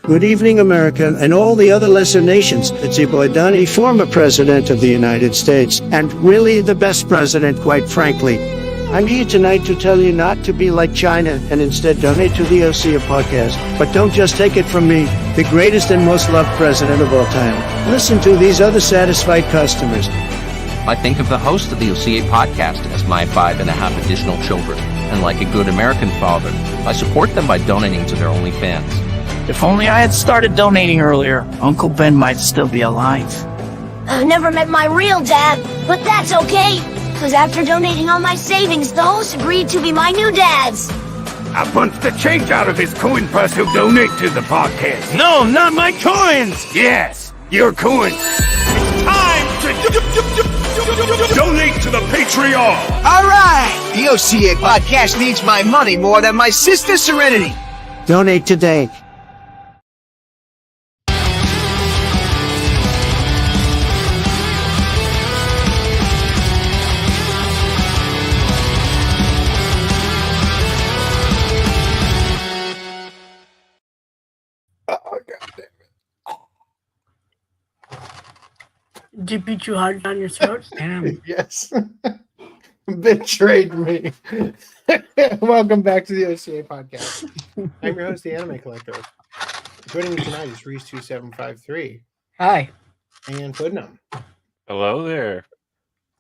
Good evening, America, and all the other lesser nations. It's your boy Donnie, former president of the United States, and really the best president, quite frankly. I'm here tonight to tell you not to be like China and instead donate to the OCA podcast. But don't just take it from me, the greatest and most loved president of all time. Listen to these other satisfied customers. I think of the host of the OCA podcast as my 5.5 additional children, and like a good American father, I support them by donating to their OnlyFans. If only I had started donating earlier, Uncle Ben might still be alive. I've never met my real dad, but that's okay, because after donating all my savings, the host agreed to be my new dads. I punched the change out of his coin purse who'll donate to the podcast. No, not my coins! Yes, your coins. It's time to donate to the Patreon! All right! The OCA podcast needs my money more than my sister Serenity. Donate today. Did you beat you hard down your throat? Damn. Yes. Betrayed me. Welcome back to the OCA podcast. I'm your host, the Anime Collector. Joining me tonight is Reese2753. Hi. And Putnam. Hello there.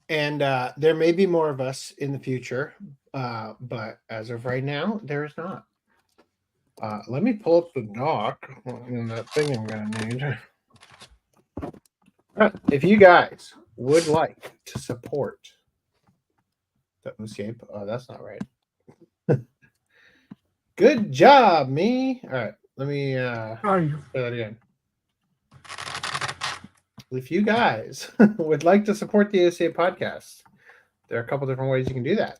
And there may be more of us in the future, but as of right now, there is not. Let me pull up the doc and that thing I'm going to need. If you guys would like to support the OCA, oh, that's not right. Good job, me. All right, let me say that again. If you guys would like to support the OCA podcast, there are a couple different ways you can do that.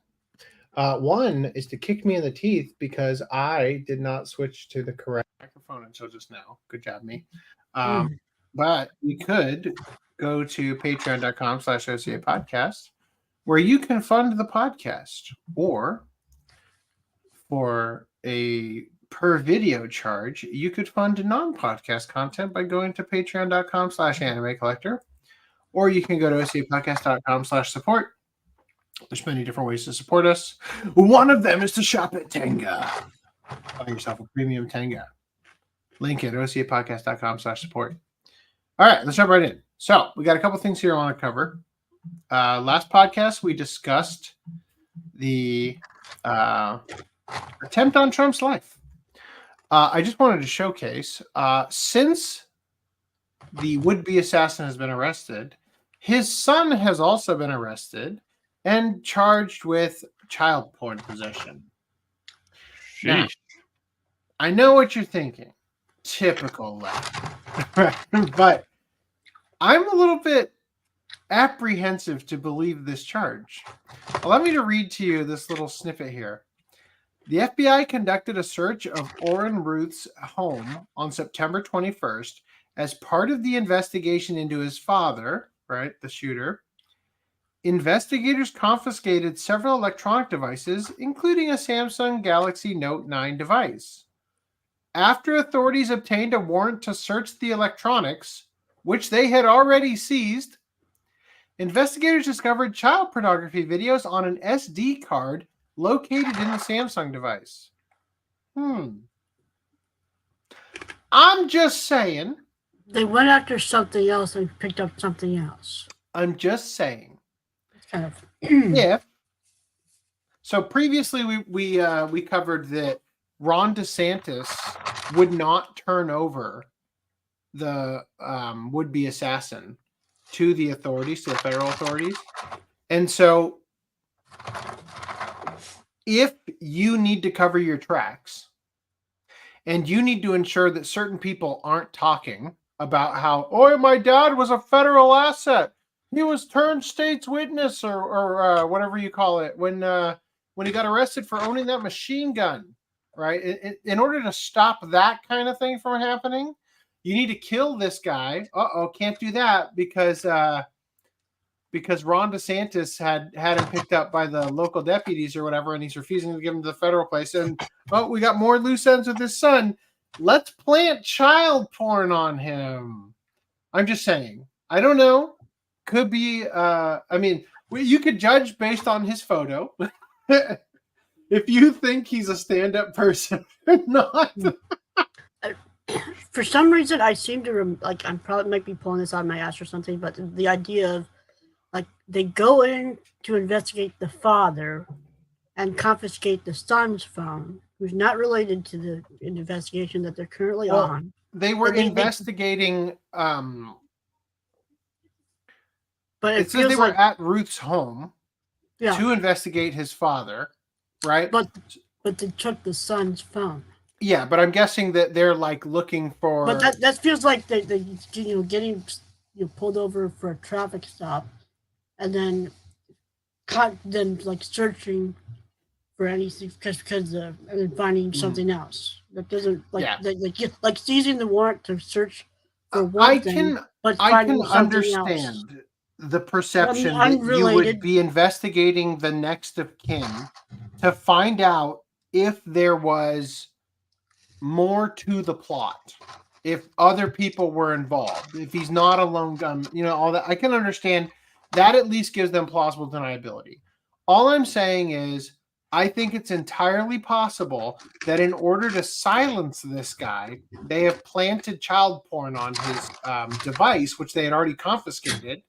One is to kick me in the teeth because I did not switch to the correct microphone until just now. Good job, me. But you could go to patreon.com/OCA podcast where you can fund the podcast, or for a per video charge, you could fund non-podcast content by going to patreon.com/anime collector, or you can go to ocapodcast.com/support. There's many different ways to support us. One of them is to shop at Tenga. Buy yourself a premium Tenga. Link at ocapodcast.com/support. All right, let's jump right in. So we got a couple things here I want to cover. Last podcast, we discussed the attempt on Trump's life. I just wanted to showcase, since the would-be assassin has been arrested, his son has also been arrested and charged with child porn possession. Now, I know what you're thinking. Typical left. But I'm a little bit apprehensive to believe this charge. Allow me to read to you this little snippet here. The FBI conducted a search of Orrin Routh's home on September 21st as part of the investigation into his father, right, the shooter. Investigators confiscated several electronic devices, including a Samsung Galaxy Note 9 device. After authorities obtained a warrant to search the electronics, which they had already seized, investigators discovered child pornography videos on an SD card located in the Samsung device. I'm just saying. They went after something else and picked up something else. I'm just saying. It's kind of yeah. So previously we covered that Ron DeSantis would not turn over the would-be assassin to the authorities, to the federal authorities. And so if you need to cover your tracks and you need to ensure that certain people aren't talking about how, oh, my dad was a federal asset, he was turned state's witness or whatever you call it when he got arrested for owning that machine gun, right? In order to stop that kind of thing from happening, you need to kill this guy. Can't do that because Ron DeSantis had him picked up by the local deputies or whatever, and he's refusing to give him to the federal place. And we got more loose ends with his son. let's plant child porn on him. I'm just saying. I don't know. Could be, you could judge based on his photo. If you think he's a stand-up person or not. For some reason, I seem to, I'm probably might be pulling this out of my ass or something, but the idea of, they go in to investigate the father and confiscate the son's phone, who's not related to the investigation that they're currently on. They were investigating. But it says they were at Routh's home to investigate his father, right? But they took the son's phone. Yeah, but I'm guessing that they're looking for. But that feels like they getting pulled over for a traffic stop, and then searching for anything because and then finding something else that doesn't seizing the warrant to search for one thing, but finding something else. The perception that you would be investigating the next of kin to find out if there was more to the plot, if other people were involved, if he's not a lone gun, all that. I can understand that. At least gives them plausible deniability. All I'm saying is I think it's entirely possible that in order to silence this guy, they have planted child porn on his device, which they had already confiscated.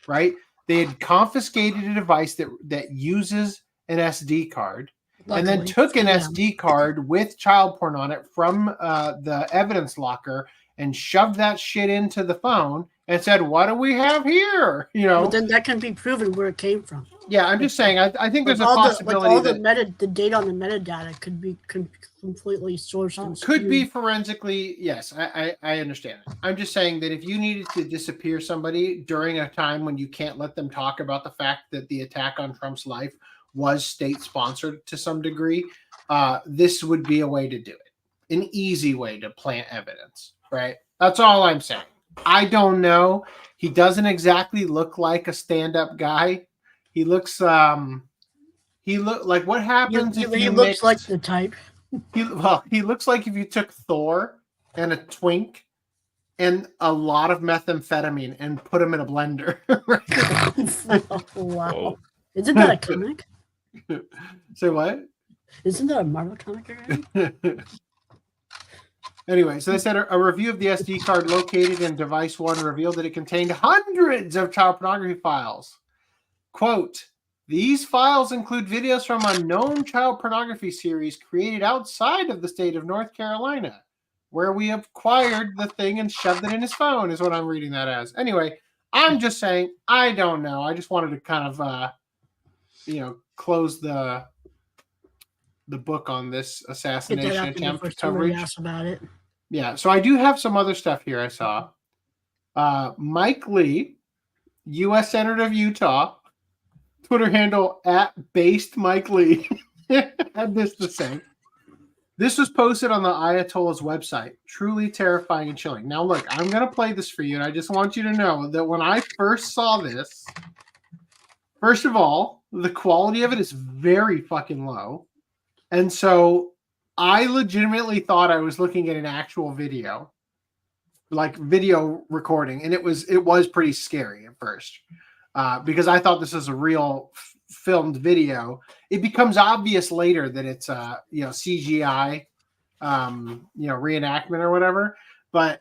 Right? They had confiscated a device that uses an SD card. And then took an SD card with child porn on it from the evidence locker and shoved that shit into the phone and said, "What do we have here?" But then that can be proven where it came from. Yeah, I'm just saying. I think there's a possibility the data on the metadata could be completely sourced. And could be forensically. Yes, I understand it. I'm just saying that if you needed to disappear somebody during a time when you can't let them talk about the fact that the attack on Trump's life was state-sponsored to some degree, this would be a way to do it. An easy way to plant evidence, right? That's all I'm saying. I don't know. He doesn't exactly look like a stand-up guy. He looks, what happens if he looks like the type. He looks like if you took Thor and a twink and a lot of methamphetamine and put them in a blender. Wow. Oh. Isn't that a comic? Say what? Isn't that a Marvel comic already? Anyway, so they said a review of the SD card located in device 1 revealed that it contained hundreds of child pornography files. Quote, "These files include videos from a known child pornography series created outside of the state of North Carolina, where we acquired the thing and shoved it in his phone," is what I'm reading that as. Anyway, I'm just saying, I don't know. I just wanted to kind of, close the book on this assassination attempt coverage. About it. Yeah, so I do have some other stuff here I saw. Mike Lee, U.S. Senator of Utah, Twitter handle @BasedMikeLee, had this to say. "This was posted on the Ayatollah's website. Truly terrifying and chilling." Now, look, I'm going to play this for you, and I just want you to know that when I first saw this, first of all, the quality of it is very fucking low. And so I legitimately thought I was looking at an actual video, like video recording. And it was pretty scary at first because I thought this was a real filmed video. It becomes obvious later that it's CGI, reenactment or whatever. But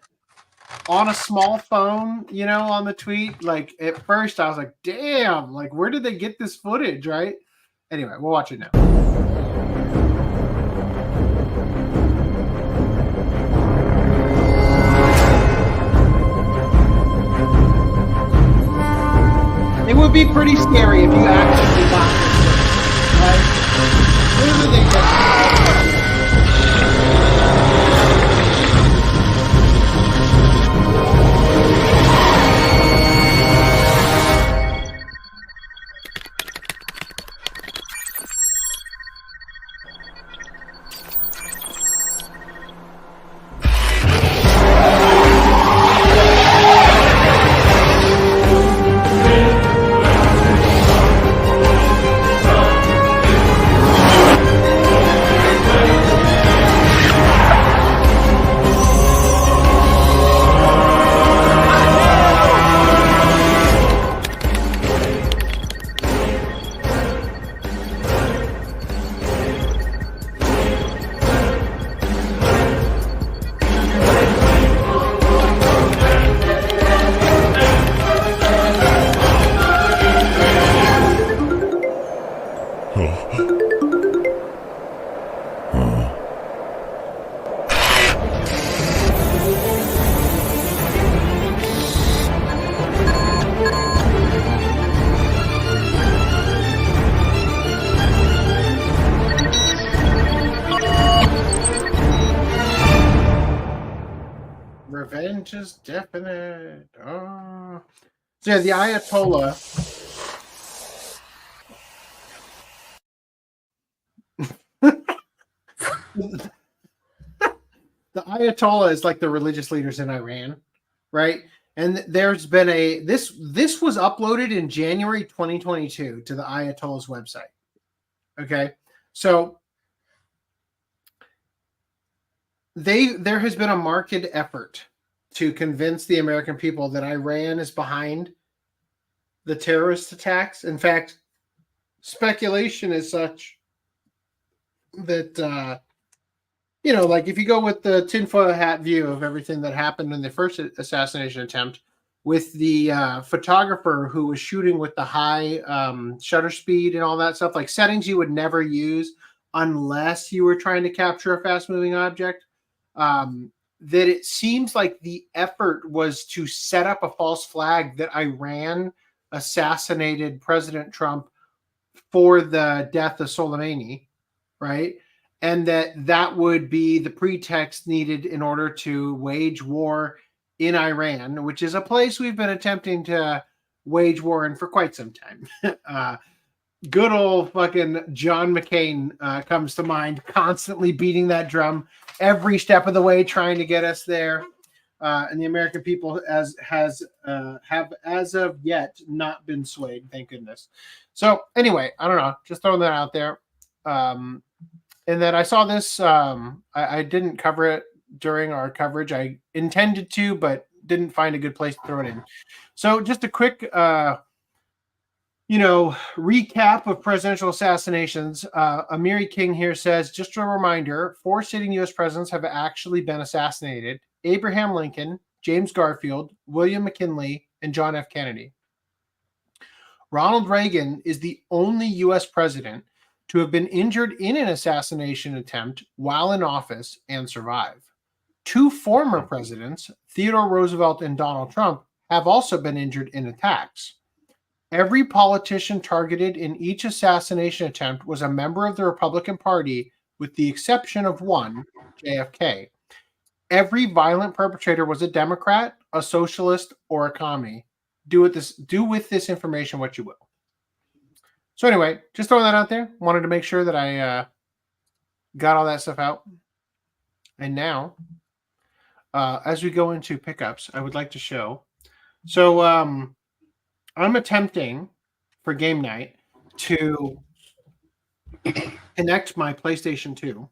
on a small phone, on the tweet, like at first I was like, damn, like where did they get this footage, right? Anyway, we'll watch it now. It would be pretty scary if you actually got this, right? Where did they get this? Revenge is definite. Oh. So yeah, the Ayatollah. The Ayatollah is like the religious leaders in Iran, right? And there's been this was uploaded in January 2022 to the Ayatollah's website. Okay, so there has been a marked effort to convince the American people that Iran is behind the terrorist attacks. In fact, speculation is such that like if you go with the tinfoil hat view of everything that happened in the first assassination attempt, with the photographer who was shooting with the high shutter speed and all that stuff, like settings you would never use unless you were trying to capture a fast-moving object, that it seems like the effort was to set up a false flag that Iran assassinated President Trump for the death of Soleimani, right? And that would be the pretext needed in order to wage war in Iran, which is a place we've been attempting to wage war in for quite some time. Good old fucking John McCain comes to mind, constantly beating that drum every step of the way, trying to get us there. And the American people have as of yet not been swayed, thank goodness. So anyway, I don't know, just throwing that out there. And then I saw this. I didn't cover it during our coverage. I intended to, but didn't find a good place to throw it in. So just a quick, recap of presidential assassinations. Amiri King here says, just a reminder, 4 sitting U.S. presidents have actually been assassinated: Abraham Lincoln, James Garfield, William McKinley, and John F. Kennedy. Ronald Reagan is the only U.S. president to have been injured in an assassination attempt while in office and survive. 2 former presidents, Theodore Roosevelt and Donald Trump, have also been injured in attacks. Every politician targeted in each assassination attempt was a member of the Republican Party, with the exception of one, JFK. Every violent perpetrator was a Democrat, a socialist, or a commie. Do with this information what you will. So anyway, just throwing that out there. Wanted to make sure that I got all that stuff out. And now, as we go into pickups, I would like to show. So I'm attempting for game night to connect my PlayStation 2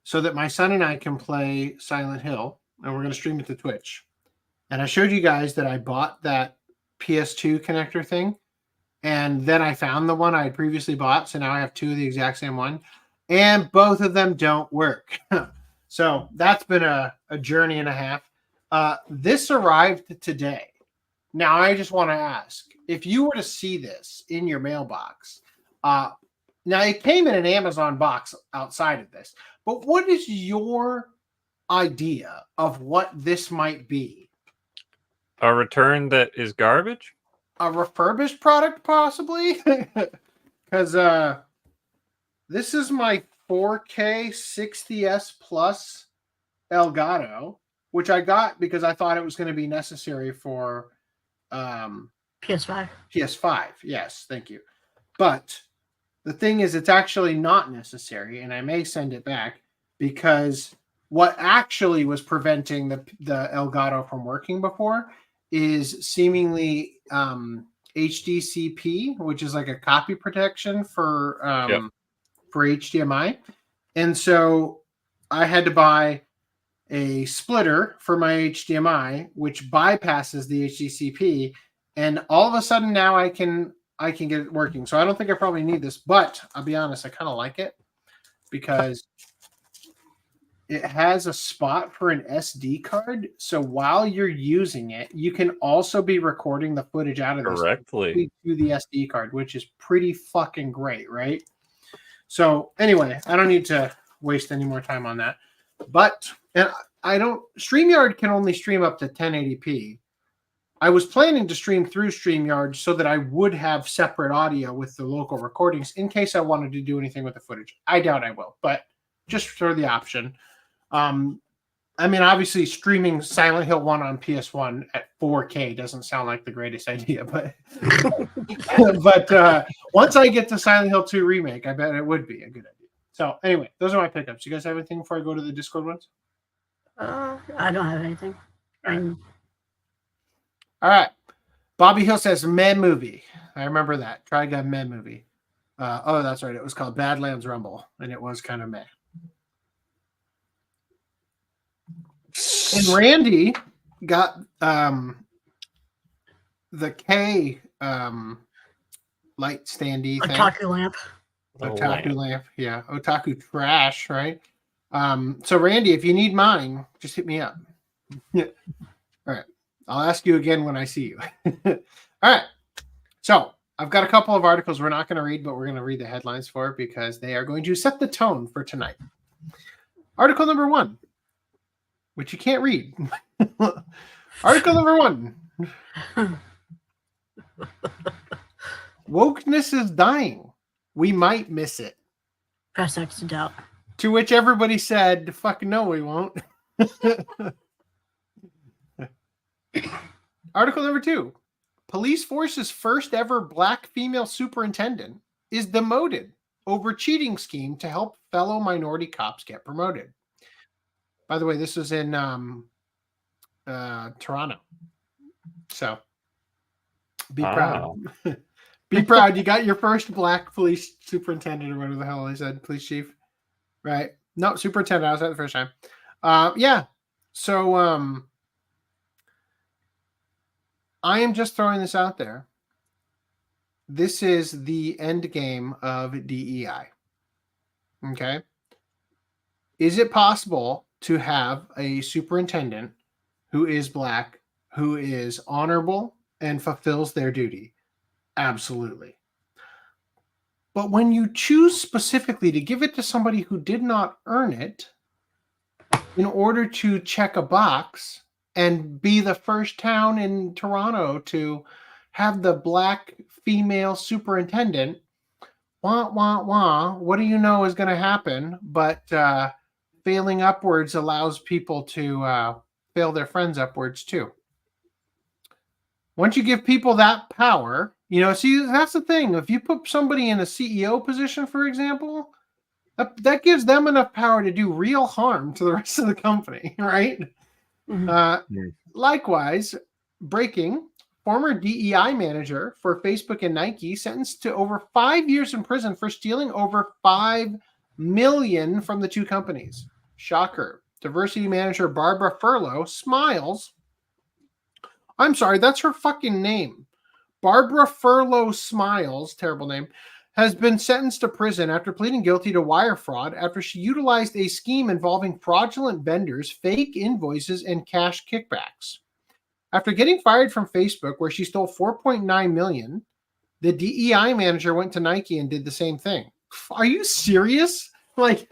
so that my son and I can play Silent Hill, and we're going to stream it to Twitch. And I showed you guys that I bought that PS2 connector thing. And then I found the one I had previously bought. So now I have 2 of the exact same one. And both of them don't work. So that's been a journey and a half. This arrived today. Now I just want to ask, if you were to see this in your mailbox, now it came in an Amazon box outside of this, but what is your idea of what this might be? A return that is garbage? A refurbished product, possibly? Because this is my 4K 60S Plus Elgato, which I got because I thought it was going to be necessary for PS5. PS5, yes, thank you. But the thing is, it's actually not necessary, and I may send it back because what actually was preventing the Elgato from working before is seemingly HDCP, which is like a copy protection for HDMI. And so I had to buy a splitter for my HDMI, which bypasses the HDCP. And all of a sudden now I can get it working. So I don't think I probably need this, but I'll be honest, I kind of like it because it has a spot for an SD card. So while you're using it, you can also be recording the footage out of this correctly to the SD card, which is pretty fucking great, right? So anyway, I don't need to waste any more time on that. But StreamYard can only stream up to 1080p. I was planning to stream through StreamYard so that I would have separate audio with the local recordings in case I wanted to do anything with the footage. I doubt I will, but just for the option. I I mean, obviously, streaming Silent Hill 1 on PS1 at 4K doesn't sound like the greatest idea, but once I get to Silent Hill 2 Remake, I bet it would be a good idea. So, anyway, those are my pickups. You guys have anything before I go to the Discord ones? I don't have anything. All right. Bobby Hill says, Meh movie. I remember that. Trigun Meh movie. Oh, that's right. It was called Badlands Rumble, and it was kind of meh. And Randy got the K light standy thing. Otaku lamp. Otaku lamp. Yeah. Otaku trash, right? So Randy, if you need mine, just hit me up. Yeah. All right. I'll ask you again when I see you. All right. So I've got a couple of articles we're not going to read, but we're going to read the headlines for because they are going to set the tone for tonight. Article number 1, which you can't read. Article number 1. Wokeness is dying. We might miss it. Press X to doubt. To which everybody said, fuck no, we won't. Article number 2. Police force's first ever black female superintendent is demoted over cheating scheme to help fellow minority cops get promoted. By the way, this was in Toronto. So be proud. Be proud. You got your first black police superintendent or whatever the hell they said, police chief. Right. No, superintendent. I was at the first time. Yeah. So I am just throwing this out there. This is the end game of DEI. Okay. Is it possible to have a superintendent who is black, who is honorable and fulfills their duty? Absolutely. But when you choose specifically to give it to somebody who did not earn it in order to check a box and be the first town in Toronto to have the black female superintendent, what do you know is going to happen? But failing upwards allows people to fail their friends upwards too. Once you give people that power, see, that's the thing. If you put somebody in a CEO position, for example, that gives them enough power to do real harm to the rest of the company, right? Mm-hmm. Likewise, breaking, former DEI manager for Facebook and Nike sentenced to over 5 years in prison for stealing over $5 million from the two companies. Shocker. Diversity manager Barbara Furlow smiles. I'm sorry, that's her fucking name. Barbara Furlow Smiles, terrible name, has been sentenced to prison after pleading guilty to wire fraud after she utilized a scheme involving fraudulent vendors, fake invoices, and cash kickbacks. After getting fired from Facebook, where she stole $4.9 million, the DEI manager went to Nike and did the same thing. Are you serious? Like,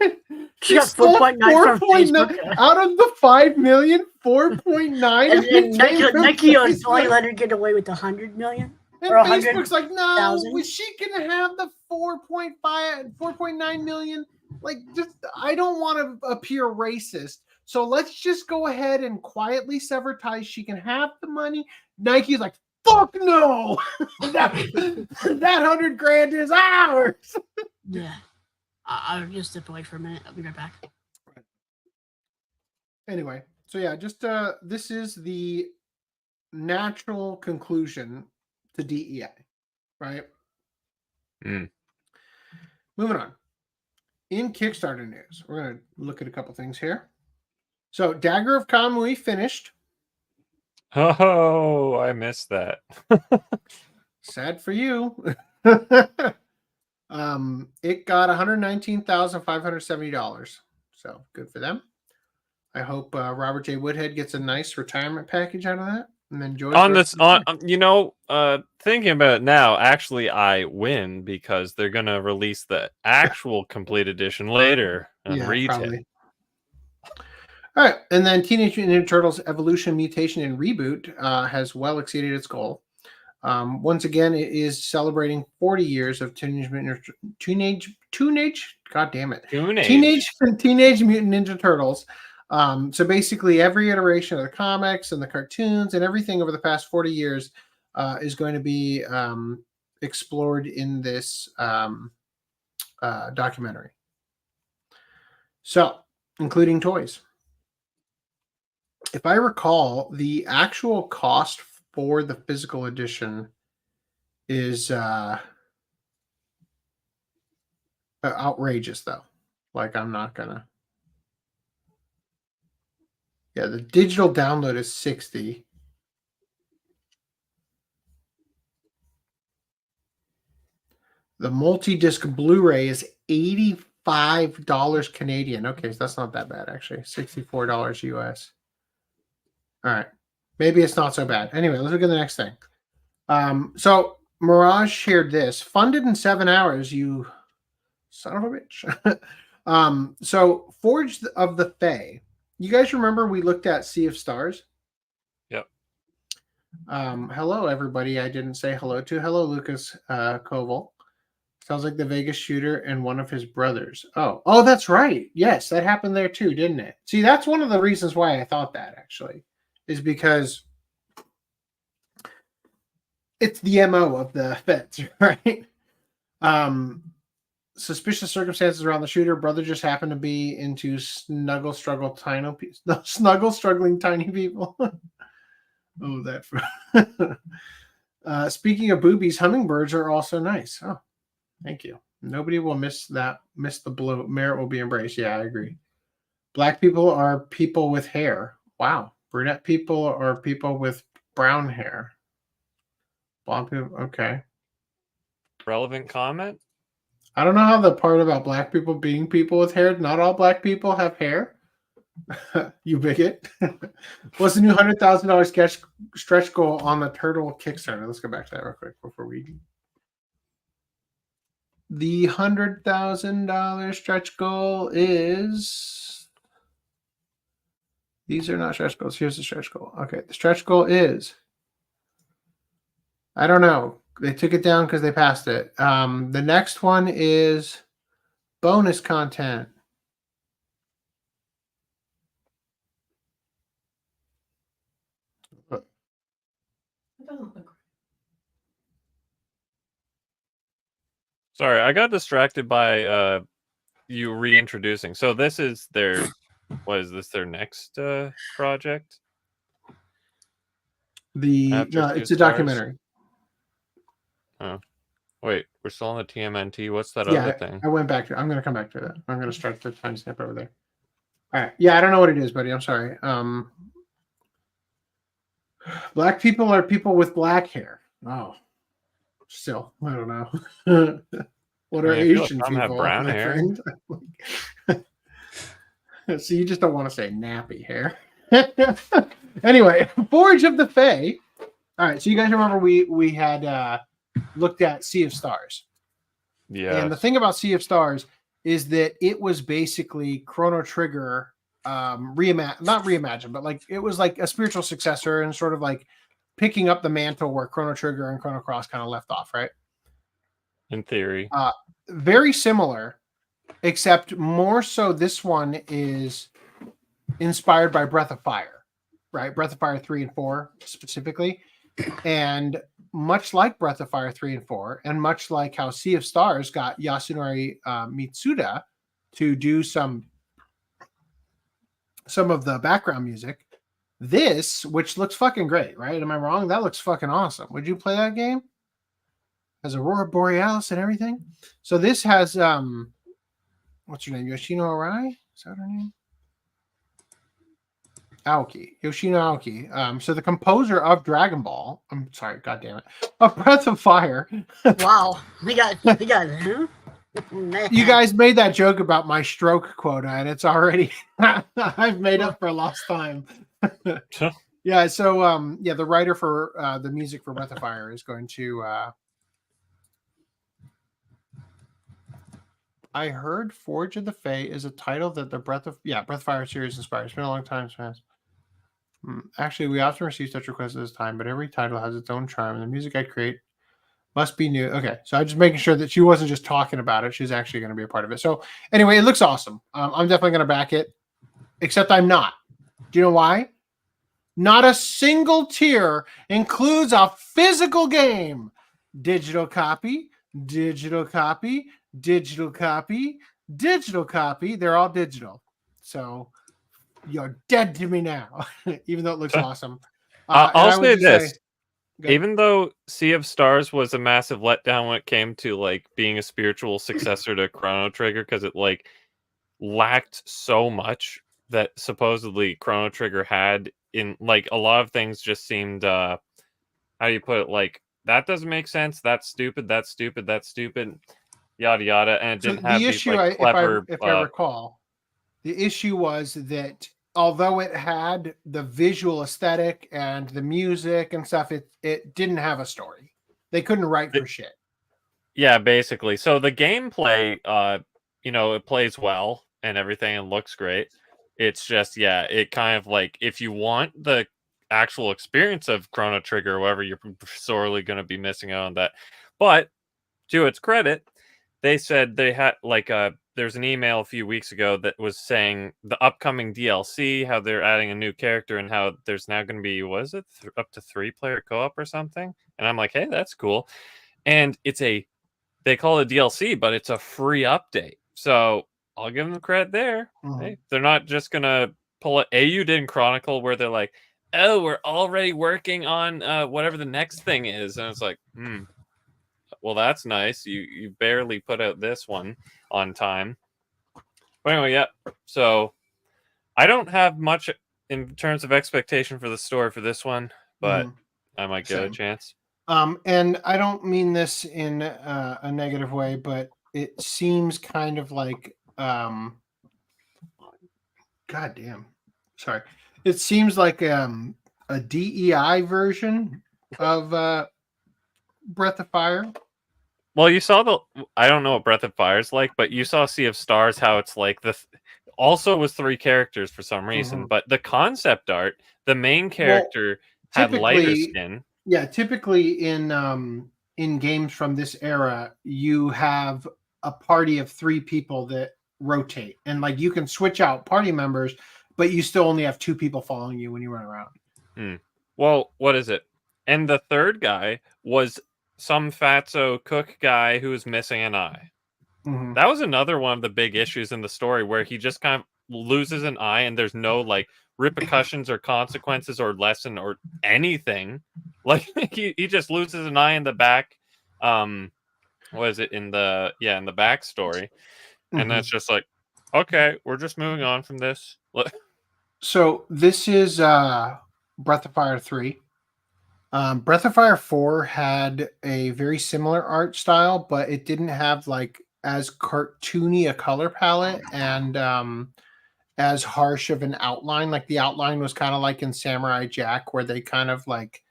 she got 4.9 from Facebook. Out of the $5 million, 4.9. And Nike only let her get away with $100 million. And Facebook's like, no, she can have the 4.9 million. Like, just, I don't want to appear racist. So let's just go ahead and quietly sever ties. She can have the money. Nike's like, fuck no. that $100,000 is ours. Yeah. I'll just step away for a minute. I'll be right back. Anyway, so yeah, just this is the natural conclusion to DEI, right? Moving on. In Kickstarter news, we're going to look at a couple things here. So, Dagger of Kamui finished. Oh, I missed that. Sad for you. It got $119,570. So, good for them. I hope Robert J. Woodhead gets a nice retirement package out of that. And then George thinking about it now, actually I win because they're gonna release the actual complete edition later on retail. Probably. All right, and then Teenage Mutant Ninja Turtles Evolution, Mutation, and Reboot has well exceeded its goal. Once again, it is celebrating 40 years of Teenage Mutant Ninja Turtles. So basically, every iteration of the comics and the cartoons and everything over the past 40 years is going to be explored in this documentary. So, including toys. If I recall, the actual cost for the physical edition is outrageous, though. Like, I'm not gonna. Yeah, the digital download is $60. The multi-disc Blu-ray is $85 Canadian. Okay, so that's not that bad, actually. $64 US. All right. Maybe it's not so bad. Anyway, let's look at the next thing. So Mirage shared this. Funded in 7 hours, you son of a bitch. So Forged of the Fae. You guys remember we looked at Sea of Stars? Yep. Hello, everybody. I didn't say hello to. Hello, Lucas Koval. Sounds like the Vegas shooter and one of his brothers. Oh, that's right. Yes, that happened there too, didn't it? See, that's one of the reasons why I thought that, actually, is because it's the MO of the feds, right? Suspicious circumstances around the shooter. Brother just happened to be into snuggle struggling tiny people. Oh, that. Speaking of boobies, hummingbirds are also nice. Oh, thank you. Nobody will miss the blow. Merit will be embraced. Yeah, I agree. Black people are people with hair. Wow. Brunette people are people with brown hair. Blonde people. Okay. Relevant comment? I don't know how the part about black people being people with hair. Not all black people have hair. You bigot. What's the new $100,000 stretch goal on the Turtle Kickstarter? Let's go back to that real quick before we. The $100,000 stretch goal is. These are not stretch goals. Here's the stretch goal. Okay, the stretch goal is. I don't know. They took it down because they passed it. The next one is bonus content. Sorry, I got distracted by you reintroducing. So this is their, what is this, their next project? It's a documentary. Oh, wait, we're still on the TMNT. What's that other thing? I went back to. I'm going to come back to that. I'm going to start the timestamp over there. All right. Yeah, I don't know what it is, buddy. I'm sorry. Black people are people with black hair. Oh, still, I don't know. What are Asian people? Have brown hair. So you just don't want to say nappy hair. Anyway, Forge of the Fae. All right. So you guys remember we had looked at Sea of Stars. Yeah. And the thing about Sea of Stars is that it was basically Chrono Trigger not reimagined, but like it was like a spiritual successor and sort of like picking up the mantle where Chrono Trigger and Chrono Cross kind of left off, right? In theory. Very similar, except more so this one is inspired by Breath of Fire, right? Breath of Fire 3 and 4 specifically. And much like Breath of Fire 3 and 4, and much like how Sea of Stars got Yasunori Mitsuda to do some of the background music, this, which looks fucking great, right? Am I wrong? That looks fucking awesome. Would you play that game? Has Aurora Borealis and everything. So this has what's her name? Yoshino Arai? Is that her name? Yoshino Aoki. So the composer of Dragon Ball, I'm sorry, god damn it, of Breath of Fire. Wow. We got You guys made that joke about my stroke quota, and it's already I've made up for lost time. Yeah, so the writer for the music for Breath of Fire is going to I heard Forge of the Fae is a title that the Breath of Fire series inspired. It's been a long time since. Actually, we often receive such requests at this time, but every title has its own charm, and the music I create must be new. Okay, so I'm just making sure that she wasn't just talking about it. She's actually going to be a part of it. So anyway, it looks awesome. I'm definitely going to back it. except I'm not. Do you know why? Not a single tier includes a physical game. Digital copy, digital copy, digital copy, digital copy. They're all digital. So you're dead to me now, even though it looks awesome. I'll say this. Even though Sea of Stars was a massive letdown when it came to like being a spiritual successor to Chrono Trigger, because it like lacked so much that supposedly Chrono Trigger had in like a lot of things just seemed how do you put it, like that doesn't make sense, that's stupid, that's stupid, that's stupid, yada yada, and it didn't have these like clever if I recall, the issue was that although it had the visual aesthetic and the music and stuff, it didn't have a story. They couldn't write for shit. Yeah, basically. So the gameplay, it plays well and everything and looks great. It's just, it kind of like, if you want the actual experience of Chrono Trigger or whatever, you're sorely going to be missing out on that. But to its credit, they said they had like there's an email a few weeks ago that was saying the upcoming DLC, how they're adding a new character and how there's now going to be, what is it, up to 3-player co-op or something? And I'm like, hey, that's cool. And they call it a DLC, but it's a free update. So I'll give them the credit there. Mm-hmm. Hey, they're not just going to pull it. You did in Chronicle where they're like, oh, we're already working on whatever the next thing is. And it's like, well, that's nice. You barely put out this one on time. But anyway, so I don't have much in terms of expectation for the story for this one, but I might give it a chance. And I don't mean this in a negative way, but it seems kind of like God damn. Sorry. It seems like a DEI version of Breath of Fire. Well, you saw I don't know what Breath of Fire is like, but you saw Sea of Stars, how it's like also was 3 characters for some reason, but the concept art, the main character had lighter skin. Yeah, typically in games from this era, you have a party of 3 people that rotate, and like you can switch out party members, but you still only have 2 people following you when you run around. Well, what is it? And the third guy was some fatso cook guy who was missing an eye. That was another one of the big issues in the story, where he just kind of loses an eye and there's no like repercussions or consequences or lesson or anything. Like he just loses an eye in the back. What is it in the backstory? And that's just like, okay, we're just moving on from this. So this is Breath of Fire 3. Breath of Fire 4 had a very similar art style, but it didn't have like as cartoony a color palette and as harsh of an outline. Like the outline was kind of like in Samurai Jack, where they kind of like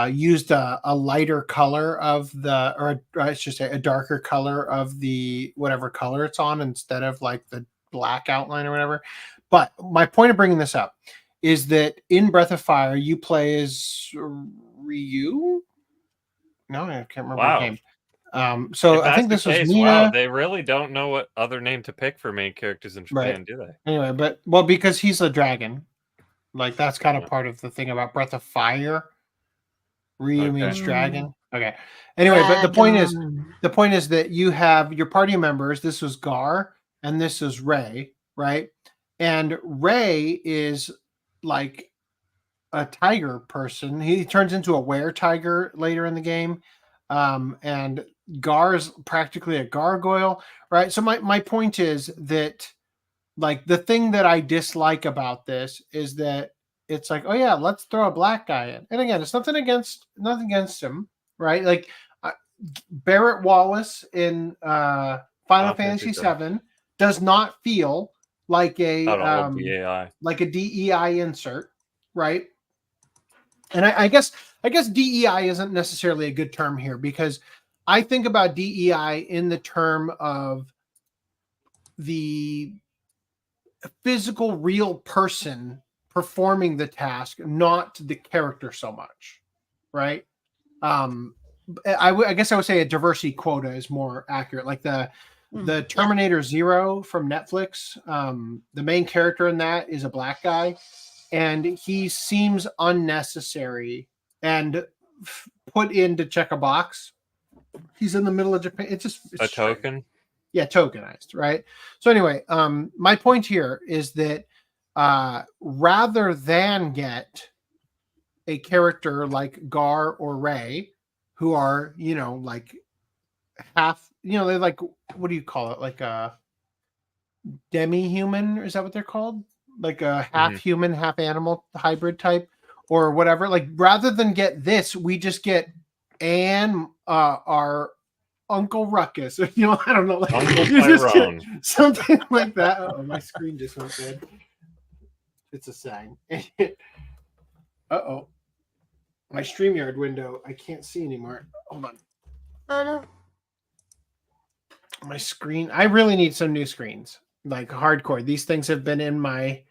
used a lighter color of or I should say a darker color of the whatever color it's on, instead of like the black outline or whatever. But my point of bringing this up is that in Breath of Fire, you play as Ryu. No, I can't remember his name. So I think this was Nina. Wow, they really don't know what other name to pick for main characters in Japan, do they? Anyway, because he's a dragon, like that's kind of part of the thing about Breath of Fire. Ryu means dragon. Okay. Anyway, but the point is that you have your party members. This was Gar and this is Ray, right? And Ray is like a tiger person. He turns into a were-tiger later in the game. And Gar is practically a gargoyle, right? So my point is that like the thing that I dislike about this is that it's like, oh yeah, let's throw a black guy in. And again, it's nothing against him, right? Like Barrett Wallace in Final Fantasy VII does not feel like a DEI insert, right? And I guess DEI isn't necessarily a good term here, because I think about DEI in the term of the physical, real person performing the task, not the character so much, right? I guess I would say a diversity quota is more accurate. Like the The Terminator Zero from Netflix, the main character in that is a black guy, and he seems unnecessary and put in to check a box. He's in the middle of Japan. It's a token. Yeah, tokenized, right? So anyway, my point here is that rather than get a character like Gar or Ray, who are, like half, they're like, what do you call it? Like a demi-human? Is that what they're called? Like a half human, half animal hybrid type or whatever. Like rather than get this, we just get Anne, our Uncle Ruckus. I don't know. Like, Uncle Tyrone. Something like that. Oh, my screen just went dead. It's a sign. Uh-oh. My StreamYard window, I can't see anymore. Hold on. Oh, no. My screen. I really need some new screens. Like hardcore. These things have been in my...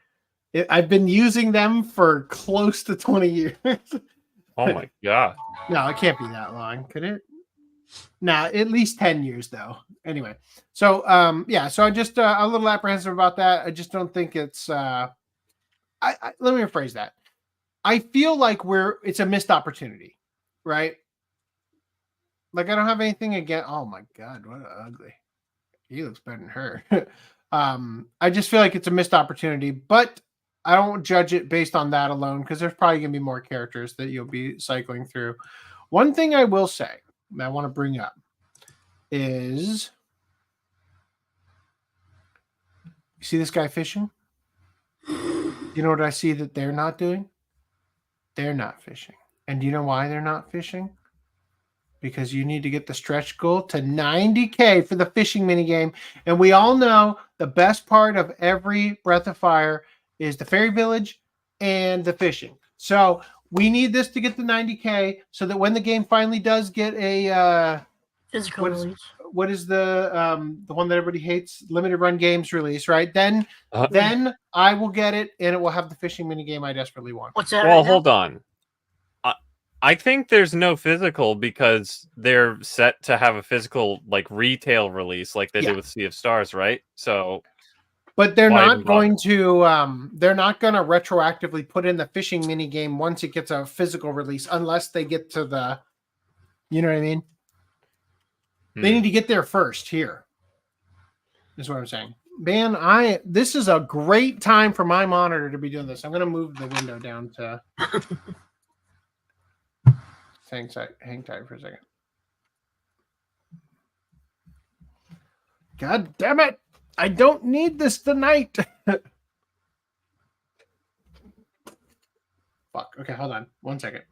I've been using them for close to 20 years. Oh my God. No, it can't be that long. Could it? Nah, at least 10 years though. Anyway. So, so I just a little apprehensive about that. I just don't think it's... let me rephrase that. I feel like it's a missed opportunity, right? Like I don't have anything against. Oh my God, what ugly! He looks better than her. I just feel like it's a missed opportunity, but I don't judge it based on that alone because there's probably gonna be more characters that you'll be cycling through. One thing I will say that I want to bring up is, you see this guy fishing? You know what I see that they're not doing? They're not fishing. And do you know why they're not fishing? Because you need to get the stretch goal to 90K for the fishing minigame. And we all know the best part of every Breath of Fire is the fairy village and the fishing. So we need this to get the 90K so that when the game finally does get a physical release. What is the one that everybody hates? Limited run games release, right? Then I will get it, and it will have the fishing minigame I desperately want. What's that? Well, hold on. I think there's no physical because they're set to have a physical like retail release like they did with Sea of Stars, right? So, but they're not going to they're not going to retroactively put in the fishing minigame once it gets a physical release unless they get to the, you know what I mean? They need to get there first here. Is what I'm saying. Man, this is a great time for my monitor to be doing this. I'm going to move the window down to... hang tight for a second. God damn it. I don't need this tonight. Fuck. Okay, hold on. 1 second.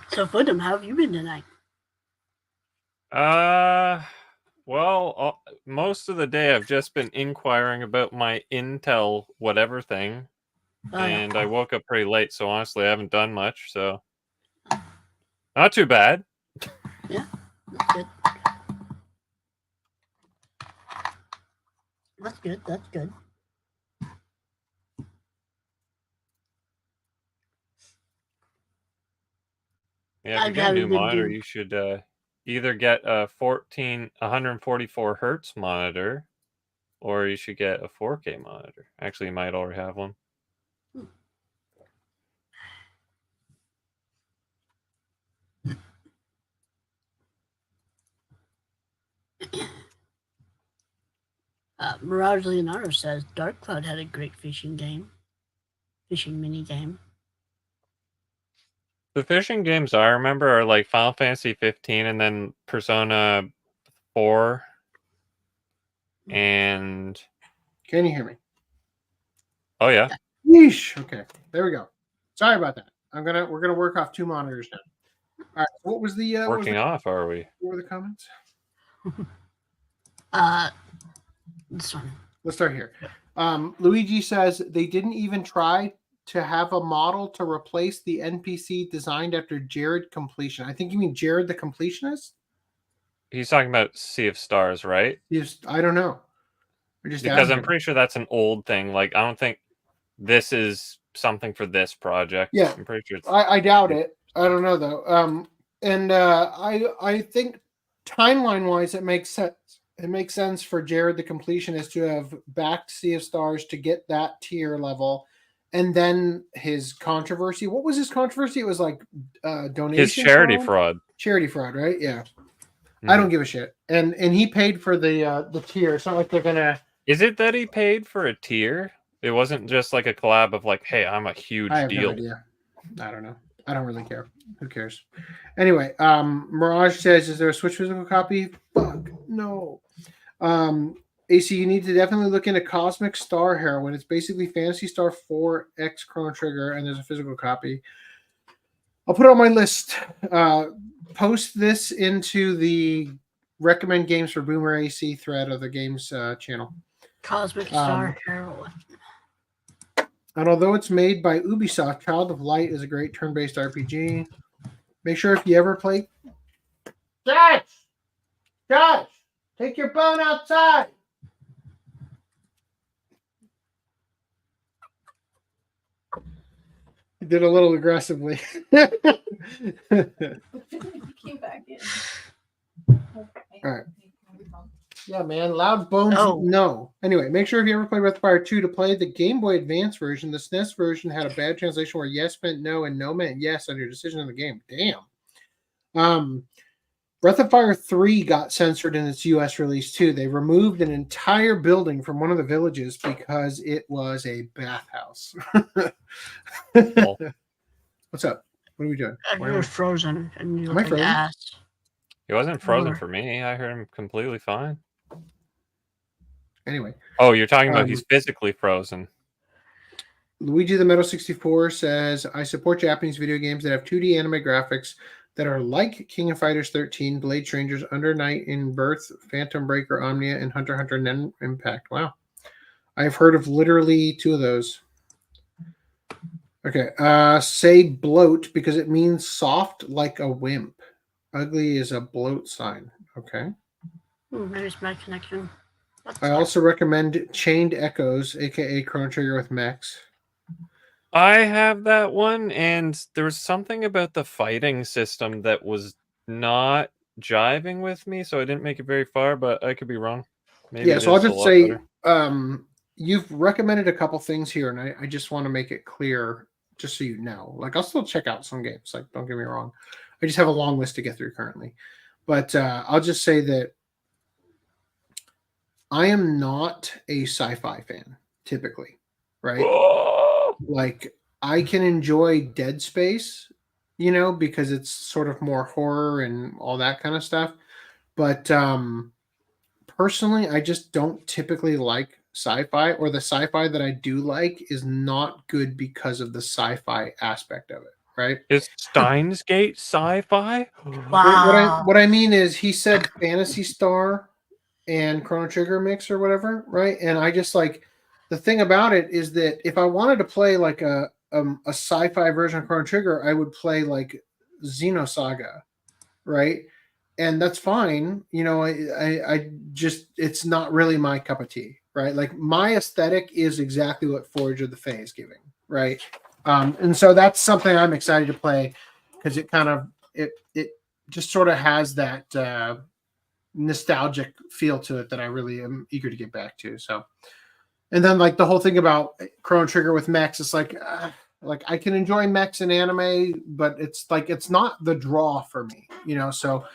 So, Foodum, how have you been tonight? Well, most of the day I've just been inquiring about my Intel whatever thing, and I woke up pretty late, so honestly I haven't done much, so not too bad. Yeah, that's good. That's good, that's good. Yeah, if you get a new monitor, you should either get a 144 hertz monitor, or you should get a 4K monitor. Actually, you might already have one. Mirage Leonardo says Dark Cloud had a great fishing mini game. The fishing games I remember are like Final Fantasy 15 and then Persona 4. And can you hear me? Oh yeah. Yeesh. Okay, there we go. Sorry about that. We're gonna work off 2 monitors now. All right. What was the working off? Are we? What were the comments? This one. Let's start here. Luigi says they didn't even try to have a model to replace the NPC designed after Jared completion. I think you mean Jared the completionist? He's talking about Sea of Stars, right? Yes, I don't know. Because I'm pretty sure that's an old thing. Like, I don't think this is something for this project. Yeah. I'm pretty sure it's... I doubt it. I don't know, though. And I think timeline wise, it makes sense. It makes sense for Jared the completionist to have backed Sea of Stars to get that tier level, and then his controversy. What was his controversy? It was like donation. His charity fraud. Charity fraud, right? Yeah. I don't give a shit. And he paid for the tier. It's not like they're gonna. Is it that he paid for a tier? It wasn't just like a collab of like, hey, I'm a huge I have deal. no idea. I don't know. I don't really care. Who cares? Anyway, Mirage says, "Is there a Switch physical copy?" Fuck no. AC, you need to definitely look into Cosmic Star Heroine. It's basically Phantasy Star 4X Chrono Trigger, and there's a physical copy. I'll put it on my list. Post this into the recommend games for Boomer AC thread of the games channel. Cosmic Star Heroine. And although it's made by Ubisoft, Child of Light is a great turn-based RPG. Make sure if you ever play... Josh! Take your bone outside! He did a little aggressively. Came back in. All right. Yeah, man. Loud bones. No. Anyway, make sure if you ever play Breath of Fire 2 to play the Game Boy Advance version. The SNES version had a bad translation where yes meant no and no meant yes on your decision in the game. Damn. Breath of Fire 3 got censored in its US release too. They removed an entire building from one of the villages because it was a bathhouse. What's up? What are we doing? You're frozen and you Am I look like frozen? ass. He wasn't frozen for me. I heard him completely fine. Anyway. Oh, you're talking about he's physically frozen. Luigi the Metal 64 says, I support Japanese video games that have 2D anime graphics that are like King of Fighters 13, Blade Strangers, Under Night in Birth, Phantom Breaker, Omnia, and Hunter x Hunter Nen Impact. Wow. I've heard of literally 2 of those. Okay. Say bloat because it means soft like a wimp. Ugly is a bloat sign. Okay. Maybe it's my connection. I also recommend Chained Echoes, aka Chrono Trigger with mechs. I have that one, and there was something about the fighting system that was not jiving with me, so I didn't make it very far, but I could be wrong. Maybe yeah, so I'll just say you've recommended a couple things here, and I just want to make it clear, just so you know. Like, I'll still check out some games, like, don't get me wrong. I just have a long list to get through currently. But I'll just say that I am not a sci-fi fan, typically, right? Like, I can enjoy Dead Space, you know, because it's sort of more horror and all that kind of stuff. But personally, I just don't typically like sci-fi, or the sci-fi that I do like is not good because of the sci-fi aspect of it. Right? Is Steins Gate sci-fi? Wow. What I mean is, he said Phantasy Star and Chrono Trigger mix or whatever, right? And I just like, the thing about it is that if I wanted to play like a sci-fi version of Chrono Trigger, I would play like Xenosaga, right? And that's fine. You know, I just, it's not really my cup of tea, right? Like, my aesthetic is exactly what Forge of the Fae is giving, right? And so that's something I'm excited to play, because it kind of it just sort of has that nostalgic feel to it that I really am eager to get back to. So, and then like the whole thing about Chrono Trigger with mechs, it's like I can enjoy mechs in anime, but it's like it's not the draw for me, you know. So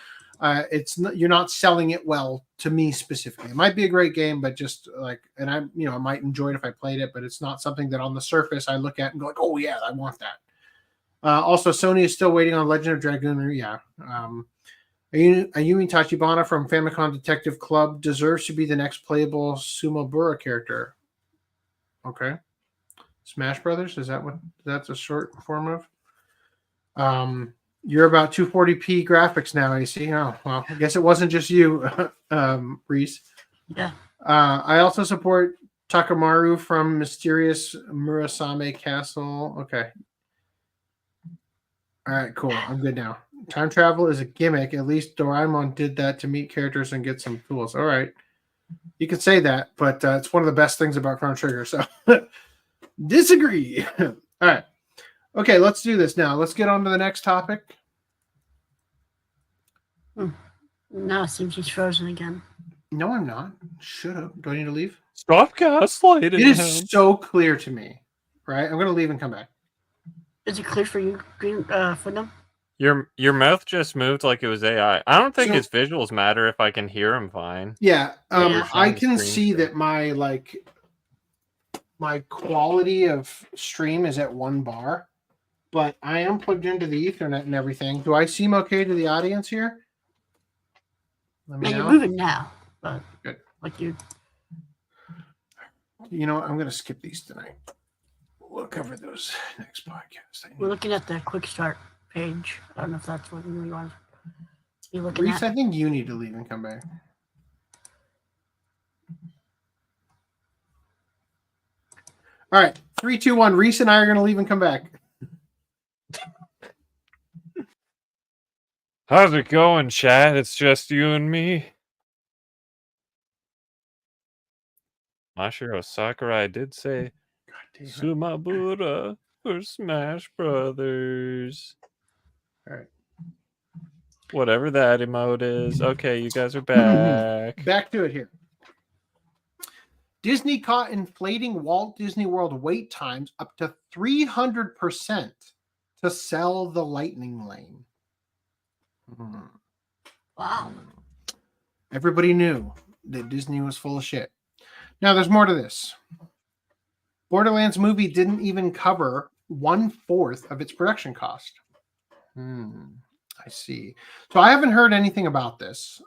it's not, you're not selling it well to me specifically. It might be a great game, but just like, and I, you know, I might enjoy it if I played it, but it's not something that on the surface I look at and go like, oh yeah, I want that. Also, Sony is still waiting on Legend of Dragoon. Yeah. Ayumi Tachibana from Famicom Detective Club deserves to be the next playable Sumobura character. Okay. Smash Brothers, is that what that's a short form of? You're about 240p graphics now, AC. Oh, well, I guess it wasn't just you, Reese. Yeah. I also support Takamaru from Mysterious Murasame Castle. Okay. All right, cool. I'm good now. Time travel is a gimmick. At least Doraemon did that to meet characters and get some tools. All right. You could say that, but it's one of the best things about Chrono Trigger. So disagree. All right. Okay, let's do this now. Let's get on to the next topic. Now it seems he's frozen again. No, I'm not. Shut up. Do I need to leave? Stop gaslighting It is him. so clear to me, right? I'm going to leave and come back. Is it clear for you, Green Footnote? Your mouth just moved like it was AI. I don't think So- his visuals matter if I can hear him fine. Yeah, Yeah. I can Screen see share. that my quality of stream is at 1 bar, but I am plugged into the Ethernet and everything. Do I seem okay to the audience here? Let me Now you're know. moving now, but Good. like you. You know what? I'm going to skip these tonight. We'll cover those next podcast. We're looking at the quick start page. I don't know if that's what you really want to be looking Reese, at. I think you need to leave and come back. All right, 3, 2, 1. Reese and I are going to leave and come back. How's it going, chat? It's just you and me. Mashiro Sakurai did say God damn it. Sumabura for Smash Brothers. All right. Whatever that emote is. Okay, you guys are back. Back to it here. Disney caught inflating Walt Disney World wait times up to 300% to sell the Lightning Lane. Wow. Everybody knew that Disney was full of shit. Now, there's more to this. Borderlands movie didn't even cover 1/4 of its production cost. I see. So I haven't heard anything about this.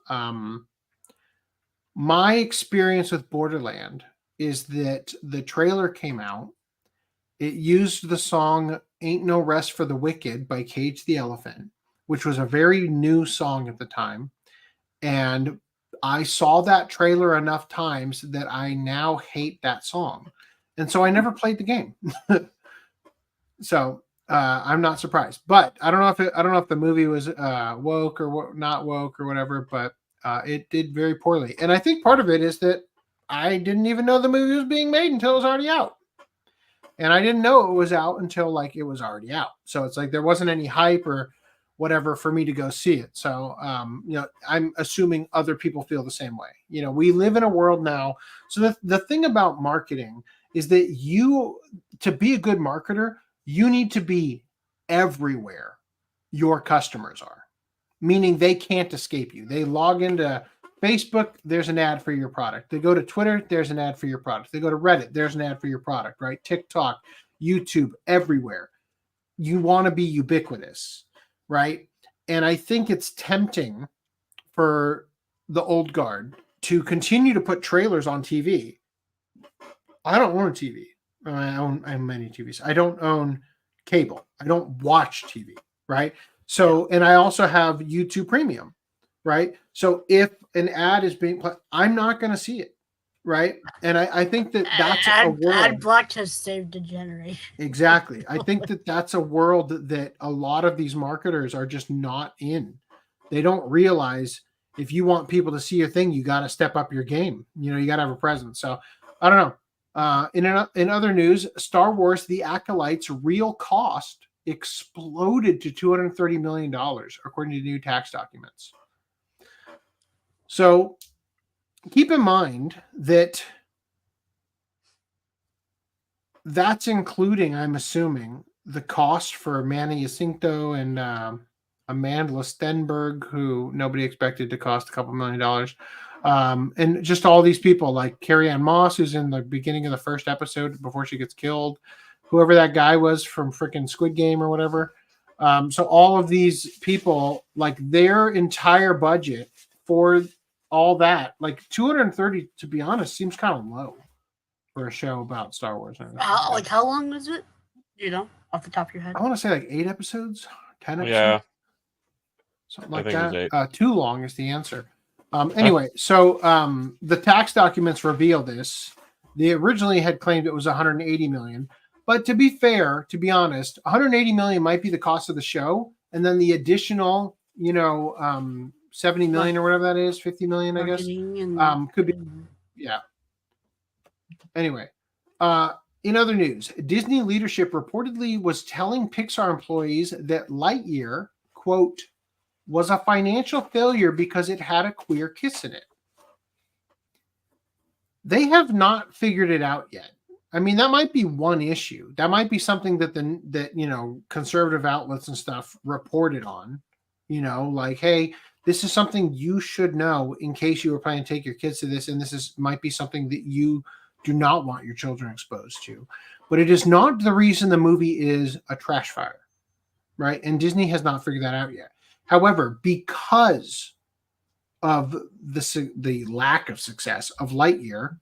My experience with Borderland is that the trailer came out. It used the song Ain't No Rest for the Wicked by Cage the Elephant, which was a very new song at the time. And I saw that trailer enough times that I now hate that song. And so I never played the game. So I'm not surprised. But I don't know if the movie was woke or not woke or whatever, but it did very poorly. And I think part of it is that I didn't even know the movie was being made until it was already out. And I didn't know it was out until like it was already out. So it's like there wasn't any hype or whatever for me to go see it. So, I'm assuming other people feel the same way. We live in a world now. So the thing about marketing is that to be a good marketer, you need to be everywhere your customers are, meaning they can't escape you. They log into Facebook, there's an ad for your product. They go to Twitter, there's an ad for your product. They go to Reddit, there's an ad for your product, right? TikTok, YouTube, everywhere. You want to be ubiquitous, right? And I think it's tempting for the old guard to continue to put trailers on TV. I don't own a TV. I own many TVs. I don't own cable. I don't watch TV, right? So, and I also have YouTube Premium, right? So if an ad is being put, I'm not going to see it, right? And I think that that's a world. Ad block has saved a generation. Exactly. I think that that's a world that a lot of these marketers are just not in. They don't realize if you want people to see your thing, you got to step up your game. You got to have a presence. So I don't know. In other news, Star Wars: The Acolyte's real cost exploded to $230 million, according to new tax documents. So keep in mind that that's including, I'm assuming, the cost for Manny Jacinto and Amanda Stenberg, who nobody expected to cost a couple $1 million. And just all these people like Carrie Ann Moss, who's in the beginning of the first episode before she gets killed, whoever that guy was from freaking Squid Game or whatever. So all of these people, like their entire budget for all that, like 230, to be honest, seems kind of low for a show about Star Wars. How long was it? Off the top of your head? I want to say like 8 episodes, 10 episodes. Yeah. Something like I think it was that. Too long is the answer. Anyway, so the tax documents reveal this. They originally had claimed it was 180 million, but to be fair, to be honest, 180 million might be the cost of the show, and then the additional, 70 million or whatever that is, 50 million, I guess, could be, yeah. Anyway, in other news, Disney leadership reportedly was telling Pixar employees that Lightyear, quote, was a financial failure because it had a queer kiss in it. They have not figured it out yet. I mean, that might be one issue. That might be something that conservative outlets and stuff reported on. Like, hey, this is something you should know in case you were planning to take your kids to this, and might be something that you do not want your children exposed to. But it is not the reason the movie is a trash fire, right? And Disney has not figured that out yet. However, because of the lack of success of Lightyear,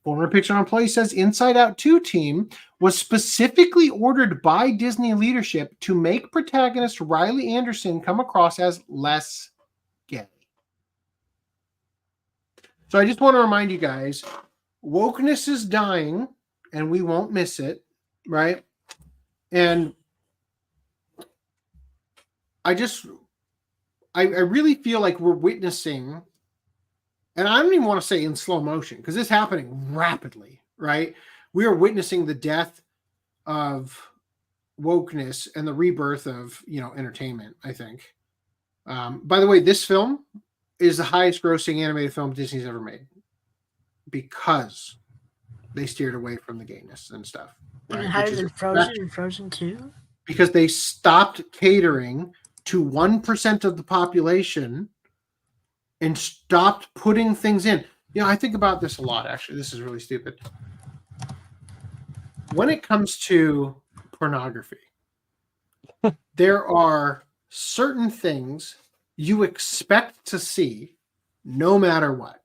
former Pixar employee says Inside Out 2 team was specifically ordered by Disney leadership to make protagonist Riley Anderson come across as less gay. So I just want to remind you guys, wokeness is dying, and we won't miss it, right? And I really feel like we're witnessing, and I don't even want to say in slow motion, because it's happening rapidly, right? We are witnessing the death of wokeness and the rebirth of, entertainment, I think. By the way, this film is the highest grossing animated film Disney's ever made because they steered away from the gayness and stuff. Right? Higher than Frozen and Frozen 2? Because they stopped catering to 1% of the population and stopped putting things in. I think about this a lot, actually. This is really stupid. When it comes to pornography, there are certain things you expect to see no matter what,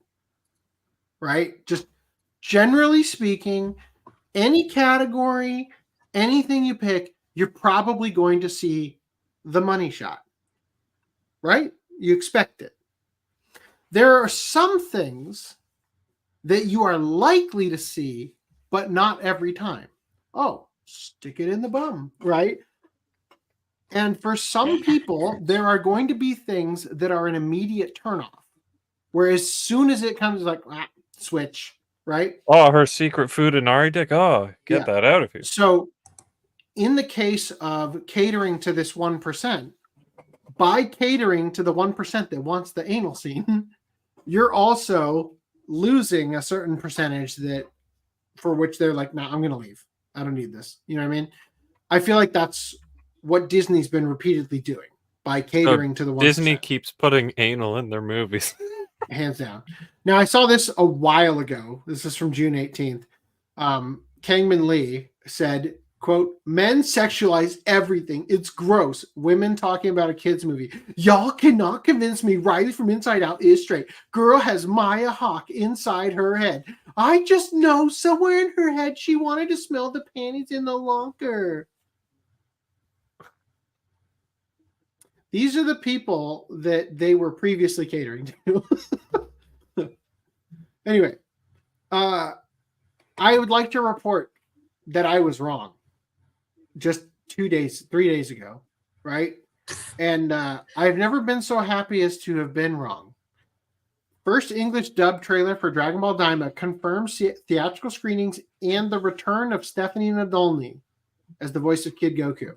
right? Just generally speaking, any category, anything you pick, you're probably going to see the money shot, right? You expect it. There are some things that you are likely to see, but not every time. Oh, stick it in the bum, right? And for some people, there are going to be things that are an immediate turnoff, where as soon as it comes, like, switch, right? Oh, her secret food in Ari Dick. Oh, get that out of here. So in the case of catering to this 1%, by catering to the 1% that wants the anal scene, you're also losing a certain percentage that for which they're like, no, I'm going to leave. I don't need this. You know what I mean? I feel like that's what Disney's been repeatedly doing by catering to the 1%. Disney keeps putting anal in their movies. Hands down. Now, I saw this a while ago. This is from June 18th. Kangmin Lee said, quote, men sexualize everything. It's gross. Women talking about a kid's movie. Y'all cannot convince me Riley from Inside Out is straight. Girl has Maya Hawke inside her head. I just know somewhere in her head she wanted to smell the panties in the locker. These are the people that they were previously catering to. Anyway, I would like to report that I was wrong just 3 days ago, right? And I've never been so happy as to have been wrong. First English dub trailer for Dragon Ball Daima confirms theatrical screenings and the return of Stephanie Nadolny as the voice of Kid Goku.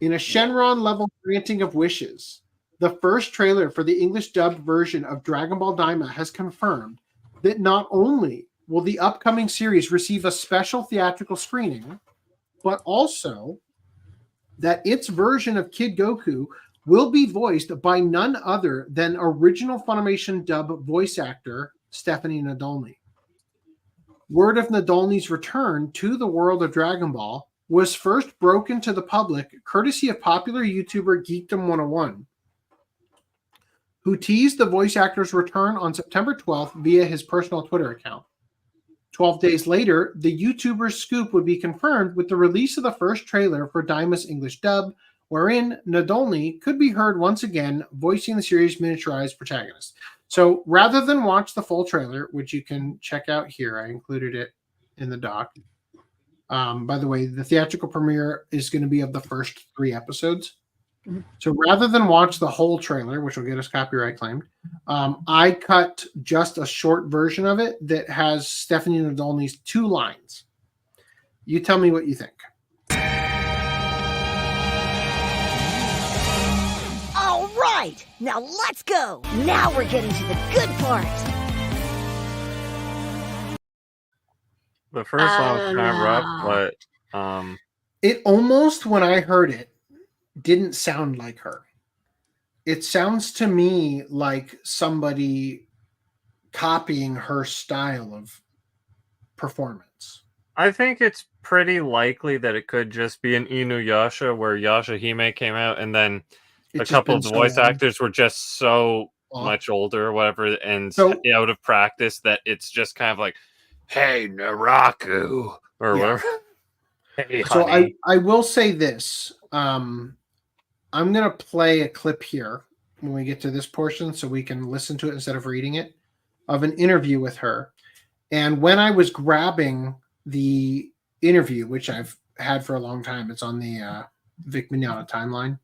In a Shenron-level granting of wishes, the first trailer for the English dubbed version of Dragon Ball Daima has confirmed that not only will the upcoming series receive a special theatrical screening, but also that its version of Kid Goku will be voiced by none other than original Funimation dub voice actor Stephanie Nadolny. Word of Nadolny's return to the world of Dragon Ball was first broken to the public courtesy of popular YouTuber Geekdom 101, who teased the voice actor's return on September 12th via his personal Twitter account. 12 days later, the YouTuber's scoop would be confirmed with the release of the first trailer for Daima's English dub, wherein Nadolny could be heard once again voicing the series' miniaturized protagonist. So rather than watch the full trailer, which you can check out here, I included it in the doc. By the way, the theatrical premiere is going to be of the first 3 episodes. So rather than watch the whole trailer, which will get us copyright claimed, I cut just a short version of it that has Stephanie Nadolny's 2 lines. You tell me what you think. Oh, Right, now let's go! Now we're getting to the good part! The first one was kind of rough, but it almost, when I heard it, didn't sound like her. It sounds to me like somebody copying her style of performance. I think it's pretty likely that it could just be an Inuyasha where Yashahime came out and then a couple of the voice actors were just so much older or whatever and out of practice that it's just kind of like, hey, Naraku, or whatever. Hey, so honey. I will say this. I'm going to play a clip here when we get to this portion so we can listen to it instead of reading it, of an interview with her. And when I was grabbing the interview, which I've had for a long time, it's on the Vic Mignogna timeline.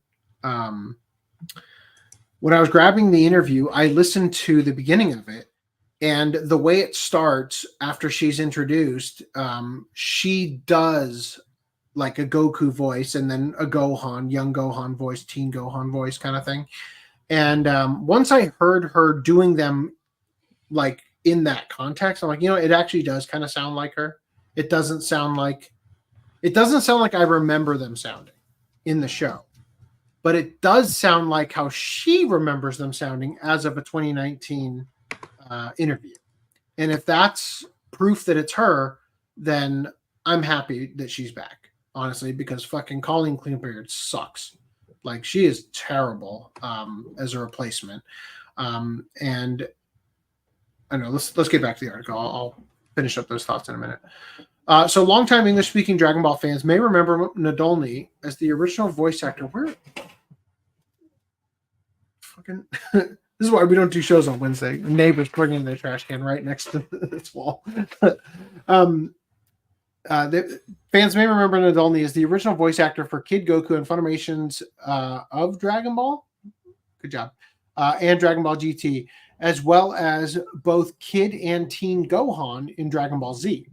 When I was grabbing the interview, I listened to the beginning of it. And the way it starts after she's introduced, she does like a Goku voice and then a Gohan, young Gohan voice, teen Gohan voice kind of thing. And once I heard her doing them like in that context, I'm like, it actually does kind of sound like her. It doesn't sound like I remember them sounding in the show, but it does sound like how she remembers them sounding as of a 2019 interview. And if that's proof that it's her, then I'm happy that she's back, honestly, because fucking Colleen Cleanbeard sucks. Like, she is terrible as a replacement. And I know, let's get back to the article. I'll finish up those thoughts in a minute. So longtime English-speaking Dragon Ball fans may remember Nadolny as the original voice actor. Where fucking this is why we don't do shows on Wednesday. Neighbors bringing their trash can right next to this wall. The fans may remember Nadolny as the original voice actor for Kid Goku and Funimation's of Dragon Ball. Good job. And Dragon Ball GT, as well as both Kid and Teen Gohan in Dragon Ball Z.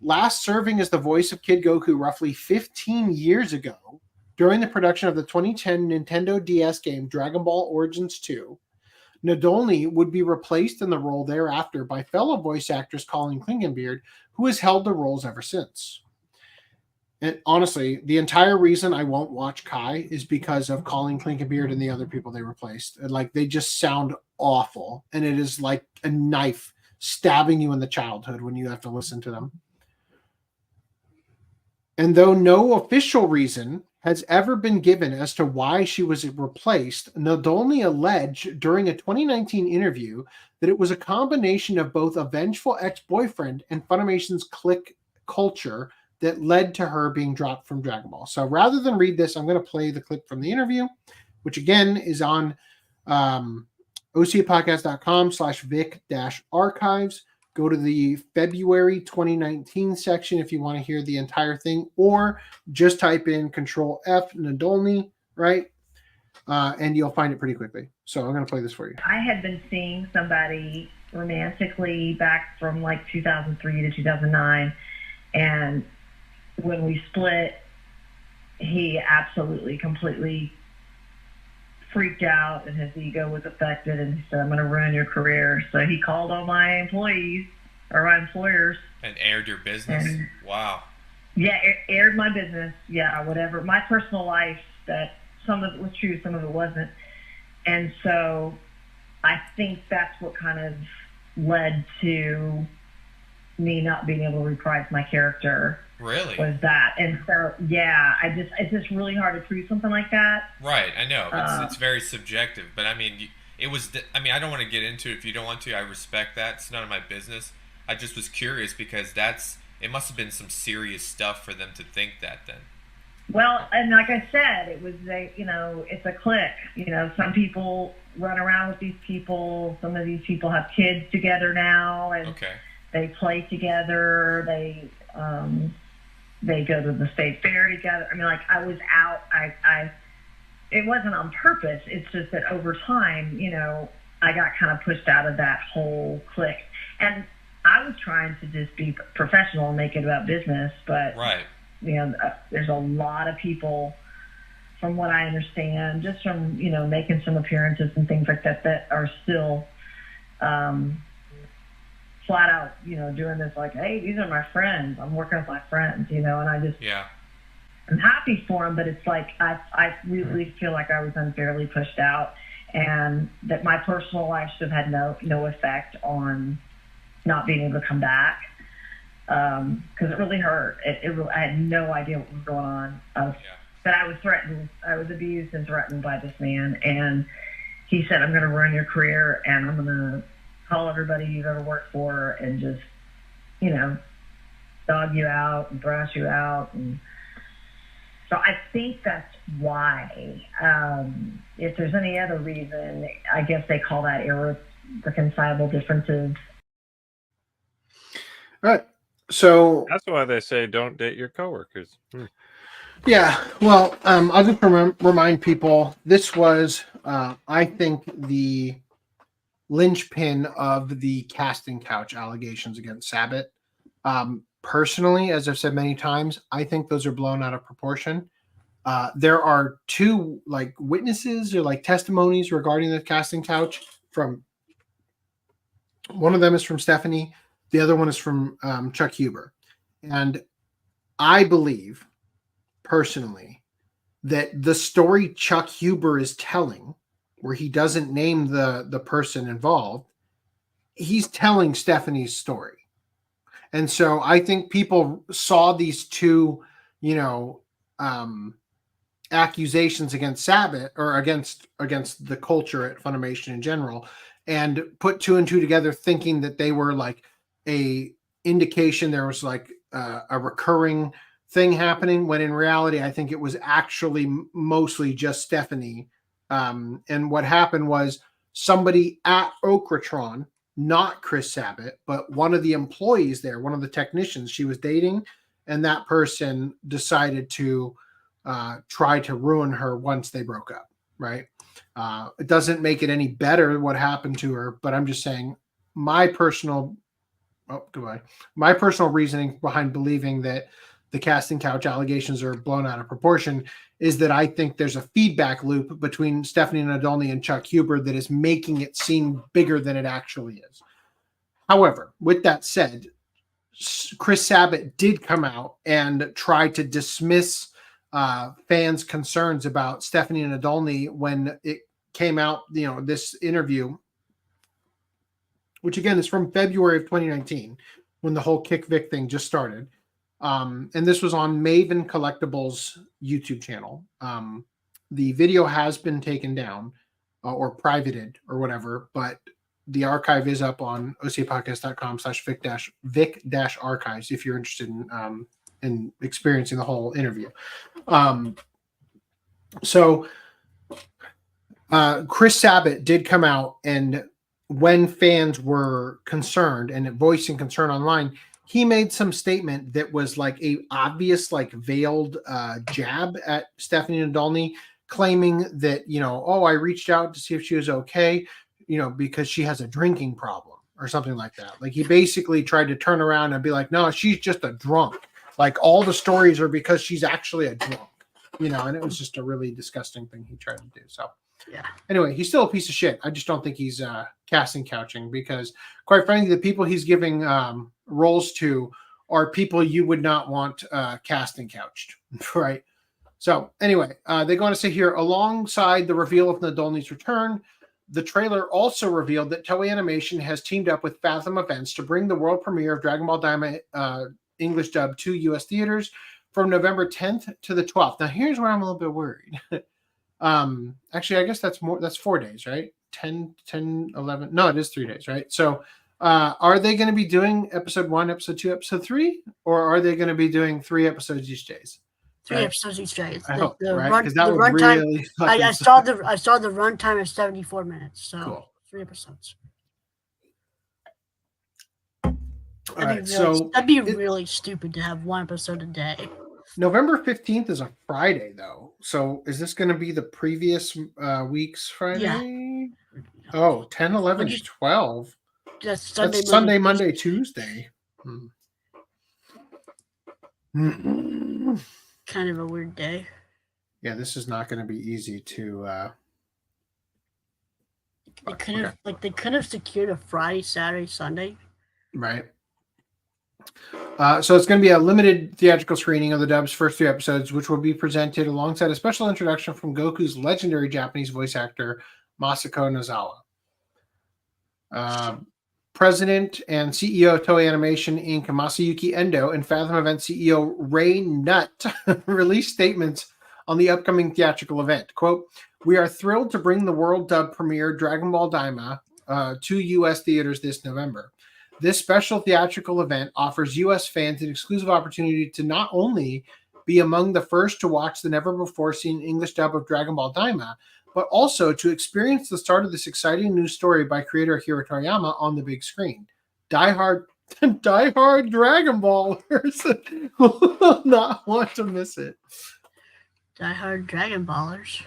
Last serving as the voice of Kid Goku roughly 15 years ago, during the production of the 2010 Nintendo DS game Dragon Ball Origins 2, Nadolny would be replaced in the role thereafter by fellow voice actress Colleen Clingenbeard, who has held the roles ever since. And honestly, the entire reason I won't watch Kai is because of Colleen Clingenbeard and the other people they replaced. Like, they just sound awful, and it is like a knife stabbing you in the childhood when you have to listen to them. And though no official reason has ever been given as to why she was replaced, Nadolny alleged during a 2019 interview that it was a combination of both a vengeful ex-boyfriend and Funimation's clique culture that led to her being dropped from Dragon Ball. So rather than read this, I'm going to play the clip from the interview, which again is on ocapodcast.com/Vic-archives. Go to the February 2019 section if you want to hear the entire thing, or just type in Control F Nadolny, right? And you'll find it pretty quickly. So I'm going to play this for you. I had been seeing somebody romantically back from like 2003 to 2009. And when we split, he absolutely, completely freaked out and his ego was affected, and he said, I'm going to ruin your career. So he called all my employees, or my employers. And aired your business? And, wow. Yeah, aired my business. Yeah, whatever. My personal life, that some of it was true, some of it wasn't. And so I think that's what kind of led to me not being able to reprise my character. Really? Was that. And so, yeah, it's just really hard to prove something like that. Right, I know. It's very subjective. But, I mean, I don't want to get into it if you don't want to. I respect that. It's none of my business. I just was curious because it must have been some serious stuff for them to think that then. Well, and like I said, it was it's a clique. Some people run around with these people. Some of these people have kids together now, and they play together. They go to the state fair together. I mean, like, I was out. It wasn't on purpose. It's just that over time, I got kind of pushed out of that whole clique, and I was trying to just be professional and make it about business, but right. There's a lot of people from what I understand, just from, making some appearances and things like that that are still flat out, doing this like, hey, these are my friends. I'm working with my friends, and I just, I'm happy for them, but it's like, I really feel like I was unfairly pushed out, and that my personal life should have had no effect on not being able to come back. Because it really hurt. I had no idea what was going on. But I was threatened. I was abused and threatened by this man. And he said, I'm going to ruin your career, and I'm going to call everybody you've ever worked for and just, dog you out and thrash you out. And so I think that's why. If there's any other reason, I guess they call that irreconcilable differences. All right. So that's why they say don't date your coworkers. Yeah, well, I'll just remind people this was, I think, the linchpin of the casting couch allegations against Sabat. Personally, as I've said many times, I think those are blown out of proportion. There are two witnesses or testimonies regarding the casting couch. From one of them is from Stephanie. The other one is from Chuck Huber. And I believe, personally, that the story Chuck Huber is telling, where he doesn't name the person involved, he's telling Stephanie's story. And so I think people saw these two, accusations against Sabat, or against the culture at Funimation in general, and put two and two together, thinking that they were a indication there was a recurring thing happening, when in reality I think it was actually mostly just Stephanie. And what happened was somebody at Okratron, not Chris Sabat, but one of the employees there, one of the technicians she was dating, and that person decided to try to ruin her once they broke up, right? It doesn't make it any better what happened to her, but I'm just saying my personal reasoning behind believing that the casting couch allegations are blown out of proportion is that I think there's a feedback loop between Stephanie Nadolny and Chuck Huber that is making it seem bigger than it actually is. However, with that said, Chris Sabat did come out and try to dismiss fans' concerns about Stephanie Nadolny when it came out, this interview, which again is from February of 2019, when the whole Kick Vic thing just started. And this was on Maven Collectibles YouTube channel. The video has been taken down or privated or whatever, but the archive is up on ocapodcast.com/Vic-archives if you're interested in experiencing the whole interview. So Chris Sabat did come out, and when fans were concerned and voicing concern online, he made some statement that was a obvious, veiled jab at Stephanie Nadolny, claiming that, I reached out to see if she was okay, because she has a drinking problem or something like that. He basically tried to turn around and be like, no, she's just a drunk. All the stories are because she's actually a drunk, and it was just a really disgusting thing he tried to do. So yeah. Anyway, he's still a piece of shit. I just don't think he's casting couching, because quite frankly, the people he's giving roles to are people you would not want casting couched, right? So anyway, they go on to say here, alongside the reveal of Nadolny's return, the trailer also revealed that Toei Animation has teamed up with Fathom Events to bring the world premiere of Dragon Ball Daima English dub to U.S. theaters from November 10th to the 12th. Now, here's where I'm a little bit worried. Actually, I guess that's 4 days, right? 10, 11. No, it is 3 days, right? So are they going to be doing episode 1, episode 2, episode 3? Or are they going to be doing 3 episodes each day? 3 episodes each day. I hope, right? Run, Because that would runtime, really I saw the runtime is 74 minutes. So cool. 3 episodes. All right, so that'd be really stupid to have 1 episode a day. November 15th is a Friday, though. So is this going to be the previous week's Friday? Yeah. Oh, 10, 11, 12. That's Sunday, Monday, Tuesday. Kind of a weird day. Yeah, this is not going to be easy to. They could have secured a Friday, Saturday, Sunday. Right. So it's going to be a limited theatrical screening of the dub's first 3 episodes, which will be presented alongside a special introduction from Goku's legendary Japanese voice actor, Masako Nozawa. President and CEO of Toei Animation Inc., Masayuki Endo, and Fathom Event CEO Ray Nutt released statements on the upcoming theatrical event. Quote, "We are thrilled to bring the world dub premiere Dragon Ball Daima to U.S. theaters this November. This special theatrical event offers U.S. fans an exclusive opportunity to not only be among the first to watch the never-before-seen English dub of Dragon Ball Daima, but also to experience the start of this exciting new story by creator Akira Toriyama on the big screen. Diehard Dragon Ballers will not want to miss it." Diehard Dragon Ballers.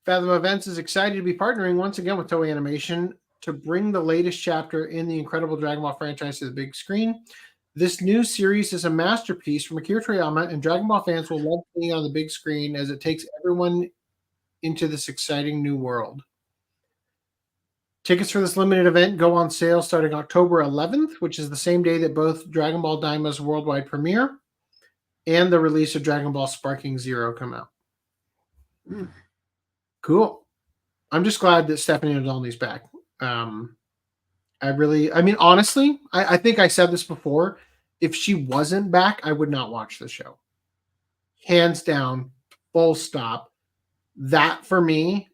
Fathom Events is excited to be partnering once again with Toei Animation to bring the latest chapter in the incredible Dragon Ball franchise to the big screen. This new series is a masterpiece from Akira Toriyama, and Dragon Ball fans will love seeing it on the big screen as it takes everyone into this exciting new world. Tickets for this limited event go on sale starting October 11th, which is the same day that both Dragon Ball Daima's worldwide premiere and the release of Dragon Ball Sparking Zero come out. Cool. I'm just glad that Stephanie Nadolny's back. Honestly, I think I said this before. If she wasn't back, I would not watch the show. Hands down, full stop. That for me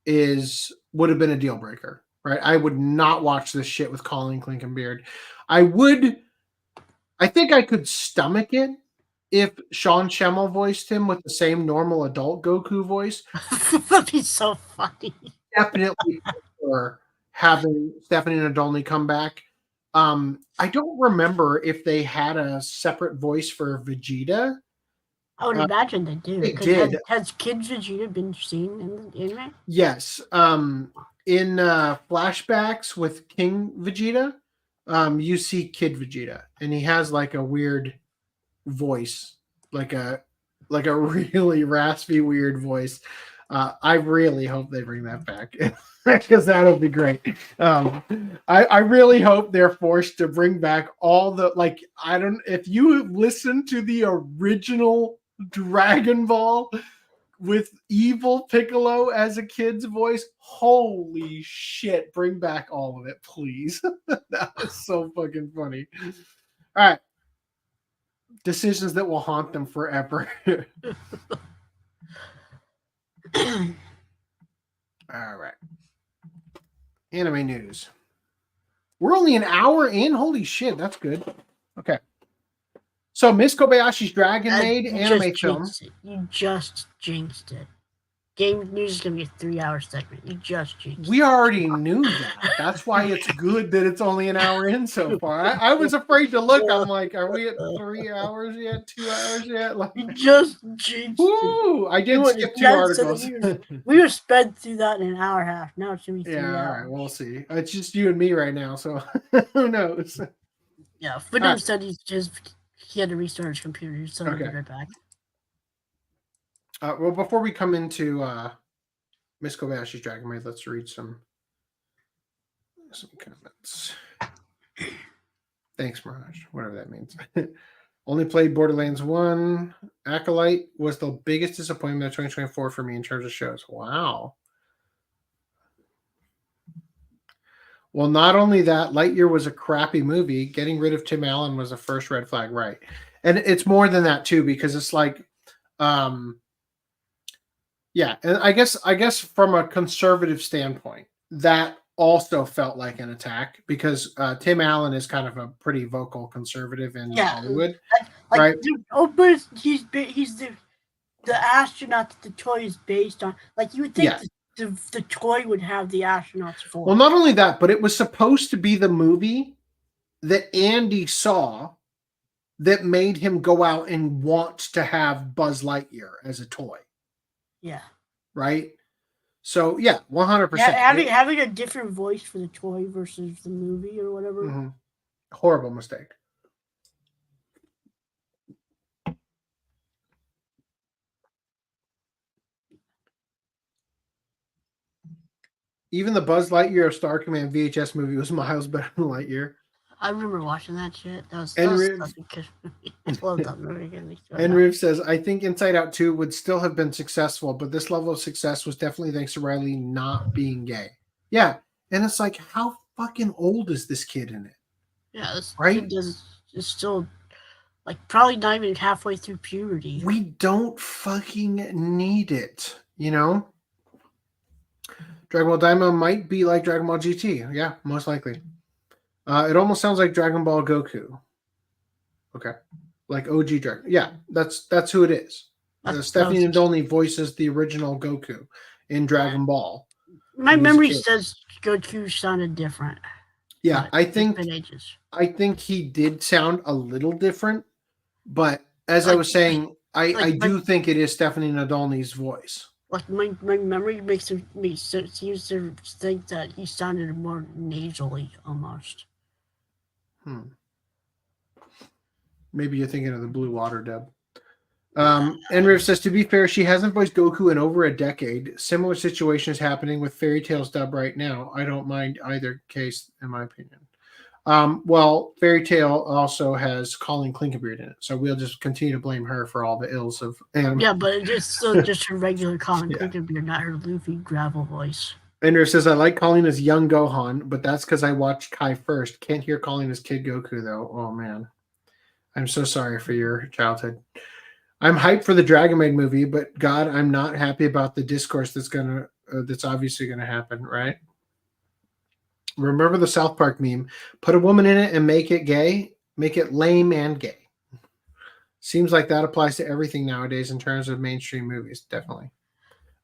would have been a deal breaker, right? I would not watch this shit with Colin Clinkenbeard. I think I could stomach it if Sean Schemmel voiced him with the same normal adult Goku voice. That'd be so funny. Definitely for having Stephanie Nadolny come back. I don't remember if they had a separate voice for Vegeta. I would imagine they do. They did. Has Kid Vegeta been seen in the anime? Yes. In flashbacks with King Vegeta, you see Kid Vegeta, and he has like a weird voice, like a really raspy, weird voice. I really hope they bring that back because that'll be great. I really hope they're forced to bring back all the if you listen to the original Dragon Ball with evil Piccolo as a kid's voice, holy shit, bring back all of it, please. That was so fucking funny. All right. Decisions that will haunt them forever. All right. Anime news. We're only an hour in. Holy shit, that's good. Okay. So Miss Kobayashi's Dragon Maid anime film. You just jinxed it. Game news is going to be a 3-hour segment. You just jinxed it. We already knew that. That's why it's good that it's only an hour in so far. I was afraid to look. I'm like, are we at 3 hours yet? 2 hours yet? Like, you just jinxed it. I did skip 2 articles. We were sped through that in an hour and a half. Now it's going to be 3 hours. All right, we'll see. It's just you and me right now, so who knows? Yeah, Footnote said he had to restart his computer, so he'll be right back. Well, before we come into Miss Kobayashi's Dragon Maid, let's read some comments. Thanks, Mirage, whatever that means. Only played Borderlands 1. Acolyte was the biggest disappointment of 2024 for me in terms of shows. Wow. Well, not only that, Lightyear was a crappy movie. Getting rid of Tim Allen was the first red flag, right? And it's more than that too, because it's like, yeah, and I guess from a conservative standpoint, that also felt like an attack because Tim Allen is kind of a pretty vocal conservative in Hollywood, right? But he's the astronaut that the toy is based on. Like you would think the toy would have the astronauts for. Well, not only that, but it was supposed to be the movie that Andy saw that made him go out and want to have Buzz Lightyear as a toy. Yeah. Right? So, yeah, 100%. Yeah, having a different voice for the toy versus the movie or whatever. Mm-hmm. Horrible mistake. Even the Buzz Lightyear of Star Command VHS movie was miles better than Lightyear. I remember watching that shit. That was And such Riv- a good movie. I love that movie. And Riv says, I think Inside Out 2 would still have been successful, but this level of success was definitely thanks to Riley not being gay. Yeah. And it's like, how fucking old is this kid in it? Yeah, this right? kid is still like probably not even halfway through puberty. We don't fucking need it, you know? Dragon Ball Daima might be like Dragon Ball GT. Yeah, most likely. It almost sounds like Dragon Ball Goku. Okay. Like OG Dragon. Yeah, that's who it is. Stephanie Nadolny voices the original Goku in Dragon Ball. My memory says Goku sounded different. Yeah, I think ages. I think he did sound a little different, but as I was saying, I do think it is Stephanie Nadolny's voice. Like my memory seems to think that he sounded more nasally almost. Maybe you're thinking of the Blue Water dub. Enriv says, to be fair, she hasn't voiced Goku in over a decade. Similar situation is happening with Fairy Tail's dub right now. I don't mind either case, in my opinion. Well, Fairy Tail also has Colleen Clinkenbeard in it, so we'll just continue to blame her for all the ills of anime. Yeah, but it's still just her regular Colleen Clinkenbeard, not her Luffy gravel voice. Enriv says, I like Colleen as young Gohan, but that's because I watched Kai first. Can't hear Colleen as Kid Goku, though. Oh, man. I'm so sorry for your childhood. I'm hyped for the Dragon Maid movie, but God, I'm not happy about the discourse that's obviously gonna happen, right? Remember the South Park meme? Put a woman in it and make it gay, make it lame and gay. Seems like that applies to everything nowadays in terms of mainstream movies, definitely.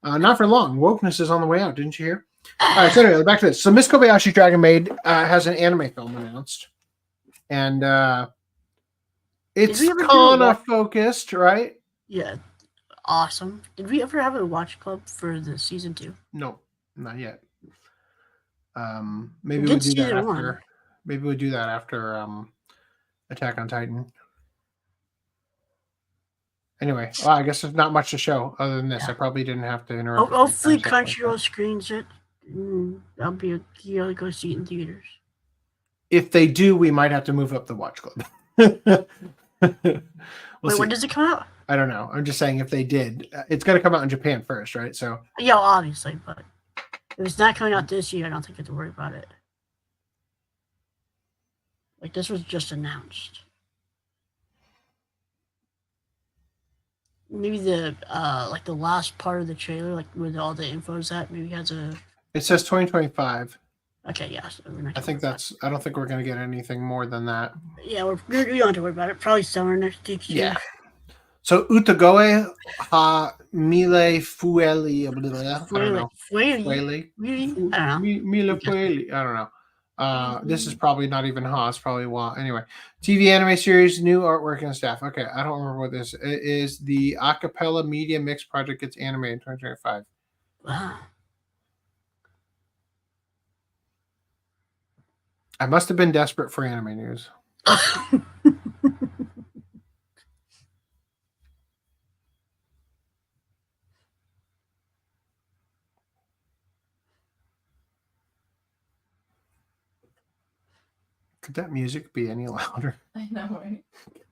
Not for long. Wokeness is on the way out, didn't you hear? All right, so anyway, back to this. So Miss Kobayashi's Dragon Maid has an anime film announced, and it's kind of focused, right? Yeah. Awesome. Did we ever have a watch club for the season 2? No, not yet. Maybe we'll do that after. Maybe we'll do that after Attack on Titan. Anyway, well, I guess there's not much to show other than this. I probably didn't have to interrupt. Hopefully Crunchyroll screens it. That'll be you go see it in theaters. If they do, we might have to move up the watch club. Wait, when does it come out? I don't know. I'm just saying if they did, it's going to come out in Japan first, right? So yeah, obviously, but if it's not coming out this year, I don't think I have to worry about it. Like this was just announced. Maybe the like the last part of the trailer, like where all the info is at, maybe has a. It says 2025. Okay, yeah. So I think that's. I don't think we're going to get anything more than that. Yeah, we don't have to worry about it. Probably summer next year. Yeah. So Utagoe ha Mille-Feuille. I don't know. Mille-Feuille. I don't know. This is probably not even Ha. It's probably Wa. Anyway, TV anime series, new artwork and staff. Okay, I don't remember what this is. The Acapella Media Mix project gets animated in 2025. Wow. I must have been desperate for anime news. Could that music be any louder? I know, right?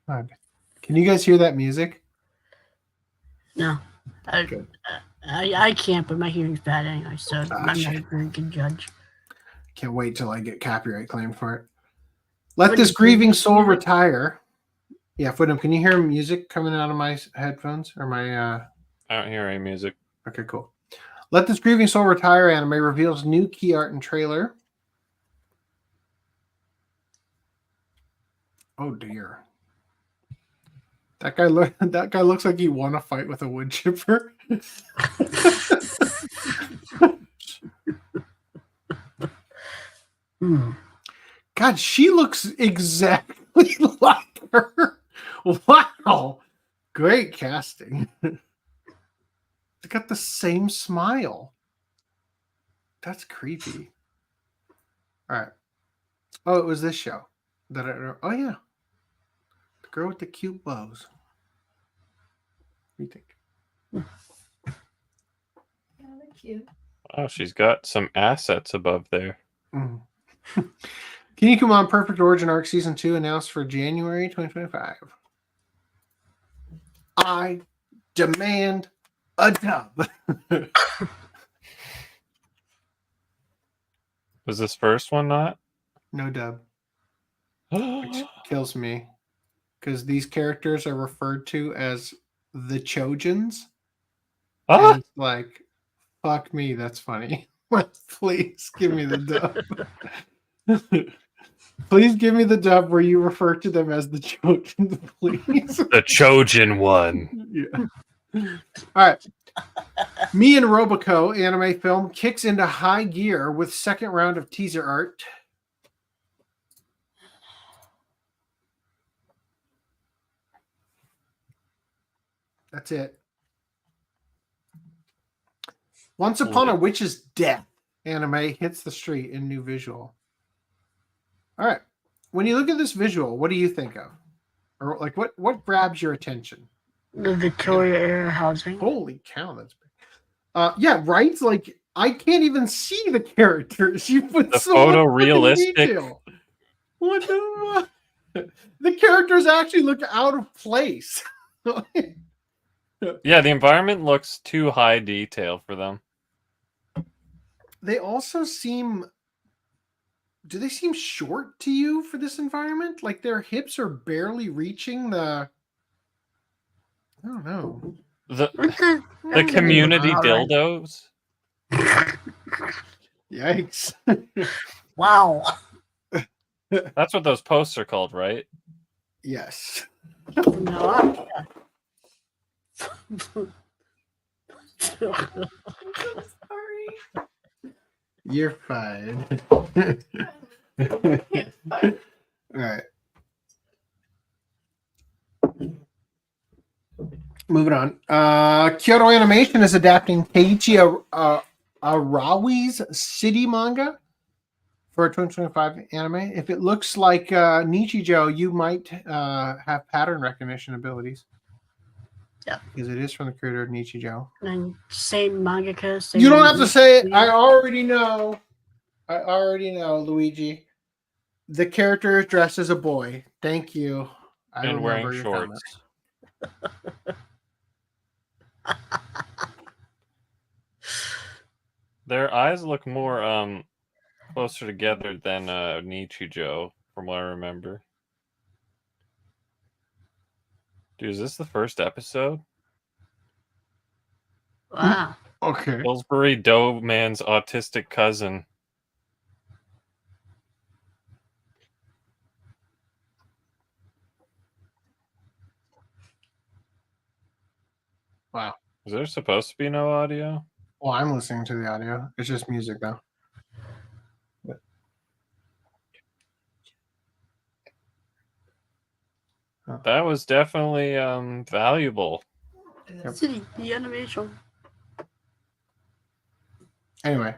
God. Can you guys hear that music? No. I can't, but my hearing's bad anyway, so I'm not a very good judge. Can't wait till I get copyright claim for it. Let this grieving soul retire. Yeah, Footnum, can you hear music coming out of my headphones or my? I don't hear any music. Okay, cool. Let this grieving soul retire anime reveals new key art and trailer. Oh dear. That guy looks like he won a fight with a wood chipper. God, she looks exactly like her. Wow. Great casting. They got the same smile. That's creepy. All right. Oh, it was this show that oh yeah. The girl with the cute bows. What do you think? Yeah, they're cute. Oh, she's got some assets above there. Mm. Kinnikuman Perfect Origin Arc Season 2 announced for January 2025. I demand a dub. Was this first one not? No dub. Which kills me. Because these characters are referred to as the Chojans. And it's like, fuck me, that's funny. Please give me the dub. Please give me the dub where you refer to them as the Chojans, please. The Trojan one. Yeah. All right. Me and Roboco anime film kicks into high gear with second round of teaser art. That's it. Once Upon a Witch's Death anime hits the street in new visual. All right. When you look at this visual, what do you think of? Or like what grabs your attention? The Victoria era housing. Holy cow, that's big. Yeah, right? Like I can't even see the characters. You put The so much photorealistic. detail. What the fuck? The characters actually look out of place. Yeah, the environment looks too high detail for them. They also seem... Do they seem short to you for this environment? Like their hips are barely reaching the... I don't know. The community dildos. Yikes. Wow. That's what those posts are called, right? Yes. No. You're fine. All right. Moving on. Kyoto Animation is adapting Keiichi Arawi's City manga for a 2025 anime. If it looks like Nichijou, you might have pattern recognition abilities. Yeah. Because it is from the creator of Nichijou. And same mangaka. Same You don't have to say it. I already know. Luigi. The character is dressed as a boy. Thank you. And wearing shorts. Their eyes look more closer together than Nichijou, from what I remember. Dude, is this the first episode? Wow. Okay. Pillsbury Doughman's autistic cousin. Wow. Is there supposed to be no audio? Well, I'm listening to the audio. It's just music, though. That was definitely valuable. Yep. City, the animation. Anyway,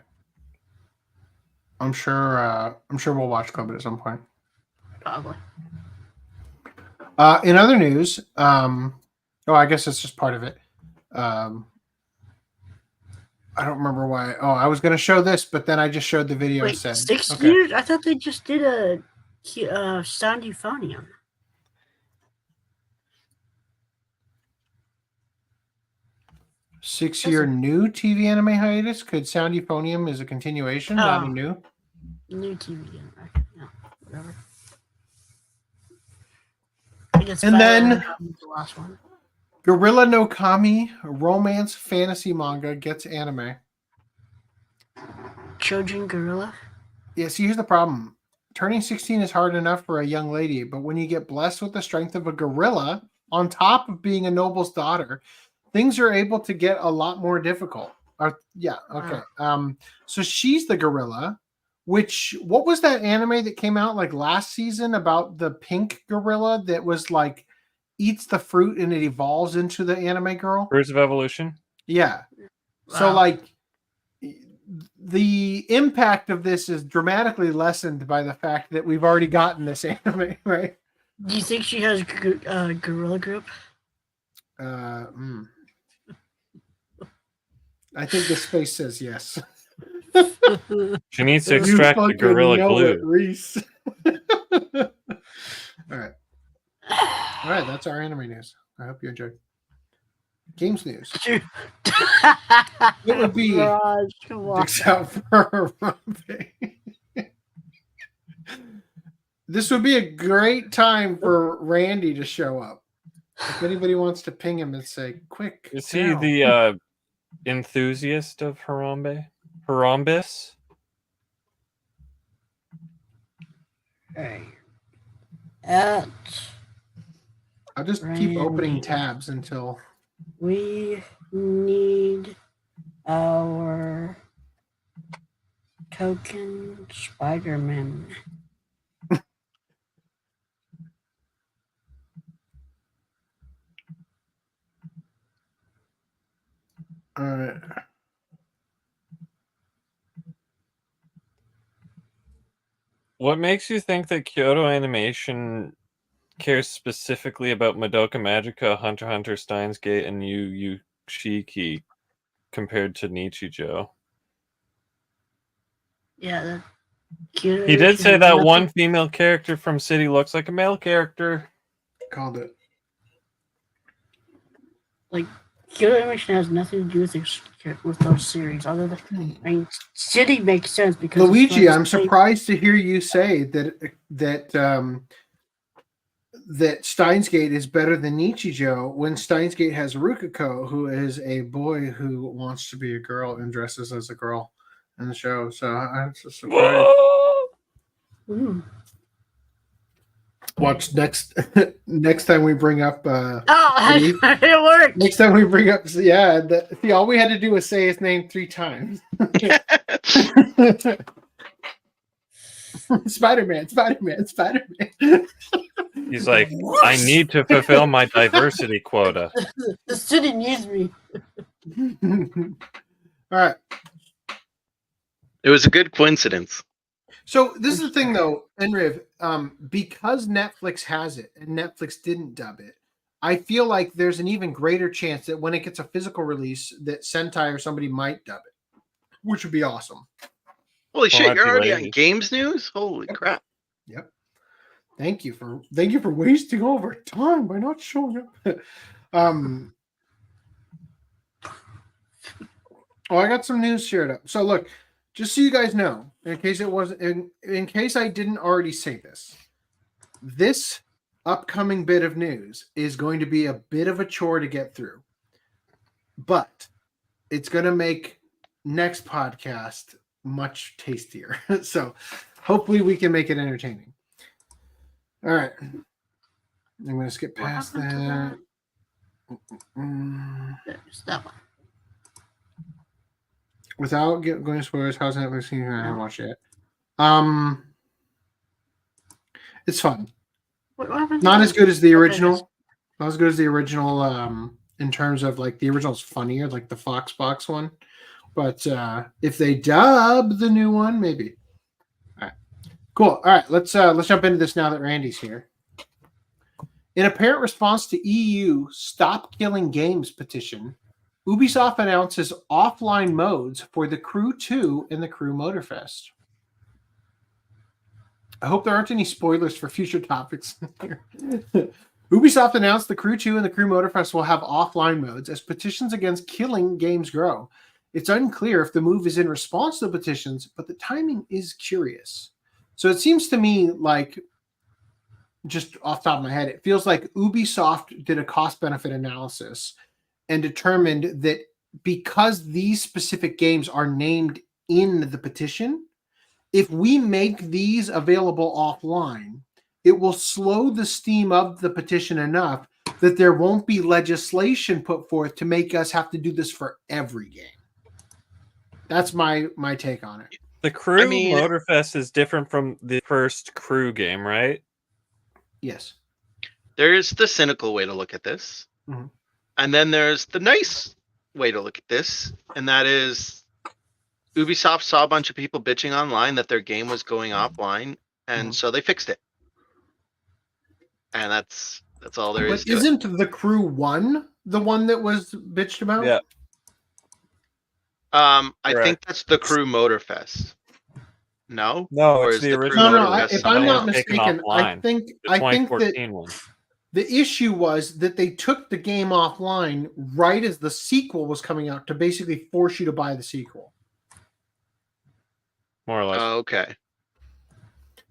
I'm sure we'll watch Club at some point. Probably. In other news, I guess it's just part of it. I don't remember why. Oh, I was going to show this, but then I just showed the video. Wait, 6 years? I thought they just did a Sound Euphonium. Six-year new TV anime hiatus. Could Sound Euphonium is a continuation, not a new? New TV anime. Yeah, whatever. I guess And then the last one. Gorilla no Kami, a romance fantasy manga, gets anime. Chojin Gorilla? Yeah, see, here's the problem. Turning 16 is hard enough for a young lady, but when you get blessed with the strength of a gorilla, on top of being a noble's daughter, things are able to get a lot more difficult. So she's the gorilla, what was that anime that came out like last season about the pink gorilla that was like eats the fruit and it evolves into the anime girl? Fruits of Evolution? Yeah. Wow. So like the impact of this is dramatically lessened by the fact that we've already gotten this anime, right? Do you think she has Gorilla Group? I think the space says yes. She needs to You extract the fucking Gorilla know Glue. it, Reese. All right, that's our anime news. I hope you enjoyed. Games news. It would be Raj, come on. Dicks out for Harambe. This would be a great time for Randy to show up. If anybody wants to ping him and say, quick. Is he now. the enthusiast of Harambe? Harambis? Hey. I'll just keep opening tabs until we need our token Spider-Man. all right. What makes you think that Kyoto Animation cares specifically about Madoka Magica, Hunter x Hunter, Steins Gate, and Yu Shiki compared to Nichijou? Yeah, he did say that one female character from City looks like a male character. Called it. Like, Kyoto Animation has nothing to do with those series, other than, I mean, City makes sense because Luigi, I'm surprised to hear you say that Steins Gate is better than Nichijou when Steins Gate has Roboco, who is a boy who wants to be a girl and dresses as a girl in the show. So I'm so surprised. Watch next time we bring up it worked. Next time we bring up see, all we had to do was say his name 3 times. Spider-Man. He's like, I need to fulfill my diversity quota. The city needs me. All right. It was a good coincidence. So this is the thing, though, Enriv, because Netflix has it and Netflix didn't dub it, I feel like there's an even greater chance that when it gets a physical release, that Sentai or somebody might dub it, which would be awesome. Holy shit! You're already on games news. Holy crap! Yep. Thank you for wasting all of our time by not showing up. I got some news shared up. So look. Just so you guys know, in case it wasn't, in case I didn't already say this upcoming bit of news is going to be a bit of a chore to get through, but it's going to make next podcast much tastier. So hopefully we can make it entertaining. All right. I'm going to skip past that. There's that one. Without going to spoilers, how's Netflix? I haven't watched it yet. It's fun. Not as good as the original. Not as good as the original in terms of like the original's funnier, like the Foxbox one. But if they dub the new one, maybe. All right, cool. All right, let's jump into this now that Randy's here. In apparent response to EU Stop Killing Games petition, Ubisoft announces offline modes for The Crew 2 and The Crew Motorfest. I hope there aren't any spoilers for future topics here. Ubisoft announced The Crew 2 and The Crew Motorfest will have offline modes as petitions against killing games grow. It's unclear if the move is in response to the petitions, but the timing is curious. So it seems to me like, just off the top of my head, it feels like Ubisoft did a cost-benefit analysis and determined that because these specific games are named in the petition, if we make these available offline, it will slow the steam of the petition enough that there won't be legislation put forth to make us have to do this for every game. That's my take on it. The Crew Motorfest is different from the first Crew game, right? Yes. There's the cynical way to look at this. Mm-hmm. And then there's the nice way to look at this, and that is Ubisoft saw a bunch of people bitching online that their game was going offline, and so they fixed it. And that's all there is. But isn't The Crew 1 the one that was bitched about? Yeah. I think that's the Crew Motorfest. No? No, Or it's is the Crew original. Motorfest if I'm something not else? mistaken, I think that one. the issue was that they took the game offline right as the sequel was coming out to basically force you to buy the sequel. More or less. Okay.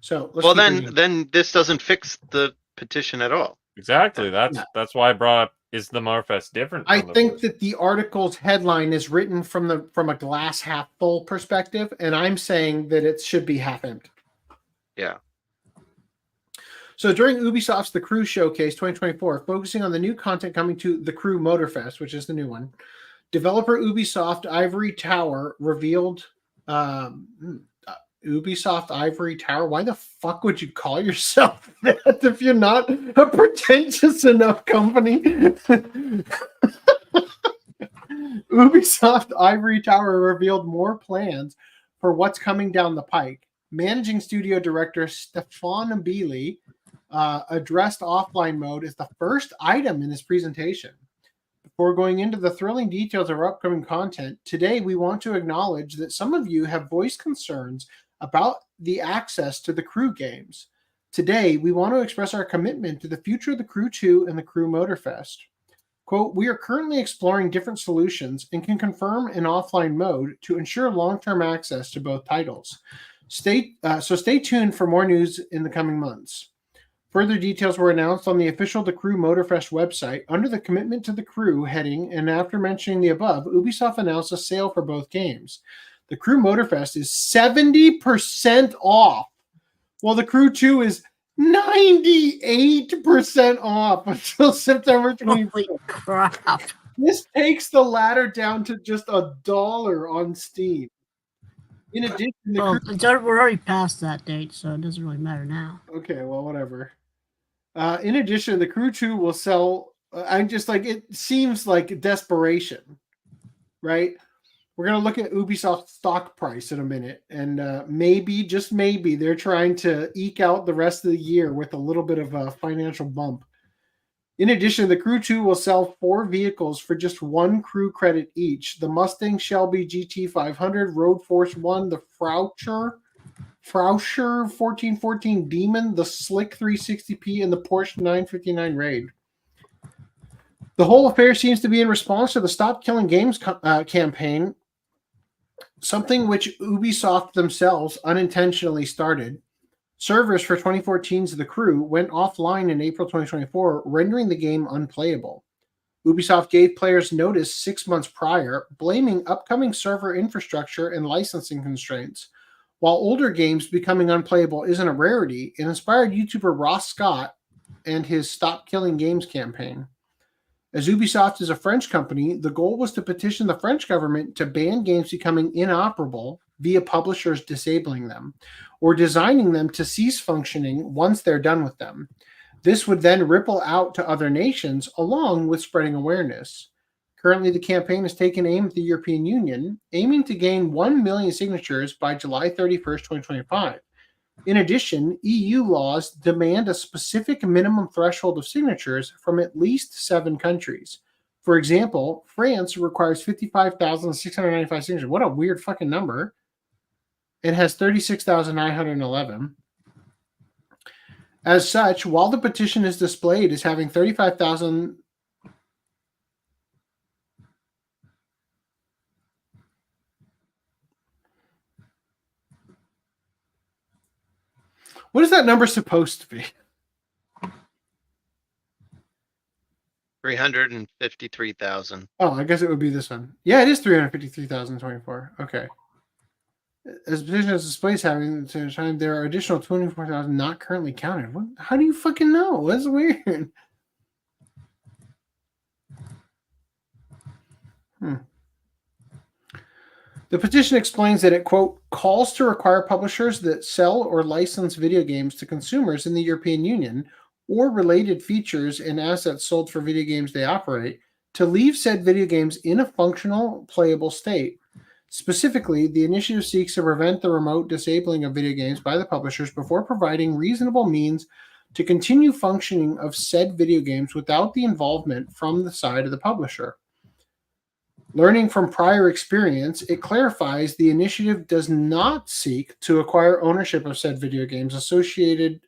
So well, then this doesn't fix the petition at all. Exactly. That's why I brought up, is the Morfest different? I think that the article's headline is written from a glass half full perspective, and I'm saying that it should be half empty. Yeah. So during Ubisoft's The Crew Showcase 2024, focusing on the new content coming to The Crew Motorfest, which is the new one, developer Ubisoft Ivory Tower revealed Ubisoft Ivory Tower. Why the fuck would you call yourself that if you're not a pretentious enough company? Ubisoft Ivory Tower revealed more plans for what's coming down the pike. Managing studio director Stefan Abili addressed offline mode as the first item in his presentation. Before going into the thrilling details of our upcoming content, today we want to acknowledge that some of you have voiced concerns about the access to the Crew games. Today, we want to express our commitment to the future of the Crew 2 and the Crew Motorfest. Quote, we are currently exploring different solutions and can confirm an offline mode to ensure long-term access to both titles. Stay tuned for more news in the coming months. Further details were announced on the official The Crew Motorfest website under the Commitment to the Crew heading, and after mentioning the above, Ubisoft announced a sale for both games. The Crew Motorfest is 70% off, while the Crew 2 is 98% off until September 24th. Holy crap. This takes the latter down to just $1 on Steam. In addition, we're already past that date, so it doesn't really matter now. Okay, well, whatever. In addition, the Crew 2 will sell. I'm just like, it seems like desperation, right? We're going to look at Ubisoft's stock price in a minute, and maybe, just maybe, they're trying to eke out the rest of the year with a little bit of a financial bump. In addition, the Crew 2 will sell 4 vehicles for just 1 crew credit each. The Mustang Shelby GT500, Road Force 1, the Frauscher 1414 Demon, the Slick 360p, and the Porsche 959 Raid. The whole affair seems to be in response to the Stop Killing Games campaign, something which Ubisoft themselves unintentionally started. Servers for 2014's The Crew went offline in April 2024, rendering the game unplayable. Ubisoft gave players notice 6 months prior, blaming upcoming server infrastructure and licensing constraints. While older games becoming unplayable isn't a rarity, it inspired YouTuber Ross Scott and his Stop Killing Games campaign. As Ubisoft is a French company, the goal was to petition the French government to ban games becoming inoperable via publishers disabling them, or designing them to cease functioning once they're done with them. This would then ripple out to other nations, along with spreading awareness. Currently, the campaign has taken aim at the European Union, aiming to gain 1 million signatures by July 31st, 2025. In addition, EU laws demand a specific minimum threshold of signatures from at least 7 countries. For example, France requires 55,695 signatures. What a weird fucking number. It has 36,911. As such, while the petition is displayed as having 35,000... What is that number supposed to be? 353,000. Oh, I guess it would be this one. Yeah, it is 353,024. Okay. As petition as displays having time, there are additional 24,000 not currently counted. What? How do you fucking know? That's weird. The petition explains that it, quote, calls to require publishers that sell or license video games to consumers in the European Union or related features and assets sold for video games they operate to leave said video games in a functional, playable state. Specifically, the initiative seeks to prevent the remote disabling of video games by the publishers before providing reasonable means to continue functioning of said video games without the involvement from the side of the publisher. Learning from prior experience, it clarifies the initiative does not seek to acquire ownership of said video games, associated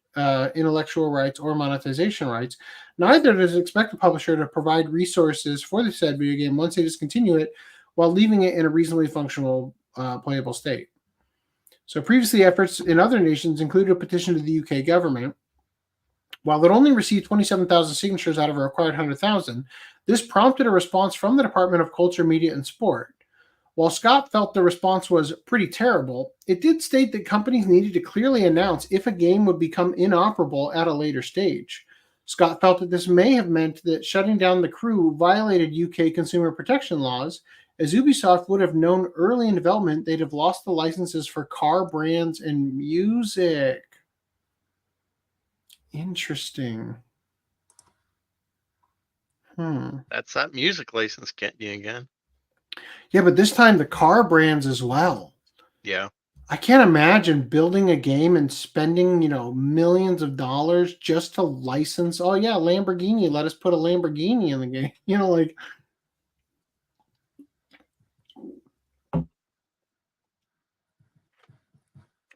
intellectual rights, or monetization rights. Neither does it expect the publisher to provide resources for the said video game once they discontinue it, while leaving it in a reasonably functional, playable state. So previously, efforts in other nations included a petition to the UK government. While it only received 27,000 signatures out of a required 100,000, this prompted a response from the Department of Culture, Media, and Sport. While Scott felt the response was pretty terrible, it did state that companies needed to clearly announce if a game would become inoperable at a later stage. Scott felt that this may have meant that shutting down the crew violated UK consumer protection laws, as Ubisoft would have known early in development they'd have lost the licenses for car brands and music. Interesting. That's that music license getting you again. Yeah, but this time the car brands as well. Yeah. I can't imagine building a game and spending, millions of dollars just to license. Oh yeah, Lamborghini. Let us put a Lamborghini in the game.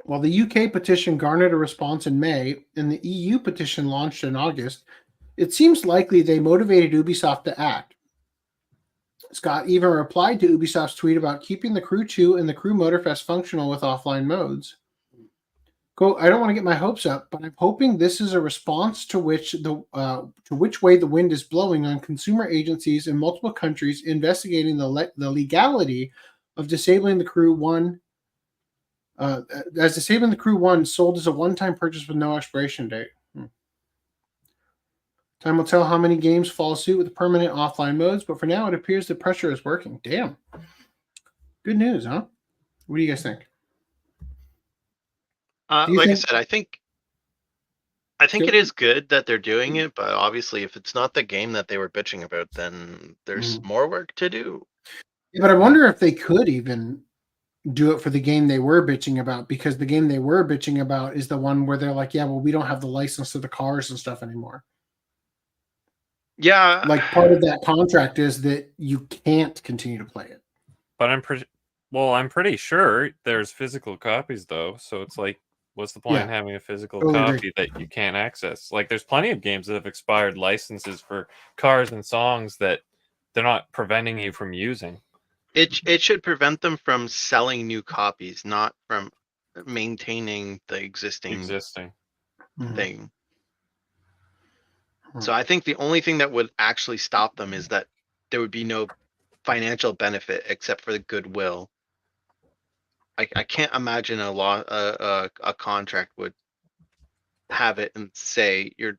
While the UK petition garnered a response in May and the EU petition launched in August, it seems likely they motivated Ubisoft to act. Scott even replied to Ubisoft's tweet about keeping the Crew 2 and the Crew Motorfest functional with offline modes. Quote, I don't want to get my hopes up, but I'm hoping this is a response to which way the wind is blowing on consumer agencies in multiple countries investigating the legality of disabling the Crew 1 as disabling the Crew 1 sold as a one-time purchase with no expiration date. Time will tell how many games follow suit with permanent offline modes, but for now it appears the pressure is working. Damn. Good news, huh? What do you guys think? I said, I think it is good that they're doing it, but obviously if it's not the game that they were bitching about, then there's more work to do. Yeah, but I wonder if they could even do it for the game they were bitching about, because the game they were bitching about is the one where they're like, yeah, well, we don't have the license to the cars and stuff anymore. Yeah. Like part of that contract is that you can't continue to play it. But I'm pretty sure there's physical copies though. So it's like, what's the point in having a physical copy that you can't access? Like there's plenty of games that have expired licenses for cars and songs that they're not preventing you from using. It should prevent them from selling new copies, not from maintaining the existing thing. So I think the only thing that would actually stop them is that there would be no financial benefit except for the goodwill. I can't imagine a contract would have it and say you're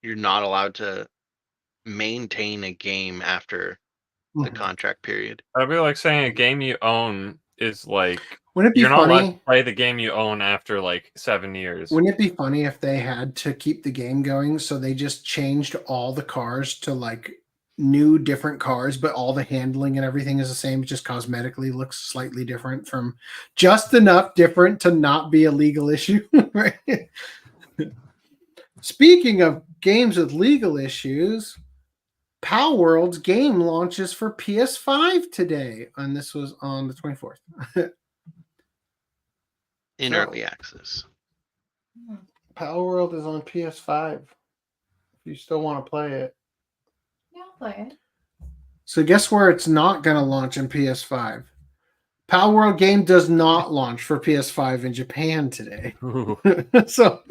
not allowed to maintain a game after the contract period. That'd be like saying a game you own is like, wouldn't it be you're not funny? allowed to play the game you own after like 7 years. Wouldn't it be funny if they had to keep the game going, so they just changed all the cars to like new different cars, but all the handling and everything is the same, just cosmetically looks slightly different, from just enough different to not be a legal issue, right? Speaking of games with legal issues, Palworld's game launches for PS5 today, and this was on the 24th. In early access. Palworld is on PS5. If you still want to play it. Yeah, I'll play it. So guess where it's not going to launch in PS5? Palworld game does not launch for PS5 in Japan today. So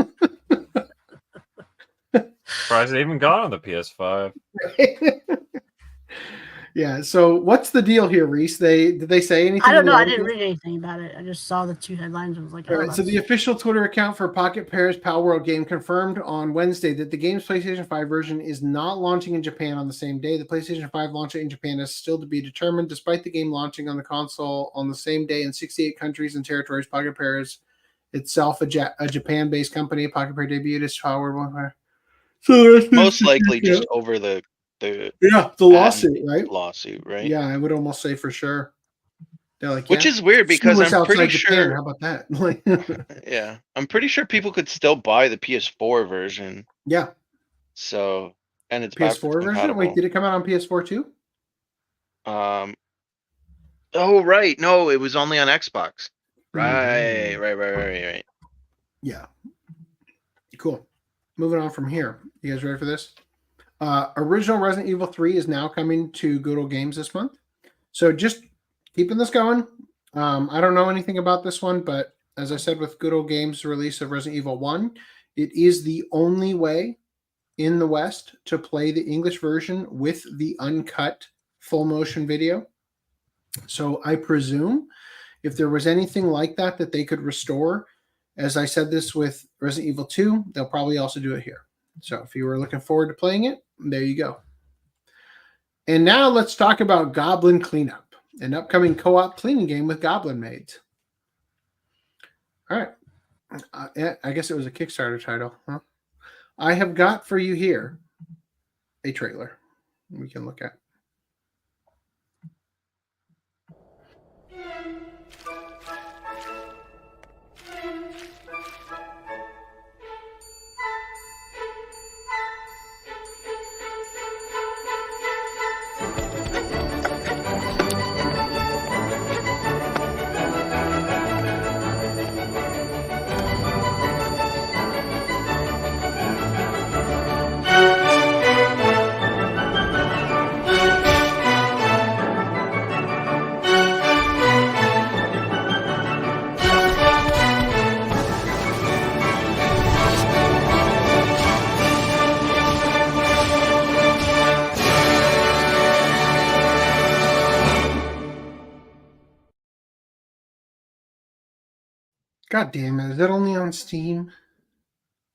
surprised they even got on the PS5. Yeah, so what's the deal here, Reese? Did they say anything? I don't know. I didn't read anything about it. I just saw the two headlines and was like, all right, so the official Twitter account for Pocket Pair's Palworld game confirmed on Wednesday that the game's PlayStation 5 version is not launching in Japan on the same day. The PlayStation 5 launch in Japan is still to be determined, despite the game launching on the console on the same day in 68 countries and territories. Pocket Pair is itself a Japan-based company. Pocket Pair debuted as Palworld. So most likely just over the lawsuit, right? Lawsuit, right? Yeah, I would almost say for sure. They're like, which is weird because I'm pretty sure. Japan. How about that? Yeah, I'm pretty sure people could still buy the PS4 version. Yeah. So, and it's PS4 version. Wait, did it come out on PS4 too? Oh, right. No, it was only on Xbox. Mhm. Right. Yeah. Cool. Moving on from here. You guys ready for this? Original Resident Evil 3 is now coming to Good Old Games this month. So just keeping this going. I don't know anything about this one, but as I said with Good Old Games' release of Resident Evil 1, it is the only way in the West to play the English version with the uncut full motion video. So I presume if there was anything like that that they could restore, as I said this with Resident Evil 2, they'll probably also do it here. So if you were looking forward to playing it, there you go. And now let's talk about Goblin Cleanup, an upcoming co-op cleaning game with Goblin Maids. All right. I guess it was a Kickstarter title, huh? I have got for you here a trailer we can look at. God damn it. Is that only on Steam?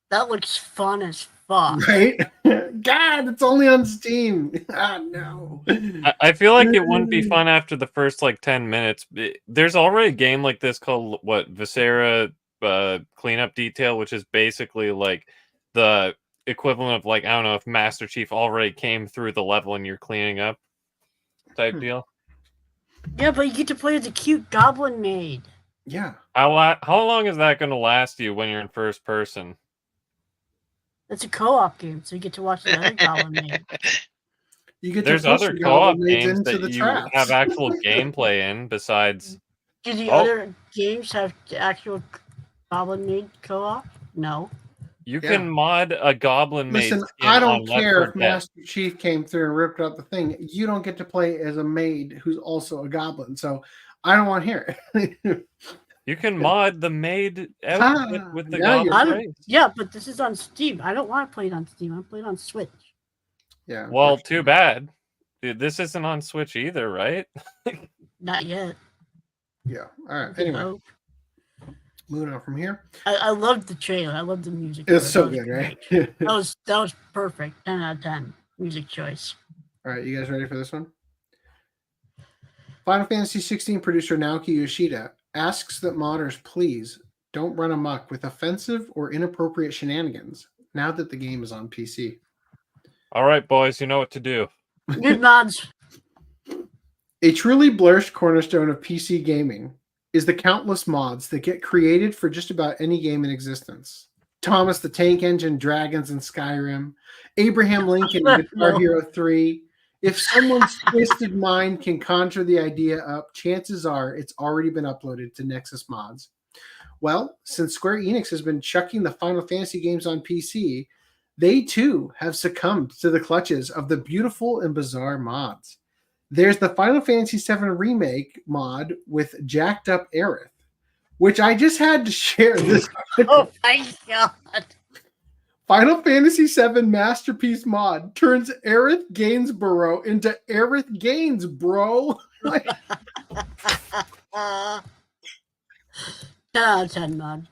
That looks fun as fuck. Right? God, it's only on Steam. Ah, no. I feel like it wouldn't be fun after the first 10 minutes. There's already a game like this called Viscera Cleanup Detail, which is basically the equivalent of I don't know if Master Chief already came through the level and you're cleaning up type deal. Yeah, but you get to play as a cute goblin maid. Yeah. How long is that going to last you when you're in first person? It's a co-op game, so you get to watch the other goblin maid. There's other co-op games that you have actual gameplay in besides. Do the other games have actual goblin maid co-op? No. You can mod a goblin maid. Listen, I don't care if Master Chief came through and ripped out the thing. You don't get to play as a maid who's also a goblin, so I don't want to hear it. You can mod the maid outfit with the goblin. Yeah, but this is on Steam. I don't want to play it on Steam. I play it on Switch. Yeah. Well, too bad. This isn't on Switch either, right? Not yet. Yeah. All right. Anyway, moving on from here. I loved the trailer. I loved the music. It's so good, right? that was perfect. 10 out of 10 music choice. All right, you guys ready for this one? Final Fantasy 16 producer Naoki Yoshida asks that modders please don't run amok with offensive or inappropriate shenanigans now that the game is on PC. All right, boys, you know what to do. Good mods. A truly blurshed cornerstone of PC gaming is the countless mods that get created for just about any game in existence. Thomas the Tank Engine, Dragons in Skyrim, Abraham Lincoln in Guitar Hero 3. If someone's twisted mind can conjure the idea up, chances are it's already been uploaded to Nexus Mods. Well, since Square Enix has been chucking the Final Fantasy games on PC, they too have succumbed to the clutches of the beautiful and bizarre mods. There's the Final Fantasy VII Remake mod with Jacked Up Aerith, which I just had to share this. Oh my god. Final Fantasy VII Masterpiece mod turns Aerith Gainsborough into Aerith Gaines, bro. 10 out of 10 mod.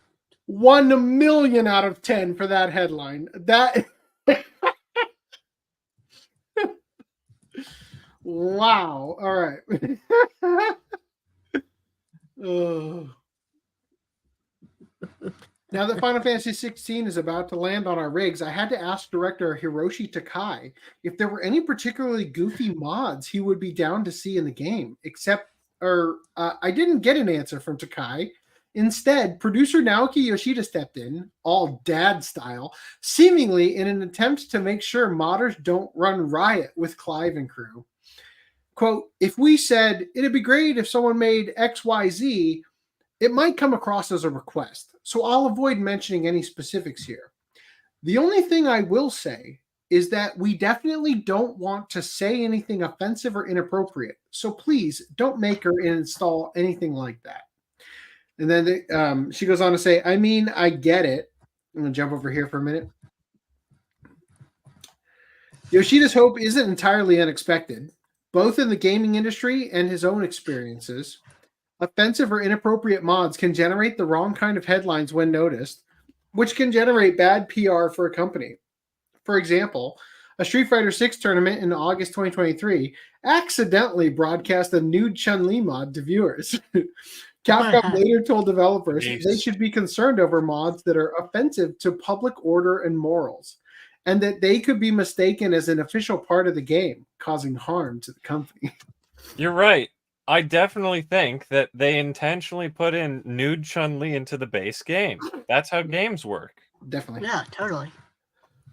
1 million out of 10 for that headline. That wow. All right. Now that Final Fantasy 16 is about to land on our rigs, I had to ask director Hiroshi Takai if there were any particularly goofy mods he would be down to see in the game. I didn't get an answer from Takai. Instead, producer Naoki Yoshida stepped in, all dad style, seemingly in an attempt to make sure modders don't run riot with Clive and crew. quote, if we said it'd be great if someone made XYZ, it might come across as a request. So I'll avoid mentioning any specifics here. The only thing I will say is that we definitely don't want to say anything offensive or inappropriate. So please don't make or install anything like that. And then she goes on to say, I mean, I get it. I'm going to jump over here for a minute. Yoshida's hope isn't entirely unexpected, both in the gaming industry and his own experiences. Offensive or inappropriate mods can generate the wrong kind of headlines when noticed, which can generate bad PR for a company. For example, a Street Fighter 6 tournament in August 2023 accidentally broadcast a nude Chun-Li mod to viewers. Capcom later told developers they should be concerned over mods that are offensive to public order and morals, and that they could be mistaken as an official part of the game, causing harm to the company. You're right. I definitely think that they intentionally put in nude Chun-Li into the base game. That's how games work. Definitely. Yeah, totally.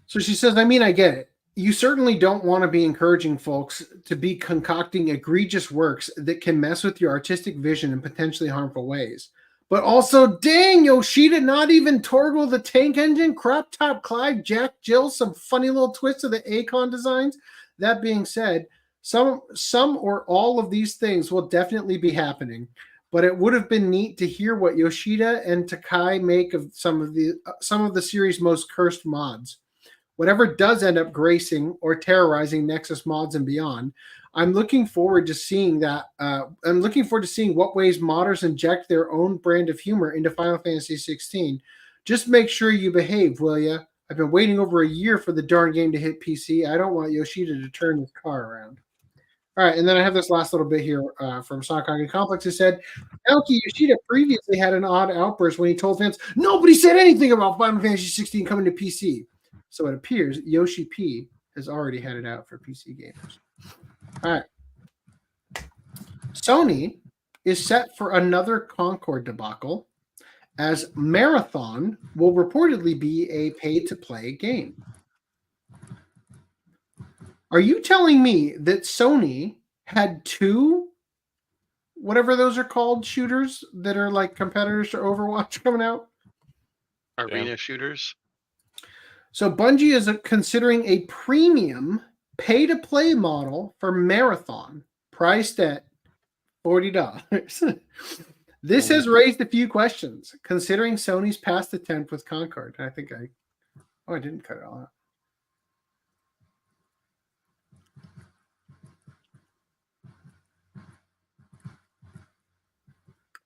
So she says, I mean, I get it. You certainly don't want to be encouraging folks to be concocting egregious works that can mess with your artistic vision in potentially harmful ways. But also, dang, Yoshida not even Torgal the Tank Engine, Crop Top Clive, Jack Jill, some funny little twists of the Akon designs. That being said, some or all of these things will definitely be happening. But it would have been neat to hear what Yoshida and Takai make of some of the series' most cursed mods. Whatever does end up gracing or terrorizing Nexus mods and beyond, I'm looking forward to seeing that. I'm looking forward to seeing what ways modders inject their own brand of humor into Final Fantasy 16. Just make sure you behave, will ya? I've been waiting over a year for the darn game to hit PC. I don't want Yoshida to turn his car around. All right, and then I have this last little bit here from Sakagi Complex who said, Naoki Yoshida previously had an odd outburst when he told fans, nobody said anything about Final Fantasy 16 coming to PC. So it appears Yoshi P has already had it out for PC gamers. All right. Sony is set for another Concord debacle, as Marathon will reportedly be a pay-to-play game. Are you telling me that Sony had two, whatever those are called, shooters that are like competitors to Overwatch coming out? Arena shooters? So Bungie is considering a premium pay-to-play model for Marathon, priced at $40. This has raised a few questions, considering Sony's past attempt with Concord. I didn't cut it all out.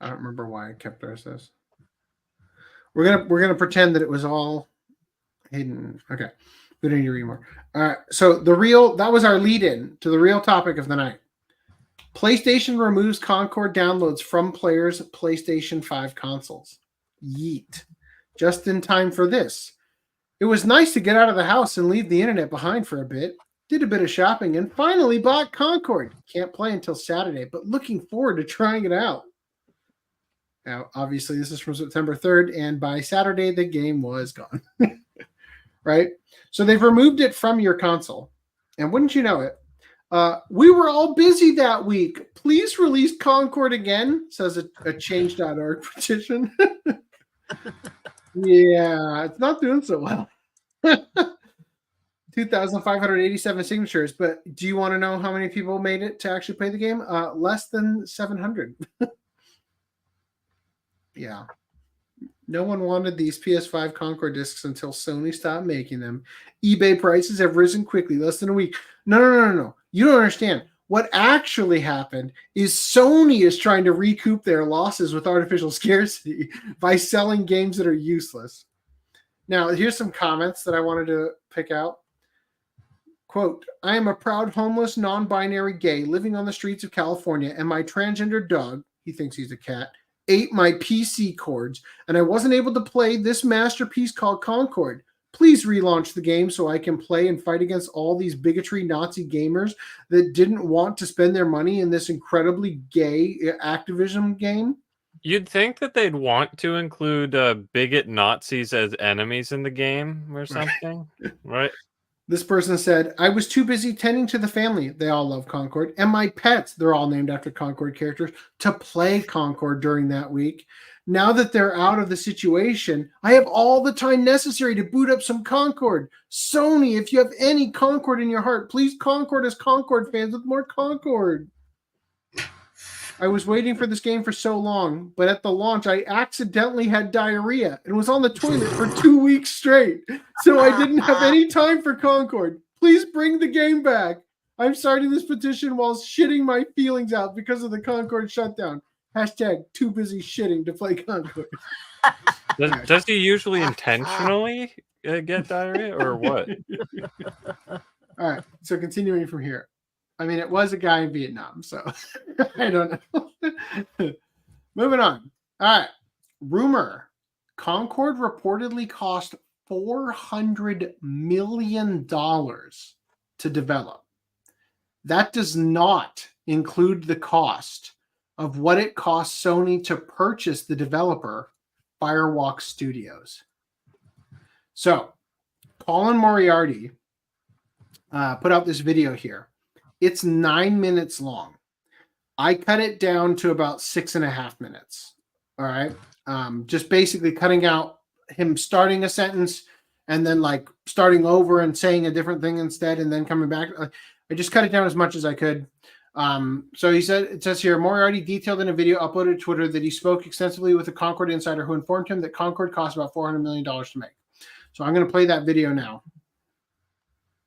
I don't remember why I kept the rest of this. We're gonna pretend that it was all hidden. Okay. We don't need to read more. All right. So that was our lead-in to the real topic of the night. PlayStation removes Concord downloads from players' PlayStation 5 consoles. Yeet. Just in time for this. It was nice to get out of the house and leave the internet behind for a bit. Did a bit of shopping and finally bought Concord. Can't play until Saturday, but looking forward to trying it out. Now, obviously, this is from September 3rd, and by Saturday, the game was gone. Right? So they've removed it from your console. And wouldn't you know it, we were all busy that week. Please release Concord again, says a change.org petition. Yeah, it's not doing so well. 2,587 signatures. But do you want to know how many people made it to actually play the game? Less than 700. Yeah. No one wanted these PS5 Concord discs until Sony stopped making them. eBay prices have risen quickly, less than a week. No. You don't understand. What actually happened is Sony is trying to recoup their losses with artificial scarcity by selling games that are useless. Now, here's some comments that I wanted to pick out. Quote, I am a proud homeless, non-binary gay living on the streets of California, and my transgender dog, he thinks he's a cat, ate my PC cords, and I wasn't able to play this masterpiece called Concord. Please relaunch the game so I can play and fight against all these bigotry Nazi gamers that didn't want to spend their money in this incredibly gay Activision game. You'd think that they'd want to include bigot Nazis as enemies in the game or something, right? This person said, I was too busy tending to the family. They all love Concord. And my pets, they're all named after Concord characters, to play Concord during that week. Now that they're out of the situation, I have all the time necessary to boot up some Concord. Sony, if you have any Concord in your heart, please Concord as Concord fans with more Concord. I was waiting for this game for so long, but at the launch, I accidentally had diarrhea and was on the toilet for 2 weeks straight. So I didn't have any time for Concord. Please bring the game back. I'm starting this petition while shitting my feelings out because of the Concord shutdown. Hashtag too busy shitting to play Concord. Does he usually intentionally get diarrhea or what? All right, so continuing from here. I mean, it was a guy in Vietnam, so I don't know. Moving on. All right. Rumor. Concord reportedly cost $400 million to develop. That does not include the cost of what it cost Sony to purchase the developer, Firewalk Studios. So, Colin Moriarty put out this video here. It's 9 minutes long. I cut it down to about 6.5 minutes. All right. Just basically cutting out him starting a sentence and then like starting over and saying a different thing instead and then coming back. I just cut it down as much as I could. So he said, it says here, Moriarty detailed in a video uploaded to Twitter that he spoke extensively with a Concord insider who informed him that Concord cost about $400 million to make. So I'm going to play that video now.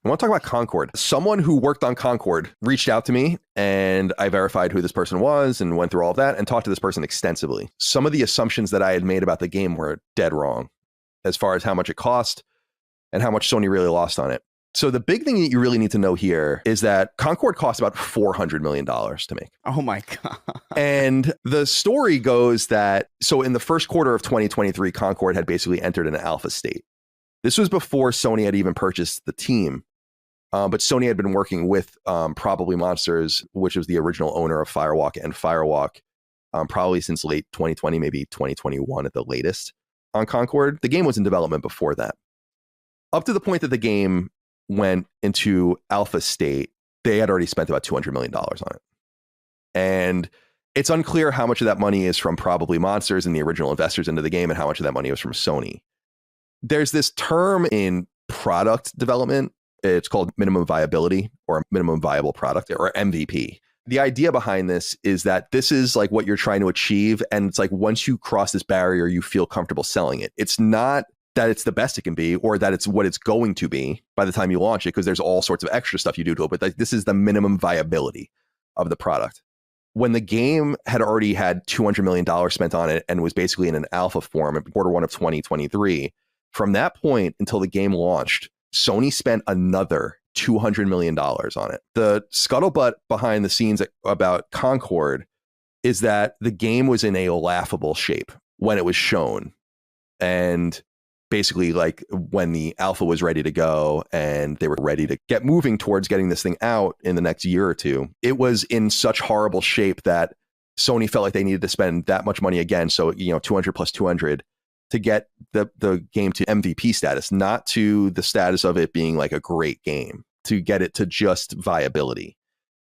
I want to talk about Concord. Someone who worked on Concord reached out to me and I verified who this person was and went through all of that and talked to this person extensively. Some of the assumptions that I had made about the game were dead wrong as far as how much it cost and how much Sony really lost on it. So the big thing that you really need to know here is that Concord cost about $400 million to make. Oh my God. And the story goes that, so in the first quarter of 2023, Concord had basically entered an alpha state. This was before Sony had even purchased the team. But Sony had been working with Probably Monsters, which was the original owner of Firewalk and Firewalk, probably since late 2020, maybe 2021 at the latest on Concord. The game was in development before that. Up to the point that the game went into alpha state, they had already spent about $200 million on it. And it's unclear how much of that money is from Probably Monsters and the original investors into the game and how much of that money was from Sony. There's this term in product development. It's called minimum viability or minimum viable product or MVP. The idea behind this is that this is like what you're trying to achieve. And it's like once you cross this barrier, you feel comfortable selling it. It's not that it's the best it can be or that it's what it's going to be by the time you launch it, because there's all sorts of extra stuff you do to it. But like, this is the minimum viability of the product. When the game had already had $200 million spent on it and was basically in an alpha form in quarter one of 2023, from that point until the game launched, Sony spent another $200 million on it. The scuttlebutt behind the scenes about Concord is that the game was in a laughable shape when it was shown. And basically, like when the alpha was ready to go and they were ready to get moving towards getting this thing out in the next year or two, it was in such horrible shape that Sony felt like they needed to spend that much money again. So, 200 plus 200 to get the game to MVP status, not to the status of it being like a great game, to get it to just viability.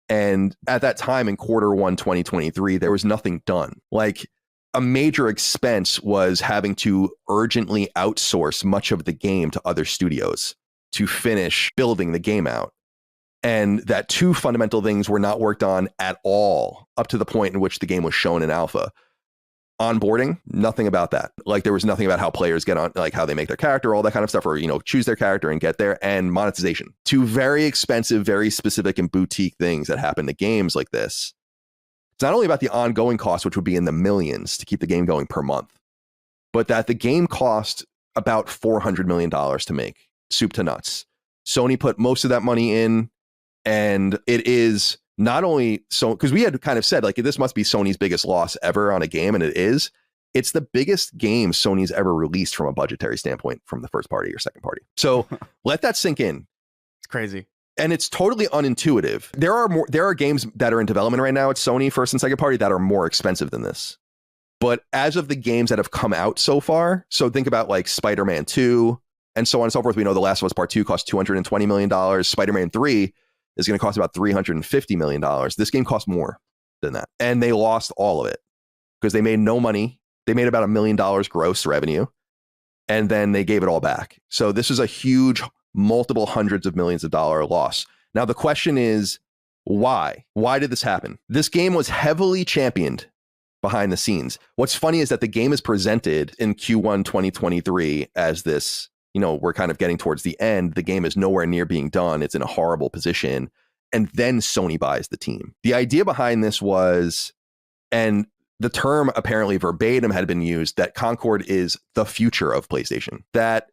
And at that time in quarter one, 2023, there was nothing done. Like a major expense was having to urgently outsource much of the game to other studios to finish building the game out. And that two fundamental things were not worked on at all up to the point in which the game was shown in alpha. Onboarding, nothing about that. Like there was nothing about how players get on, like how they make their character, all that kind of stuff, or, choose their character and get there. And monetization, two very expensive, very specific and boutique things that happen to games like this. It's not only about the ongoing cost, which would be in the millions to keep the game going per month, but that the game cost about $400 million to make, soup to nuts. Sony put most of that money in, and it is not only so, because we had kind of said like this must be Sony's biggest loss ever on a game, and it is. It's the biggest game Sony's ever released from a budgetary standpoint from the first party or second party. So let that sink in. It's crazy. And it's totally unintuitive. There are games that are in development right now at Sony first and second party that are more expensive than this. But as of the games that have come out so far, so think about like Spider-Man 2 and so on and so forth. We know The Last of Us Part 2 cost $220 million. Spider-Man 3 is going to cost about $350 million. This game cost more than that. And they lost all of it because they made no money. They made about $1 million gross revenue, and then they gave it all back. So this is a huge, multiple hundreds of millions of dollar loss. Now, the question is, why? Why did this happen? This game was heavily championed behind the scenes. What's funny is that the game is presented in Q1 2023 as this, we're kind of getting towards the end. The game is nowhere near being done. It's in a horrible position. And then Sony buys the team. The idea behind this was, and the term apparently verbatim had been used, that Concord is the future of PlayStation. That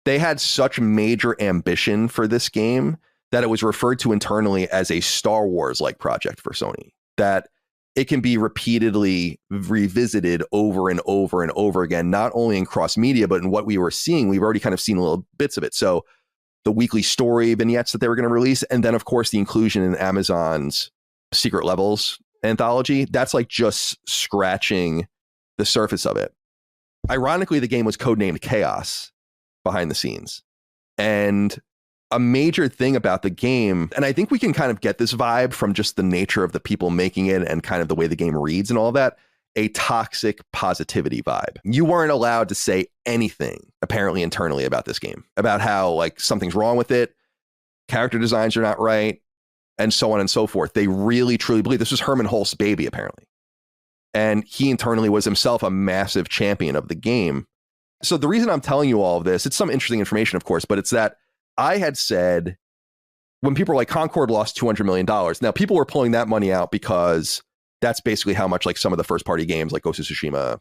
they had such major ambition for this game that it was referred to internally as a Star Wars-like project for Sony. That it can be repeatedly revisited over and over and over again, not only in cross-media, but in what we were seeing. We've already kind of seen little bits of it. So the weekly story vignettes that they were going to release, and then, of course, the inclusion in Amazon's Secret Levels anthology, that's like just scratching the surface of it. Ironically, the game was codenamed Chaos behind the scenes. And a major thing about the game, and I think we can kind of get this vibe from just the nature of the people making it and kind of the way the game reads and all that, a toxic positivity vibe. You weren't allowed to say anything, apparently internally, about this game, about how like something's wrong with it, character designs are not right, and so on and so forth. They really, truly believe this was Herman Hulst's baby, apparently. And he internally was himself a massive champion of the game. So the reason I'm telling you all of this, it's some interesting information, of course, but it's that I had said when people were like, Concord lost $200 million. Now, people were pulling that money out because that's basically how much like some of the first party games like Ghost of Tsushima,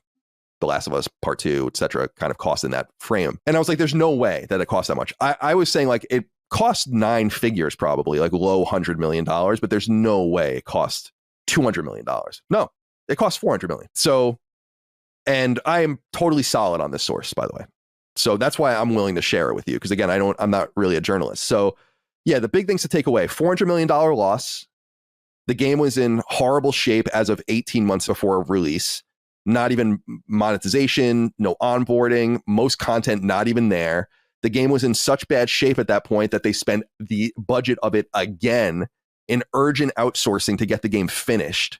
The Last of Us Part 2, etc., kind of cost in that frame. And I was like, there's no way that it costs that much. I was saying like it cost 9 figures, probably like low $100 million, but there's no way it cost $200 million. No, it cost $400 million. So, and I am totally solid on this source, by the way. So that's why I'm willing to share it with you. Because again, I'm not really a journalist. So yeah, the big things to take away: $400 million loss. The game was in horrible shape as of 18 months before release. Not even monetization, no onboarding, most content not even there. The game was in such bad shape at that point that they spent the budget of it again in urgent outsourcing to get the game finished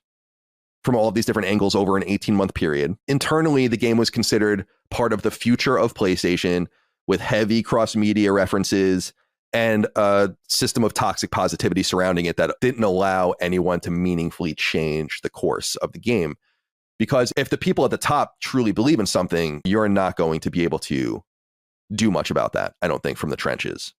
from all of these different angles over an 18-month period. Internally, the game was considered part of the future of PlayStation with heavy cross-media references and a system of toxic positivity surrounding it that didn't allow anyone to meaningfully change the course of the game. Because if the people at the top truly believe in something, you're not going to be able to do much about that, I don't think, from the trenches.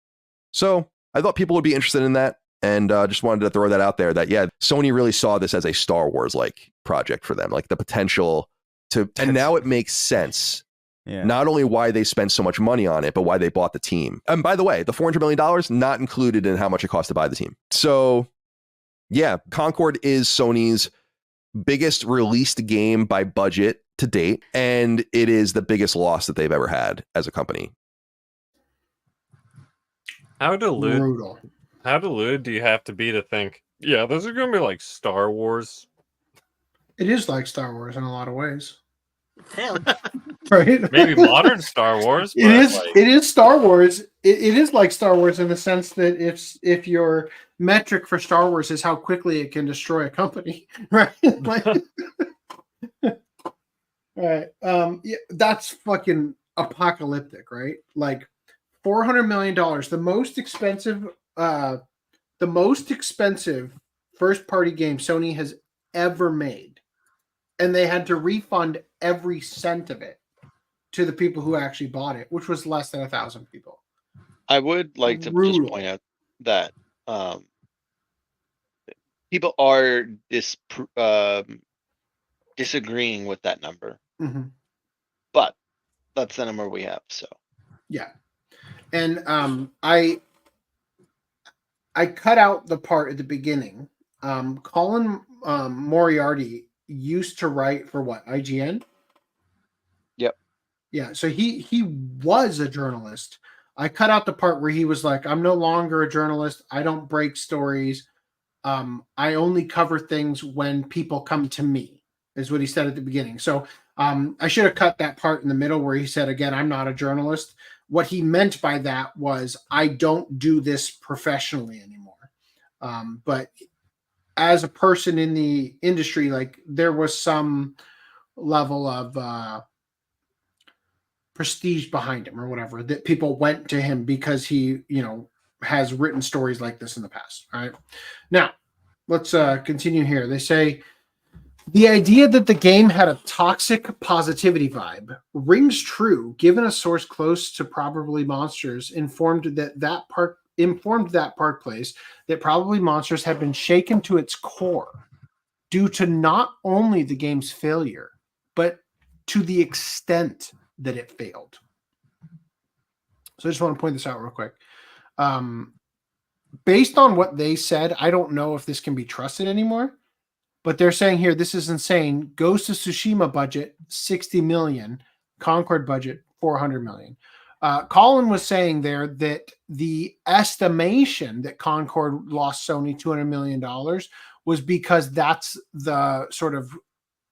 So I thought people would be interested in that. And just wanted to throw that out there that, yeah, Sony really saw this as a Star Wars-like project for them, like the potential to, and now it makes sense. Yeah. Not only why they spent so much money on it, but why they bought the team. And by the way, the $400 million, not included in how much it cost to buy the team. So yeah, Concord is Sony's biggest released game by budget to date, and it is the biggest loss that they've ever had as a company. How deluded do you have to be to think, yeah, this is going to be like Star Wars? It is like Star Wars in a lot of ways. Hell. Right? Maybe modern Star Wars. It is. Like... It is Star Wars. It is like StarArs in the sense that if your metric for Star Wars is how quickly it can destroy a company, right? Like, right. Yeah, that's fucking apocalyptic, right? Like $400 million, the most expensive first party game Sony has ever made. And they had to refund every cent of it to the people who actually bought it, which was less than 1,000 people. I would like to just point out that people are disagreeing with that number. Mm-hmm. But that's the number we have. So yeah. And I cut out the part at the beginning. Colin Moriarty used to write for what, IGN? Yep. Yeah, so he was a journalist. I cut out the part where he was like, I'm no longer a journalist. I don't break stories. I only cover things when people come to me, is what he said at the beginning. So I should have cut that part in the middle where he said, again, I'm not a journalist. what he meant by that was, I don't do this professionally anymore. But as a person in the industry, like there was some level of prestige behind him or whatever, that people went to him because he, has written stories like this in the past. All right. Now, let's continue here. They say, the idea that the game had a toxic positivity vibe rings true, given a source close to Probably Monsters informed that Park Place that Probably Monsters had been shaken to its core due to not only the game's failure, but to the extent that it failed. So I just want to point this out real quick. Based on what they said, I don't know if this can be trusted anymore. But they're saying here, this is insane. Ghost of Tsushima budget, 60 million. Concord budget, 400 million. Colin was saying there that the estimation that Concord lost Sony $200 million was because that's the sort of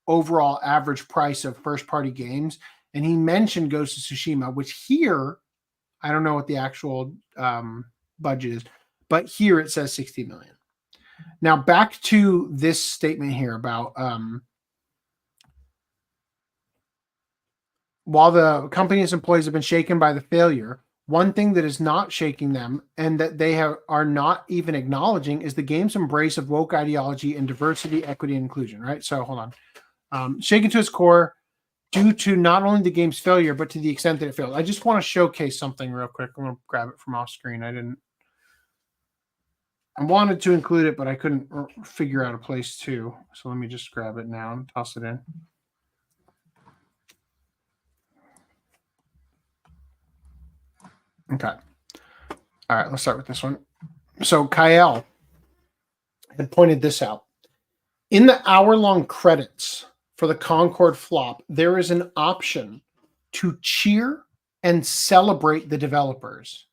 overall average price of first-party games. And he mentioned Ghost of Tsushima, which here, I don't know what the actual budget is, but here it says 60 million. Now, back to this statement here about while the company's employees have been shaken by the failure, one thing that is not shaking them and that they are not even acknowledging is the game's embrace of woke ideology and diversity, equity, and inclusion, right? So hold on. Shaken to its core due to not only the game's failure, but to the extent that it failed. I just want to showcase something real quick. I'm going to grab it from off screen. I wanted to include it, but I couldn't figure out a place to. So let me just grab it now and toss it in. Okay. All right, let's start with this one. So Kyle had pointed this out. In the hour-long credits for the Concord flop, there is an option to cheer and celebrate the developers.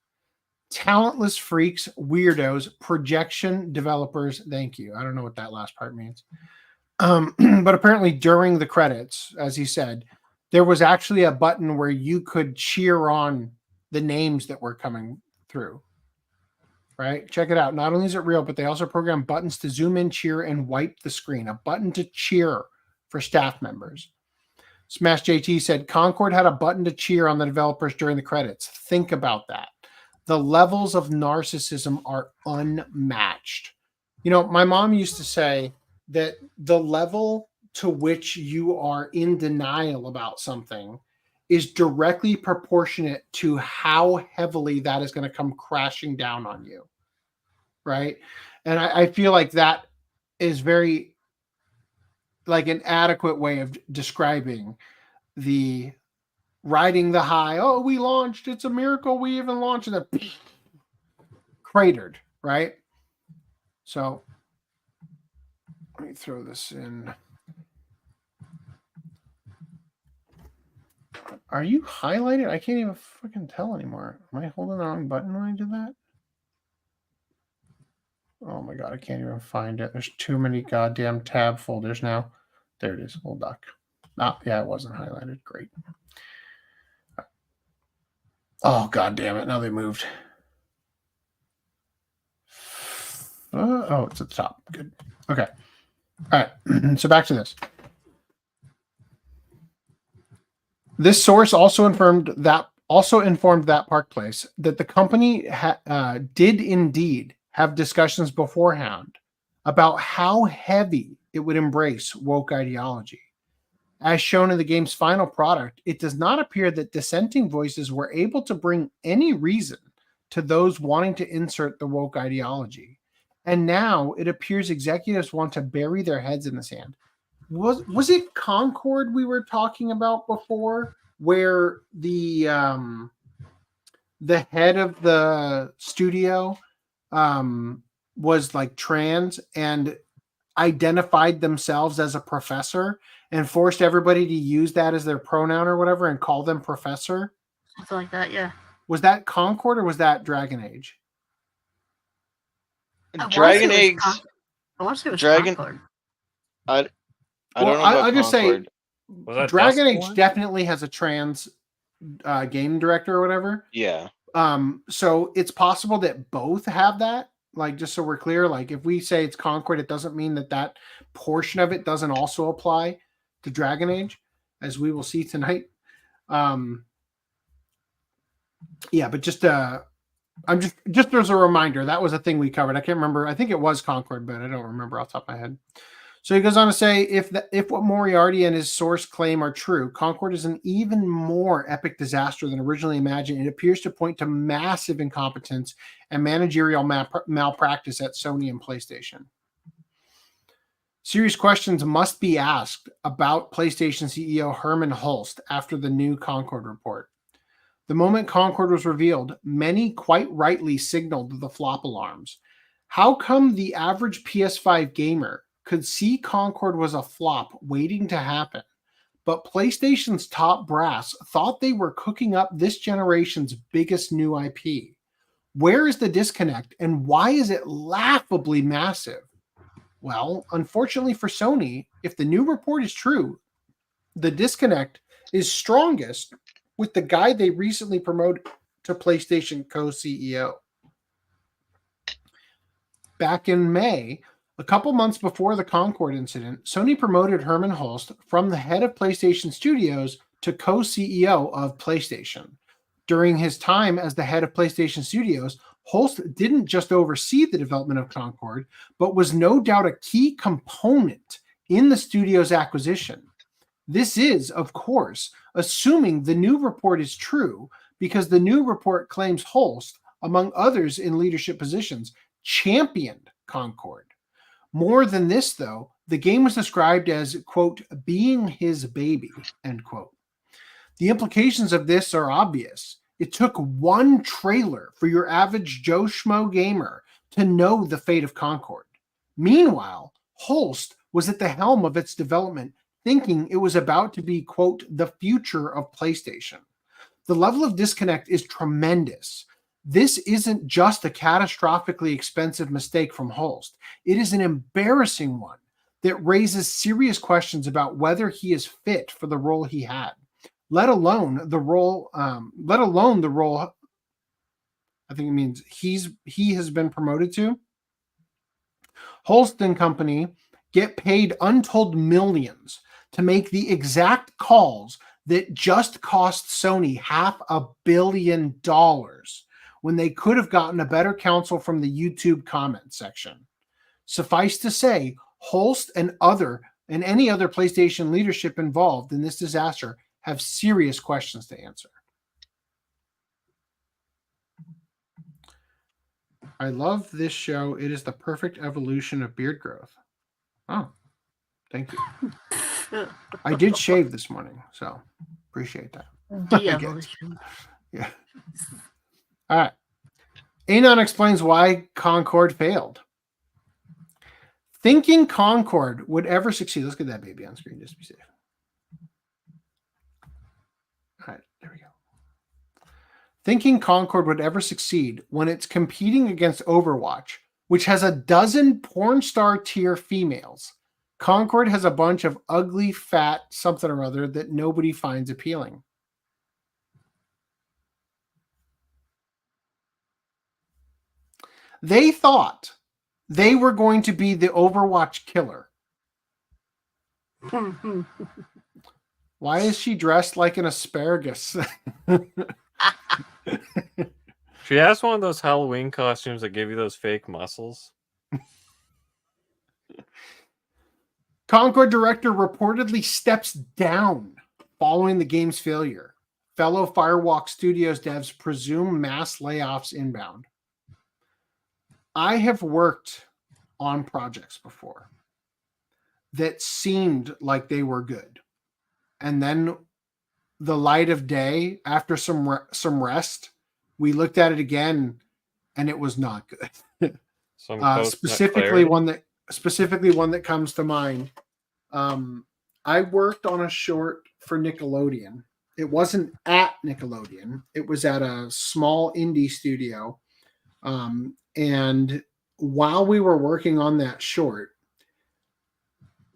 Talentless freaks, weirdos, projection developers. Thank you. I don't know what that last part means. But apparently during the credits, as he said, there was actually a button where you could cheer on the names that were coming through. Right? Check it out. Not only is it real, but they also program buttons to zoom in, cheer, and wipe the screen. A button to cheer for staff members. Smash JT said, Concord had a button to cheer on the developers during the credits. Think about that. The levels of narcissism are unmatched. My mom used to say that the level to which you are in denial about something is directly proportionate to how heavily that is going to come crashing down on you. Right? And I feel like that is very like an adequate way of describing the riding the high. Oh, we launched. It's a miracle we even launched. And then cratered, right? So let me throw this in. Are you highlighted? I can't even fucking tell anymore. Am I holding the wrong button when I do that? Oh my God, I can't even find it. There's too many goddamn tab folders now. There it is. Old duck. Oh, yeah, it wasn't highlighted. Great. Oh, God damn it. Now they moved. Oh, it's at the top. Good. Okay. All right. So back to this. This source also informed that Park Place that the company did indeed have discussions beforehand about how heavy it would embrace woke ideology. As shown in the game's final product, it does not appear that dissenting voices were able to bring any reason to those wanting to insert the woke ideology. And now it appears executives want to bury their heads in the sand. Was it Concord we were talking about before, where the head of the studio was like trans and identified themselves as a professor and forced everybody to use that as their pronoun or whatever and call them professor? Something like that, yeah. Was that Concord or was that Dragon Age? Dragon Age. I want to say it was Dragon. Concord. I don't know about I'll just say Was that Dragon Dusk Age One? definitely has a trans game director or whatever. Yeah. So it's possible that both have that. Like, just so we're clear, like if we say it's Concord, it doesn't mean that that portion of it doesn't also apply to Dragon Age, as we will see tonight. Yeah, but just I'm just as a reminder, that was a thing we covered. I can't remember. I think it was Concord, but I don't remember off the top of my head. So he goes on to say, if what Moriarty and his source claim are true, Concord is an even more epic disaster than originally imagined. It appears to point to massive incompetence and managerial malpractice at Sony and PlayStation. Serious questions must be asked about PlayStation CEO Herman Hulst after the new Concord report. The moment Concord was revealed, many quite rightly signaled the flop alarms. How come the average PS5 gamer could see Concord was a flop waiting to happen, but PlayStation's top brass thought they were cooking up this generation's biggest new IP? Where is the disconnect, and why is it laughably massive? Well, unfortunately for Sony, if the new report is true, the disconnect is strongest with the guy they recently promoted to PlayStation co-CEO. Back in May, a couple months before the Concord incident, Sony promoted Herman Hulst from the head of PlayStation Studios to co-CEO of PlayStation. During his time as the head of PlayStation Studios, Hulst didn't just oversee the development of Concord, but was no doubt a key component in the studio's acquisition. This is, of course, assuming the new report is true, because the new report claims Hulst, among others in leadership positions, championed Concord. More than this, though, the game was described as, quote, being his baby, end quote. The implications of this are obvious. It took one trailer for your average Joe Schmo gamer to know the fate of Concord. Meanwhile, Hulst was at the helm of its development, thinking it was about to be, quote, the future of PlayStation. The level of disconnect is tremendous. This isn't just a catastrophically expensive mistake from Hulst. It is an embarrassing one that raises serious questions about whether he is fit for the role he had, let alone the role. I think it means he has been promoted to. Hulst and company get paid untold millions to make the exact calls that just cost Sony $500 million, when they could have gotten a better counsel from the YouTube comment section. Suffice to say, Hulst and any other PlayStation leadership involved in this disaster have serious questions to answer. I love this show. It is the perfect evolution of beard growth. Oh, thank you. I did shave this morning, so appreciate that. Yeah. All right. Anon explains why Concord failed. Thinking Concord would ever succeed. Let's get that baby on screen just to be safe. All right, there we go. Thinking Concord would ever succeed when it's competing against Overwatch, which has a dozen porn star tier females. Concord has a bunch of ugly, fat something or other that nobody finds appealing. They thought they were going to be the Overwatch killer. Why is she dressed like an asparagus? She has one of those Halloween costumes that give you those fake muscles. Concord director reportedly steps down following the game's failure. Fellow Firewalk Studios devs presume mass layoffs inbound. I have worked on projects before that seemed like they were good. And then the light of day, after some rest, we looked at it again and it was not good. Specifically one that comes to mind. I worked on a short for Nickelodeon. It wasn't at Nickelodeon. It was at a small indie studio. And while we were working on that short,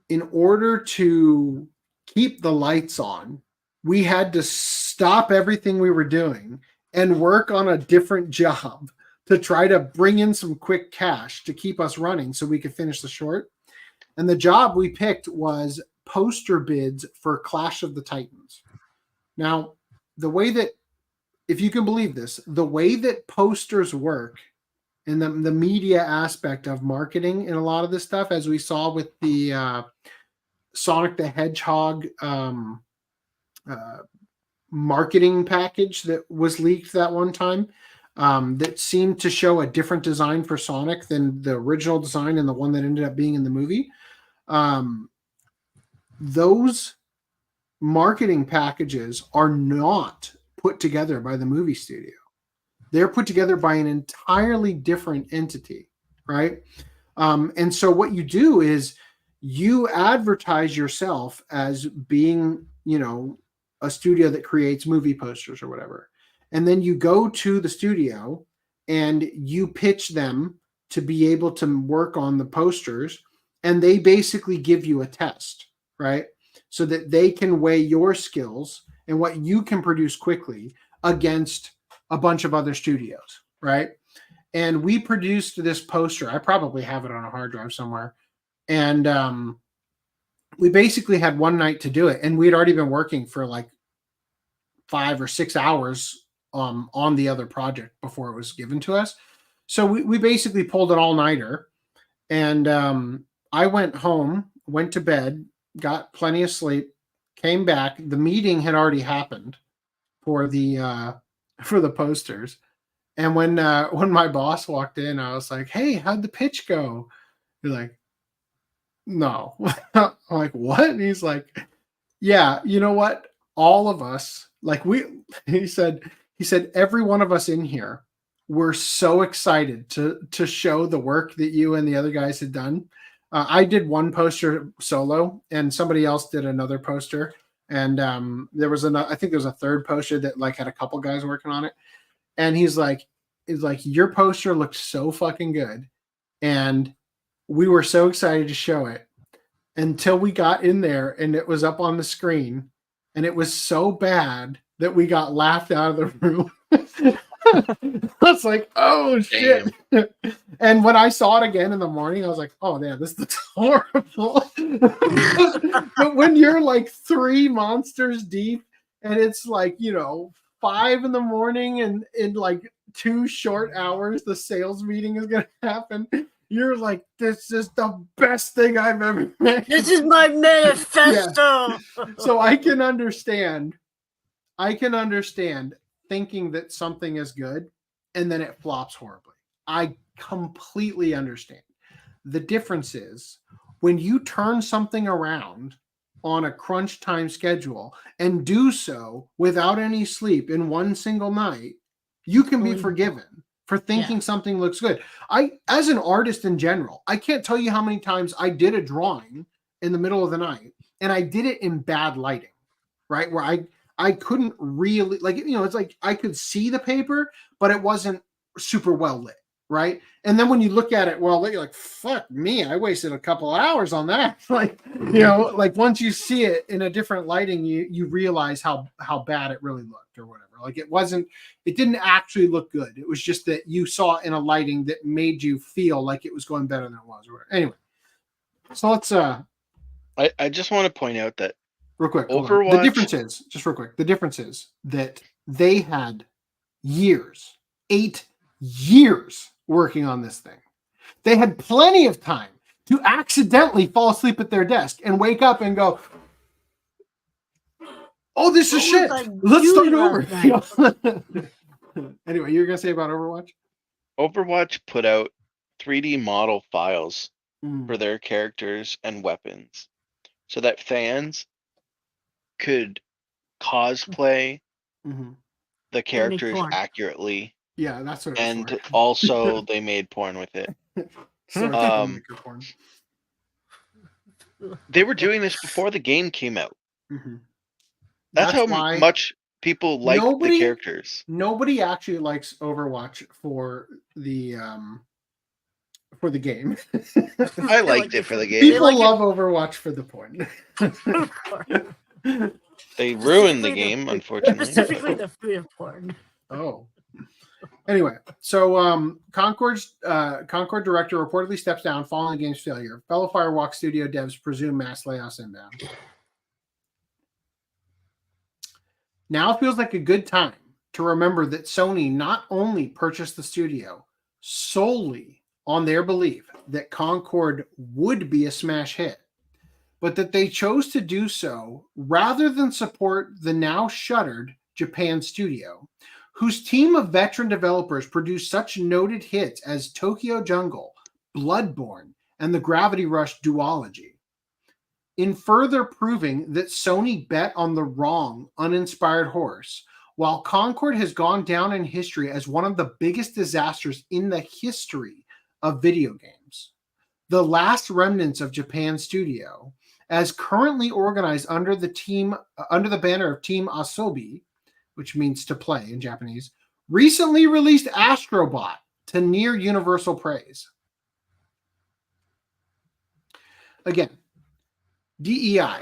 in order to keep the lights on we had to stop everything we were doing and work on a different job to try to bring in some quick cash to keep us running so we could finish the short. And the job we picked was poster bids for Clash of the Titans. Now, the way that, if you can believe this, the way that posters work and the media aspect of marketing and a lot of this stuff, as we saw with the Sonic the Hedgehog marketing package that was leaked that one time, that seemed to show a different design for Sonic than the original design and the one that ended up being in the movie. Those marketing packages are not put together by the movie studio. They're put together by an entirely different entity, right? And so what you do is you advertise yourself as being, you know, a studio that creates movie posters or whatever. And then you go to the studio and you pitch them to be able to work on the posters. And they basically give you a test, right? So that they can weigh your skills and what you can produce quickly against a bunch of other studios, right? And we produced this poster. I probably have it on a hard drive somewhere. And we basically had one night to do it. And we'd already been working for like 5 or 6 hours on the other project before it was given to us. So we basically pulled an all-nighter. And I went home, went to bed, got plenty of sleep, came back. The meeting had already happened for the posters. And when my boss walked in, I was like, "Hey, how'd the pitch go?" He's like, "No." I'm like, "What?" And he's like, "Yeah, you know what? All of us, like he said, every one of us in here, we're so excited to show the work that you and the other guys had done." I did one poster solo, and somebody else did another poster. And there was I think there was a third poster that like had a couple guys working on it. And he's like, "Your poster looked so fucking good, and we were so excited to show it until we got in there and it was up on the screen, and it was so bad that we got laughed out of the room." I was like, "Oh shit!" And when I saw it again in the morning, I was like, "Oh damn, this looks horrible." But when you're like 3 monsters deep, and it's like, you know, 5 in the morning, and in like 2 short hours, the sales meeting is gonna happen. You're like, "This is the best thing I've ever made. This is my manifesto." Yeah. So I can understand thinking that something is good and then it flops horribly. I completely understand. The difference is when you turn something around on a crunch time schedule and do so without any sleep in one single night, you can be forgiven for thinking something looks good. As an artist in general, I can't tell you how many times I did a drawing in the middle of the night and I did it in bad lighting, right? Where I couldn't really, like, you know, it's like I could see the paper, but it wasn't super well lit, right? And then when you look at it well lit, you're like, "Fuck me, I wasted a couple hours on that." Like, you know, like once you see it in a different lighting, you realize how bad it really looked or whatever. Like it didn't actually look good. It was just that you saw it in a lighting that made you feel like it was going better than it was or whatever. Anyway, so let's I just want to point out that real quick, Overwatch. The difference is, just real quick, the difference is that they had 8 years working on this thing. They had plenty of time to accidentally fall asleep at their desk and wake up and go, "Oh, this is shit. Let's start over." Anyway, you were going to say about Overwatch? Overwatch put out 3D model files for their characters and weapons so that fans could cosplay the characters accurately. Yeah, that's what. And also, they made porn with it. They were doing this before the game came out. That's how much people like the characters. Nobody actually likes Overwatch for the game. I liked it for the game. People love Overwatch for the porn. They ruined the Specifically game, unfortunately. Specifically the food porn. Oh. Anyway, so Concord director reportedly steps down following the game's failure. Fellow Firewalk studio devs presume mass layoffs inbound. Now feels like a good time to remember that Sony not only purchased the studio solely on their belief that Concord would be a smash hit, but that they chose to do so rather than support the now shuttered Japan studio, whose team of veteran developers produced such noted hits as Tokyo Jungle, Bloodborne, and the Gravity Rush duology. In further proving that Sony bet on the wrong, uninspired horse, while Concord has gone down in history as one of the biggest disasters in the history of video games, the last remnants of Japan Studio, as currently organized under the banner of Team Asobi, which means to play in Japanese, recently released Astrobot to near universal praise. Again, DEI,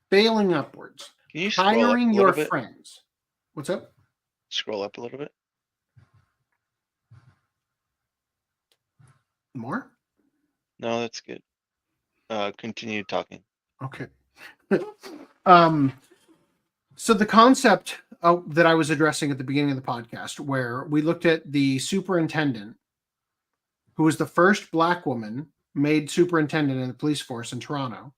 failing upwards, Can you scroll up hiring a your little bit? friends. What's up? Scroll up a little bit. More? No, that's good. Continue talking. Okay. So the concept that I was addressing at the beginning of the podcast, where we looked at the superintendent, who was the first Black woman made superintendent in the police force in Toronto,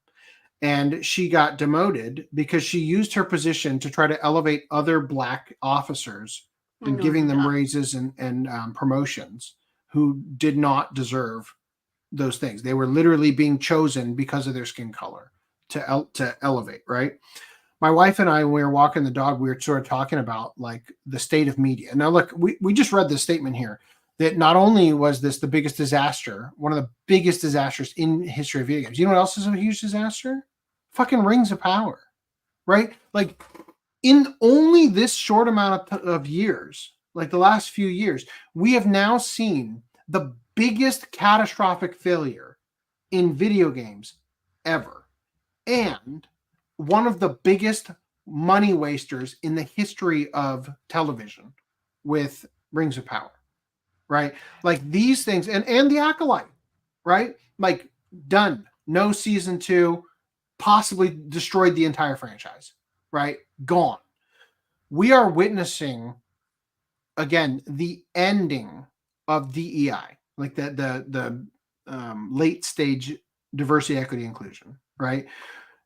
and she got demoted because she used her position to try to elevate other Black officers and giving them raises and promotions who did not deserve those things. They were literally being chosen because of their skin color to elevate, right? My wife and I, when we were walking the dog, we were sort of talking about like the state of media. Now, look, we just read this statement here that not only was this the biggest disaster, one of the biggest disasters in the history of video games. You know what else is a huge disaster? Fucking Rings of Power, right? Like in only this short amount of years, like the last few years, we have now seen the biggest catastrophic failure in video games ever. And one of the biggest money wasters in the history of television with Rings of Power, right? Like these things, and the Acolyte, right? Like done. No season 2, possibly destroyed the entire franchise, right? Gone. We are witnessing, again, the ending of DEI, like the late stage diversity, equity, inclusion, right?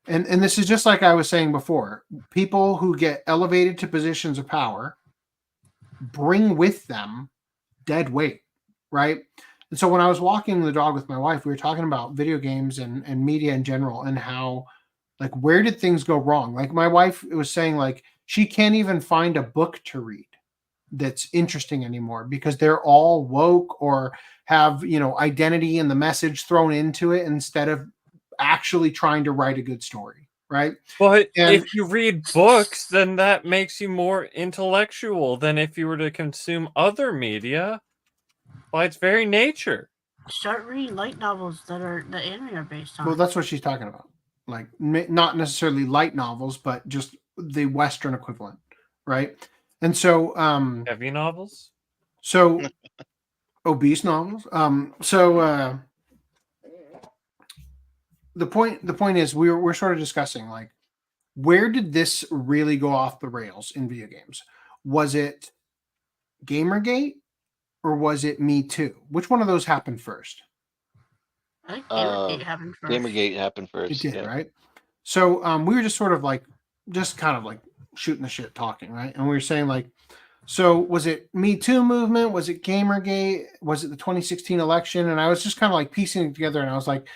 And this is just like I was saying before. People who get elevated to positions of power bring with them dead weight, right? And so when I was walking the dog with my wife, we were talking about video games and media in general and how, like, where did things go wrong? Like my wife was saying, like, she can't even find a book to read that's interesting anymore because they're all woke or have, identity and the message thrown into it instead of actually trying to write a good story, right? But if you read books, then that makes you more intellectual than if you were to consume other media by its very nature. Start reading light novels that anime are based on. Well, that's what she's talking about. Like, not necessarily light novels, but just the Western equivalent, right? And so, heavy novels. So, obese novels. The point is we're sort of discussing, like, where did this really go off the rails in video games? Was it Gamergate or was it Me Too? Which one of those happened first? I think Gamergate happened first. Gamergate happened first. It did, right? So we were just sort of like, just kind of like shooting the shit talking, right? And we were saying, like, so was it Me Too movement? Was it Gamergate? Was it the 2016 election? And I was just kind of like piecing it together, and I was like,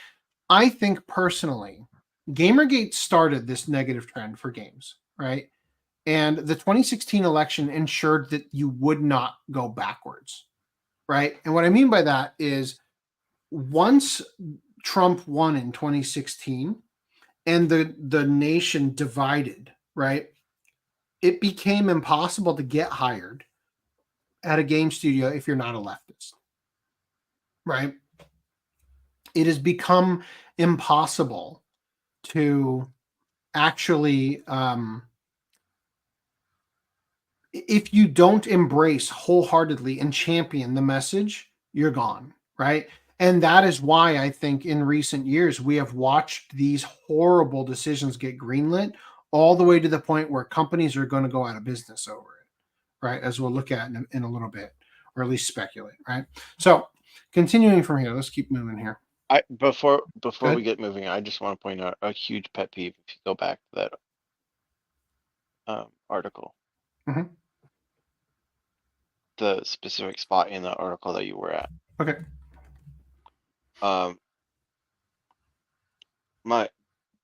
I think personally, Gamergate started this negative trend for games, right? And the 2016 election ensured that you would not go backwards, right? And what I mean by that is once Trump won in 2016 and the nation divided, right? It became impossible to get hired at a game studio if you're not a leftist, right? It has become impossible to actually, if you don't embrace wholeheartedly and champion the message, you're gone, right? And that is why I think in recent years we have watched these horrible decisions get greenlit all the way to the point where companies are going to go out of business over it, right? As we'll look at in a little bit, or at least speculate, right? So continuing from here, let's keep moving here. Before we get moving, I just want to point out a huge pet peeve. If you go back to that article, the specific spot in the article that you were at. Okay. My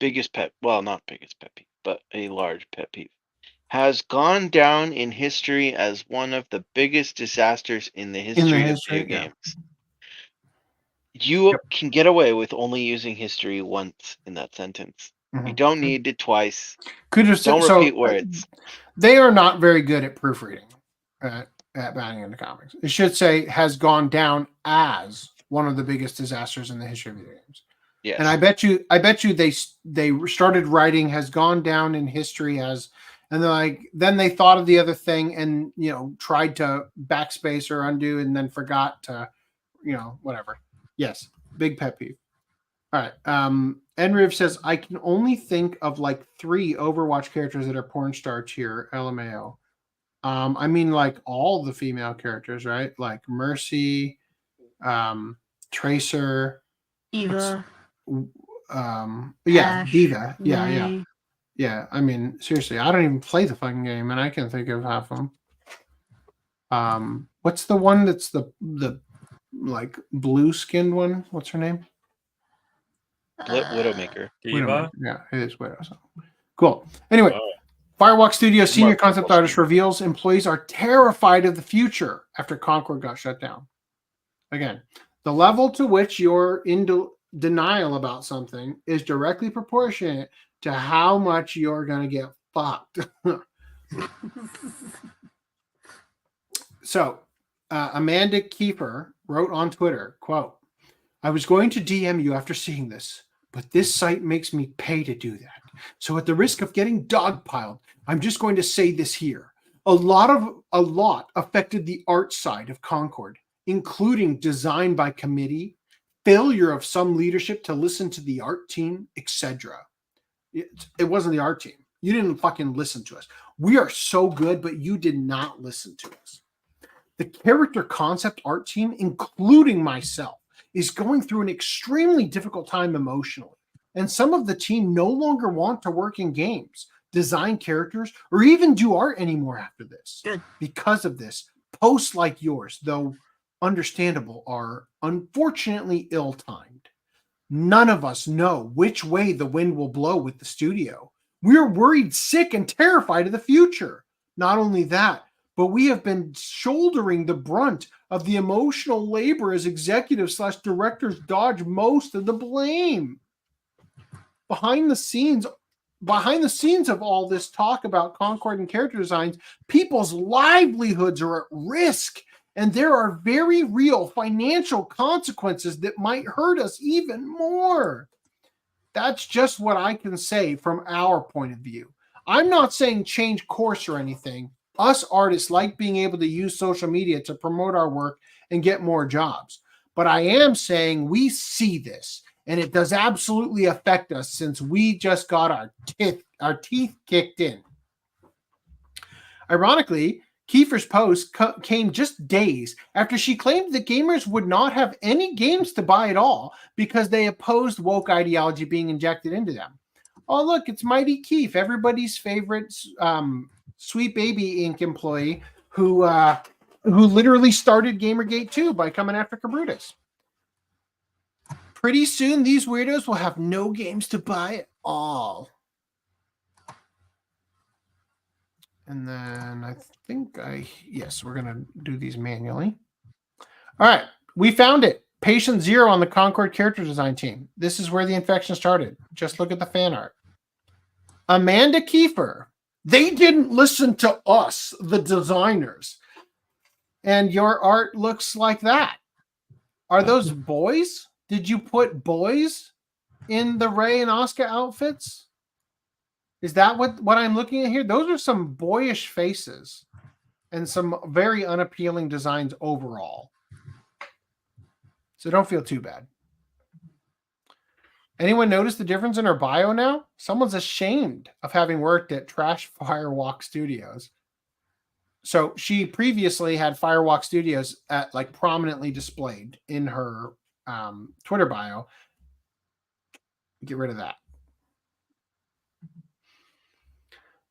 biggest pet, well, not biggest pet peeve, but a large pet peeve, has gone down in history as one of the biggest disasters in the history of video games. You can get away with only using history once in that sentence. You don't need it twice. Don't repeat words. They are not very good at proofreading at Bounding into Comics. It should say has gone down as one of the biggest disasters in the history of video games. Yes. And I bet you they started writing has gone down in history as, and they're like, then they thought of the other thing and, tried to backspace or undo and then forgot to, whatever. Yes. Big pet peeve. All right. Enriv says, I can only think of like 3 Overwatch characters that are porn star tier, LMAO. I mean, like all the female characters, right? Like Mercy, Tracer, Eva. Yeah, Ash, Diva. Yeah, May. yeah. I mean, seriously, I don't even play the fucking game, and I can think of half of them. What's the one that's the like blue skinned one? What's her name? Widowmaker. Diva? Yeah, it is Widow. So. Cool. Anyway, Firewalk Studio senior concept artist reveals employees are terrified of the future after Concord got shut down. Again, the level to which you're in denial about something is directly proportionate to how much you're going to get fucked. So, Amanda Kiefer wrote on Twitter, quote, I was going to DM you after seeing this, but this site makes me pay to do that. So at the risk of getting dogpiled, I'm just going to say this here. A lot affected the art side of Concord, including design by committee, failure of some leadership to listen to the art team, etc. It wasn't the art team. You didn't fucking listen to us. We are so good, but you did not listen to us. The character concept art team, including myself, is going through an extremely difficult time emotionally. And some of the team no longer want to work in games, design characters, or even do art anymore after this. Good. Because of this, posts like yours, though understandable, are unfortunately ill-timed. None of us know which way the wind will blow with the studio. We're worried, sick, and terrified of the future. Not only that, but we have been shouldering the brunt of the emotional labor as executives / directors dodge most of the blame. Behind the scenes of all this talk about Concord and character designs, people's livelihoods are at risk, and there are very real financial consequences that might hurt us even more. That's just what I can say from our point of view. I'm not saying change course or anything. Us artists like being able to use social media to promote our work and get more jobs. But I am saying we see this, and it does absolutely affect us since we just got our teeth kicked in. Ironically, Kiefer's post came just days after she claimed that gamers would not have any games to buy at all because they opposed woke ideology being injected into them. Oh, look, it's Mighty Keef, everybody's favorite Sweet Baby Inc. employee who literally started Gamergate 2 by coming after Cabrutus. Pretty soon, these weirdos will have no games to buy at all. And then I think yes, we're going to do these manually. All right, we found it. Patient 0 on the Concord character design team. This is where the infection started. Just look at the fan art. Amanda Kiefer. They didn't listen to us, the designers. And your art looks like that. Are those boys? Did you put boys in the Ray and Oscar outfits? Is that what I'm looking at here? Those are some boyish faces and some very unappealing designs overall. So don't feel too bad. Anyone notice the difference in her bio now? Someone's ashamed of having worked at Trash Firewalk Studios. So she previously had Firewalk Studios at like prominently displayed in her Twitter bio. Get rid of that.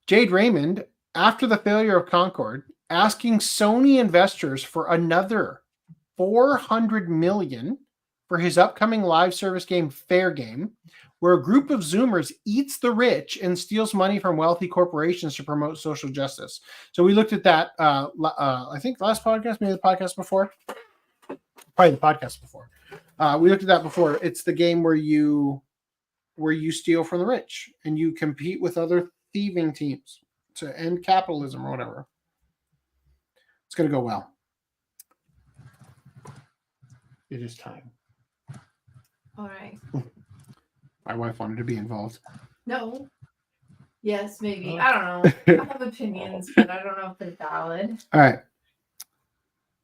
Jade Raymond, after the failure of Concord, asking Sony investors for another $400 million for his upcoming live service game Fair Game, where a group of Zoomers eats the rich and steals money from wealthy corporations to promote social justice. So we looked at that, I think last podcast, maybe the podcast before. Probably the podcast before. We looked at that before. It's the game where you steal from the rich and you compete with other thieving teams to end capitalism or whatever. It's going to go well. It is time. All right. My wife wanted to be involved. No. Yes, maybe. I don't know. I have opinions, but I don't know if they're valid. All right.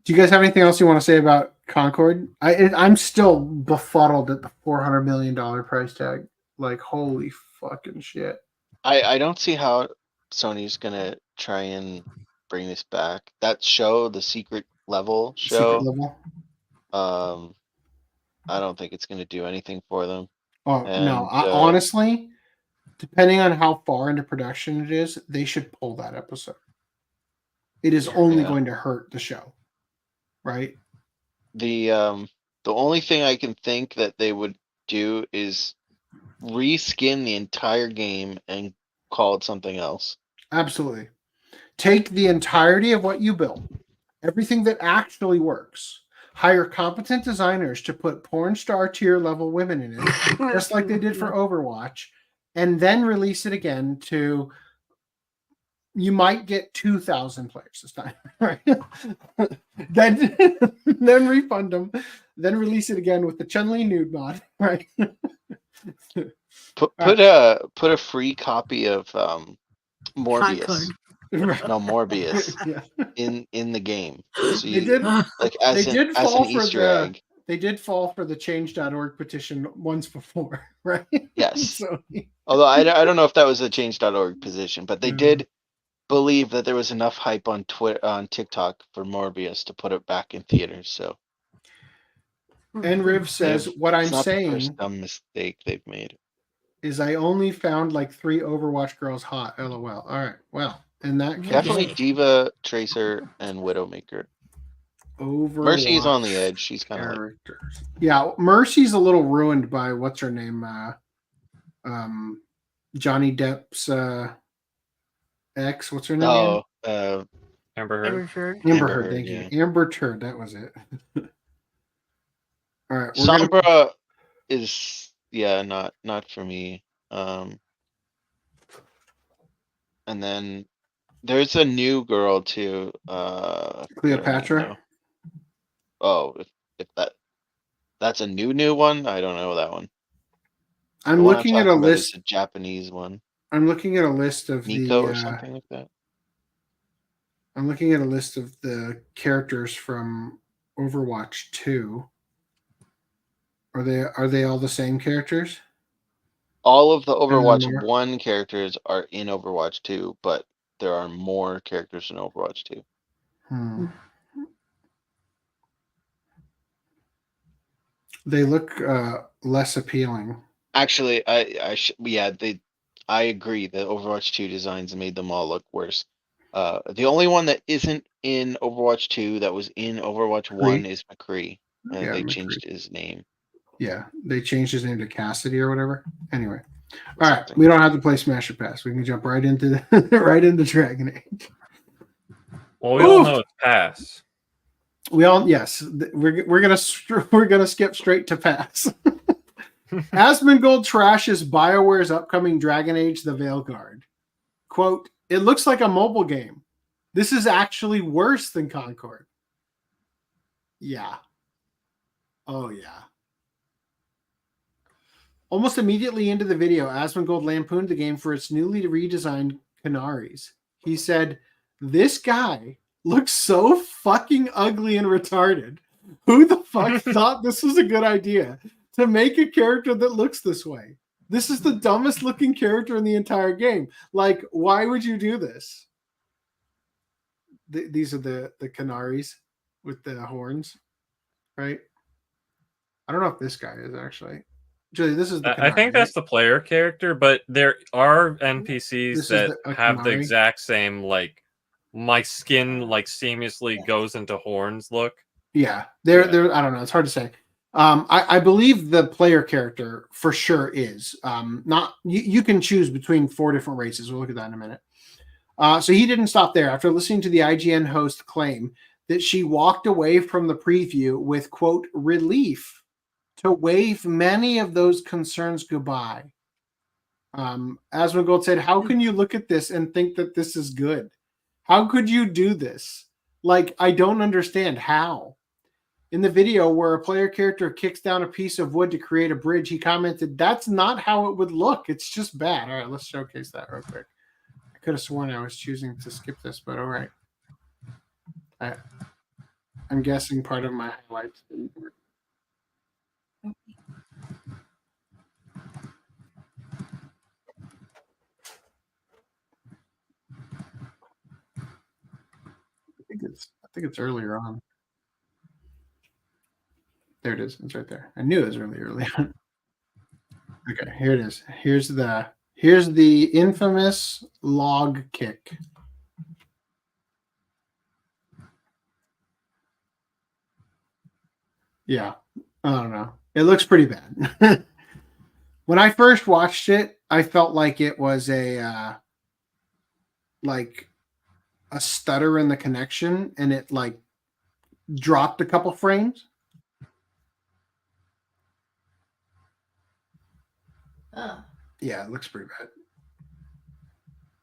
Do you guys have anything else you want to say about Concord? I'm still befuddled at the $400 million price tag. Like, holy fucking shit. I don't see how Sony's gonna try and bring this back. That show, the Secret Level show. Secret Level? I don't think it's gonna do anything for them. Oh, no. Honestly, depending on how far into production it is, they should pull that episode. It is only going to hurt the show. Right? The only thing I can think that they would do is reskin the entire game and call it something else. Absolutely. Take the entirety of what you built, everything that actually works, hire competent designers to put porn star tier level women in it, just like they did for Overwatch, and then release it again to, you might get 2,000 players this time, right? then refund them, then release it again with the Chun-Li nude mod, right? Put a free copy of Morbius. No, Morbius in the game. So you, They did fall for the change.org petition once before, right? Yes. So, although I don't know if that was a change.org position, but they did believe that there was enough hype on TikTok for Morbius to put it back in theaters. So. And Riv says, what I'm saying, the first dumb mistake they've made is I only found like 3 Overwatch girls hot. LOL. All right. Well, in that case, definitely Diva, Tracer, and Widowmaker. Overwatch Mercy's on the edge. She's kind of characters. Yeah, Mercy's a little ruined by what's her name, Johnny Depp's ex. What's her name? Oh, Amber Heard. Amber Heard. Thank you. Amber Heard. That was it. All right. Sombra is not for me. And then there's a new girl too. Cleopatra. Oh, if that's a new one, I don't know that one. I'm looking at a list. It's a Japanese one. I'm looking at a list of Nico or something like that. I'm looking at a list of the characters from Overwatch 2. Are they all the same characters? All of the Overwatch 1 characters are in Overwatch 2, but there are more characters in Overwatch 2. They look less appealing. Actually, I agree. The Overwatch 2 designs made them all look worse. The only one that isn't in Overwatch 2 that was in Overwatch 1 is McCree. They changed his name. Yeah, they changed his name to Cassidy or whatever. Anyway, all right, we don't have to play Smash or Pass. We can jump right into Dragon Age. Well, we all know it's Pass. We're gonna skip straight to Pass. Asmongold trashes BioWare's upcoming Dragon Age: The Veilguard. Quote: "It looks like a mobile game. This is actually worse than Concord." Yeah. Oh yeah. Almost immediately into the video, Asmongold lampooned the game for its newly redesigned Canaries. He said, "This guy looks so fucking ugly and retarded. Who the fuck thought this was a good idea to make a character that looks this way? This is the dumbest looking character in the entire game. Like, why would you do this?" These are the Canaries with the horns, right? I don't know if this guy is actually. Julie, this is the Canary, I think that's the player character, but there are NPCs that have the Canary. exact same, like, my skin like seamlessly goes into horns look. Yeah, they're I don't know. It's hard to say. I believe the player character for sure is not. You can choose between 4 different races. We'll look at that in a minute. So he didn't stop there. After listening to the IGN host claim that she walked away from the preview with, quote, relief to wave many of those concerns goodbye. Asmongold said, "How can you look at this and think that this is good? How could you do this? Like, I don't understand how." In the video where a player character kicks down a piece of wood to create a bridge, he commented, "That's not how it would look. It's just bad." All right, let's showcase that real quick. I could have sworn I was choosing to skip this, but all right. I'm guessing part of my highlights didn't work. I think it's earlier on. There it is. It's right there. I knew it was really early on. Okay, here it is. Here's the infamous log kick. Yeah, I don't know. It looks pretty bad. When I first watched it, I felt like it was a stutter in the connection, and it like dropped a couple frames. Oh. Yeah, it looks pretty bad.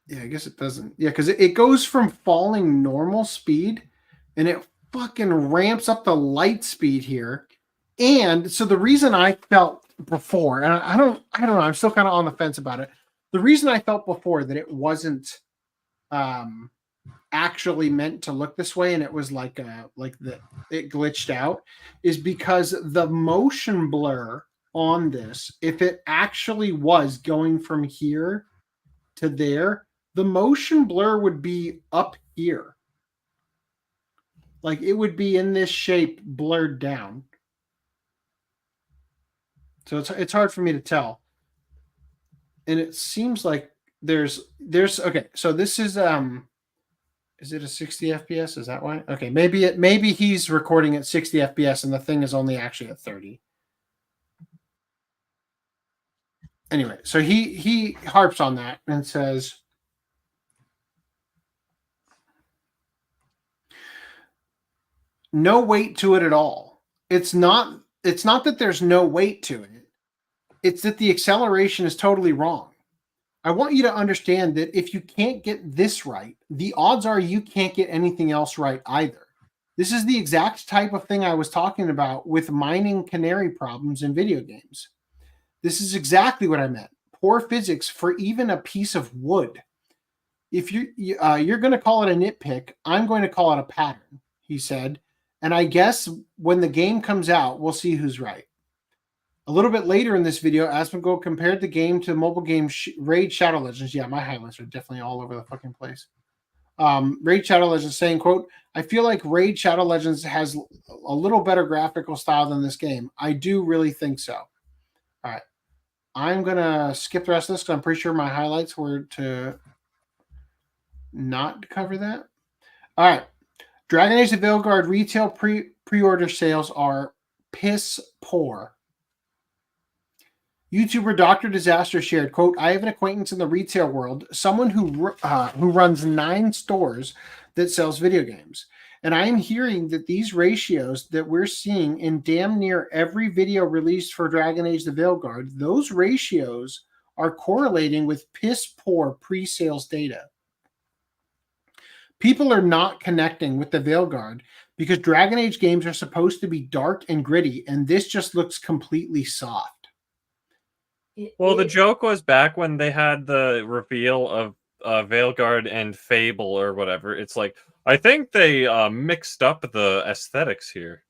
Yeah, I guess it doesn't. Yeah, because it goes from falling normal speed, and it fucking ramps up the light speed here. And so the reason I felt before, and I don't know, I'm still kind of on the fence about it. The reason I felt before that it wasn't actually meant to look this way, and it was it glitched out, is because the motion blur on this, if it actually was going from here to there, the motion blur would be up here. Like it would be in this shape blurred down. So it's hard for me to tell. And it seems like there's okay, so this is it a 60 FPS? Is that why? Okay, maybe he's recording at 60 FPS and the thing is only actually at 30. Anyway, so he harps on that and says, no weight to it at all. It's not that there's no weight to it. It's that the acceleration is totally wrong. I want you to understand that if you can't get this right, the odds are you can't get anything else right either. This is the exact type of thing I was talking about with mining canary problems in video games. This is exactly what I meant. Poor physics for even a piece of wood. If you're going to call it a nitpick, I'm going to call it a pattern, he said. And I guess when the game comes out, we'll see who's right. A little bit later in this video, Asmongold compared the game to mobile game Raid Shadow Legends. Yeah, my highlights are definitely all over the fucking place. Raid Shadow Legends saying, quote, I feel like Raid Shadow Legends has a little better graphical style than this game. I do really think so. All right. I'm going to skip the rest of this because I'm pretty sure my highlights were to not cover that. All right. Dragon Age the Veilguard retail pre-order sales are piss poor. YouTuber Dr. Disaster shared, quote, I have an acquaintance in the retail world, someone who runs 9 stores that sells video games. And I am hearing that these ratios that we're seeing in damn near every video released for Dragon Age the Veilguard, those ratios are correlating with piss poor pre-sales data. People are not connecting with the Veilguard because Dragon Age games are supposed to be dark and gritty, and this just looks completely soft. Well, the joke was back when they had the reveal of Veilguard and Fable or whatever. It's like, I think they mixed up the aesthetics here.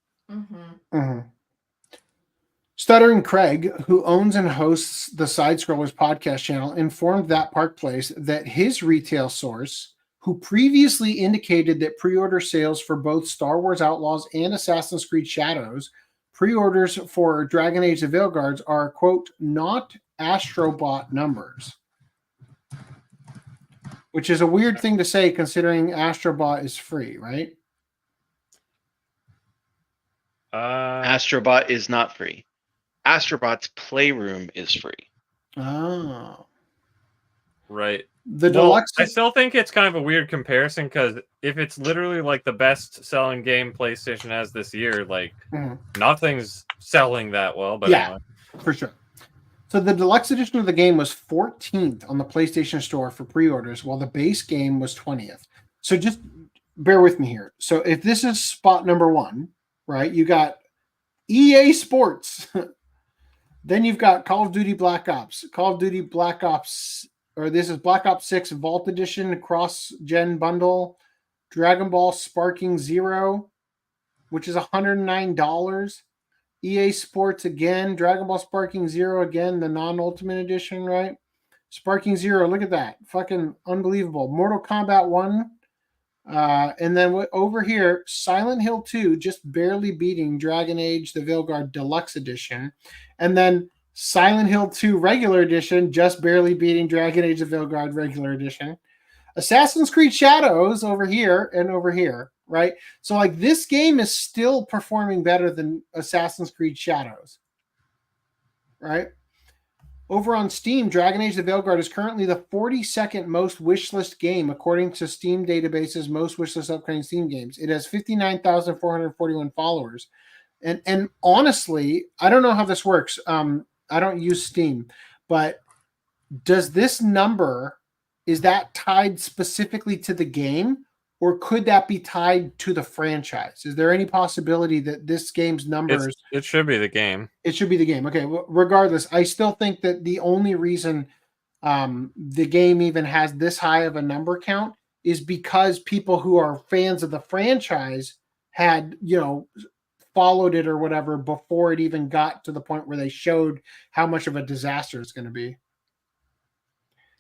Stuttering Craig, who owns and hosts the Side Scrollers podcast channel, informed That Park Place that his retail source, who previously indicated that pre-order sales for both Star Wars Outlaws and Assassin's Creed Shadows, pre-orders for Dragon Age: The Veilguards are, quote, not Astrobot numbers. Which is a weird thing to say considering Astrobot is free, right? Astrobot is not free. Astrobot's Playroom is free. Oh. Right. The deluxe. I still think it's kind of a weird comparison because if it's literally like the best selling game PlayStation has this year, like nothing's selling that well. But yeah, anyway. For sure. So the deluxe edition of the game was 14th on the PlayStation Store for pre-orders, while the base game was 20th. So just bear with me here. So if this is spot number one, right, you got EA Sports. Then you've got Call of Duty Black Ops, or this is Black Ops 6 Vault Edition cross-gen bundle, Dragon Ball Sparking Zero, which is $109. EA Sports again, Dragon Ball Sparking Zero again, the non-Ultimate Edition, right? Sparking Zero, look at that. Fucking unbelievable. Mortal Kombat 1. And then over here, Silent Hill 2, just barely beating Dragon Age: The Veilguard Deluxe Edition. And then Silent Hill 2 Regular Edition, just barely beating Dragon Age: The Veilguard Regular Edition. Assassin's Creed Shadows over here and over here, right? So like this game is still performing better than Assassin's Creed Shadows, right? Over on Steam, Dragon Age: The Veilguard is currently the 42nd most wishlist game according to Steam database's most wishlist upcoming Steam games. It has 59,441 followers. And honestly, I don't know how this works. I don't use Steam, but does this number, is that tied specifically to the game, or could that be tied to the franchise? Is there any possibility that this game's numbers... It should be the game. It should be the game. Okay, well, regardless, I still think that the only reason the game even has this high of a number count is because people who are fans of the franchise had, followed it or whatever before it even got to the point where they showed how much of a disaster it's going to be.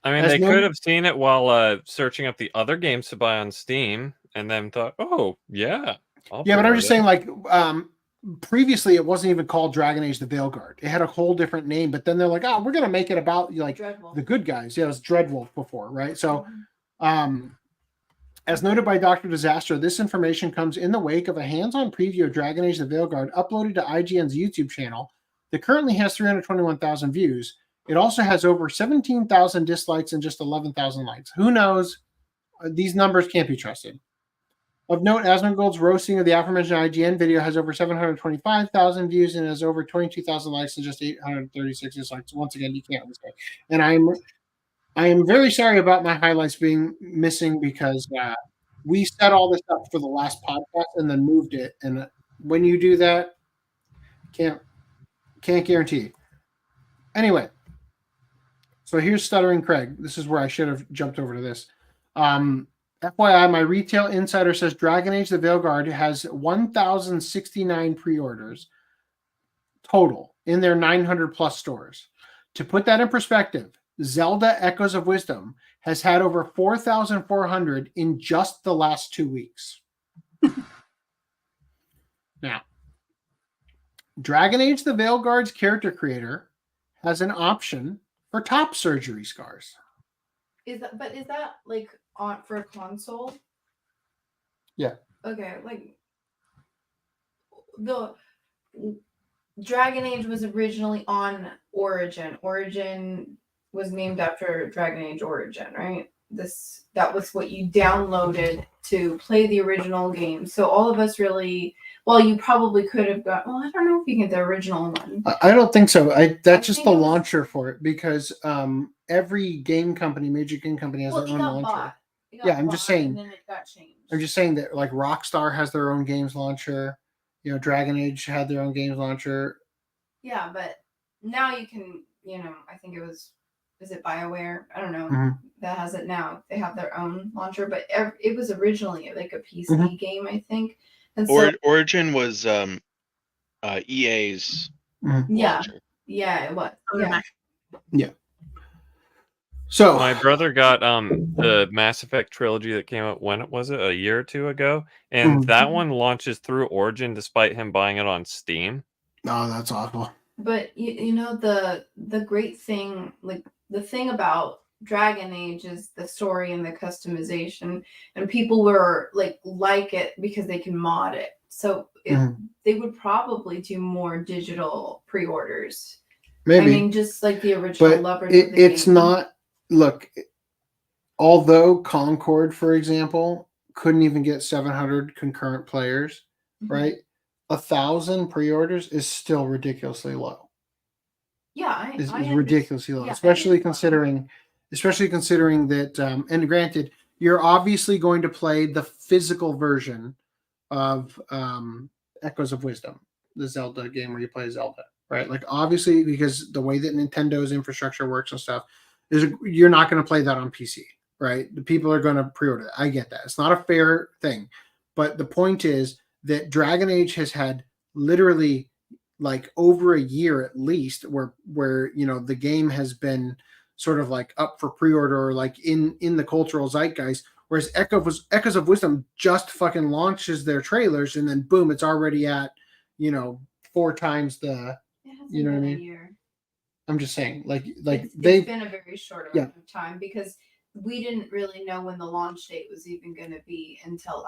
I mean, they could have seen it while searching up the other games to buy on Steam and then thought, oh, yeah. Yeah, but I'm just saying, like, previously it wasn't even called Dragon Age: The Veilguard. It had a whole different name, but then they're like, oh, we're going to make it about, like, the good guys. Yeah, it was Dreadwolf before, right? So, as noted by Dr. Disaster, this information comes in the wake of a hands-on preview of Dragon Age: The Veilguard uploaded to IGN's YouTube channel that currently has 321,000 views. It also has over 17,000 dislikes and just 11,000 likes. Who knows? These numbers can't be trusted. Of note, Asmongold's roasting of the aforementioned IGN video has over 725,000 views and has over 22,000 likes and just 836 dislikes. Once again, you can't this guy. And I am very sorry about my highlights being missing because we set all this up for the last podcast and then moved it. And when you do that, can't guarantee. Anyway, so here's Stuttering Craig. This is where I should have jumped over to this. FYI, my retail insider says Dragon Age: The Veilguard has 1,069 pre-orders total in their 900 plus stores. To put that in perspective, Zelda Echoes of Wisdom has had over 4,400 in just the last 2 weeks. Now, Dragon Age: The Veilguard's character creator has an option for top surgery scars. Is that like on for a console? Yeah. Okay, like the Dragon Age was originally on Origin. Origin was named after Dragon Age Origin, right? That was what you downloaded to play the original game. So all of us really, well, you probably could have got. Well, I don't know if you get the original one. I don't think so. That's just the launcher for it because every game company, major game company, has their own launcher. Yeah, I'm just saying. And then it got changed. I'm just saying that like Rockstar has their own games launcher. Dragon Age had their own games launcher. Yeah, but now you can I think is it BioWare? I don't know. Mhm. That has it now. They have their own launcher, but it was originally like a PC Mhm. game, I think. And so Origin was EA's launcher. yeah, it was. Yeah. So my brother got the Mass Effect trilogy that came out, when was it, a year or two ago, and that one launches through Origin despite him buying it on Steam. Oh, that's awful. But the great thing, like the thing about Dragon Age is the story and the customization, and people were like it because they can mod it. So they would probably do more digital pre-orders. Maybe. I mean, just like the original But lovers. of the it's game. not. Look, although Concord, for example, couldn't even get 700 concurrent players, right? 1,000 pre-orders is still ridiculously low. Yeah, Is I ridiculously low, yeah, especially considering that. And granted, you're obviously going to play the physical version of Echoes of Wisdom, the Zelda game where you play Zelda, right? Like obviously, because the way that Nintendo's infrastructure works and stuff is, you're not going to play that on PC, right? The people are going to pre-order that. I get that. It's not a fair thing, but the point is that Dragon Age has had literally like over a year at least where the game has been sort of like up for pre-order or like in the cultural zeitgeist, whereas Echoes of Wisdom just fucking launches their trailers and then boom, it's already at 4 times the you know what I mean. I'm just saying, it's been a very short amount of time because we didn't really know when the launch date was even going to be until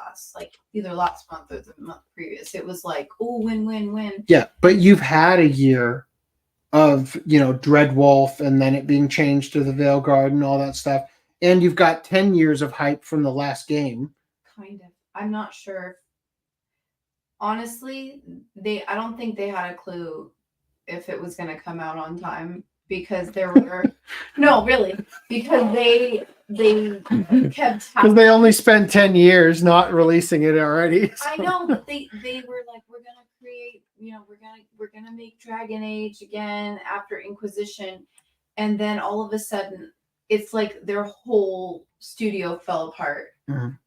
either last month or the month previous. It was like, oh, when. Yeah, but you've had a year of Dreadwolf and then it being changed to the Veilguard and all that stuff, and you've got 10 years of hype from the last game. Kind of. I'm not sure. Honestly, I don't think they had a clue if it was going to come out on time because there were no, really, because they kept because they only spent 10 years not releasing it already. So. I know, but they were like, we're gonna create, we're gonna make Dragon Age again after Inquisition, and then all of a sudden it's like their whole studio fell apart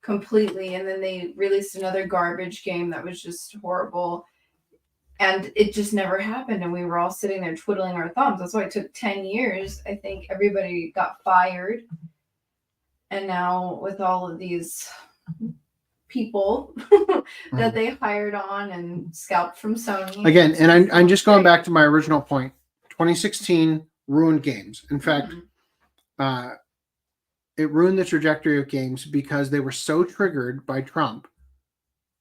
completely, and then they released another garbage game that was just horrible. And it just never happened. And we were all sitting there twiddling our thumbs. That's why it took 10 years. I think everybody got fired. And now with all of these people that they hired on and scalped from Sony. Again, and I'm just going back to my original point. 2016 ruined games. In fact, it ruined the trajectory of games because they were so triggered by Trump.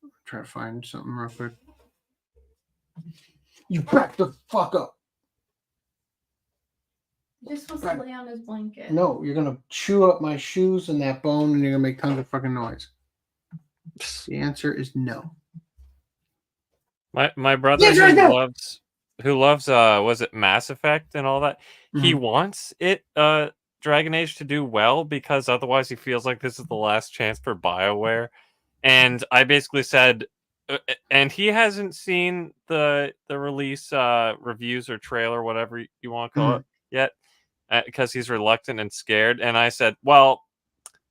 I'll try to find something real quick. You back the fuck up. You're supposed to lay on his blanket. No, you're gonna chew up my shoes and that bone, and you're gonna make tons of fucking noise. The answer is no. My brother who loves was it Mass Effect and all that? He wants it Dragon Age to do well because otherwise he feels like this is the last chance for BioWare. And I basically said, and he hasn't seen the release reviews or trailer, whatever you want to call it, yet, because he's reluctant and scared. And I said, well,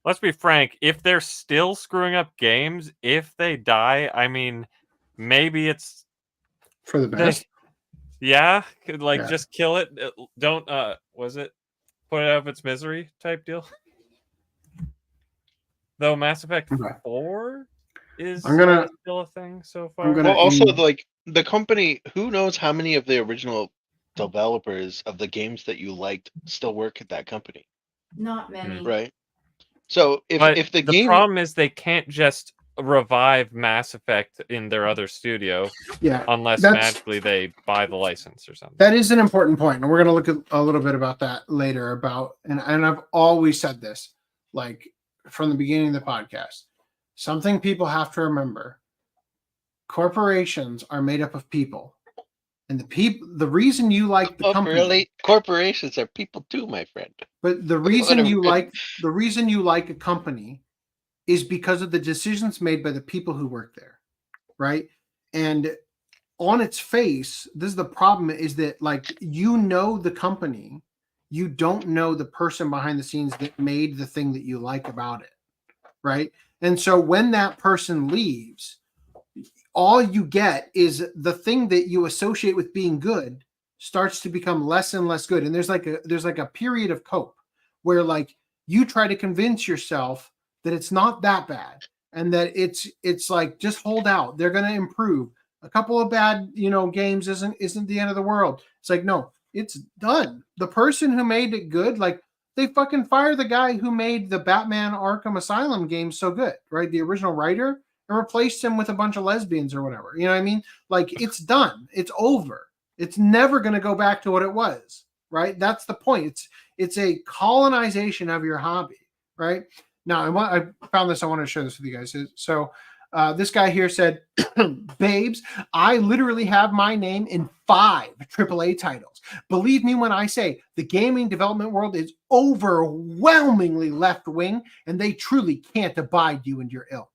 let's be frank. If they're still screwing up games, if they die, I mean, maybe it's for the best. Just kill it. Don't was it put it out of its misery type deal? Though Mass Effect 4 is still a thing so far. Well, also, like the company, who knows how many of the original developers of the games that you liked still work at that company? Not many, right? So if the game problem is they can't just revive Mass Effect in their other studio, unless magically they buy the license or something. That is an important point, and we're going to look at a little bit about that later. And I've always said this, like from the beginning of the podcast. Something people have to remember: corporations are made up of people, and the reason you like the company. Really, corporations are people too, my friend. But the reason you like a company is because of the decisions made by the people who work there, right? And on its face, this is the problem, is that like, you know, the company, you don't know the person behind the scenes that made the thing that you like about it, right? And so when that person leaves, all you get is the thing that you associate with being good starts to become less and less good. And there's like a period of cope where like you try to convince yourself that it's not that bad and that it's like, just hold out, they're going to improve. A couple of bad, games isn't the end of the world. It's like, no, it's done. The person who made it good, like, they fucking fire the guy who made the Batman Arkham Asylum game so good, right? The original writer, and replaced him with a bunch of lesbians or whatever. You know what I mean? Like, it's done. It's over. It's never going to go back to what it was, right? That's the point. It's a colonization of your hobby, right? Now, I found this. I want to share this with you guys. So this guy here said, babes, I literally have my name in 5 AAA titles. Believe me when I say the gaming development world is overwhelmingly left-wing, and they truly can't abide you and your ilk.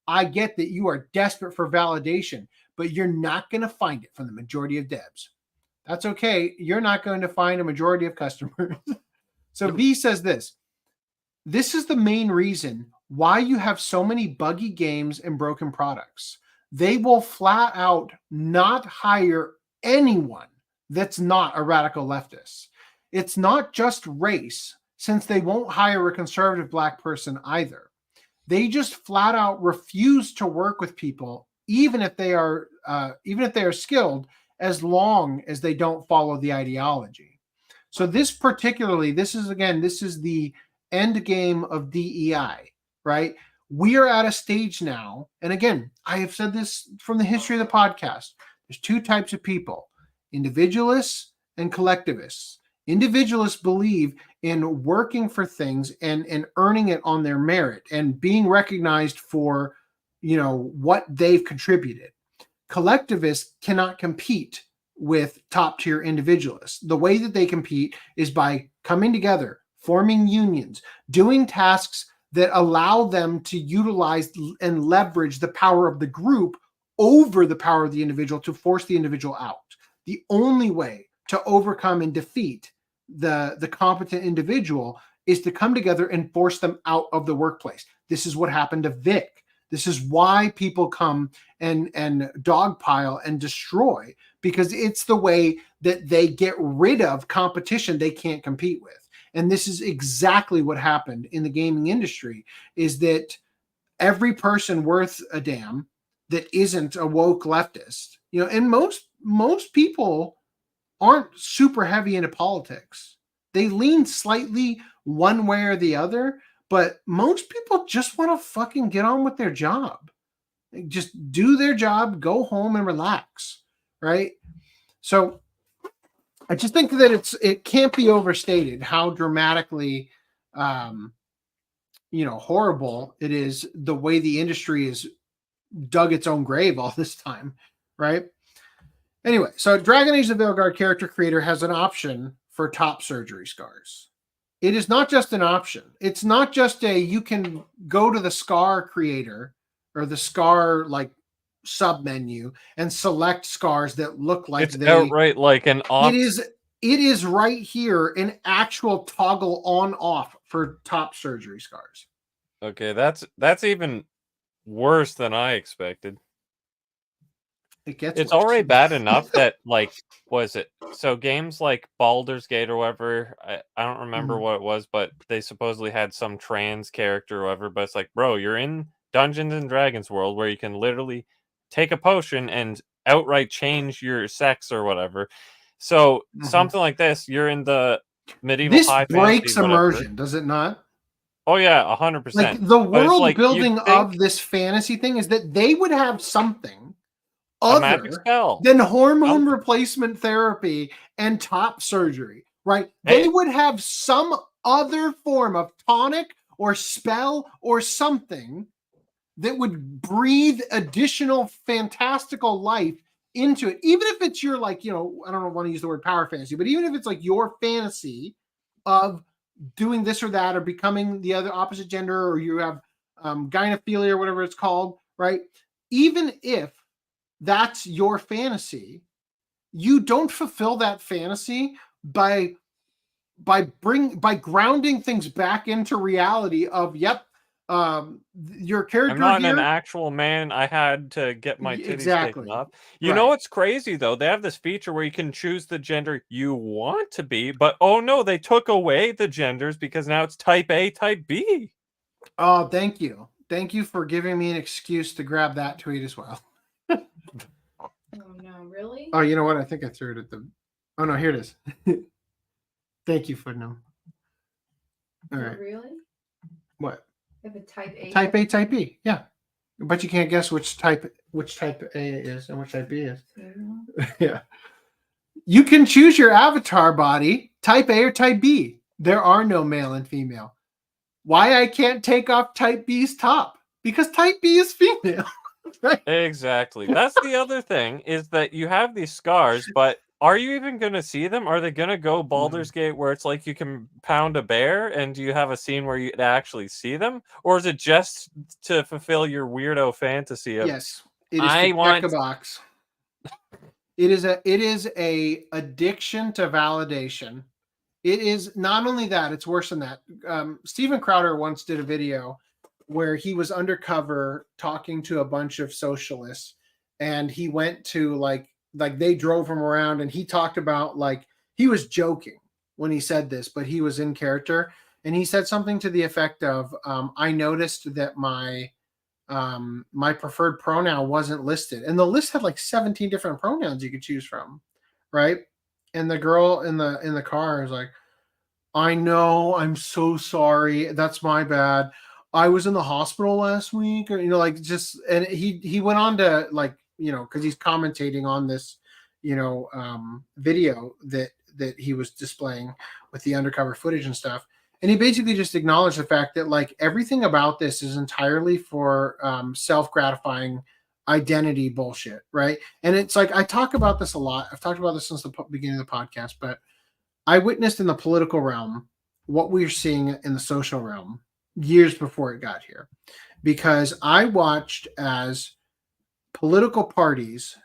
I get that you are desperate for validation, but you're not going to find it from the majority of devs. That's okay. You're not going to find a majority of customers. So B says this. This is the main reason why you have so many buggy games and broken products. They will flat out not hire anyone that's not a radical leftist. It's not just race, since they won't hire a conservative black person either. They just flat out refuse to work with people, even if they are skilled, as long as they don't follow the ideology. So this is the end game of DEI, right? We are at a stage now, and again, I have said this from the history of the podcast. There's 2 types of people: individualists and collectivists. Individualists believe in working for things and earning it on their merit and being recognized for, what they've contributed. Collectivists cannot compete with top tier individualists. The way that they compete is by coming together, forming unions, doing tasks that allow them to utilize and leverage the power of the group over the power of the individual to force the individual out. The only way to overcome and defeat the competent individual is to come together and force them out of the workplace. This is what happened to Vic. This is why people come and dogpile and destroy, because it's the way that they get rid of competition they can't compete with. And this is exactly what happened in the gaming industry, is that every person worth a damn that isn't a woke leftist, and most people aren't super heavy into politics. They lean slightly one way or the other, but most people just want to fucking get on with their job. Just do their job, go home and relax, right? So I just think that it can't be overstated how dramatically, horrible it is the way the industry has dug its own grave all this time, right? Anyway, so Dragon Age the Veilguard character creator has an option for top surgery scars. It is not just an option. It's not just you can go to the scar creator or the scar sub menu and select scars that look like it's outright like an option. It is right here, an actual toggle on off for top surgery scars. Okay, that's even worse than I expected. It's already bad enough that so games like Baldur's Gate or whatever, I don't remember what it was, but they supposedly had some trans character or whatever, but it's like, bro, you're in Dungeons and Dragons world where you can literally take a potion and outright change your sex or whatever. So something like this, you're in the medieval high fantasy. This breaks immersion, does it not? Oh yeah, 100%. Like the world building of this fantasy thing is that they would have something other than hormone replacement therapy and top surgery, right? They would have some other form of tonic or spell or something that would breathe additional fantastical life into it. Even if it's your I don't want to use the word power fantasy, but even if it's like your fantasy of doing this or that or becoming the other opposite gender, or you have gynephilia or whatever it's called, right? Even if that's your fantasy, you don't fulfill that fantasy by grounding things back into reality of, yep, your character I'm not here, an actual man. I had to get my titties exactly. taken off. You know what's crazy though? They have this feature where you can choose the gender you want to be, but oh no, they took away the genders because now it's type A, type B. Oh, thank you. Thank you for giving me an excuse to grab that tweet as well. Oh no, really? Oh, you know what? I think I threw it at the. Oh no, here it is. Thank you, Footnote. All right. Really? What? If a type A. Type A, type B. Yeah, but you can't guess which type A is and which type B is. Yeah. You can choose your avatar body, type A or type B. There are no male and female. Why I can't take off type B's top? Because type B is female. Right? Exactly. That's the other thing, is that you have these scars, but are you even going to see them? Are they going to go Baldur's Gate where it's like you can pound a bear and do you have a scene where you actually see them? Or is it just to fulfill your weirdo fantasy of, yes, it is to check a box. It is a addiction to validation. It is not only that, it's worse than that. Steven Crowder once did a video where he was undercover talking to a bunch of socialists, and he went to like they drove him around, and he talked about, like, he was joking when he said this, but he was in character, and he said something to the effect of, I noticed that my preferred pronoun wasn't listed, and the list had like 17 different pronouns you could choose from, right? And the girl in the car is like, I know, I'm so sorry, that's my bad, I was in the hospital last week, or, like, just, and he went on to, like, because he's commentating on this, video that he was displaying with the undercover footage and stuff. And he basically just acknowledged the fact that, like, everything about this is entirely for self-gratifying identity bullshit, right? And it's like, I talk about this a lot. I've talked about this since the beginning of the podcast, but I witnessed in the political realm what we're seeing in the social realm years before it got here, because I watched as political parties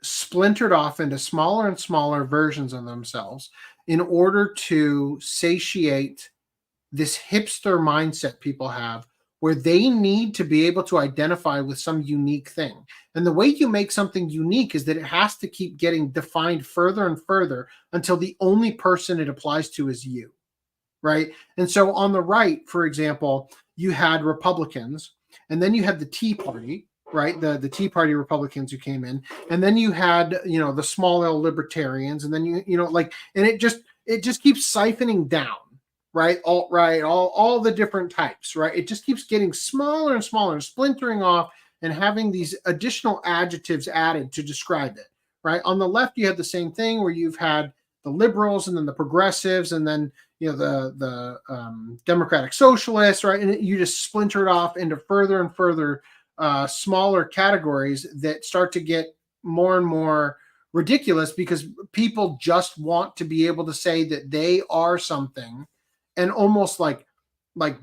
splintered off into smaller and smaller versions of themselves in order to satiate this hipster mindset people have, where they need to be able to identify with some unique thing. And the way you make something unique is that it has to keep getting defined further and further until the only person it applies to is you, right? And so on the right, for example, you had Republicans, and then you had the Tea Party, right? The Tea Party Republicans who came in, and then you had, the small L libertarians, and then and it just keeps siphoning down, right? Alt-right, all the different types, right? It just keeps getting smaller and smaller and splintering off and having these additional adjectives added to describe it, right? On the left, you have the same thing where you've had the liberals and then the progressives and then, the democratic socialists, right? And you just splinter it off into further and further smaller categories that start to get more and more ridiculous, because people just want to be able to say that they are something, and almost like when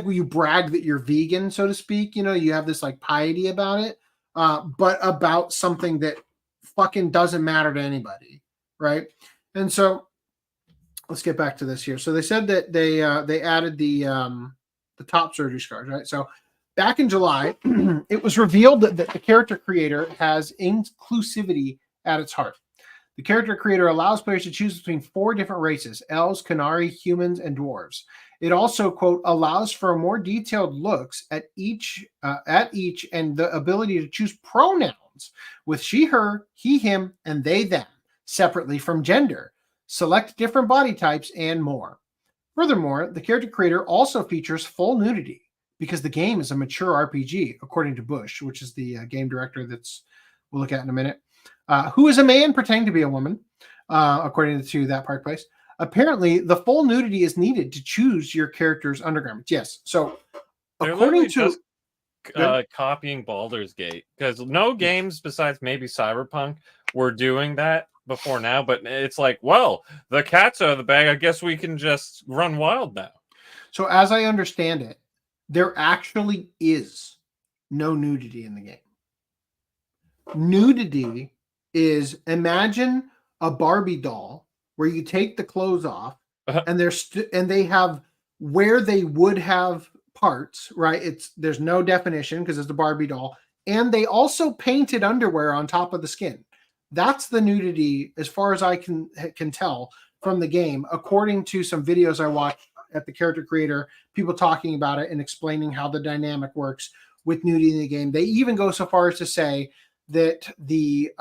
you brag that you're vegan, so to speak, you have this like piety about it, but about something that fucking doesn't matter to anybody, right? And so let's get back to this here. So they said that they added the top surgery scars, right? So back in July, it was revealed that the character creator has inclusivity at its heart. The character creator allows players to choose between 4 different races: elves, Canari, humans, and dwarves. It also, quote, allows for more detailed looks at each and the ability to choose pronouns with she, her, he, him, and they, them, separately from gender, select different body types, and more. Furthermore, the character creator also features full nudity, because the game is a mature RPG, according to Bush, which is the game director we'll look at in a minute, who is a man pretending to be a woman, according to that Park Place. Apparently, the full nudity is needed to choose your character's undergarments. Yes. So, according to copying Baldur's Gate, because no games besides maybe Cyberpunk were doing that before now, but it's like, well, the cat's out of the bag, I guess we can just run wild now. So, as I understand it, there actually is no nudity in the game. nudity is, imagine a Barbie doll where you take the clothes off and they have where they would have parts, right? There's no definition because it's a Barbie doll, and they also painted underwear on top of the skin. That's the nudity, as far as I can tell from the game, according to some videos I watched at the character creator, people talking about it and explaining how the dynamic works with nudity in the game. They even go so far as to say that the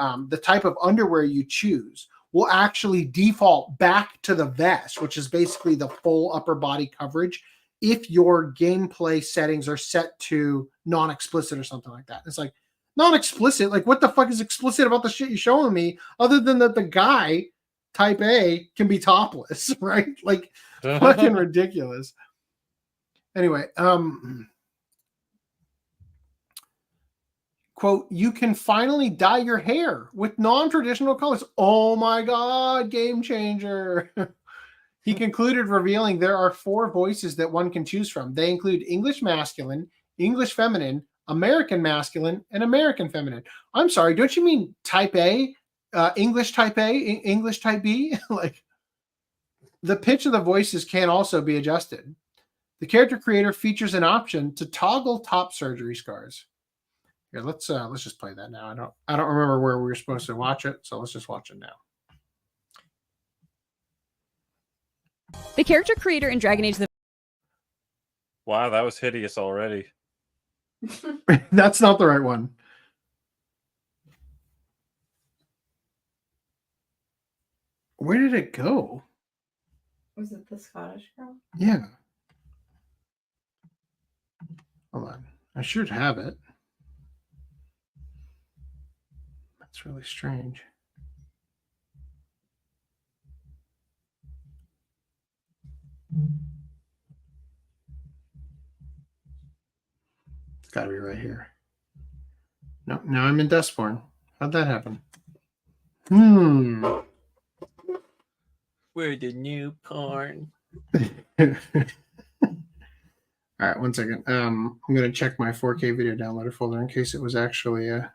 type of underwear you choose will actually default back to the vest, which is basically the full upper body coverage, if your gameplay settings are set to non-explicit or something like that. It's like, non-explicit? Like, what the fuck is explicit about the shit you're showing me, other than that the guy, type A, can be topless, right? Like, fucking ridiculous. Anyway, quote, you can finally dye your hair with non-traditional colors. Oh my God, game changer. He concluded, revealing there are 4 voices that one can choose from. They include English masculine, English feminine, American masculine, and American feminine. I'm sorry, don't you mean type A? English type A, English type B? Like, the pitch of the voices can also be adjusted. The character creator features an option to toggle top surgery scars. Here, let's just play that now. I don't remember where we were supposed to watch it, so let's just watch it now. The character creator in Dragon Age the Wow, that was hideous already. That's not the right one. Where did it go? Was it the Scottish girl? Yeah. Hold on. I should have it. That's really strange. It's got to be right here. No, now I'm in Dustborn. How'd that happen? We're the new porn. All right, one second. I'm going to check my 4K video downloader folder in case it was actually a...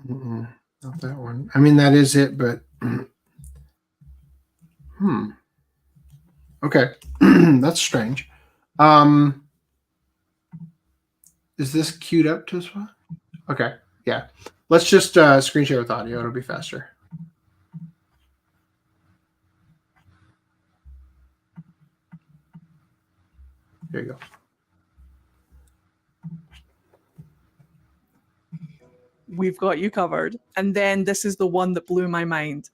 not that one. I mean, that is it, but... Okay. That's strange. Is this queued up to as well? Okay. Yeah. Let's just screen share with audio. It'll be faster. There you go. We've got you covered. And then this is the one that blew my mind.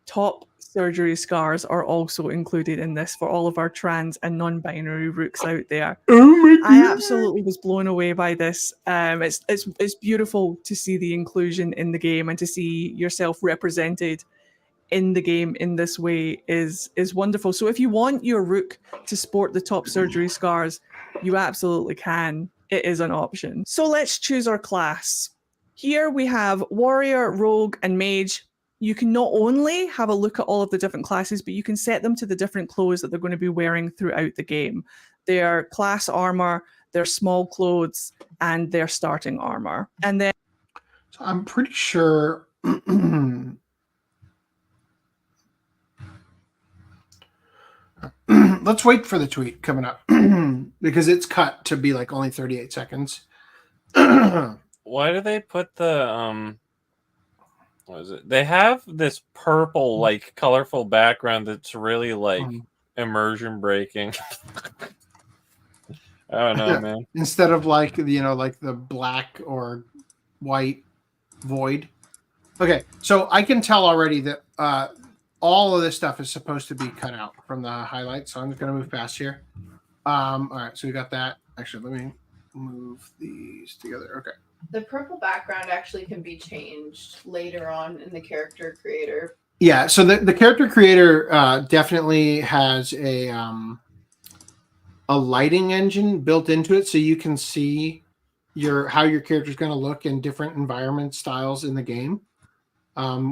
Top surgery scars are also included in this for all of our trans and non-binary rooks out there. Oh my God. I absolutely was blown away by this. It's beautiful to see the inclusion in the game and to see yourself represented in the game in this way is wonderful. So if you want your rook to sport the top surgery scars, you absolutely can. It is an option. So let's choose our class. Here we have warrior, rogue, and mage. You can not only have a look at all of the different classes, but you can set them to the different clothes that they're going to be wearing throughout the game. Their class armor, their small clothes, and their starting armor. And then... So I'm pretty sure... Let's wait for the tweet coming up because it's cut to be like only 38 seconds. Why do they put the what is it? They have this purple, like, colorful background that's really like immersion breaking. I don't know, man. Instead of like, you know, like the black or white void. Okay, so I can tell already that all of this stuff is supposed to be cut out from the highlights, so I'm just going to move past here. All right, so we got that. Actually, let me move these together. Okay. The purple background actually can be changed later on in the character creator. Yeah, so the character creator definitely has a lighting engine built into it, so you can see how your character is going to look in different environment styles in the game.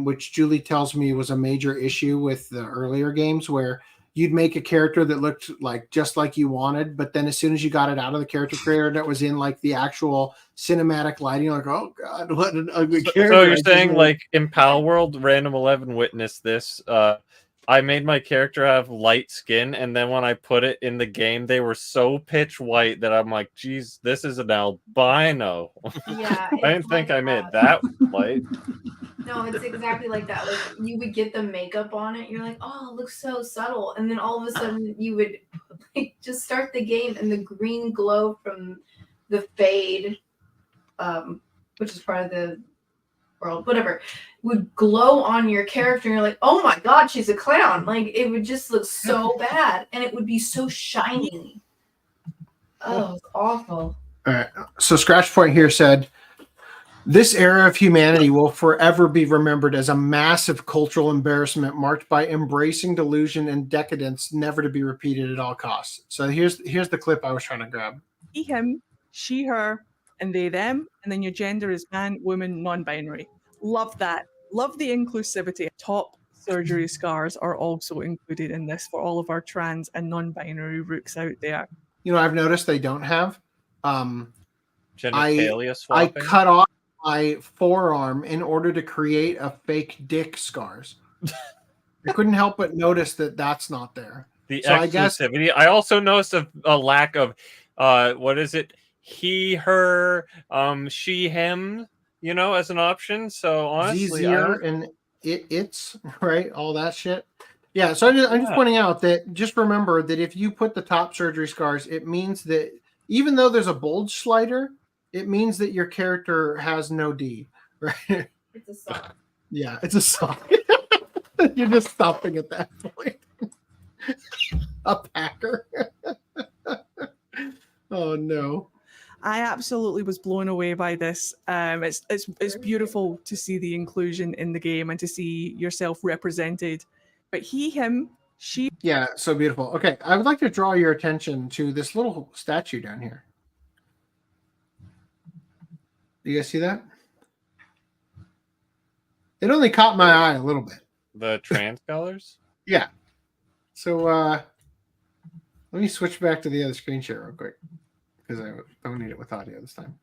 Which Julie tells me was a major issue with the earlier games, where you'd make a character that looked like just like you wanted, but then as soon as you got it out of the character creator and it was in like the actual cinematic lighting, you're like, oh god, what an ugly character. So you're saying like in Palworld, Random 11 witnessed this. I made my character have light skin, and then when I put it in the game, they were so pitch white that I'm like, geez, this is an albino. Yeah, I didn't think I made that light. No, it's exactly like that. Like you would get the makeup on it, you're like, oh, it looks so subtle, and then all of a sudden you would like just start the game, and the green glow from the fade, which is part of the world, whatever, would glow on your character, and you're like, oh my god, she's a clown. Like it would just look so bad, and it would be so shiny. Oh, it's awful. All right. So Scratch Point here said, this era of humanity will forever be remembered as a massive cultural embarrassment marked by embracing delusion and decadence, never to be repeated at all costs. So here's the clip I was trying to grab. He, him, she, her, and they, them, and then your gender is man, woman, non-binary. Love that. Love the inclusivity. Top surgery scars are also included in this for all of our trans and non-binary rooks out there. You know, I've noticed they don't have. Genitalia I swapping. cut off my forearm in order to create a fake dick scars. I couldn't help but notice that that's not there. The so exclusivity. I also noticed a lack of what is it? He, her, she, him. You know, as an option. So honestly, easier and it's right. All that shit. Yeah. So I'm just pointing out that just remember that if you put the top surgery scars, it means that even though there's a bulge slider, it means that your character has no D, right? It's a song. Yeah, it's a song. You're just stopping at that point. A packer. Oh no. I absolutely was blown away by this. It's beautiful to see the inclusion in the game and to see yourself represented. But he, him, she. Yeah, so beautiful. Okay, I would like to draw your attention to this little statue down here. Do you guys see that? It only caught my eye a little bit. The trans colors? Yeah. So let me switch back to the other screen share real quick, because I don't need it with audio this time.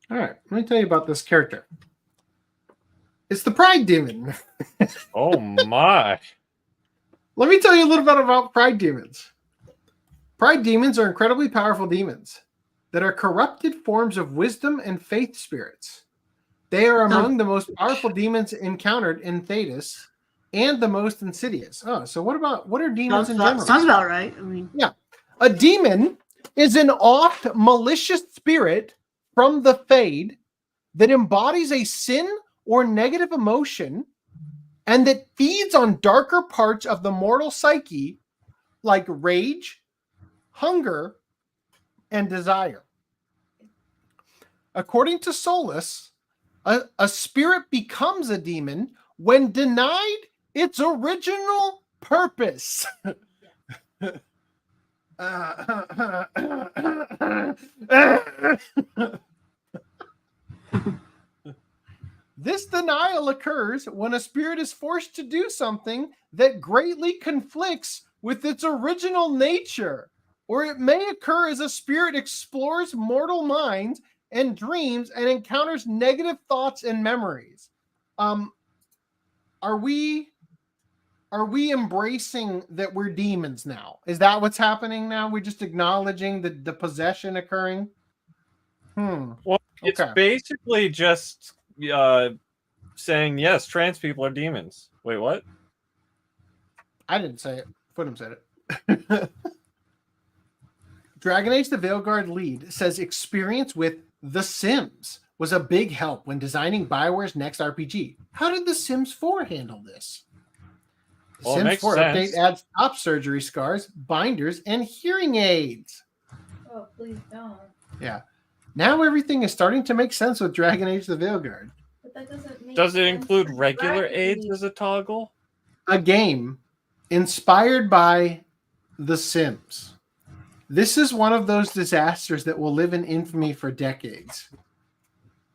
All right, let me tell you about this character. It's the Pride Demon. Oh my. Let me tell you a little bit about Pride Demons. Pride Demons are incredibly powerful demons that are corrupted forms of wisdom and faith spirits. They are among the most powerful demons encountered in Thetis and the most insidious. Oh, so what are demons in general? Sounds about right. I mean, yeah. A demon is an oft malicious spirit from the Fade that embodies a sin or negative emotion and that feeds on darker parts of the mortal psyche like rage, hunger, and desire. According to Solus, a spirit becomes a demon when denied its original purpose. This denial occurs when a spirit is forced to do something that greatly conflicts with its original nature, or it may occur as a spirit explores mortal minds and dreams and encounters negative thoughts and memories. Are we embracing that we're demons now? Is that what's happening now? We're just acknowledging the possession occurring? Well, it's basically just saying, yes, trans people are demons. Wait, what? I didn't say it. Footum said it. Dragon Age the Veilguard lead says experience with The Sims was a big help when designing BioWare's next RPG. How did The Sims 4 handle this? Well, Sims 4 sense. update adds top surgery scars, binders, and hearing aids. Oh, please don't. Yeah. Now everything is starting to make sense with Dragon Age the Veilguard. But that doesn't make Does it sense include for regular Dragon aids Age. as a toggle? A game inspired by The Sims. This is one of those disasters that will live in infamy for decades.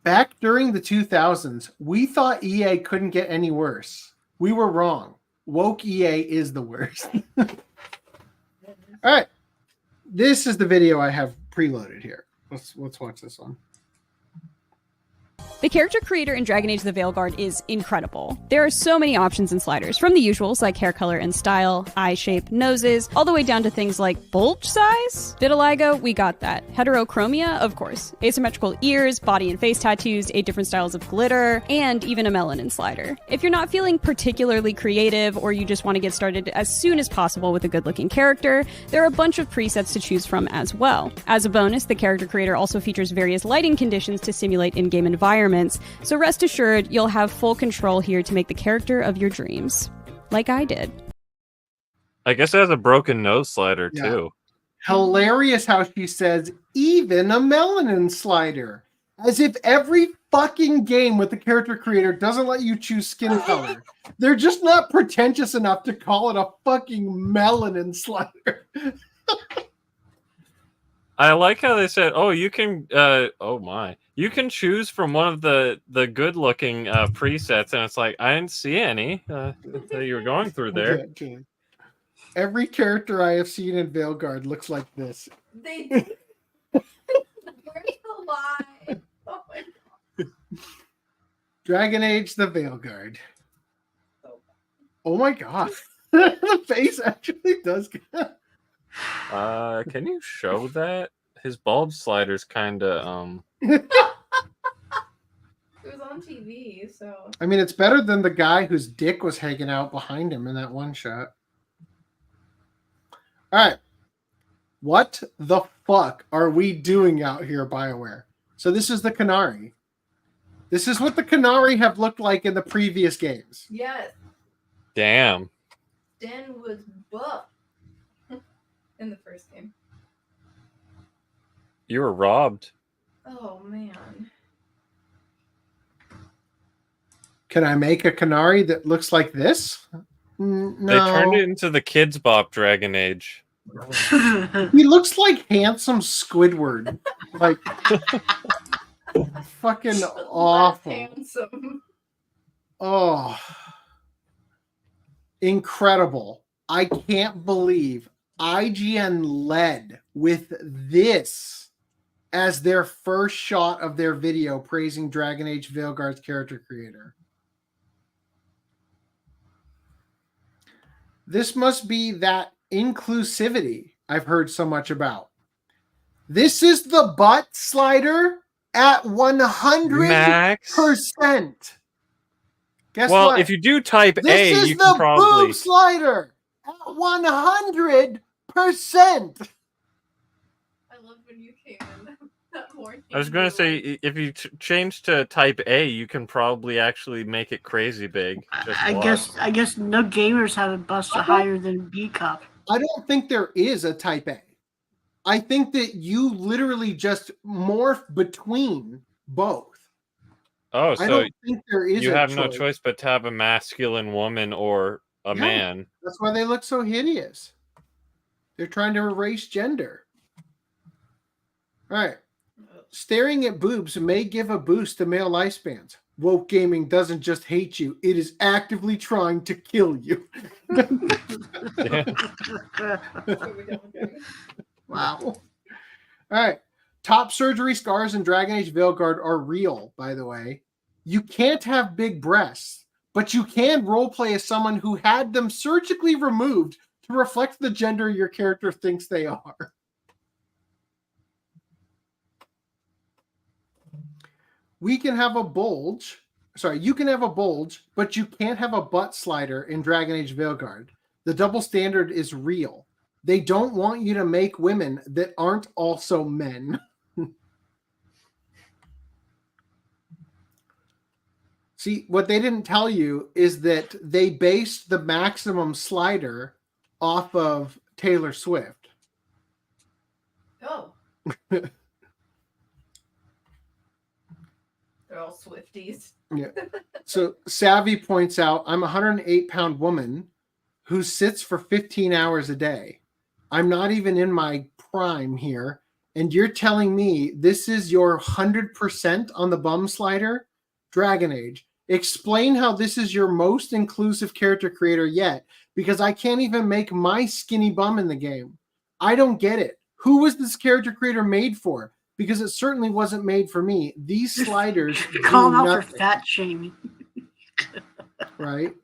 Back during the 2000s, we thought EA couldn't get any worse. We were wrong. Woke EA is the worst. All right. This is the video I have preloaded here. Let's watch this one. The character creator in Dragon Age the Veilguard is incredible. There are so many options and sliders, from the usuals like hair color and style, eye shape, noses, all the way down to things like bulge size. Vitiligo, we got that. Heterochromia, of course. Asymmetrical ears, body and face tattoos, 8 different styles of glitter, and even a melanin slider. If you're not feeling particularly creative or you just want to get started as soon as possible with a good-looking character, there are a bunch of presets to choose from as well. As a bonus, the character creator also features various lighting conditions to simulate in-game environments, so rest assured you'll have full control here to make the character of your dreams. Like I did. I guess it has a broken nose slider Yeah. too. Hilarious how she says, even a melanin slider. As if every fucking game with the character creator doesn't let you choose skin color. They're just not pretentious enough to call it a fucking melanin slider. I like how they said, "Oh, you can, you can choose from one of the good-looking presets," and it's like I didn't see any until you were going through there. Okay. Every character I have seen in Veilguard looks like this. They do. Where's the lie? Oh my god. Dragon Age the Veilguard. Oh my god. The face actually does good. Can you show that? His bulb slider's kind of It was on TV, so. I mean, it's better than the guy whose dick was hanging out behind him in that one shot. All right. What the fuck are we doing out here, BioWare? So this is the Canary. This is what the Canary have looked like in the previous games. Yes. damn. Den was buff in the first game. You were robbed. Oh man. Can I make a Canary that looks like this? No. They turned it into the Kids Bop Dragon Age. He looks like handsome Squidward. Like fucking awful. Handsome. Oh. Incredible. I can't believe IGN led with this as their first shot of their video praising Dragon Age Veilguard's character creator. This must be that inclusivity I've heard so much about. This is the butt slider at 100%. Max? Guess well, what? if you do type This A, is you can the probably... boob slider at 100%. I love when you came in that morning. I was going to say, if you change to type A, you can probably actually make it crazy big. Just I guess no gamers have a bust higher than B cup. I don't think there is a type A. I think that you literally just morph between both. Oh, I so don't think there is you a have no choice. choice but to have a masculine woman or a Yeah, man. That's why they look so hideous. They're trying to erase gender. All right. Staring at boobs may give a boost to male lifespans. Woke gaming doesn't just hate you, it is actively trying to kill you. Wow. All right. Top surgery scars in Dragon Age Veilguard are real, by the way. You can't have big breasts, but you can roleplay as someone who had them surgically removed to reflect the gender your character thinks they are. We can have a bulge. Sorry, you can have a bulge, but you can't have a butt slider in Dragon Age Veilguard. The double standard is real. They don't want you to make women that aren't also men. See, what they didn't tell you is that they based the maximum slider off of Taylor Swift. Oh. They're all Swifties. Yeah. So Savvy points out, I'm a 108-pound woman who sits for 15 hours a day. I'm not even in my prime here. And you're telling me this is your 100% on the bum slider? Dragon Age. Explain how this is your most inclusive character creator yet, because I can't even make my skinny bum in the game. I don't get it. Who was this character creator made for? Because it certainly wasn't made for me. These sliders Call do him out for nothing. fat shaming. Right?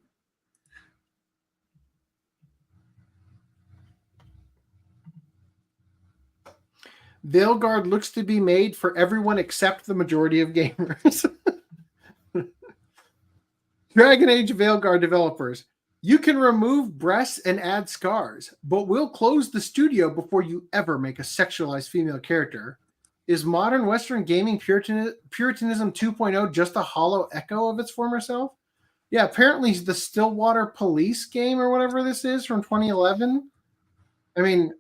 Veilguard looks to be made for everyone except the majority of gamers. Dragon Age Veilguard developers, you can remove breasts and add scars, but we'll close the studio before you ever make a sexualized female character. Is modern Western gaming Puritanism 2.0 just a hollow echo of its former self? Yeah, apparently the Stillwater Police game or whatever this is from 2011. I mean,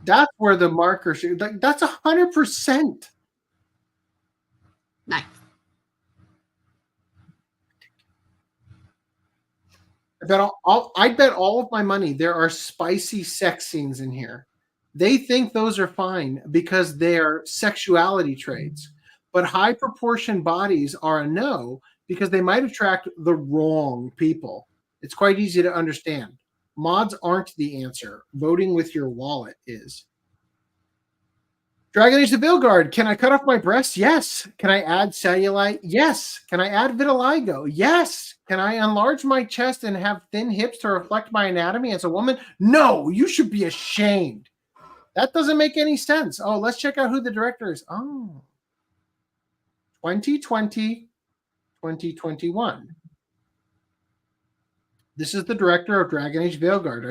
that's where the marker should, like, that's 100%. Nice. I bet all of my money there are spicy sex scenes in here. They think those are fine because they're sexuality traits. But high proportion bodies are a no because they might attract the wrong people. It's quite easy to understand. Mods aren't the answer. Voting with your wallet is. Dragon Age the Veilguard. Can I cut off my breasts? Yes. Can I add cellulite? Yes. Can I add vitiligo? Yes. Can I enlarge my chest and have thin hips to reflect my anatomy as a woman? No. You should be ashamed. That doesn't make any sense. Oh, let's check out who the director is. Oh. 2020, 2021. This is the director of Dragon Age Veilguard.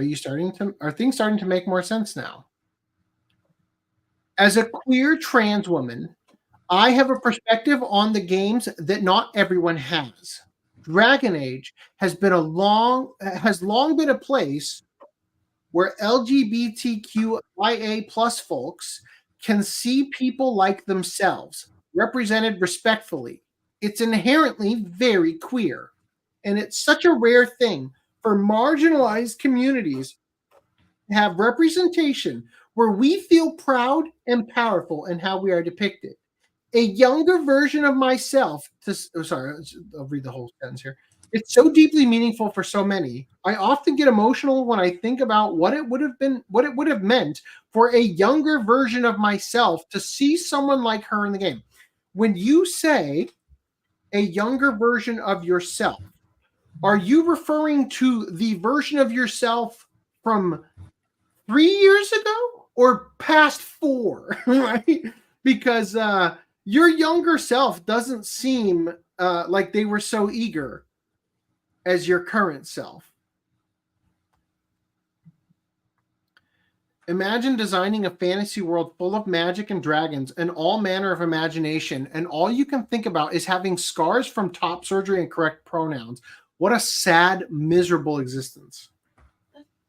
Are things starting to make more sense now? As a queer trans woman, I have a perspective on the games that not everyone has. Dragon Age has long been a place where LGBTQIA plus folks can see people like themselves, represented respectfully. It's inherently very queer. And it's such a rare thing for marginalized communities to have representation where we feel proud and powerful in how we are depicted. A younger version of myself, I'll read the whole sentence here. It's so deeply meaningful for so many. I often get emotional when I think about what it would have meant for a younger version of myself to see someone like her in the game. When you say a younger version of yourself, are you referring to the version of yourself from 3 years ago or past 4, right? Because your younger self doesn't seem like they were so eager as your current self. Imagine designing a fantasy world full of magic and dragons and all manner of imagination, and all you can think about is having scars from top surgery and correct pronouns. What a sad, miserable existence.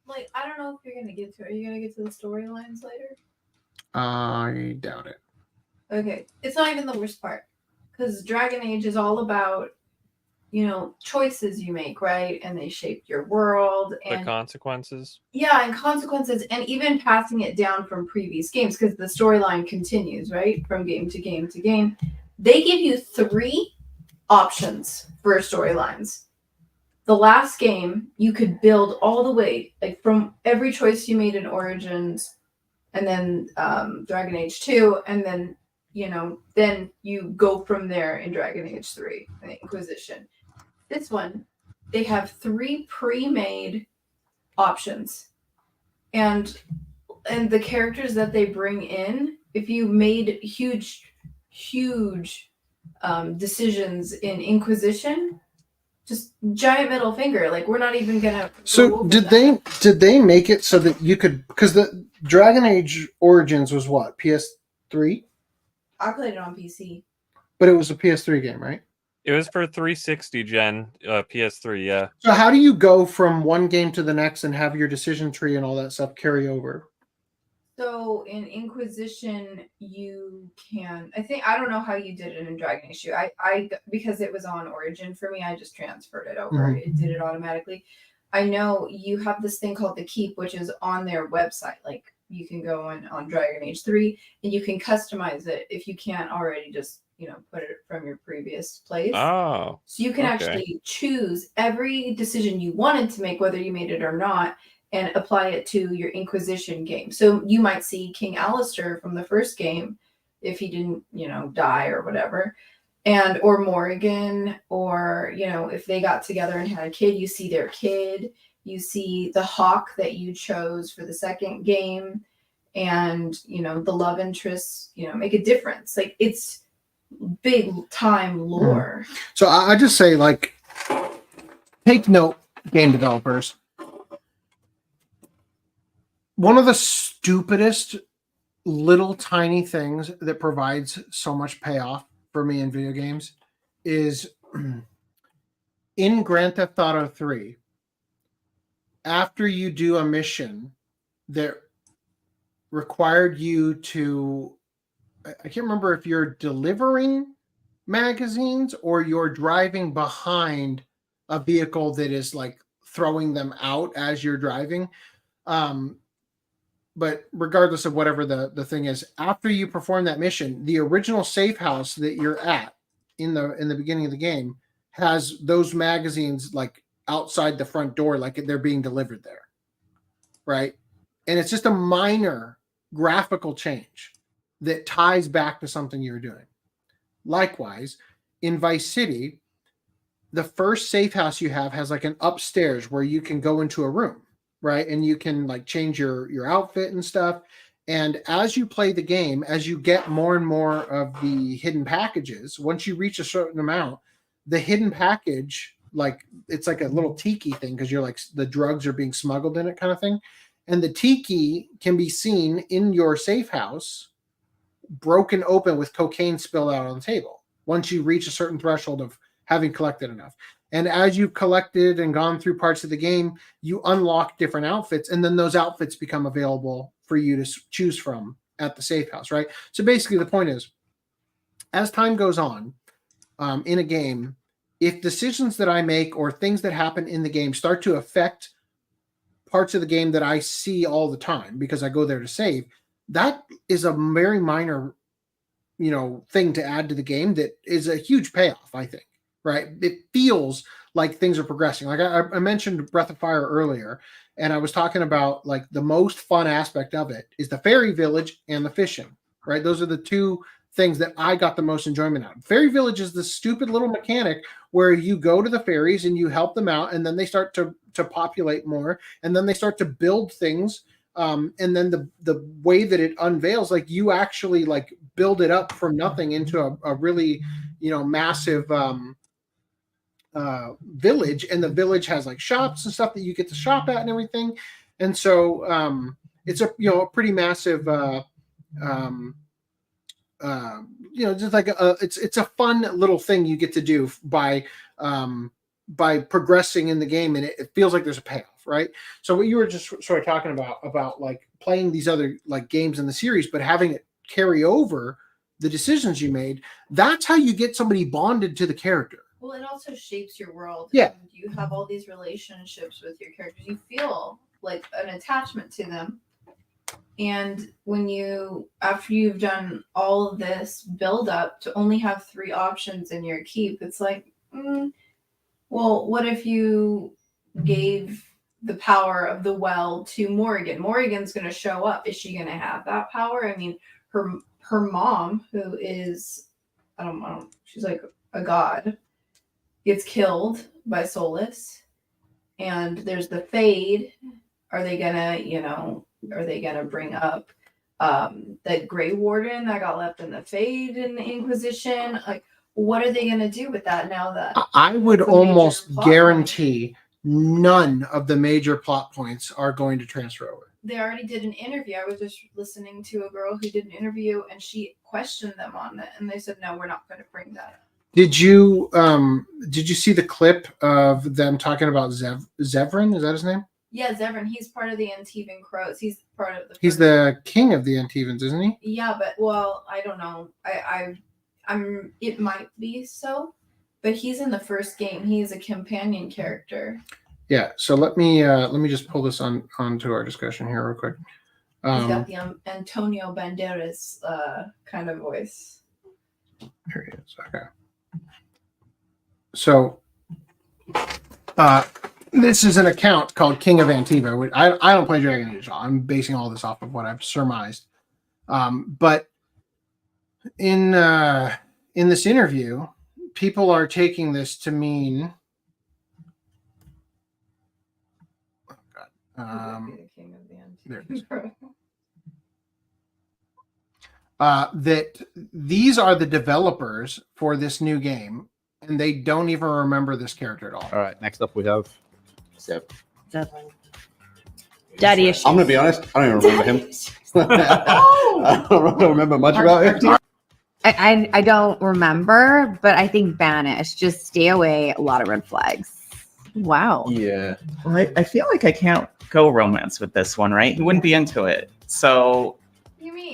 Like, I don't know if you're gonna get to. Are you gonna get to the storylines later? I doubt it. Okay, it's not even the worst part, because Dragon Age is all about, choices you make, right? And they shape your world and the consequences. Yeah, and consequences, and even passing it down from previous games, because the storyline continues, right? From game to game to game. They give you 3 options for storylines. The last game, you could build all the way, like from every choice you made in Origins, and then Dragon Age 2, and then, then you go from there in Dragon Age 3, the Inquisition. This one, they have 3 pre-made options. And the characters that they bring in, if you made huge decisions in Inquisition, just giant middle finger. Like, we're not even gonna. So did they make it so that you could, because the Dragon Age Origins was what, PS3? I played it on PC. But it was a PS3 game, right? It was for 360 gen PS3, yeah. So how do you go from one game to the next and have your decision tree and all that stuff carry over? So in Inquisition, you can. I don't know how you did it in Dragon Age 2. I because it was on Origin for me, I just transferred it over. Mm-hmm. It did it automatically. I know you have this thing called the Keep, which is on their website. Like, you can go on Dragon Age 3 and you can customize it if you can't already just put it from your previous place. Oh. So you can okay. actually choose every decision you wanted to make, whether you made it or not, and apply it to your Inquisition game. So you might see King Alistair from the first game, if he didn't, die or whatever, or Morrigan, or, if they got together and had a kid, you see their kid, you see the hawk that you chose for the second game, and, the love interests, make a difference. Like, it's big time lore. So I just say, like, take note, game developers. One of the stupidest little tiny things that provides so much payoff for me in video games is in Grand Theft Auto 3, after you do a mission that required you to, I can't remember if you're delivering magazines or you're driving behind a vehicle that is like throwing them out as you're driving. But regardless of whatever the thing is, after you perform that mission, the original safe house that you're at in the beginning of the game has those magazines like outside the front door, like they're being delivered there, right? And it's just a minor graphical change that ties back to something you're doing. Likewise, in Vice City, the first safe house you have has like an upstairs where you can go into a room, right? And you can like change your outfit and stuff. And as you play the game, as you get more and more of the hidden packages, once you reach a certain amount, the hidden package, like it's like a little tiki thing because you're like the drugs are being smuggled in it kind of thing. And the tiki can be seen in your safe house, broken open with cocaine spilled out on the table once you reach a certain threshold of having collected enough. And as you've collected and gone through parts of the game, you unlock different outfits, and then those outfits become available for you to choose from at the safe house, right? So basically the point is, as time goes on in a game, if decisions that I make or things that happen in the game start to affect parts of the game that I see all the time because I go there to save, that is a very minor, thing to add to the game that is a huge payoff, I think. Right? It feels like things are progressing. Like I mentioned Breath of Fire earlier, and I was talking about like the most fun aspect of it is the fairy village and the fishing, right? Those are the two things that I got the most enjoyment out of. Fairy village is the stupid little mechanic where you go to the fairies and you help them out, and then they start to populate more, and then they start to build things. And then the way that it unveils, like you actually like build it up from nothing into a really, massive village, and the village has like shops and stuff that you get to shop at and everything. And so it's a pretty massive just like it's a fun little thing you get to do by progressing in the game, and it feels like there's a payoff, right? So what you were just sort of talking about like playing these other like games in the series, but having it carry over the decisions you made, that's how you get somebody bonded to the character. Well, it also shapes your world. Yeah. And you have all these relationships with your characters. You feel like an attachment to them. And after you've done all of this build up to only have 3 options in your keep, it's like, well, what if you gave the power of the well to Morrigan? Morrigan's going to show up. Is she going to have that power? I mean, her mom, who is, I don't, she's like a god, gets killed by Solus, and there's the Fade. Are they gonna bring up the Grey Warden that got left in the Fade in the Inquisition? Like, what are they gonna do with that now that I would almost guarantee none of the major plot points are going to transfer over? They already did an interview. I was just listening to a girl who did an interview, and she questioned them on it, and they said, no, we're not going to bring that up. Did you see the clip of them talking about Zevran? Is that his name? Yeah, Zevran. He's part of the Antivan Crows. He's part of the. He's the king of the Antivans, isn't he? Yeah, but I don't know. I'm. It might be so, but he's in the first game. He's a companion character. Yeah. So let me just pull this onto our discussion here real quick. He's got the Antonio Banderas kind of voice. Here he is. Okay. So, this is an account called King of Antiva. I don't play Dragon Age. I'm basing all this off of what I've surmised. But in this interview, people are taking this to mean. Oh God. There it is. That these are the developers for this new game, and they don't even remember this character at all. All right, next up we have Seb. Daddy issues. I'm gonna be honest, I don't even remember him. I don't remember much about him. I don't remember, but I think banish. Just stay away. A lot of red flags. Wow. Yeah. Well, I feel like I can't go romance with this one, right? He wouldn't be into it. So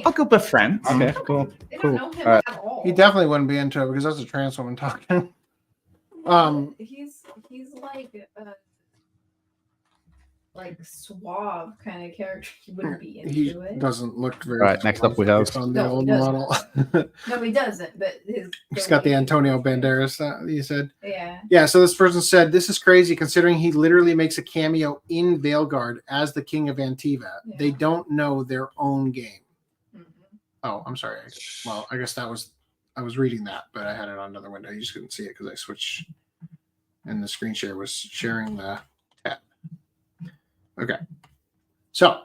I'll go befriend. Okay, cool. Cool. All right. He definitely wouldn't be into it because that's a trans woman talking. He's like suave kind of character. He wouldn't be into He it. doesn't look very. All right, next up we have. On the No, old he doesn't. model. No, he doesn't. But He's got the Antonio Banderas. You said. Yeah. Yeah. So this person said, "This is crazy considering he literally makes a cameo in Veilguard as the King of Antiva. Yeah. They don't know their own game." Oh, I'm sorry. Well, I guess I was reading that, but I had it on another window. You just couldn't see it because I switched, and the screen share was sharing the tab. Okay, so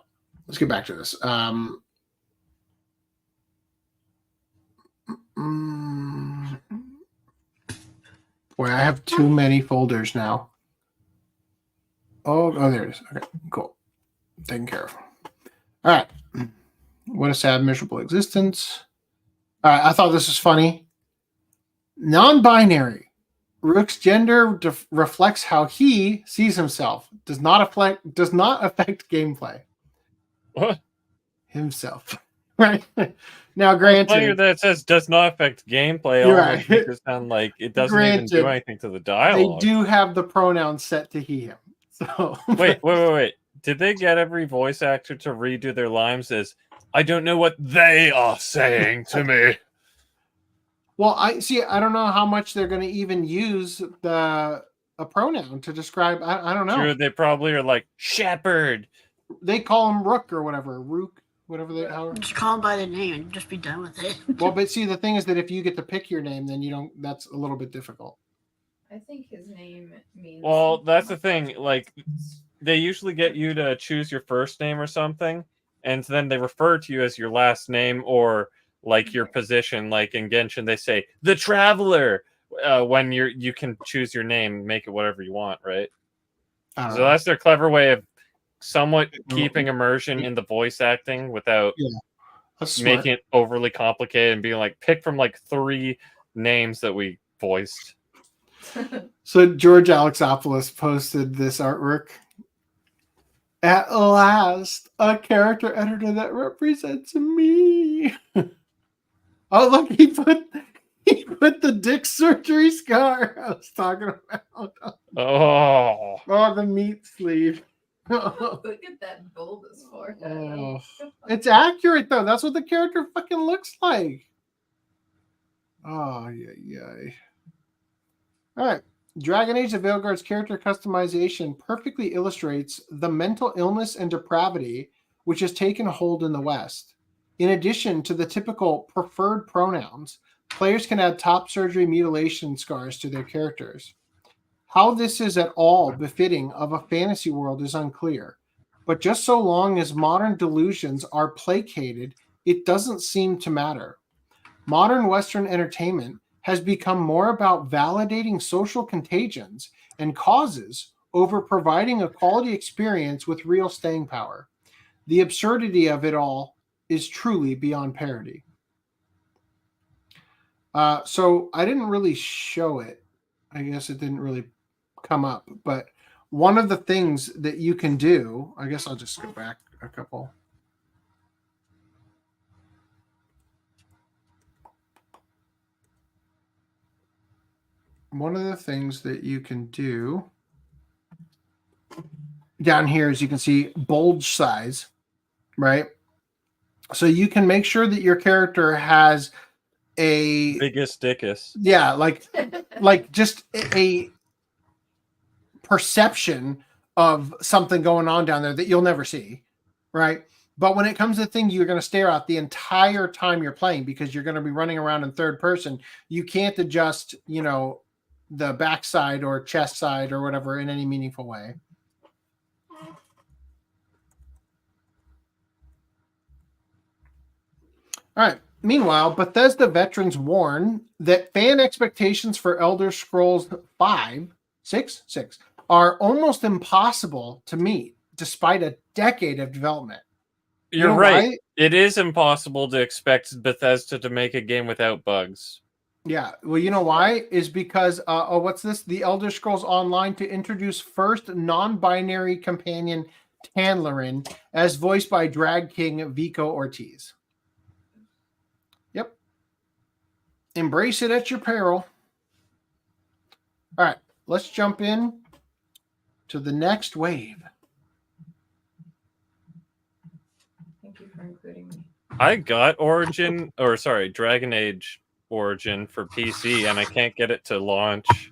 let's get back to this. Boy, I have too many folders now. Oh, there it is. Okay, cool. Taken care of. All right. What a sad, miserable existence. All right, I thought this was funny. Non-binary. Rook's gender reflects how he sees himself. Does not affect gameplay. What? Himself. Right. Now, granted, Funny that it says does not affect gameplay. You're Almost right. makes it sound like it doesn't Granted, even do anything to the dialogue. they do have the pronoun set to he, him. So Wait. Did they get every voice actor to redo their lines as I don't know what they are saying to me? Well, I don't know how much they're going to even use a pronoun to describe. I don't know. Sure, they probably are like shepherd. They call him Rook or whatever. Rook, whatever they. Just call him by the name and just be done with it. Well, but see, the thing is that if you get to pick your name, then you don't. That's a little bit difficult. I think his name means. Well, that's the thing. Like, they usually get you to choose your first name or something, and then they refer to you as your last name or like your position. Like in Genshin, they say the Traveler when you can choose your name, make it whatever you want, right? So that's their clever way of somewhat keeping immersion in the voice acting without making it overly complicated and being like pick from like 3 names that we voiced. So George Alexopoulos posted this artwork. At last, a character editor that represents me. Oh, look, he put the dick surgery scar I was talking about. Oh, the meat sleeve. Look at that bulbous forehead. Oh. It's accurate though. That's what the character fucking looks like. Oh yeah. All right. Dragon Age of Veilguard's character customization perfectly illustrates the mental illness and depravity which has taken hold in the West. In addition to the typical preferred pronouns, players can add top surgery mutilation scars to their characters. How this is at all befitting of a fantasy world is unclear, but just so long as modern delusions are placated, it doesn't seem to matter. Modern Western entertainment has become more about validating social contagions and causes over providing a quality experience with real staying power. The absurdity of it all is truly beyond parody. So I didn't really show it. I guess it didn't really come up, but one of the things that you can do, I guess I'll just go back a couple. One of the things that you can do down here is you can see bulge size, right? So you can make sure that your character has a biggest dickus. Yeah, like just a perception of something going on down there that you'll never see, right? But when it comes to things you're going to stare at the entire time you're playing because you're going to be running around in third person, you can't adjust, the backside or chest side or whatever in any meaningful way. All right. Meanwhile, Bethesda veterans warn that fan expectations for Elder Scrolls 6 are almost impossible to meet despite a decade of development. You're right. Why? It is impossible to expect Bethesda to make a game without bugs. Yeah. Well, you know why? Is because, what's this? The Elder Scrolls Online to introduce first non-binary companion Tanlerin as voiced by drag king Vico Ortiz. Yep. Embrace it at your peril. All right. Let's jump in to the next wave. Thank you for including me. I got Dragon Age Origin for PC, and I can't get it to launch.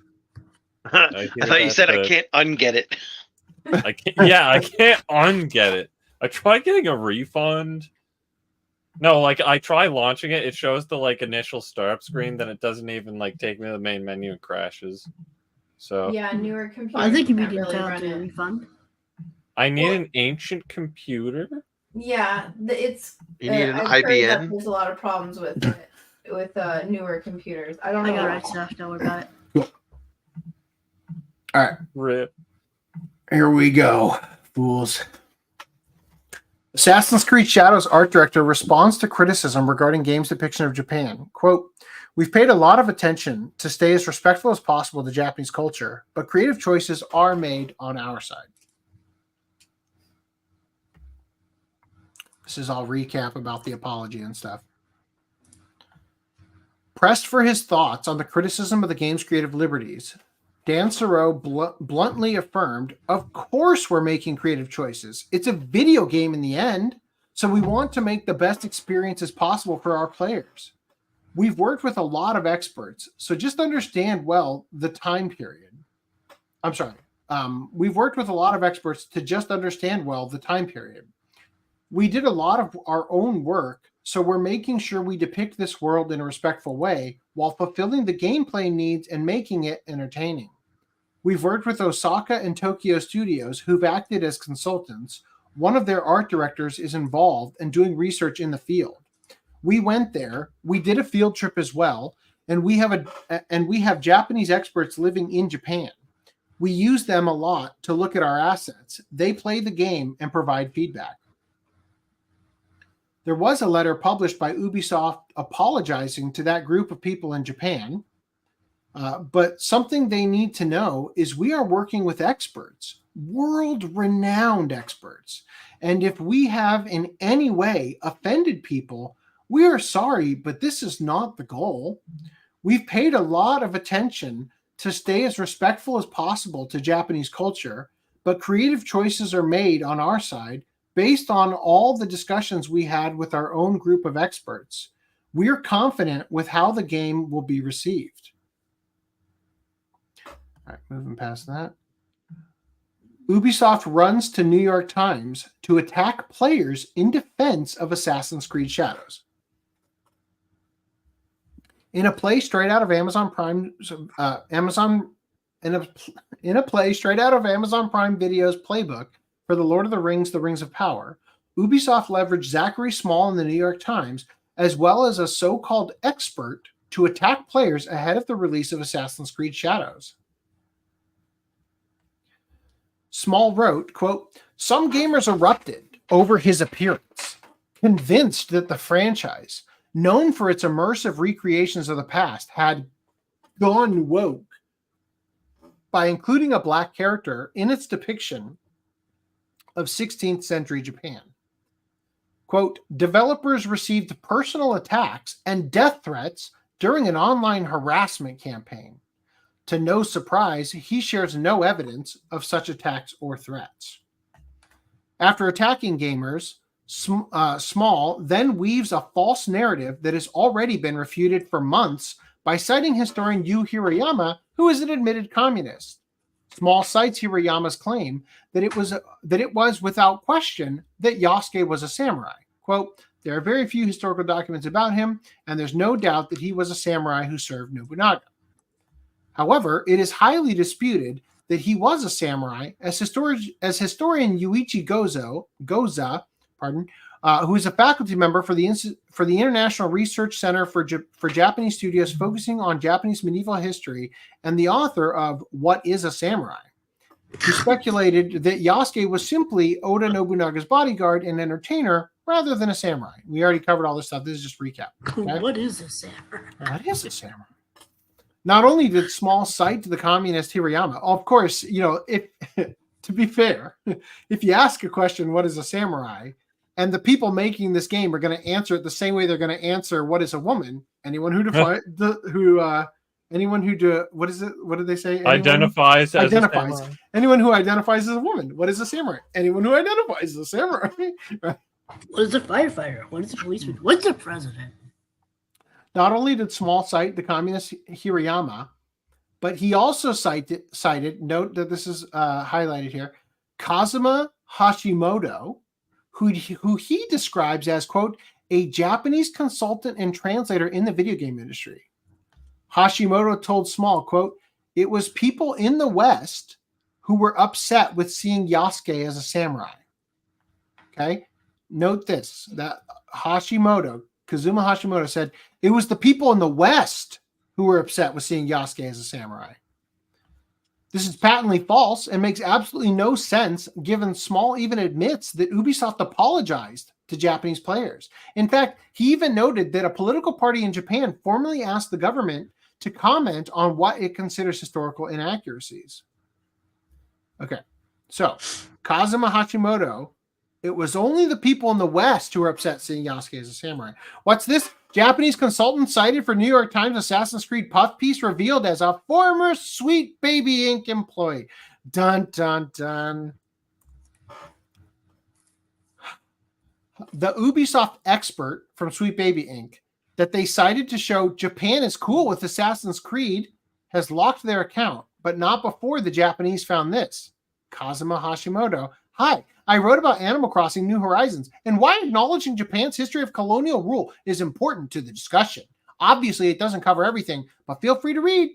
I thought you said I can't unget it. I can't unget it. I tried getting a refund. No, I try launching it. It shows the initial startup screen, then it doesn't even take me to the main menu and crashes. So yeah, newer computers. I think you can't need really to run it. refund. I need an ancient computer. Yeah, it's. You need an I've heard that IBM. there's a lot of problems with it, with newer computers. I don't know. I got right stuff. Don't worry about it. Cool. All right. Rip. Here we go, fools. Assassin's Creed Shadows art director responds to criticism regarding game's depiction of Japan. Quote, "We've paid a lot of attention to stay as respectful as possible to Japanese culture, but creative choices are made on our side." This is all recap about the apology and stuff. Pressed for his thoughts on the criticism of the game's creative liberties, Dan Siro bluntly affirmed, "Of course we're making creative choices. It's a video game in the end, so we want to make the best experiences possible for our players. We've worked with a lot of experts, so just understand well the time period." I'm sorry. We've worked with a lot of experts to just understand well the time period. We did a lot of our own work, so we're making sure we depict this world in a respectful way while fulfilling the gameplay needs and making it entertaining. We've worked with Osaka and Tokyo studios who've acted as consultants. One of their art directors is involved and doing research in the field. We went there. We did a field trip as well, and we have Japanese experts living in Japan. We use them a lot to look at our assets. They play the game and provide feedback. There was a letter published by Ubisoft apologizing to that group of people in Japan, but something they need to know is we are working with experts, world-renowned experts, and if we have in any way offended people, we are sorry, but this is not the goal. We've paid a lot of attention to stay as respectful as possible to Japanese culture, but creative choices are made on our side based on all the discussions we had with our own group of experts. We're confident with how the game will be received. All right, moving past that. Ubisoft runs to New York Times to attack players in defense of Assassin's Creed Shadows. In a play straight out of Amazon Prime, in a play straight out of Amazon Prime Video's playbook for The Lord of the Rings of Power, Ubisoft leveraged Zachary Small in the New York Times, as well as a so-called expert, to attack players ahead of the release of Assassin's Creed Shadows. Small wrote, quote, "Some gamers erupted over his appearance, convinced that the franchise, known for its immersive recreations of the past, had gone woke by including a black character in its depiction of 16th century Japan. Quote, developers received personal attacks and death threats during an online harassment campaign. To no surprise, he shares no evidence of such attacks or threats. After attacking gamers, Small then weaves a false narrative that has already been refuted for months by citing historian Yu Hirayama, who is an admitted communist. Small cites Hirayama's claim that it was without question that Yasuke was a samurai. Quote, there are very few historical documents about him, and there's no doubt that he was a samurai who served Nobunaga. However, it is highly disputed that he was a samurai, as historian Yuichi Goza, who is a faculty member for the International Research Center for Japanese Studios, focusing on Japanese medieval history, and the author of What is a Samurai, who speculated that Yasuke was simply Oda Nobunaga's bodyguard and entertainer rather than a samurai. We already covered all this stuff. This is just recap. Okay? What is a samurai? What is a samurai? Not only did Small cite the communist Hirayama, of course, if to be fair, if you ask a question, what is a samurai, and the people making this game are going to answer it the same way they're going to answer what is a woman, anyone who what is it? What did they say? Identifies as a samurai. Anyone who identifies as a woman. What is a samurai? Anyone who identifies as a samurai. Right? What is a firefighter? What is a policeman? What's a president? Not only did Small cite the communist Hirayama, but he also cited, note that this is highlighted here, Kazuma Hashimoto, who he describes as, quote, a Japanese consultant and translator in the video game industry. Hashimoto told Small, quote, it was people in the West who were upset with seeing Yasuke as a samurai. Okay? Note this, that Kazuma Hashimoto said, it was the people in the West who were upset with seeing Yasuke as a samurai. This is patently false and makes absolutely no sense, given Small even admits that Ubisoft apologized to Japanese players. In fact, he even noted that a political party in Japan formally asked the government to comment on what it considers historical inaccuracies. Okay, so Kazuma Hashimoto, it was only the people in the West who were upset seeing Yasuke as a samurai. What's this? Japanese consultant cited for New York Times Assassin's Creed puff piece revealed as a former Sweet Baby Inc. employee. Dun, dun, dun. The Ubisoft expert from Sweet Baby Inc. that they cited to show Japan is cool with Assassin's Creed has locked their account, but not before the Japanese found this. Kazuma Hashimoto. Hi, I wrote about Animal Crossing New Horizons and why acknowledging Japan's history of colonial rule is important to the discussion. Obviously, it doesn't cover everything, but feel free to read.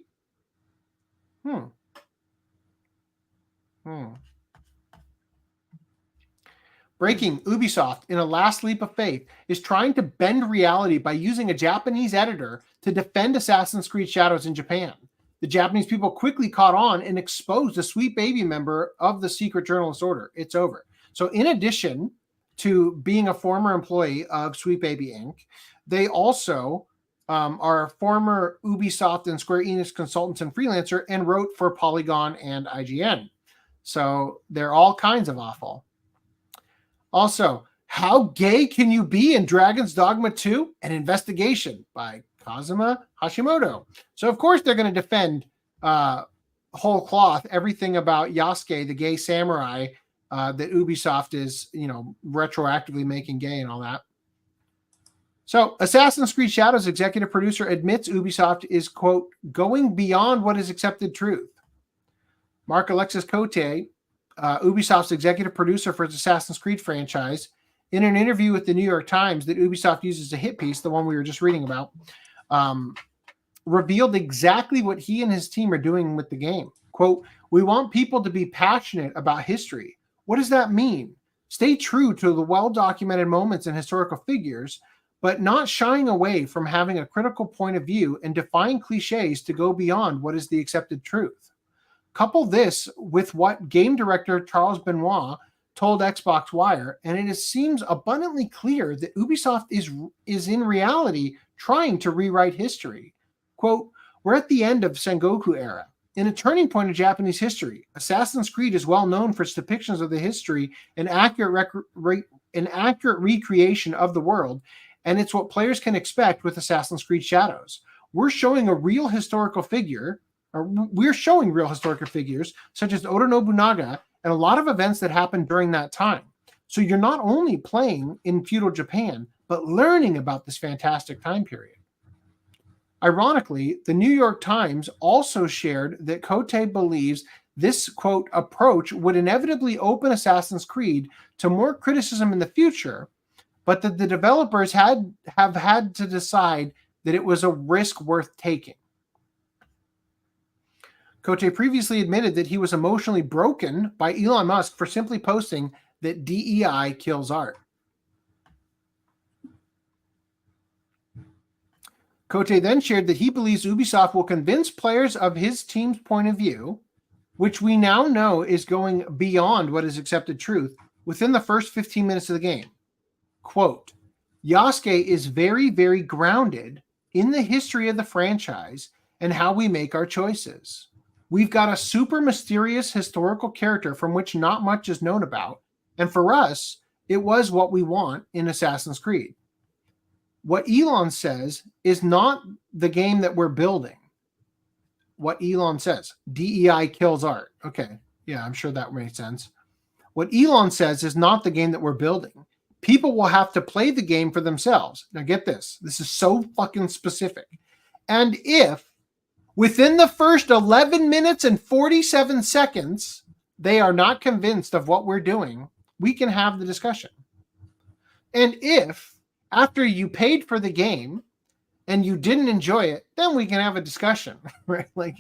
Breaking, Ubisoft, in a last leap of faith, is trying to bend reality by using a Japanese editor to defend Assassin's Creed Shadows in Japan. The Japanese people quickly caught on and exposed a Sweet Baby member of the Secret Journalist Order. It's over. So in addition to being a former employee of Sweet Baby Inc., they also are a former Ubisoft and Square Enix consultants and freelancer and wrote for Polygon and IGN. So they're all kinds of awful. Also, how gay can you be in Dragon's Dogma 2? An investigation by Kazuma Hashimoto. So, of course, they're going to defend whole cloth everything about Yasuke, the gay samurai that Ubisoft is, retroactively making gay and all that. So, Assassin's Creed Shadows executive producer admits Ubisoft is, quote, going beyond what is accepted truth. Mark Alexis Cote, Ubisoft's executive producer for its Assassin's Creed franchise, in an interview with the New York Times that Ubisoft uses as a hit piece, the one we were just reading about, revealed exactly what he and his team are doing with the game. Quote, we want people to be passionate about history. What does that mean? Stay true to the well-documented moments and historical figures, but not shying away from having a critical point of view and defying cliches to go beyond what is the accepted truth. Couple this with what game director Charles Benoit told Xbox Wire, and it seems abundantly clear that Ubisoft is in reality trying to rewrite history. Quote, we're at the end of Sengoku era, in a turning point of Japanese history. Assassin's Creed is well known for its depictions of the history and accurate recreation of the world, and it's what players can expect with Assassin's Creed Shadows. We're showing real historical figures, such as Oda Nobunaga, and a lot of events that happened during that time. So you're not only playing in feudal Japan, but learning about this fantastic time period. Ironically, the New York Times also shared that Cote believes this, quote, approach would inevitably open Assassin's Creed to more criticism in the future, but that the developers have had to decide that it was a risk worth taking. Cote previously admitted that he was emotionally broken by Elon Musk for simply posting that DEI kills art. Cote then shared that he believes Ubisoft will convince players of his team's point of view, which we now know is going beyond what is accepted truth, within the first 15 minutes of the game. Quote, Yasuke is very, very grounded in the history of the franchise and how we make our choices. We've got a super mysterious historical character from which not much is known about, and for us, it was what we want in Assassin's Creed. What Elon says is not the game that we're building. What Elon says, DEI kills art. Okay, yeah, I'm sure that makes sense. What Elon says is not the game that we're building. People will have to play the game for themselves. Now get this. This is so fucking specific. And if within the first 11 minutes and 47 seconds, they are not convinced of what we're doing, we can have the discussion. And if after you paid for the game and you didn't enjoy it, then we can have a discussion, right? Like,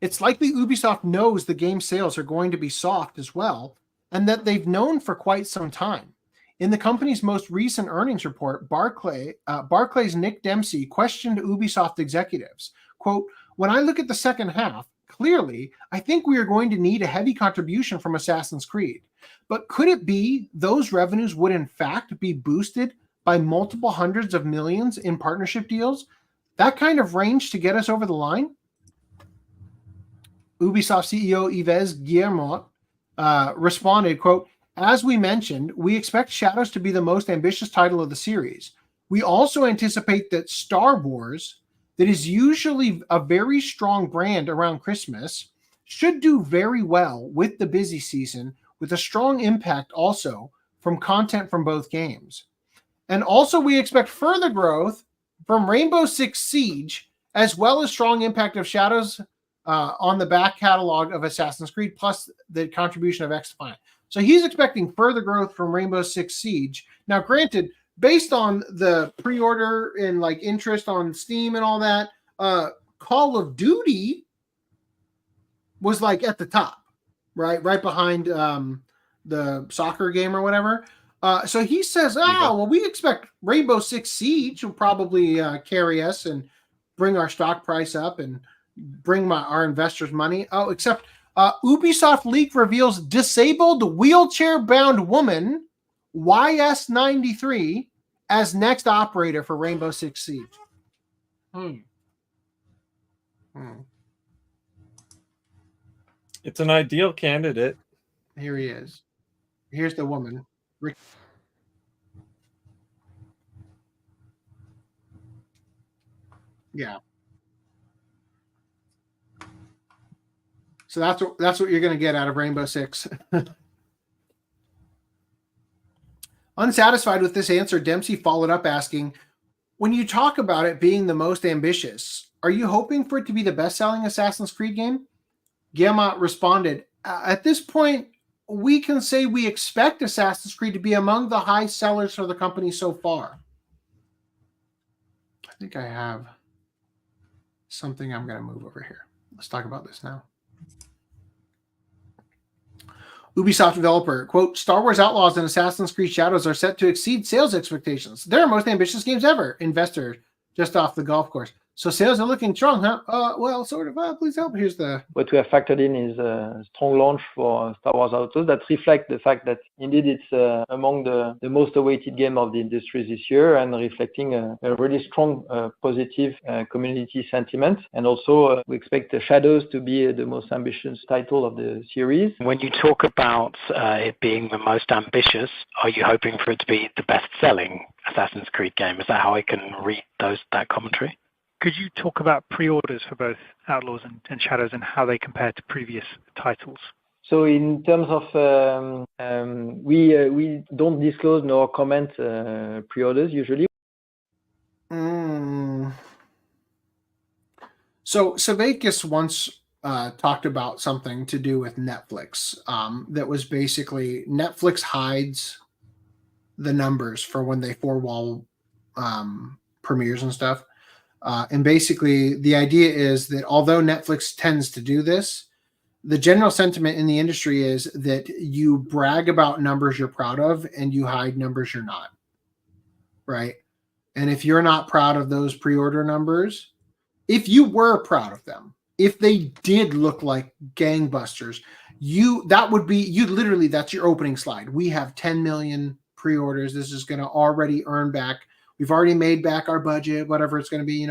it's likely Ubisoft knows the game sales are going to be soft as well, and that they've known for quite some time. In the company's most recent earnings report, Barclay's Nick Dempsey questioned Ubisoft executives. Quote, when I look at the second half, clearly, I think we are going to need a heavy contribution from Assassin's Creed. But could it be those revenues would in fact be boosted by multiple hundreds of millions in partnership deals? That kind of range to get us over the line? Ubisoft CEO Yves Guillemot responded, quote, as we mentioned, we expect Shadows to be the most ambitious title of the series. We also anticipate that Star Wars, that is usually a very strong brand around Christmas, should do very well with the busy season, with a strong impact also from content from both games. And also we expect further growth from Rainbow Six Siege, as well as strong impact of Shadows on the back catalog of Assassin's Creed, plus the contribution of X-Defiant. So he's expecting further growth from Rainbow Six Siege. Now, granted, based on the pre-order and like interest on Steam and all that, Call of Duty was like at the top, right behind the soccer game or whatever. So he says, well, we expect Rainbow Six Siege will probably carry us and bring our stock price up and bring our investors money. Oh, except Ubisoft leak reveals disabled wheelchair-bound woman YS93 as next operator for Rainbow Six Siege. It's an ideal candidate. Here he is. Here's the woman. Yeah. So that's what you're going to get out of Rainbow Six. Unsatisfied with this answer, Dempsey followed up asking, when you talk about it being the most ambitious, are you hoping for it to be the best-selling Assassin's Creed game? Guillemot responded, at this point, we can say we expect Assassin's Creed to be among the high sellers for the company so far. I think I have something I'm going to move over here. Let's talk about this now. Ubisoft developer, quote, Star Wars Outlaws and Assassin's Creed Shadows are set to exceed sales expectations. They're our most ambitious games ever. Investor just off the golf course. So sales are looking strong, huh? Well, sort of. Please help. Here's the... What we have factored in is a strong launch for Star Wars Outlaws that reflect the fact that indeed it's among the most awaited game of the industry this year and reflecting a really strong positive community sentiment. And also we expect the Shadows to be the most ambitious title of the series. When you talk about it being the most ambitious, are you hoping for it to be the best-selling Assassin's Creed game? Is that how I can read that commentary? Could you talk about pre-orders for both Outlaws and Shadows and how they compare to previous titles? So in terms of, we don't disclose nor comment pre-orders usually. So Savakis once talked about something to do with Netflix that was basically Netflix hides the numbers for when they four-wall premieres and stuff. And basically the idea is that although Netflix tends to do this, the general sentiment in the industry is that you brag about numbers you're proud of and you hide numbers you're not. Right? And if you're not proud of those pre-order numbers, if you were proud of them, if they did look like gangbusters, that's your opening slide. We have 10 million pre-orders. This is going to already earn back. We've already made back our budget, whatever it's going to be,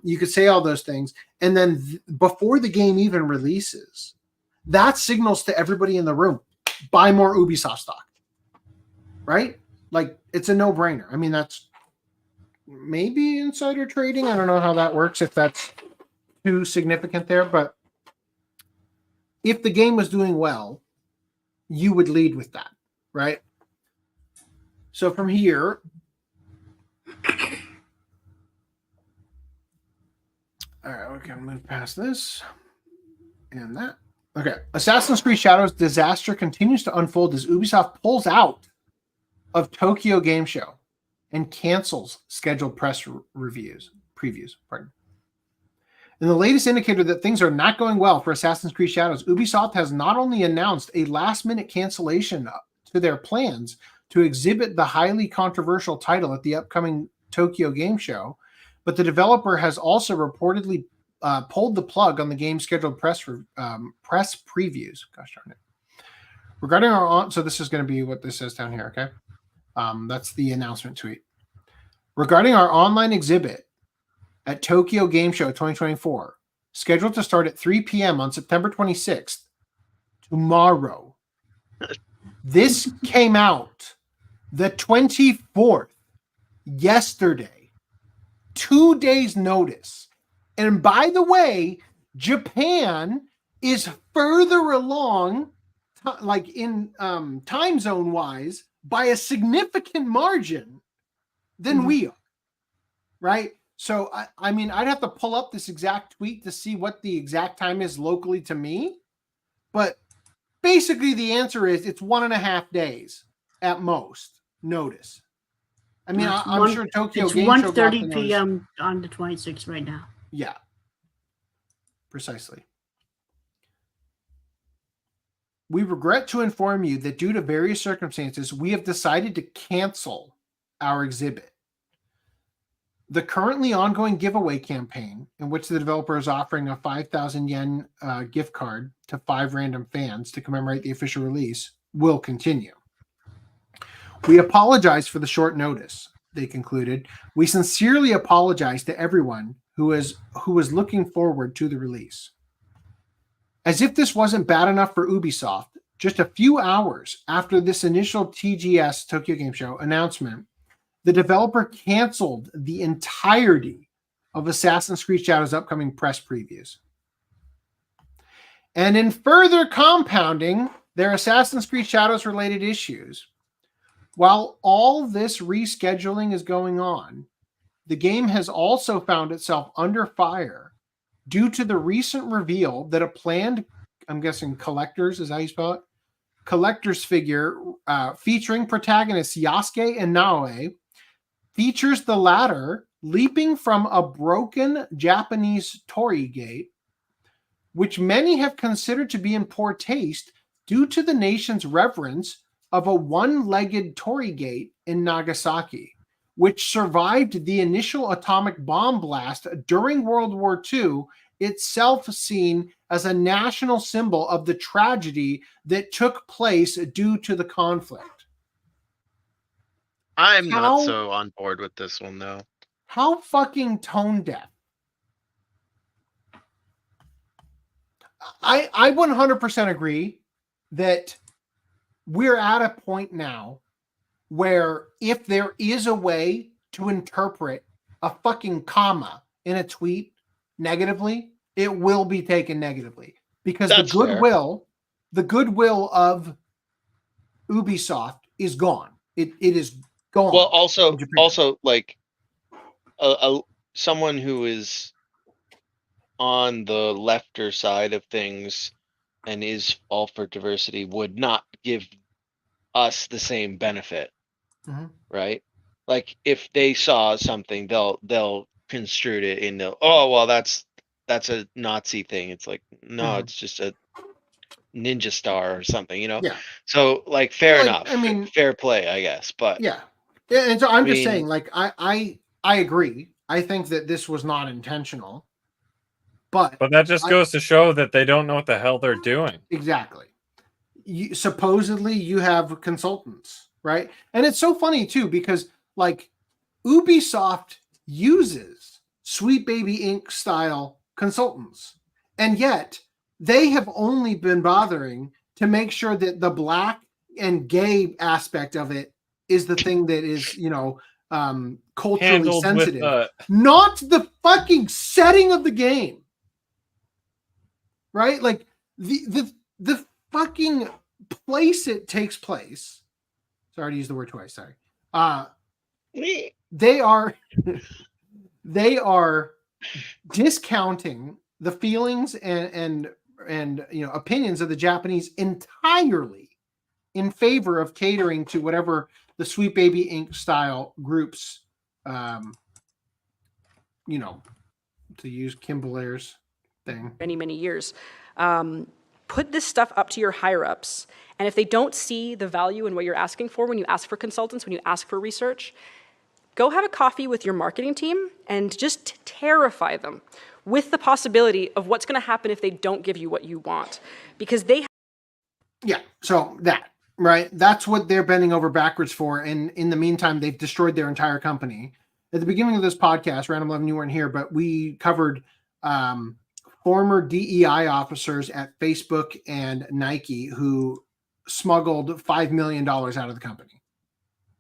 you could say all those things. And then before the game even releases, that signals to everybody in the room, buy more Ubisoft stock, right? Like it's a no-brainer. I mean, that's maybe insider trading. I don't know how that works, if that's too significant there, but if the game was doing well, you would lead with that, right? So from here, all right, we can move past this and that. Okay. Assassin's Creed Shadows disaster continues to unfold as Ubisoft pulls out of Tokyo Game Show and cancels scheduled press previews. In the latest indicator that things are not going well for Assassin's Creed Shadows, Ubisoft has not only announced a last-minute cancellation to their plans to exhibit the highly controversial title at the upcoming Tokyo Game Show, but the developer has also reportedly pulled the plug on the game's scheduled press previews. Gosh darn it. Regarding so this is going to be what this says down here, okay? That's the announcement tweet. Regarding our online exhibit at Tokyo Game Show 2024, scheduled to start at 3 p.m. on September 26th, tomorrow. This came out the 24th, yesterday. 2 days notice. And by the way, Japan is further along, like in time zone wise, by a significant margin than we are, right? So, I mean, I'd have to pull up this exact tweet to see what the exact time is locally to me. But basically the answer is it's 1.5 days at most notice. I mean, I'm sure Tokyo Game Show got the 1:30 p.m. on the 26th right now. Yeah, precisely. We regret to inform you that due to various circumstances, we have decided to cancel our exhibit. The currently ongoing giveaway campaign, in which the developer is offering a 5,000 yen gift card to 5 random fans to commemorate the official release, will continue. We apologize for the short notice, they concluded. We sincerely apologize to everyone who is looking forward to the release. As if this wasn't bad enough for Ubisoft, just a few hours after this initial TGS, Tokyo Game Show, announcement, the developer canceled the entirety of Assassin's Creed Shadows' upcoming press previews. And in further compounding their Assassin's Creed Shadows related issues, while all this rescheduling is going on, the game has also found itself under fire due to the recent reveal that a planned, I'm guessing collectors, is how you spell it? Collector's figure featuring protagonists Yasuke and Naoe features the latter leaping from a broken Japanese torii gate, which many have considered to be in poor taste due to the nation's reverence of a one-legged torii gate in Nagasaki, which survived the initial atomic bomb blast during World War II, itself seen as a national symbol of the tragedy that took place due to the conflict. I'm not so on board with this one, though. How fucking tone deaf. I 100% agree that we're at a point now where if there is a way to interpret a fucking comma in a tweet negatively, it will be taken negatively because That's the goodwill of Ubisoft is gone. It is gone. Well, also like someone who is on the lefter side of things and is all for diversity would not give us the same benefit, right? Like if they saw something, they'll construe it into, oh well, that's a Nazi thing. It's like, no, it's just a ninja star or something, you know? Yeah. So like fair enough. I mean, fair play, I guess. But yeah. And so I'm just saying, like, I agree. I think that this was not intentional. But that just goes to show that they don't know what the hell they're doing. Exactly. Supposedly you have consultants, right? And it's so funny too, because like Ubisoft uses Sweet Baby Inc. style consultants. And yet they have only been bothering to make sure that the black and gay aspect of it is the thing that is, culturally Handled sensitive, not the fucking setting of the game. Right? Like the fucking place it takes place. Sorry to use the word twice. Sorry. They are discounting the feelings and opinions of the Japanese entirely in favor of catering to whatever the Sweet Baby Inc. style groups, to use Kim Blair's thing. Many years. Put this stuff up to your higher ups. And if they don't see the value in what you're asking for when you ask for consultants, when you ask for research, go have a coffee with your marketing team and just terrify them with the possibility of what's going to happen if they don't give you what you want. Because they... Yeah, so that, right? That's what they're bending over backwards for. And in the meantime, they've destroyed their entire company. At the beginning of this podcast, Random 11, you weren't here, but we covered former DEI officers at Facebook and Nike who smuggled $5 million out of the company,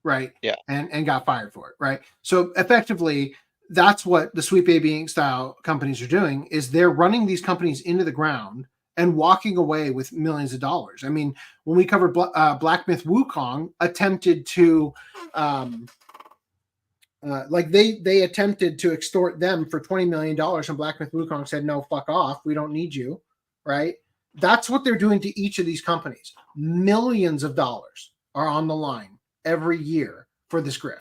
right? Yeah. And got fired for it, right? So effectively, that's what the Sweet Baby Inc. style companies are doing, is they're running these companies into the ground and walking away with millions of dollars. I mean, when we covered Black Myth Wukong attempted to, they attempted to extort them for $20 million, and Black Myth Wukong said, no, fuck off. We don't need you, right? That's what they're doing to each of these companies. Millions of dollars are on the line every year for this grift.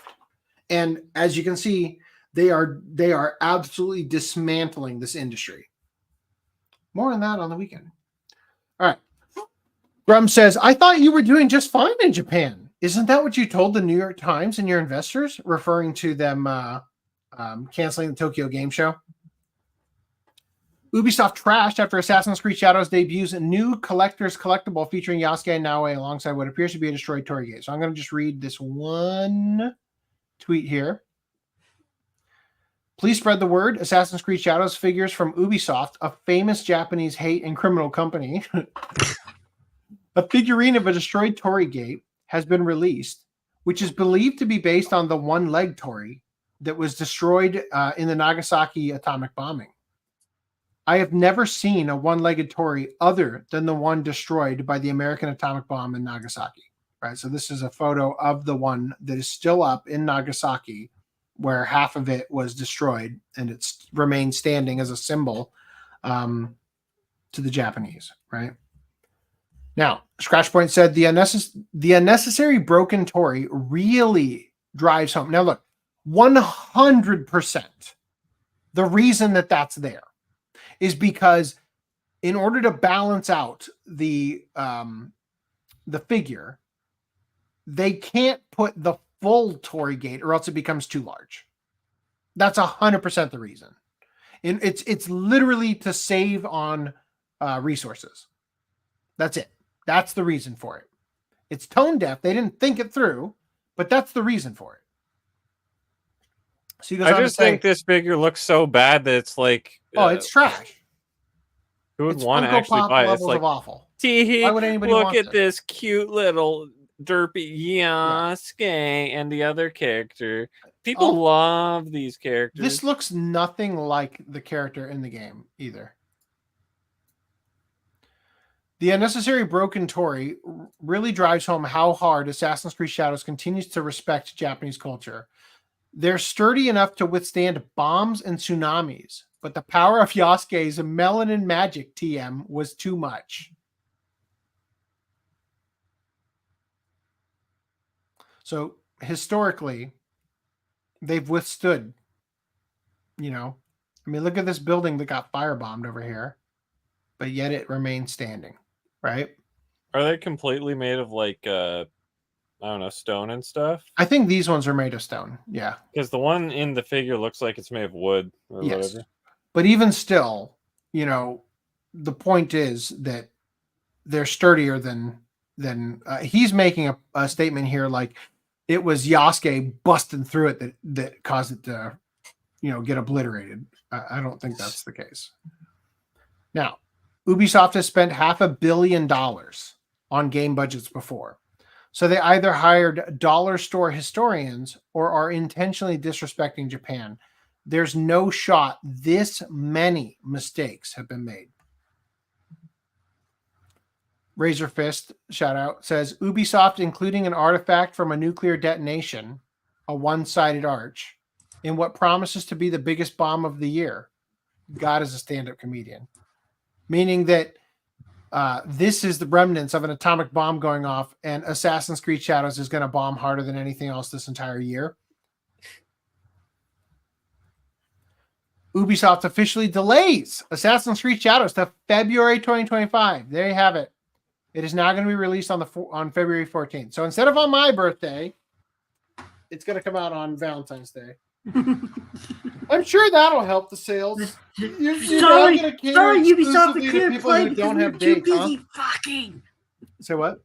And as you can see, they are absolutely dismantling this industry. More on that on the weekend. All right. Grum says, I thought you were doing just fine in Japan. Isn't that what you told the New York Times and your investors, referring to them canceling the Tokyo Game Show? Ubisoft trashed after Assassin's Creed Shadows debuts a new collector's collectible featuring Yasuke and Naoe alongside what appears to be a destroyed Torii gate. So I'm going to just read this one tweet here. Please spread the word. Assassin's Creed Shadows figures from Ubisoft, a famous Japanese hate and criminal company. A figurine of a destroyed Torii gate has been released, which is believed to be based on the one-leg Torii that was destroyed in the Nagasaki atomic bombing. I have never seen a one-legged Torii other than the one destroyed by the American atomic bomb in Nagasaki. Right, so this is a photo of the one that is still up in Nagasaki, where half of it was destroyed, and it's remained standing as a symbol to the Japanese. Right now, Scratchpoint said the unnecessary broken Torii really drives home. Now, look, 100%. The reason that that's there is because in order to balance out the figure, they can't put the full Torii gate or else it becomes too large. That's 100% the reason. And it's literally to save on resources. That's it. That's the reason for it. It's tone deaf. They didn't think it through, but that's the reason for it. So I just think this figure looks so bad that it's like, it's trash. Who would It's want to Funko actually Pop buy it? It's levels like, of awful. Tee Why would anybody look want at it? this cute little derpy Yasuke and the other character. People love these characters. This looks nothing like the character in the game either. The unnecessary broken Tory really drives home how hard Assassin's Creed Shadows continues to respect Japanese culture. They're sturdy enough to withstand bombs and tsunamis, but the power of Yasuke's melanin magic TM was too much. So historically, they've withstood, you know, I mean, look at this building that got firebombed over here, but yet it remains standing, right? Are they completely made of like, I don't know, stone and stuff? I think these ones are made of stone, yeah. Because the one in the figure looks like it's made of wood or whatever. But even still, you know, the point is that they're sturdier than he's making a statement here like it was Yasuke busting through it that caused it to, you know, get obliterated. I don't think that's the case. Now, Ubisoft has spent $500 million on game budgets before. So they either hired dollar store historians or are intentionally disrespecting Japan. There's no shot this many mistakes have been made. Razor Fist, shout out, says Ubisoft including an artifact from a nuclear detonation, a one-sided arch, in what promises to be the biggest bomb of the year. God is a stand-up comedian. Meaning that this is the remnants of an atomic bomb going off, and Assassin's Creed Shadows is going to bomb harder than anything else this entire year. Ubisoft officially delays Assassin's Creed Shadows to February 2025. There you have it. It is now going to be released on February 14th. So instead of on my birthday, it's going to come out on Valentine's Day. I'm sure that'll help the sales. Sorry, Ubisoft, we couldn't play because we were too busy fucking. Say what?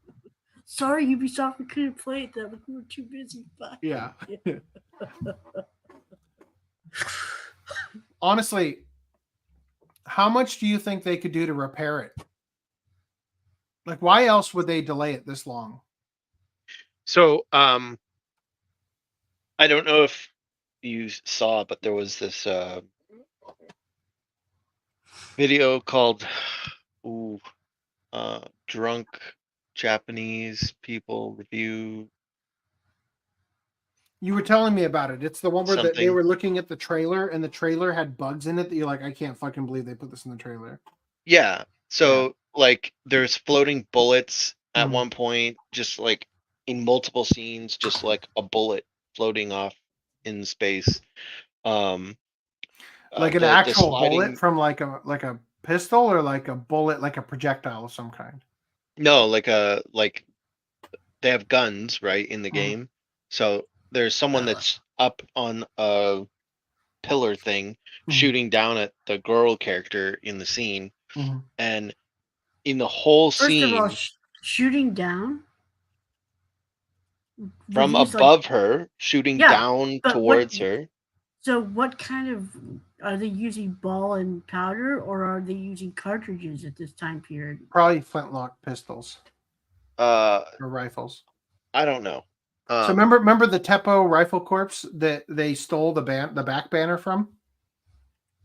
Sorry, Ubisoft, we couldn't play it then. We were too busy fucking. Yeah. Honestly, how much do you think they could do to repair it? Like, why else would they delay it this long? So, I don't know if you saw, but there was this video called Drunk Japanese People Review. You were telling me about it. It's the one where they were looking at the trailer and the trailer had bugs in it that you're like, I can't fucking believe they put this in the trailer. Yeah. So, like, there's floating bullets at one point, just like in multiple scenes, just like a bullet floating off in space. Like an actual bullet from like a pistol, or like a bullet, like a projectile of some kind? No, like they have guns, right, in the game. So there's someone that's up on a pillar thing shooting down at the girl character in the scene. And in the whole scene, First of all, shooting down from above her, shooting down towards her. So what kind of, are they using ball and powder, or are they using cartridges at this time period? Probably flintlock pistols. Or rifles. I don't know. So remember the Teppo Rifle Corps that they stole the back banner from?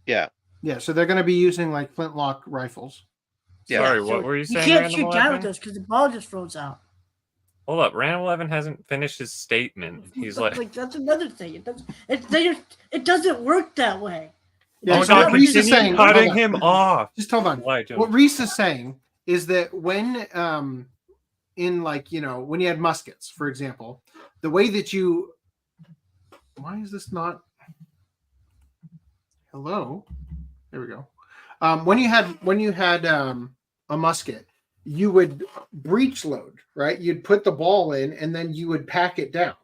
Yeah. Yeah, so they're going to be using like flintlock rifles. Yeah. Sorry, what were you saying? You can't shoot down with this because the ball just throws out. Hold up, Random 11 hasn't finished his statement. He's like that's another thing. It doesn't work that way. Yeah, so what Reese is saying, cutting him off. Just hold on. What Reese is saying is that when in, like, you know, when you had muskets, for example, the way that you, why is this not, hello, there we go. When you had a musket, you would breech load, right? You'd put the ball in and then you would pack it down,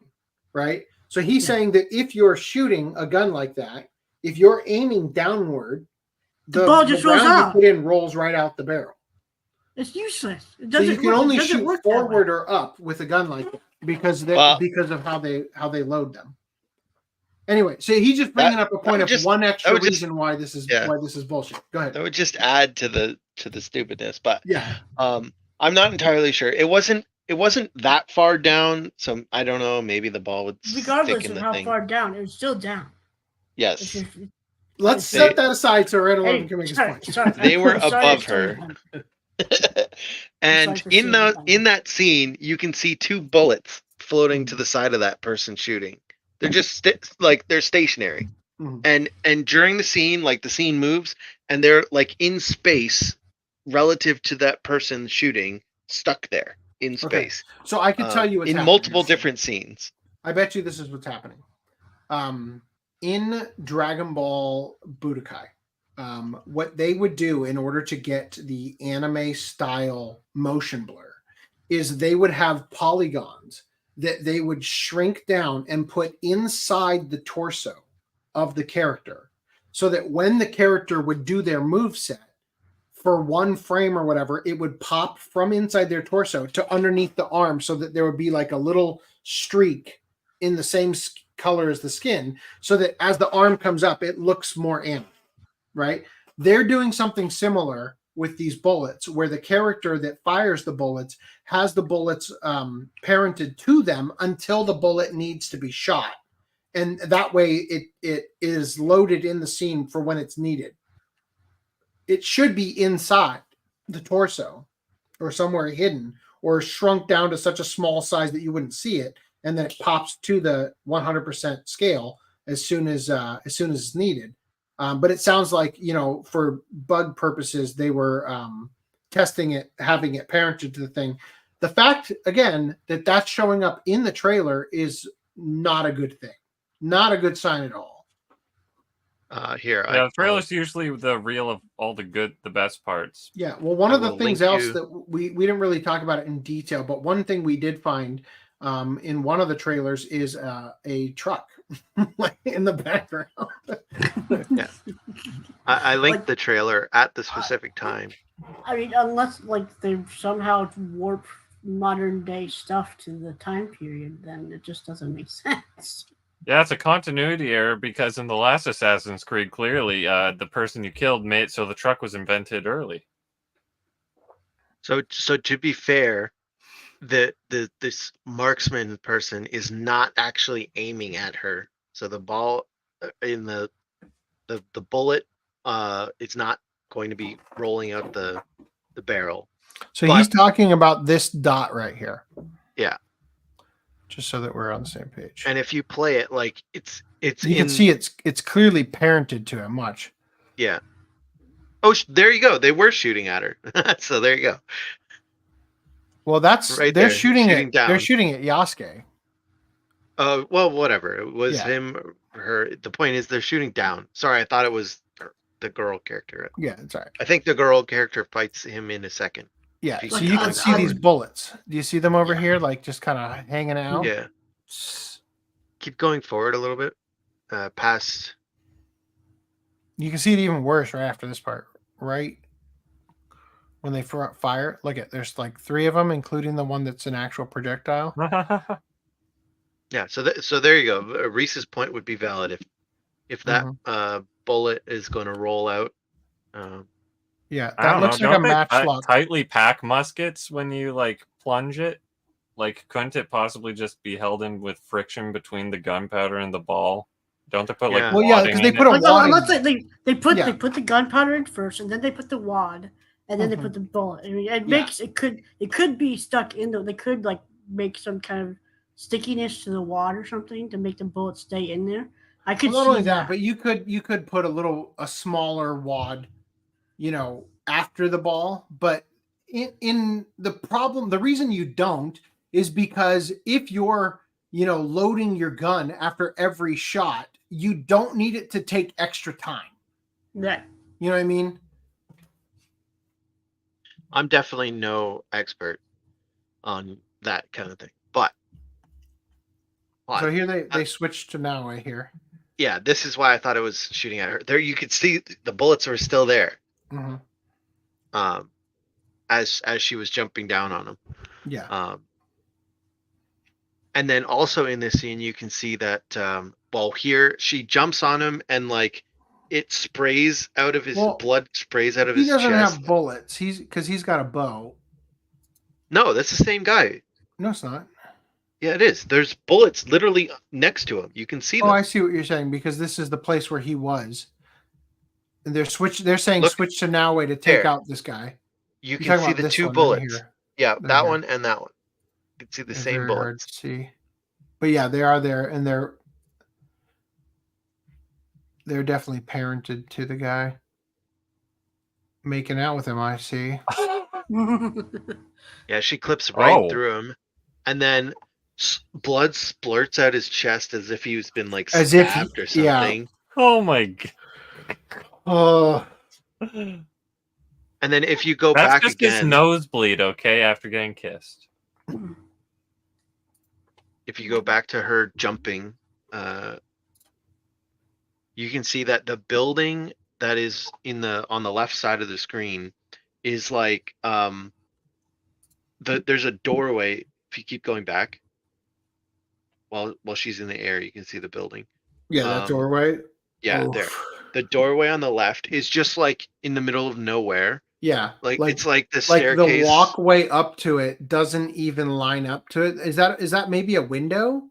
right? So he's saying that if you're shooting a gun like that, if you're aiming downward, the ball just rolls out. You put in rolls right out the barrel. It's useless. It So doesn't you can work. only It doesn't shoot work that way. forward or up with a gun like that because of how they load them. Anyway, so he's just bringing up a point of one extra reason why this is bullshit. Go ahead. That would just add to the stupidness, but yeah, I'm not entirely sure. It wasn't it wasn't that far down. So I don't know. Maybe the ball would Regardless stick in of the how thing. far down, it was still down. Yes. Let's set that aside so Randall can make his point. They were above her. And for in saying in that scene, you can see 2 bullets floating to the side of that person shooting. They're just they're stationary. And during the scene, like the scene moves and they're like in space relative to that person shooting, stuck there in space. So I can tell you what's in happening. multiple different scenes. I bet you this is what's happening. In Dragon Ball Budokai, what they would do in order to get the anime style motion blur is they would have polygons that they would shrink down and put inside the torso of the character, so that when the character would do their moveset for 1 frame or whatever, it would pop from inside their torso to underneath the arm, so that there would be like a little streak in the same color as the skin, so that as the arm comes up, it looks more anime, right? They're doing something similar with these bullets, where the character that fires the bullets has the bullets parented to them until the bullet needs to be shot. And that way it is loaded in the scene for when it's needed. It should be inside the torso or somewhere hidden or shrunk down to such a small size that you wouldn't see it. And then it pops to the 100% scale as soon as it's needed. But it sounds like, for bug purposes, they were testing it, having it parented to the thing. The fact, again, that that's showing up in the trailer is not a good thing. Not a good sign at all. The trailer's usually the reel of all the best parts. Yeah, well, one of the things else that we didn't really talk about it in detail, but one thing we did find in one of the trailers is a truck in the background. Yeah, I linked the trailer at the specific time. I mean, unless they somehow warp modern day stuff to the time period, then it just doesn't make sense. Yeah, it's a continuity error because in the last Assassin's Creed, clearly the person you killed made so the truck was invented early. So to be fair, this marksman person is not actually aiming at her. So the ball in the bullet, it's not going to be rolling out the barrel. So he's talking about this dot right here. Yeah. Just so that we're on the same page. And if you play it, it's you can see it's clearly parented to him. Watch. Yeah. Oh, there you go. They were shooting at her. So there you go. Well, that's right. They're there, shooting it. down. They're shooting at Yasuke. Well, whatever. It was him, her. The point is, they're shooting down. Sorry, I thought it was the girl character. Yeah, it's all right. I think the girl character fights him in a second. Yeah, so you can see these bullets. Do you see them over here, just kind of hanging out? Yeah. Keep going forward a little bit, past. You can see it even worse right after this part, right? When they fire, look at there's 3 of them, including the one that's an actual projectile. Yeah, so there you go. Reese's point would be valid if that bullet is going to roll out. Yeah, that looks like a matchlock. Tightly pack muskets when you plunge it. Couldn't it possibly just be held in with friction between the gunpowder and the ball? Don't they put because they put a wad. They put the gunpowder in first, and then they put the wad, and then they put the bullet. I mean, it could be stuck in the. They could make some kind of stickiness to the wad or something to make the bullet stay in there. I could not see only that, but you could put a smaller wad, after the ball. But in the reason you don't is because if you're loading your gun after every shot, you don't need it to take extra time. Yeah. You know what I mean? I'm definitely no expert on that kind of thing, but so here they switched to now right here. Yeah, this is why I thought it was shooting at her. There you could see the bullets were still there. Mm-hmm. As she was jumping down on him. Yeah. And then also in this scene you can see that here she jumps on him and it sprays out of his blood sprays out of his chest. He doesn't have bullets. He's got a bow. No, that's the same guy. No, it's not. Yeah, it is. There's bullets literally next to him. You can see them. Oh, I see what you're saying, because this is the place where he was. And they're saying switch to now way to take out this guy. You You're can talking see about the this two one right bullets. here. Yeah, They're that here. one and that one. You can see the They're same very bullets. hard to see. But yeah, they are there, and they're definitely parented to the guy. Making out with him, I see. Yeah, she clips right through him, and then blood splurts out his chest as if he's been like stabbed or something. Oh my god. Oh. And then if you go That's back just again, his nosebleed, okay, after getting kissed. if you go back to her jumping, you can see that the building that is on the left side of the screen is like there's a doorway. If you keep going back while she's in the air, you can see the building. Yeah, that doorway. Yeah, Oof. there. The doorway on the left is just like in the middle of nowhere. Yeah, like it's like the like staircase. the walkway up to it doesn't even line up to it. Is that maybe a window?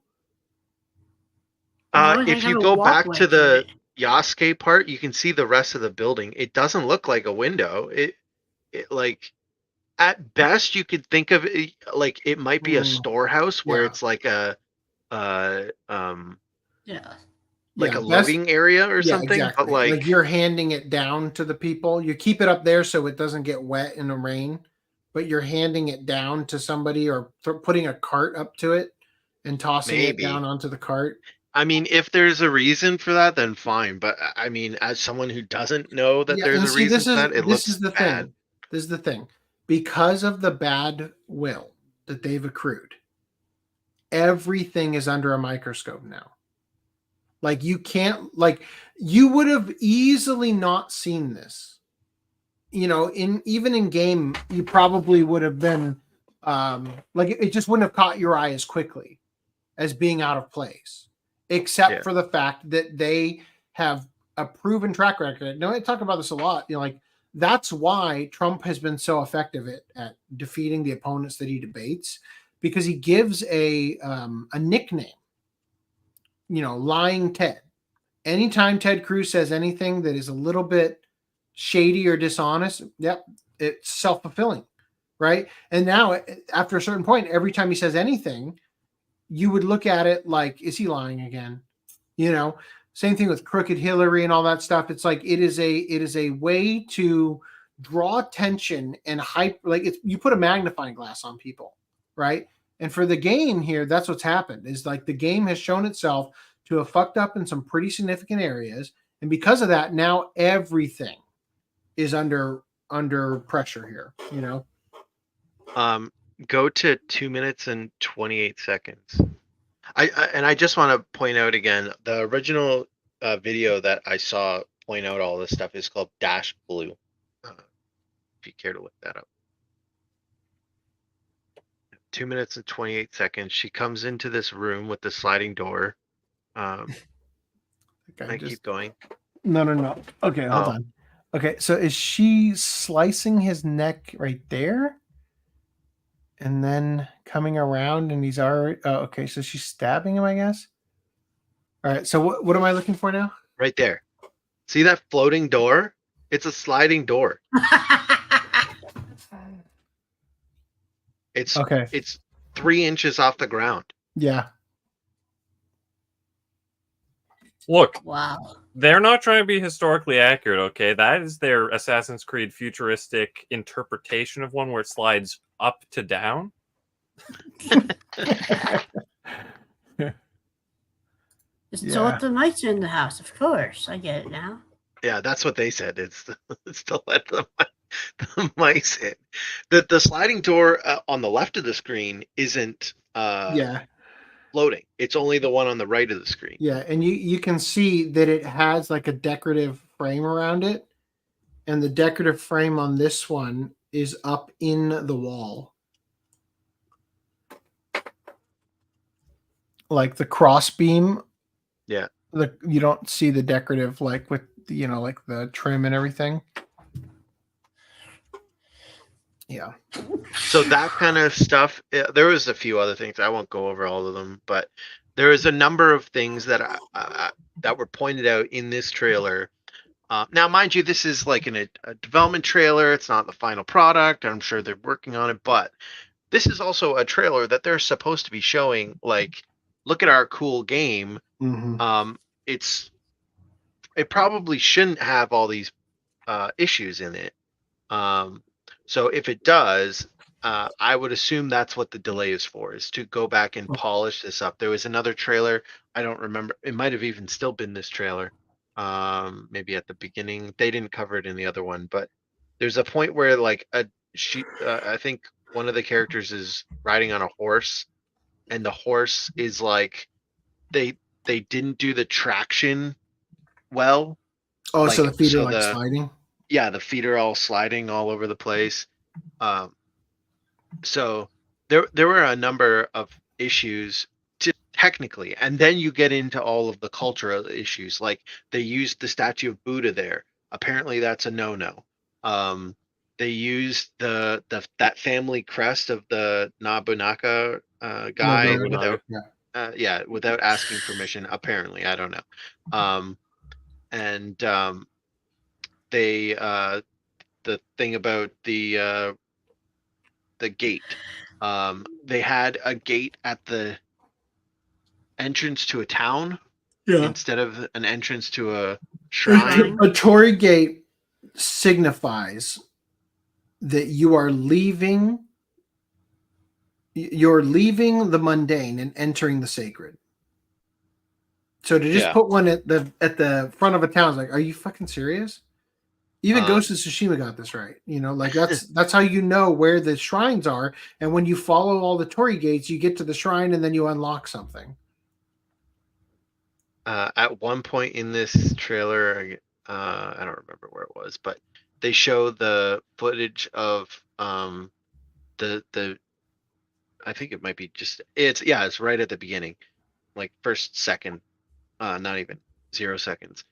If you go back to the Yasuke part, you can see the rest of the building. It doesn't look like a window. It like at best you could think of it like it might be a storehouse where it's like a like a loading area or something. Exactly. But like you're handing it down to the people. You keep it up there so it doesn't get wet in the rain, but you're handing it down to somebody or putting a cart up to it and tossing it down onto the cart. I mean, if there's a reason for that, then fine. But I mean, as someone who doesn't know that there's a reason for that, it looks bad. Thing. This is the thing. Because of the bad will that they've accrued, everything is under a microscope now. Like you can't, like you would have easily not seen this. You know, even in game, you probably would have been like it just wouldn't have caught your eye as quickly as being out of place. Except for the fact that they have a proven track record. Now, I talk about this a lot. You know, like that's why Trump has been so effective at defeating the opponents that he debates, because he gives a nickname. You know, Lying Ted. Anytime Ted Cruz says anything that is a little bit shady or dishonest, it's self-fulfilling, right? And now, after a certain point, every time he says anything, you would look at it like, is he lying again? You know, same thing with Crooked Hillary and all that stuff. It's like it is a way to draw attention and hype. Like you put a magnifying glass on people, right? And for the game here, that's what's happened. Is like the game has shown itself to have fucked up in some pretty significant areas, and because of that, now everything is under pressure here. You know. Go to 2 minutes and 28 seconds. I just want to point out again, the original video that I saw point out all this stuff is called Dash Blue. If you care to look that up. 2 minutes and 28 seconds. She comes into this room with the sliding door. Keep going. No. Okay, hold on. Okay, so is she slicing his neck right there? And then coming around, and he's already. Oh, okay. So she's stabbing him, I guess. All right. So what am I looking for now? Right there. See that floating door? It's a sliding door. It's okay. It's 3 inches off the ground. Yeah. Look. Wow. They're not trying to be historically accurate, okay? That is their Assassin's Creed futuristic interpretation of one where it slides up to down. It's to let the mice in the house, of course. I get it now. Yeah, that's what they said. It's to let the mice in. The sliding door on the left of the screen isn't floating. It's only the one on the right of the screen. Yeah, and you can see that it has like a decorative frame around it, and the decorative frame on this one is up in the wall. Like the cross beam. Yeah. You don't see the decorative like with like the trim and everything. Yeah. So that kind of stuff. There was a few other things. I won't go over all of them, but there is a number of things that that were pointed out in this trailer. Now, mind you, this is like a development trailer. It's not the final product. I'm sure they're working on it, but this is also a trailer that they're supposed to be showing. Like, look at our cool game. Mm-hmm. It probably shouldn't have all these issues in it. So if it does, I would assume that's what the delay is for, is to go back and polish this up. There was another trailer. I don't remember. It might have even still been this trailer. Maybe at the beginning. They didn't cover it in the other one, but there's a point where like I think one of the characters is riding on a horse, and the horse is like they didn't do the traction well. Oh, so the feet are like sliding? Yeah, the feet are all sliding all over the place. So there were a number of issues technically, and then you get into all of the cultural issues. Like they used the statue of Buddha there. Apparently that's a no-no. They used that family crest of the Nobunaga guy without asking permission. Apparently, I don't know. They the thing about the gate. They had a gate at the entrance to a town instead of an entrance to a shrine. A Torii gate signifies that you are leaving. You're leaving the mundane and entering the sacred. So to just put one at the front of a town is like, are you fucking serious? Even Ghost of Tsushima got this right. You know, like that's how you know where the shrines are. And when you follow all the Torii gates, you get to the shrine and then you unlock something. At one point in this trailer, I don't remember where it was, but they show the footage of the I think it might be it's right at the beginning, like first second, not even 0 seconds.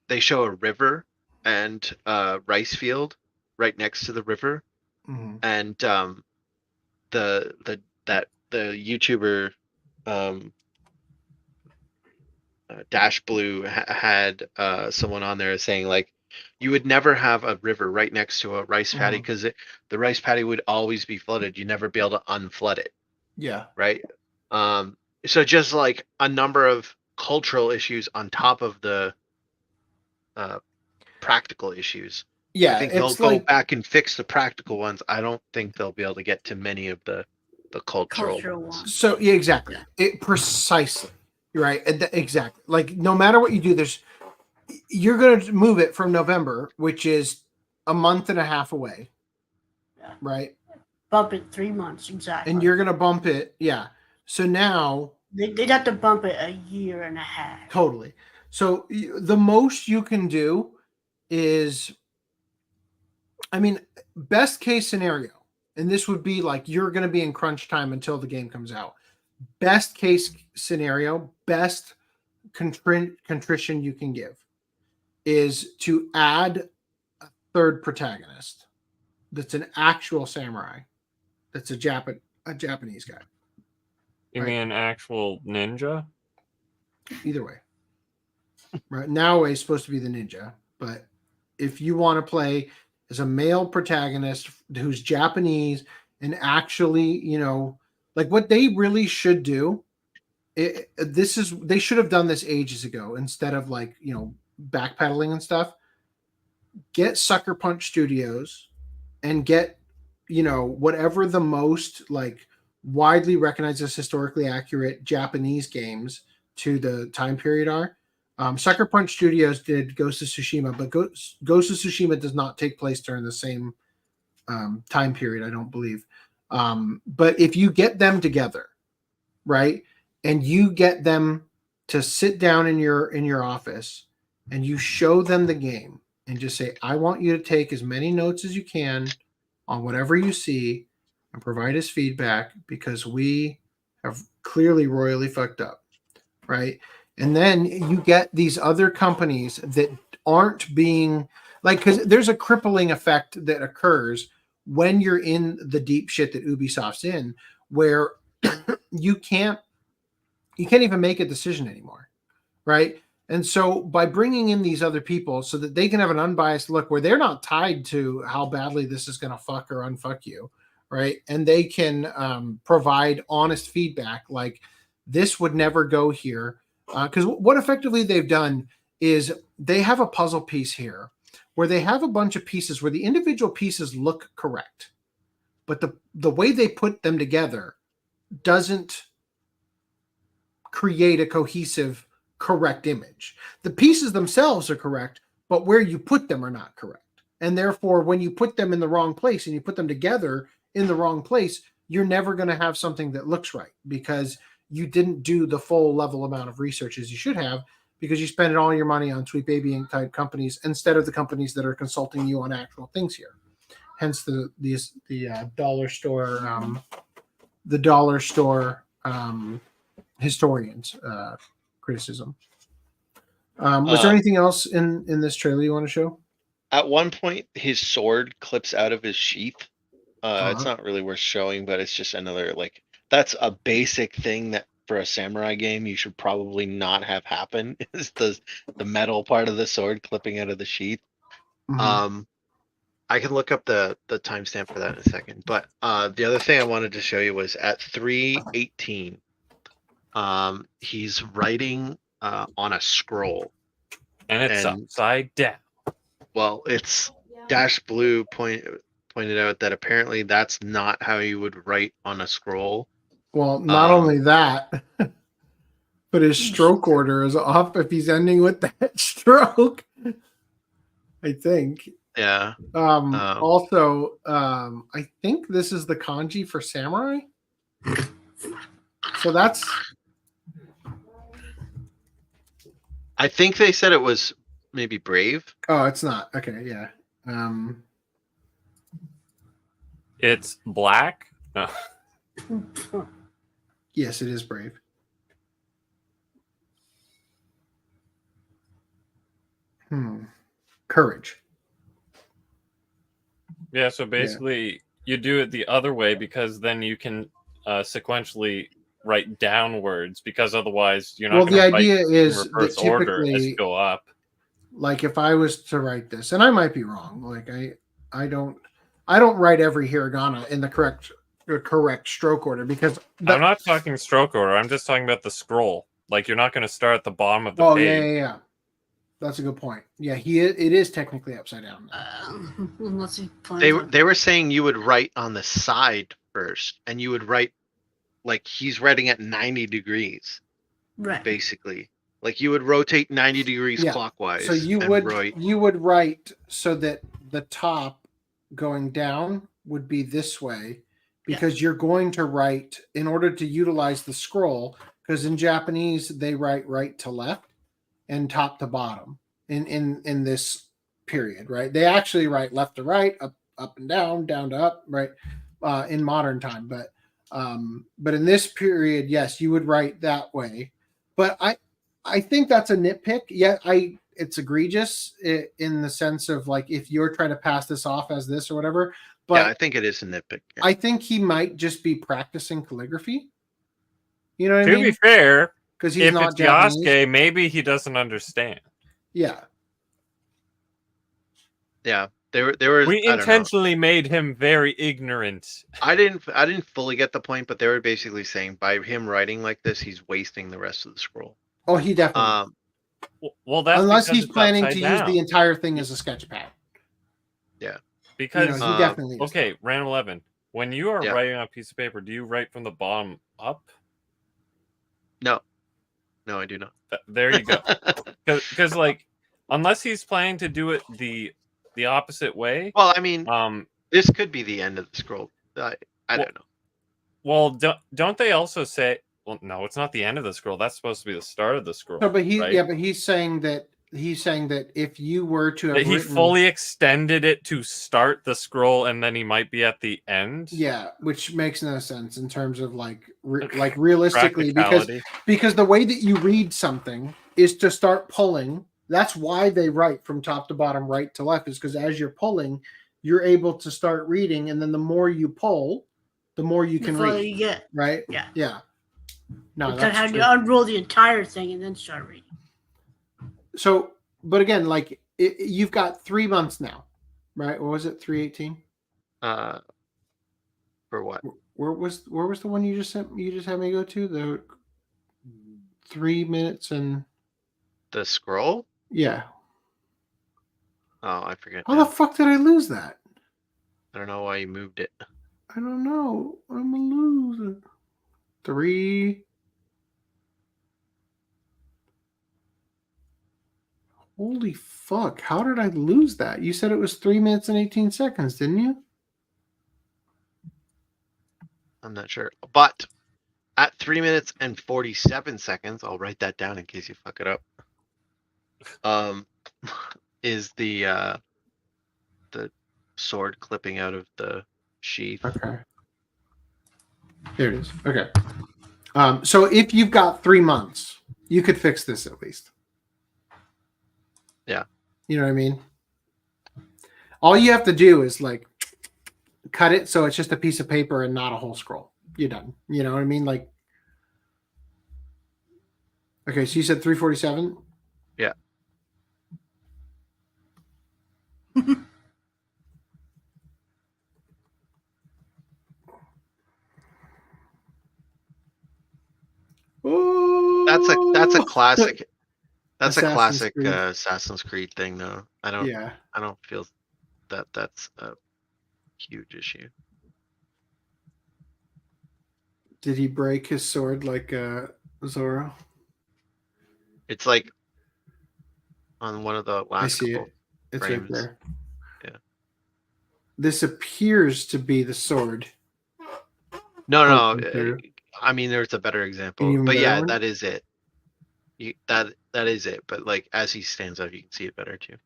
They show a river and rice field right next to the river, and the YouTuber Dash Blue had someone on there saying like, you would never have a river right next to a rice paddy because the rice paddy would always be flooded. You'd never be able to unflood it. Yeah. Right. So just like a number of cultural issues on top of the practical issues. Yeah, I think they'll go back and fix the practical ones. I don't think they'll be able to get to many of the cultural ones. So yeah, exactly. Precisely. Right. Exactly. Like no matter what you do, you're going to move it from November, which is a month and a half away. Yeah. Right. Bump it 3 months. Exactly. And you're going to bump it. Yeah. So now they'd have to bump it a year and a half. Totally. So the most you can do is, I mean, best case scenario, and this would be like you're going to be in crunch time until the game comes out. Best case scenario, best contrition you can give is to add a third protagonist that's an actual samurai, that's a Japanese guy. You mean an actual ninja? Either way. Right now, he's supposed to be the ninja, but if you want to play as a male protagonist who's Japanese and actually, you know, like what they really should do, they should have done this ages ago instead of like, you know, backpedaling and stuff. Get Sucker Punch Studios and get, you know, whatever the most like widely recognized as historically accurate Japanese games to the time period are. Sucker Punch Studios did Ghost of Tsushima, but Ghost of Tsushima does not take place during the same time period, I don't believe. But if you get them together, right, and you get them to sit down in your office and you show them the game and just say, I want you to take as many notes as you can on whatever you see and provide us feedback because we have clearly royally fucked up, right? And then you get these other companies that aren't being like, because there's a crippling effect that occurs when you're in the deep shit that Ubisoft's in, where you can't even make a decision anymore, right? And so by bringing in these other people so that they can have an unbiased look where they're not tied to how badly this is going to fuck or unfuck you, right? And they can provide honest feedback like this would never go here. Because what effectively they've done is they have a puzzle piece here where they have a bunch of pieces where the individual pieces look correct, but the way they put them together doesn't create a cohesive, correct image. The pieces themselves are correct, but where you put them are not correct. And therefore, when you put them in the wrong place and you put them together in the wrong place, you're never going to have something that looks right because you didn't do the full level amount of research as you should have because you spent all your money on Sweet Baby Inc. type companies instead of the companies that are consulting you on actual things here. Hence the dollar store historians criticism. Was there anything else in this trailer you want to show? At one point, his sword clips out of his sheath. It's not really worth showing, but it's just another that's a basic thing that for a samurai game you should probably not have happen is the metal part of the sword clipping out of the sheath. I can look up the timestamp for that in a second. But the other thing I wanted to show you was at 3:18. He's writing on a scroll, and it's upside down. Well, it's Dash Blue pointed out that apparently that's not how you would write on a scroll. Well, not only that, but his stroke order is off if he's ending with that stroke. I think. Yeah. Also, I think this is the kanji for samurai. So that's. I think they said it was maybe brave. Oh, it's not. Okay, yeah. It's black. No. Yes, it is brave. Courage. Yeah, so basically you do it the other way because then you can sequentially write downwards because otherwise you're not Well, the going to idea write is in reverse that order as typically, you go up. Like if I was to write this, and I might be wrong, like I don't write every hiragana in the correct stroke order because I'm not talking stroke order. I'm just talking about the scroll. Like you're not going to start at the bottom of the page. Yeah. That's a good point. Yeah, it is technically upside down. Unless he They were saying you would write on the side first, and you would write like he's writing at 90 degrees. Right. Basically. Like you would rotate 90 degrees clockwise. So you would write so that the top going down would be this way because you're going to write in order to utilize the scroll, because in Japanese they write right to left and top to bottom in this period, right? They actually write left to right, up and down to up, right? In modern time, but in this period, yes, you would write that way. But I think that's a nitpick. Yeah, it's egregious in the sense of like if you're trying to pass this off as this or whatever. But yeah, I think it is a nitpick. Yeah. I think he might just be practicing calligraphy. You know what I mean? To be fair, because he's if not it's Japanese. Yasuke, maybe he doesn't understand. Yeah. Yeah. They were. We intentionally made him very ignorant. I didn't fully get the point, but they were basically saying by him writing like this, he's wasting the rest of the scroll. Oh, he definitely. Well, that's unless because he's it's planning to upside use down. the entire thing as a sketch pad. Yeah. Because he definitely is. okay, random 11. When you are Yeah. writing on a piece of paper, do you write from the bottom up? No, I do not. There you go. Because like, unless he's planning to do it the opposite way. Well, I mean, this could be the end of the scroll. I don't know. Well, don't they also say? Well, no, it's not the end of the scroll. That's supposed to be the start of the scroll. No, but right? but he's saying that if you were to have That he written, fully extended it to start the scroll, and then he might be at the end. yeah, which makes no sense in terms of like realistically Practicality. because the way that you read something is to start pulling. That's why they write from top to bottom, right to left, is because as you're pulling, you're able to start reading, and then the more you pull, the more you can read. You get. Right? Yeah. Yeah. No, But that's how true. you unroll the entire thing and then start reading. So, but again, like you've got 3 months now, right? What was it? 318? For what? Where was the one you just sent? You just had me go to the 3 minutes and the scroll. Yeah. Oh, I forget. How the fuck did I lose that? I don't know why you moved it. I don't know. I'm a loser. 3. Holy fuck. How did I lose that? You said it was 3 minutes and 18 seconds, didn't you? I'm not sure. But at 3 minutes and 47 seconds, I'll write that down in case you fuck it up. Is the sword clipping out of the sheath. Okay. There it is. Okay. So if you've got 3 months, you could fix this at least. Yeah. You know what I mean? All you have to do is like cut it so it's just a piece of paper and not a whole scroll. You're done. You know what I mean? Like, okay, so you said 347? Yeah. That's a classic. That's a classic Assassin's Creed thing, though. I don't feel that that's a huge issue. Did he break his sword like Zoro? It's like on one of the last. I see couple it. It's frames. right there. Yeah. This appears to be the sword. No. I mean, there's a better example, Even but better yeah, one? that is it. That is it. But like as he stands up, you can see it better too.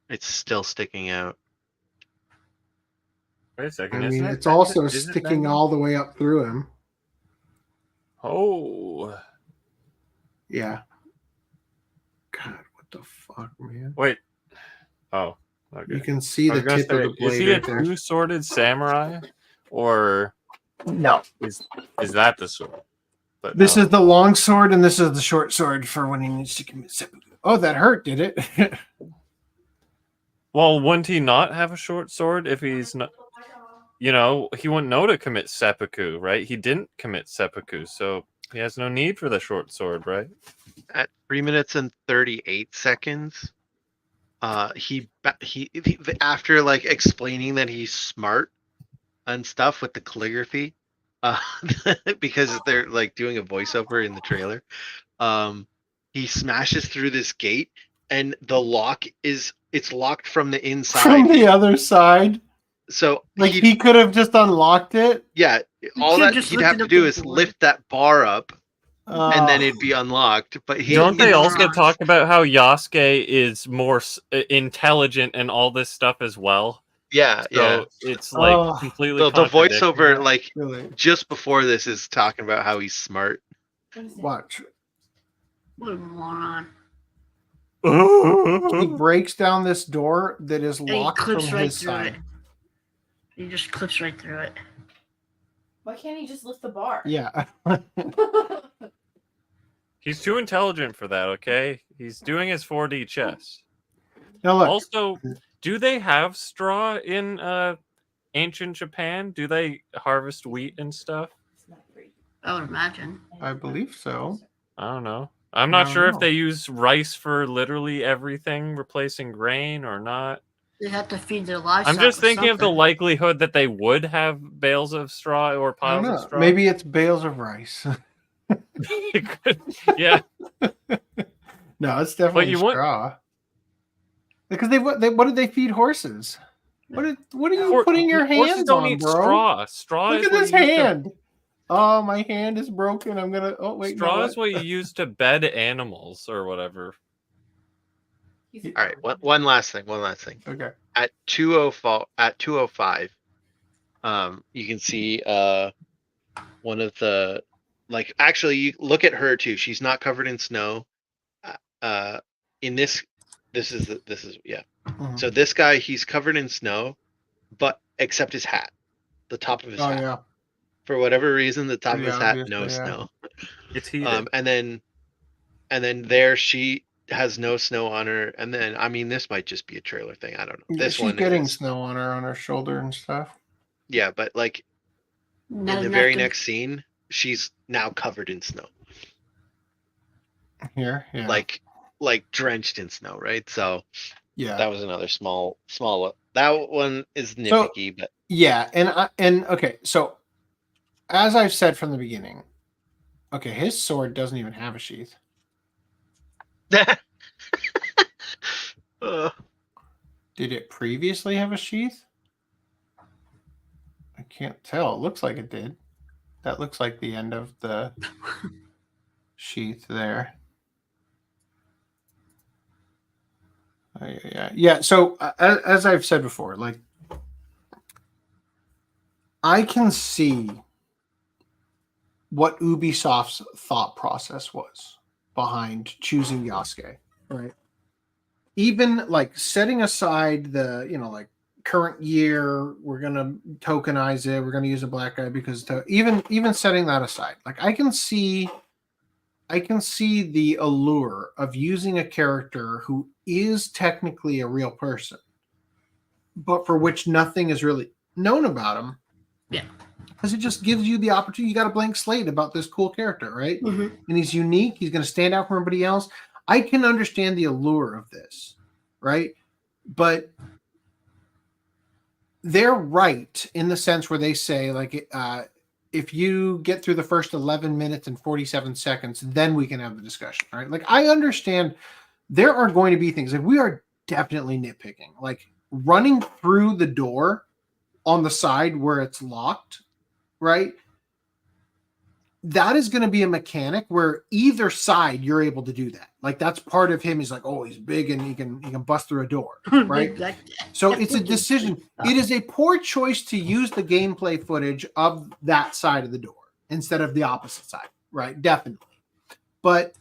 It's still sticking out. Wait a I second. mean, isn't it it's also isn't it sticking bending? all the way up through him. Oh. Yeah. God, what the fuck, man? Wait. Oh. Okay. You can see I was the gonna tip of say, the blade Is he a right there. two-sworded samurai, or No? Is that the sword? But This no. is the long sword, and this is the short sword for when he needs to commit seppuku. Oh, that hurt, did it? Well, wouldn't he not have a short sword if he's not? You know, he wouldn't know to commit seppuku, right? He didn't commit seppuku, so he has no need for the short sword, right? At 3 minutes and 38 seconds, he after like explaining that he's smart and stuff with the calligraphy, because they're like doing a voiceover in the trailer, he smashes through this gate and the lock it's locked from the inside. From the other side. So like he could have just unlocked it. Yeah, all that he'd have to do is lift that bar up, and then it'd be unlocked. But Don't they also talk about how Yasuke is more intelligent and all this stuff as well? Yeah, so it's like completely the contradicting. voiceover, like Really? just before this, is talking about how he's smart. Watch. What a moron. He breaks down this door that is And he locked from clips right his through side. it. He just clips right through it. Why can't he just lift the bar? Yeah. He's too intelligent for that, okay? He's doing his 4D chess. Now look. Also, do they have straw in ancient Japan? Do they harvest wheat and stuff? I would imagine. I believe so. I don't know. I'm not sure if they use rice for literally everything, replacing grain or not. They have to feed their livestock. I'm just with thinking of the something. likelihood that they would have bales of straw or I don't piles of know. straw. Maybe it's bales of rice. Yeah. No, it's definitely you want- straw. Because what did they feed horses? What are you putting your Horses hands don't on, eat bro? straw. Straw Look is at what this you use to- hand. Oh, my hand is broken. I'm gonna. Oh wait, Straw no, is what you use to bed animals or whatever. All right, one last thing. Okay. At 2:05, you can see one of the actually you look at her too. She's not covered in snow. In this This is yeah. Mhm. So this guy, he's covered in snow, but except his hat, the top of his hat. Yeah. For whatever reason, the top Pretty of his hat, obvious, no but yeah. snow. It's heated. And then there she has no snow on her. And then, I mean, this might just be a trailer thing. I don't know. Yeah, This she's one getting is, snow on her shoulder and stuff. yeah, but like Not in the enough very to- next scene, she's now covered in snow. Here, yeah. Like drenched in snow, right? So yeah, that was another small. That one is nitpicky, but yeah, and okay, so as I've said from the beginning, okay, his sword doesn't even have a sheath. Did it previously have a sheath? I can't tell. It looks like it did. That looks like the end of the sheath there. Yeah. So as I've said before, like I can see what Ubisoft's thought process was behind choosing Yasuke, right? Even like setting aside the, like current year, we're gonna tokenize it, we're gonna use a black guy because even setting that aside, like I can see the allure of using a character who is technically a real person, but for which nothing is really known about him. Yeah. Because it just gives you the opportunity. You got a blank slate about this cool character, right? Mhm. And he's unique. He's going to stand out from everybody else. I can understand the allure of this, right? But they're right in the sense where they say, like, if you get through the first 11 minutes and 47 seconds, then we can have the discussion, right? Like, I understand there are going to be things like we are definitely nitpicking, like running through the door on the side where it's locked, right? That is going to be a mechanic where either side you're able to do that. Like that's part of him. He's like, oh, he's big and he can bust through a door, right? So it's a decision. It is a poor choice to use the gameplay footage of that side of the door instead of the opposite side, right? Definitely. But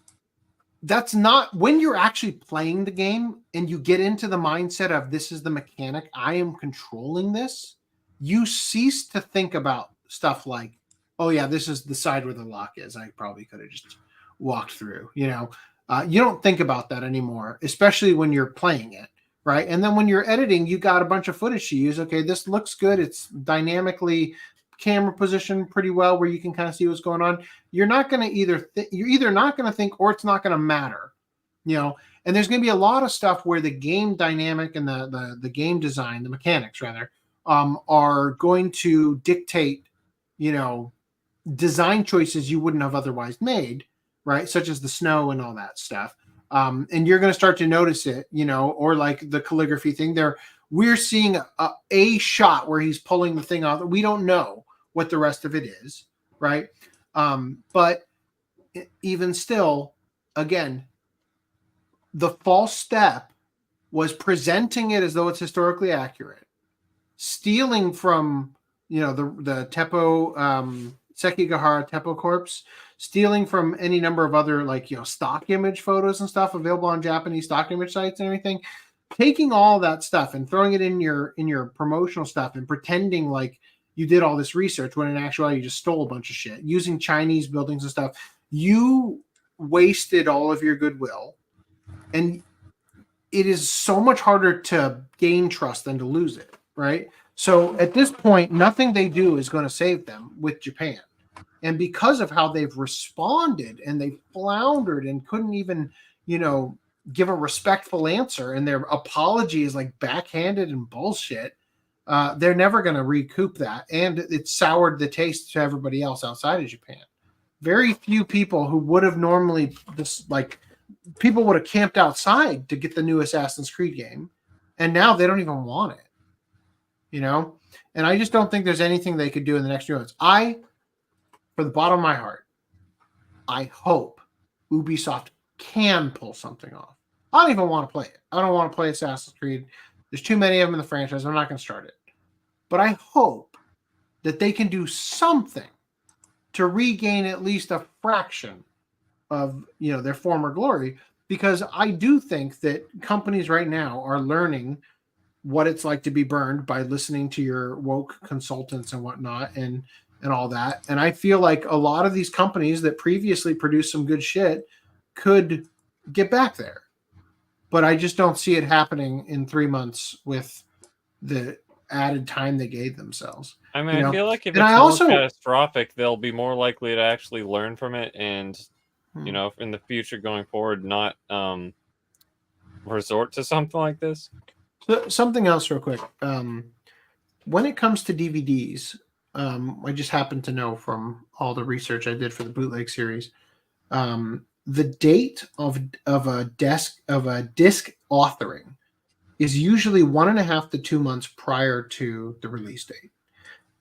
that's not when you're actually playing the game and you get into the mindset of this is the mechanic, I am controlling this. You cease to think about stuff like, oh yeah, this is the side where the lock is. I probably could have just walked through, you don't think about that anymore, especially when you're playing it, right? And then when you're editing, you got a bunch of footage to use. Okay, this looks good. It's dynamically camera positioned pretty well where you can kind of see what's going on. You're not going to you're either not going to think or it's not going to matter, and there's going to be a lot of stuff where the game dynamic and the game design, the mechanics rather, are going to dictate, design choices you wouldn't have otherwise made, right? Such as the snow and all that stuff. And you're going to start to notice it, or like the calligraphy thing there. We're seeing a shot where he's pulling the thing off. We don't know what the rest of it is, right? But even still, again, the false step was presenting it as though it's historically accurate, stealing from, the Teppo, Sekigahara Teppo corpse, stealing from any number of other stock image photos and stuff available on Japanese stock image sites and everything, taking all that stuff and throwing it in your promotional stuff and pretending like you did all this research when in actuality you just stole a bunch of shit, using Chinese buildings and stuff. You wasted all of your goodwill, and it is so much harder to gain trust than to lose it, right? So at this point, nothing they do is going to save them with Japan. And because of how they've responded and they floundered and couldn't even, give a respectful answer, and their apology is like backhanded and bullshit, they're never going to recoup that. And it soured the taste to everybody else outside of Japan. Very few people who would have normally people would have camped outside to get the new Assassin's Creed game. And now they don't even want it, and I just don't think there's anything they could do in the next few months. For the bottom of my heart, I hope Ubisoft can pull something off. I don't even want to play it. I don't want to play Assassin's Creed. There's too many of them in the franchise. I'm not going to start it. But I hope that they can do something to regain at least a fraction of, their former glory. because I do think that companies right now are learning what it's like to be burned by listening to your woke consultants and whatnot and all that. And I feel like a lot of these companies that previously produced some good shit could get back there. But I just don't see it happening in 3 months with the added time they gave themselves. I mean, I feel like if And it's I more also- catastrophic, they'll be more likely to actually learn from it and, you know, in the future going forward, not resort to something like this. So, something else real quick. When it comes to DVDs, I just happen to know from all the research I did for the bootleg series, the date of a disc authoring is usually 1.5 to 2 months prior to the release date.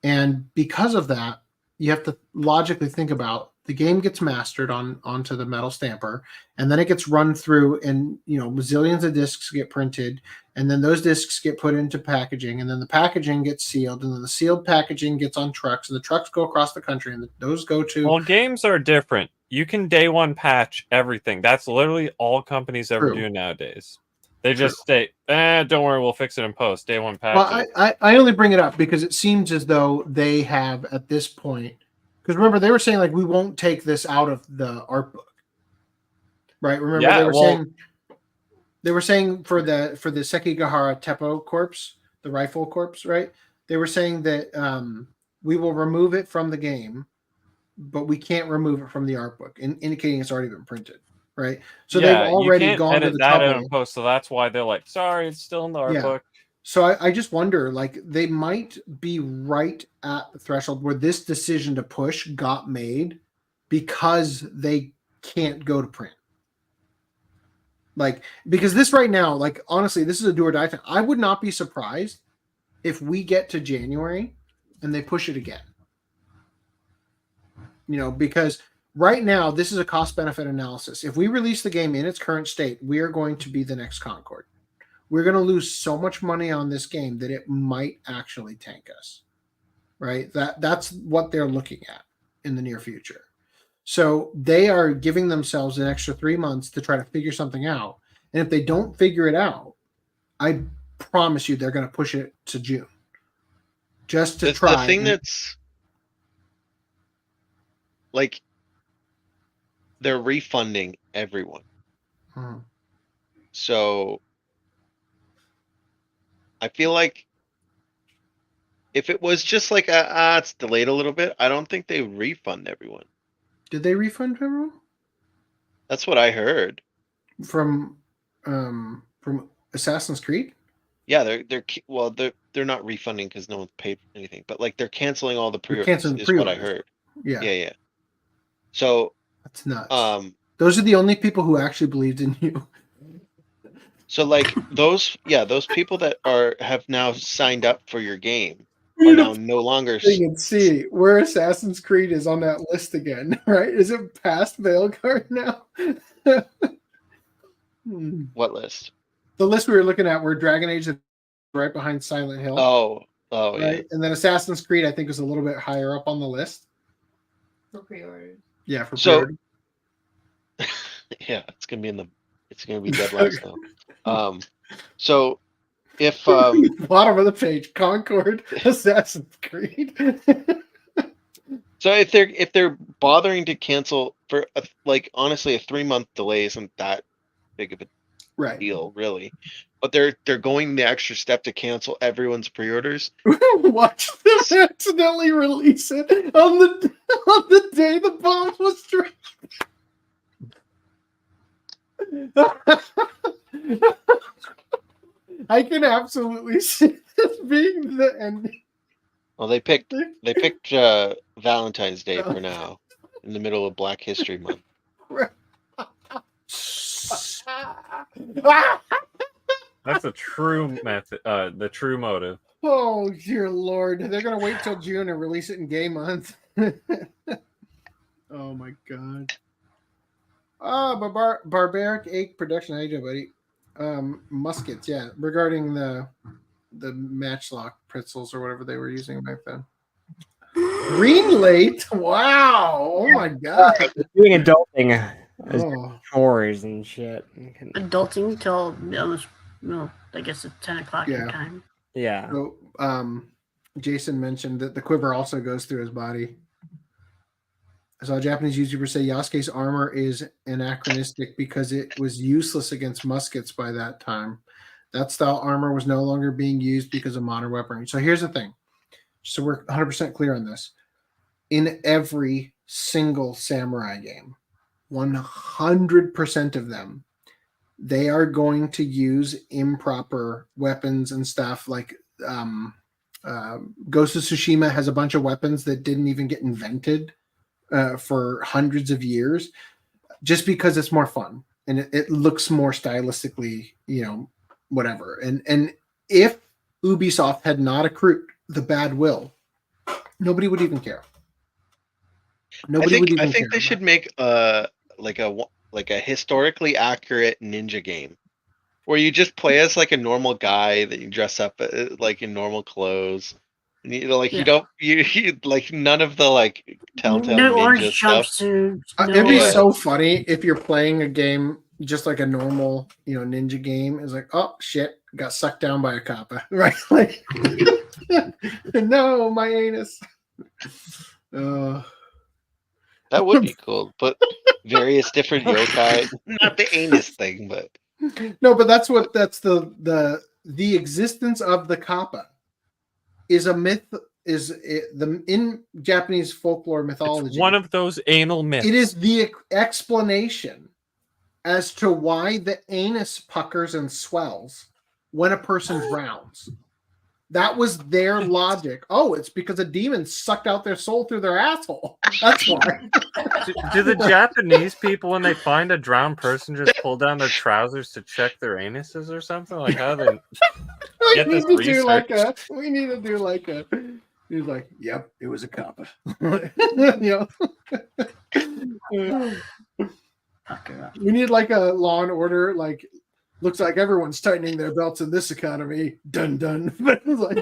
And because of that, you have to logically think about the game gets mastered onto the metal stamper, and then it gets run through, and zillions of discs get printed, and then those discs get put into packaging, and then the packaging gets sealed, and then the sealed packaging gets on trucks, and the trucks go across the country, and those go to... Well, games are different. You can day one patch everything. That's literally all companies ever do nowadays. They just say, don't worry, we'll fix it in post. Day one patch. Well, I only bring it up because it seems as though they have at this point, because remember they were saying like we won't take this out of the art book, right? Remember they were saying for the Sekigahara Teppo corpse, the rifle corpse, right? They were saying that we will remove it from the game, but we can't remove it from the art book, indicating it's already been printed, right? So they've already gone to the trouble. Post, so that's why they're like, sorry, it's still in the art book. So I just wonder, like, they might be right at the threshold where this decision to push got made because they can't go to print. Like, because this right now, like, honestly, this is a do or die thing. I would not be surprised if we get to January and they push it again. Because right now, this is a cost-benefit analysis. If we release the game in its current state, we are going to be the next Concord. We're going to lose so much money on this game that it might actually tank us, right? That's what they're looking at in the near future. So they are giving themselves an extra 3 months to try to figure something out. And if they don't figure it out, I promise you they're going to push it to June. Just to try. The thing that's like they're refunding everyone. So I feel like if it was just like it's delayed a little bit, I don't think they refund everyone. Did they refund everyone? That's what I heard from Assassin's Creed. Yeah, they're not refunding because no one's paid anything, but like they're canceling all the pre-orders. Is what I heard. Yeah. So that's nuts. Those are the only people who actually believed in you. So like those people that have now signed up for your game are now no longer. You can see where Assassin's Creed is on that list again, right? Is it past Veilguard now? What list? The list we were looking at where Dragon Age is right behind Silent Hill. Oh, right? Yeah. And then Assassin's Creed, I think, was a little bit higher up on the list. For pre-orders. Yeah, for pre-order. Yeah, it's gonna be dead last now. So if bottom of the page, Concord, Assassin's Creed. So if they're bothering to cancel for honestly a 3-month delay isn't that big of a deal really, but they're going the extra step to cancel everyone's pre-orders. Watch them accidentally release it on the day the bomb was dropped. I can absolutely see this being the ending. Well, they picked Valentine's Day for now, in the middle of Black History Month. That's a true method. The true motive. Oh dear Lord! They're gonna wait till June and release it in Gay Month. Oh my God. Barbaric Ache production. How you doing, buddy? Muskets, yeah. Regarding the matchlock pretzels or whatever they were using back then. Greenlate? Wow! Oh my God! Doing adulting. chores and shit. Adulting till almost, I guess it's 10 o'clock your time. Yeah. So, Jason mentioned that the quiver also goes through his body. I saw a Japanese YouTuber say Yasuke's armor is anachronistic because it was useless against muskets by that time. That style armor was no longer being used because of modern weaponry. So here's the thing. So we're 100% clear on this. In every single samurai game, 100% of them, they are going to use improper weapons and stuff. Like Ghost of Tsushima has a bunch of weapons that didn't even get invented for hundreds of years, just because it's more fun and it looks more stylistically, whatever. And if Ubisoft had not accrued the bad will, nobody would even care. I think they should make like a historically accurate ninja game where you just play as like a normal guy that you dress up like in normal clothes. And you like none of the like Telltale no ninja orange stuff. jumpsuits. It'd be so funny if you're playing a game just like a normal, ninja game. Is like, oh shit, got sucked down by a kappa, right? Like, no, my anus. That would be cool, but various different yokai, not the anus thing, but no, but that's the existence of the kappa is a myth. In Japanese folklore mythology, it's one of those anal myths. It is the explanation as to why the anus puckers and swells when a person drowns. That was their logic. Oh, it's because a demon sucked out their soul through their asshole. That's why. Do the Japanese people, when they find a drowned person, just pull down their trousers to check their anuses or something? Like, how do they get this research? We need to do like a. He's like, yep, it was a kappa. We need like a Law and Order, like, looks like everyone's tightening their belts in this economy. Dun dun. But it's like,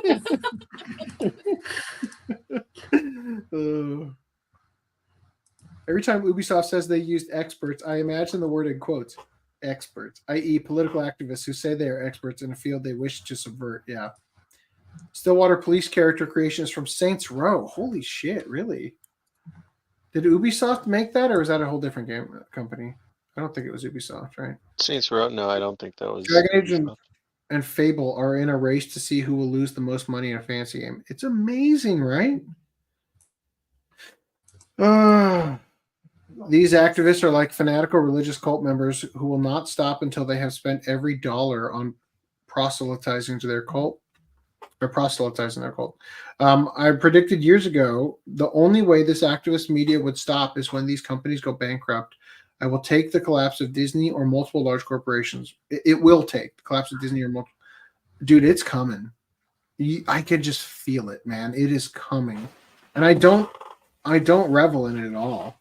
every time Ubisoft says they used experts, I imagine the word in quotes, experts, i.e. political activists who say they are experts in a field they wish to subvert. Yeah. Stillwater Police character creation is from Saints Row. Holy shit, really? Did Ubisoft make that, or is that a whole different game company? I don't think it was Ubisoft, right? Saints Row? No, I don't think that was. Dragon Age and Fable are in a race to see who will lose the most money in a fantasy game. It's amazing, right? These activists are like fanatical religious cult members who will not stop until they have spent every dollar on proselytizing to their cult. Or proselytizing their cult. I predicted years ago the only way this activist media would stop is when these companies go bankrupt. I will take the collapse of Disney or multiple large corporations. It will take the collapse of Disney or multiple. Dude, it's coming. I can just feel it, man. It is coming, and I don't revel in it at all.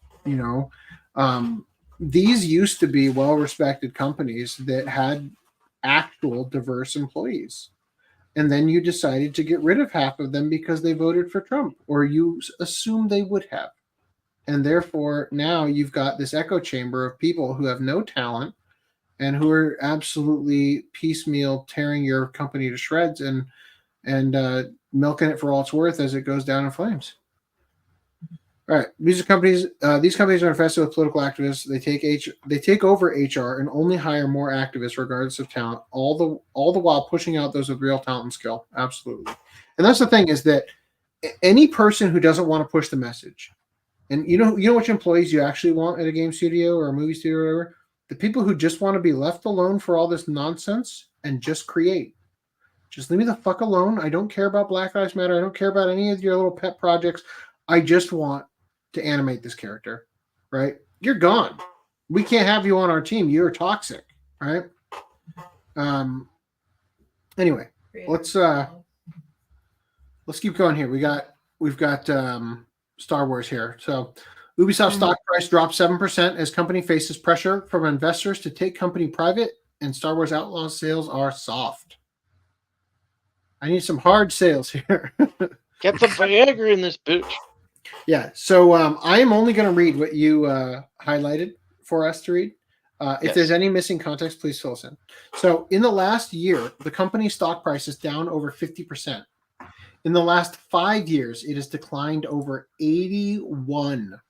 These used to be well-respected companies that had actual diverse employees. And then you decided to get rid of half of them because they voted for Trump, or you assumed they would have. And therefore, now you've got this echo chamber of people who have no talent and who are absolutely piecemeal tearing your company to shreds and milking it for all it's worth as it goes down in flames. All right, these companies are infested with political activists. They take over HR and only hire more activists regardless of talent, all the while pushing out those with real talent and skill. Absolutely. And that's the thing, is that any person who doesn't want to push the message, and you know which employees you actually want at a game studio or a movie studio or whatever? The people who just want to be left alone for all this nonsense and just create. Just leave me the fuck alone. I don't care about Black Lives Matter. I don't care about any of your little pet projects. I just want to animate this character, right? You're gone. We can't have you on our team. You're toxic, right? Anyway, let's keep going here. We've got Star Wars here. So Ubisoft stock price dropped 7% as company faces pressure from investors to take company private, and Star Wars Outlaws sales are soft. I need some hard sales here. Get the Viagra in this bitch. Yeah, so I am only going to read what you highlighted for us to read? If Yes. there's any missing context, please fill us in. So in the last year, the company's stock price is down over 50%. In the last 5 years, it has declined over 81%.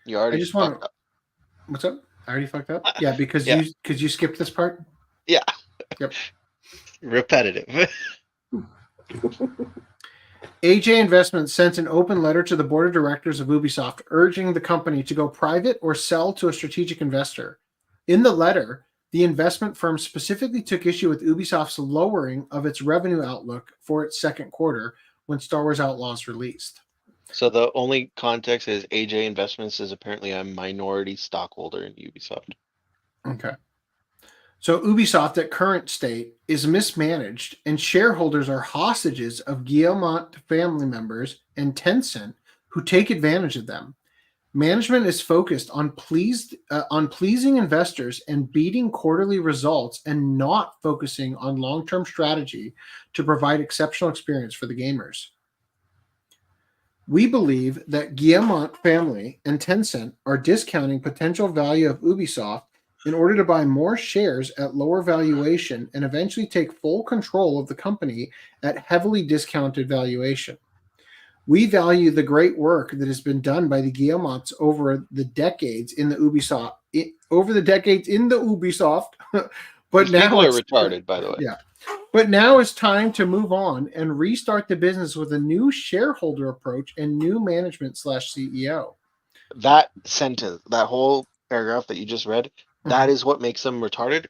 You already I just want fucked to. up. What's up? I already fucked up. Yeah, because Yeah. you skipped this part. Yeah. Yep. Repetitive. AJ Investments sent an open letter to the board of directors of Ubisoft urging the company to go private or sell to a strategic investor. In the letter, the investment firm specifically took issue with Ubisoft's lowering of its revenue outlook for its second quarter when Star Wars Outlaws released. So the only context is AJ Investments is apparently a minority stockholder in Ubisoft. Okay. So Ubisoft at current state is mismanaged and shareholders are hostages of Guillemot family members and Tencent who take advantage of them. Management is focused on pleasing investors and beating quarterly results and not focusing on long-term strategy to provide exceptional experience for the gamers. We believe that Guillemot family and Tencent are discounting potential value of Ubisoft in order to buy more shares at lower valuation and eventually take full control of the company at heavily discounted valuation. We value the great work that has been done by the Guillemots over the decades in the Ubisoft, but These now people are it's retarded, by the way. Yeah. But now it's time to move on and restart the business with a new shareholder approach and new management / CEO. That sentence, that whole paragraph that you just read, that is what makes them retarded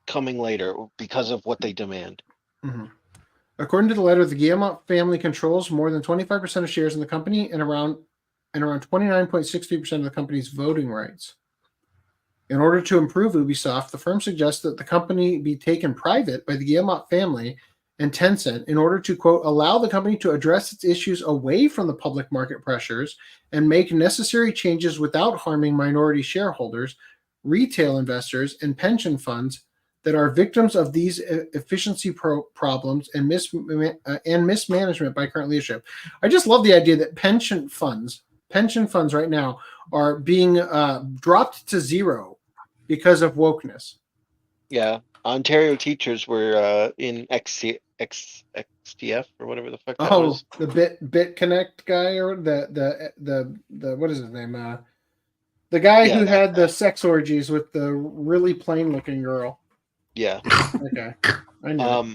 coming later because of what they demand. Mm-hmm. According to the letter, the Guillemot family controls more than 25% of shares in the company and around 29.63% of the company's voting rights. In order to improve Ubisoft, the firm suggests that the company be taken private by the Guillemot family and Tencent in order to, quote, allow the company to address its issues away from the public market pressures and make necessary changes without harming minority shareholders, retail investors, and pension funds that are victims of these efficiency problems and mismanagement by current leadership. I just love the idea that pension funds right now are being dropped to zero because of wokeness. Yeah. Ontario teachers were in XTF or whatever the fuck that was. The Bit Connect guy or the what is his name? The guy who had the sex orgies with the really plain looking girl. Yeah. Okay. I know.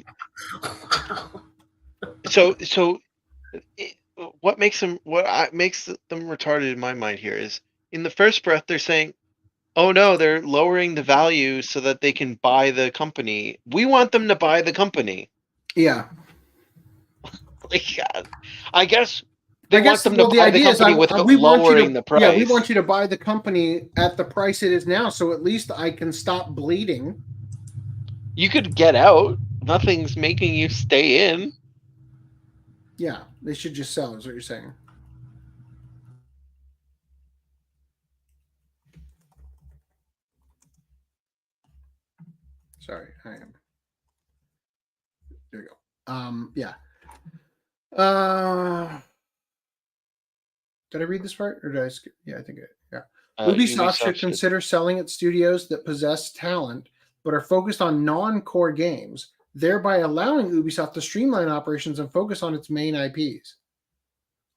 What makes them retarded in my mind here is in the first breath they're saying, oh no, they're lowering the value so that they can buy the company. We want them to buy the company. Yeah. I guess they want them to buy the company without we lowering the price. Yeah, we want you to buy the company at the price it is now, so at least I can stop bleeding. You could get out. Nothing's making you stay in. Yeah, they should just sell, is what you're saying. Sorry, I am. There you go. Yeah. Did I read this part or did I skip? Yeah, I think yeah. Ubisoft should consider selling its studios that possess talent but are focused on non-core games, thereby allowing Ubisoft to streamline operations and focus on its main IPs.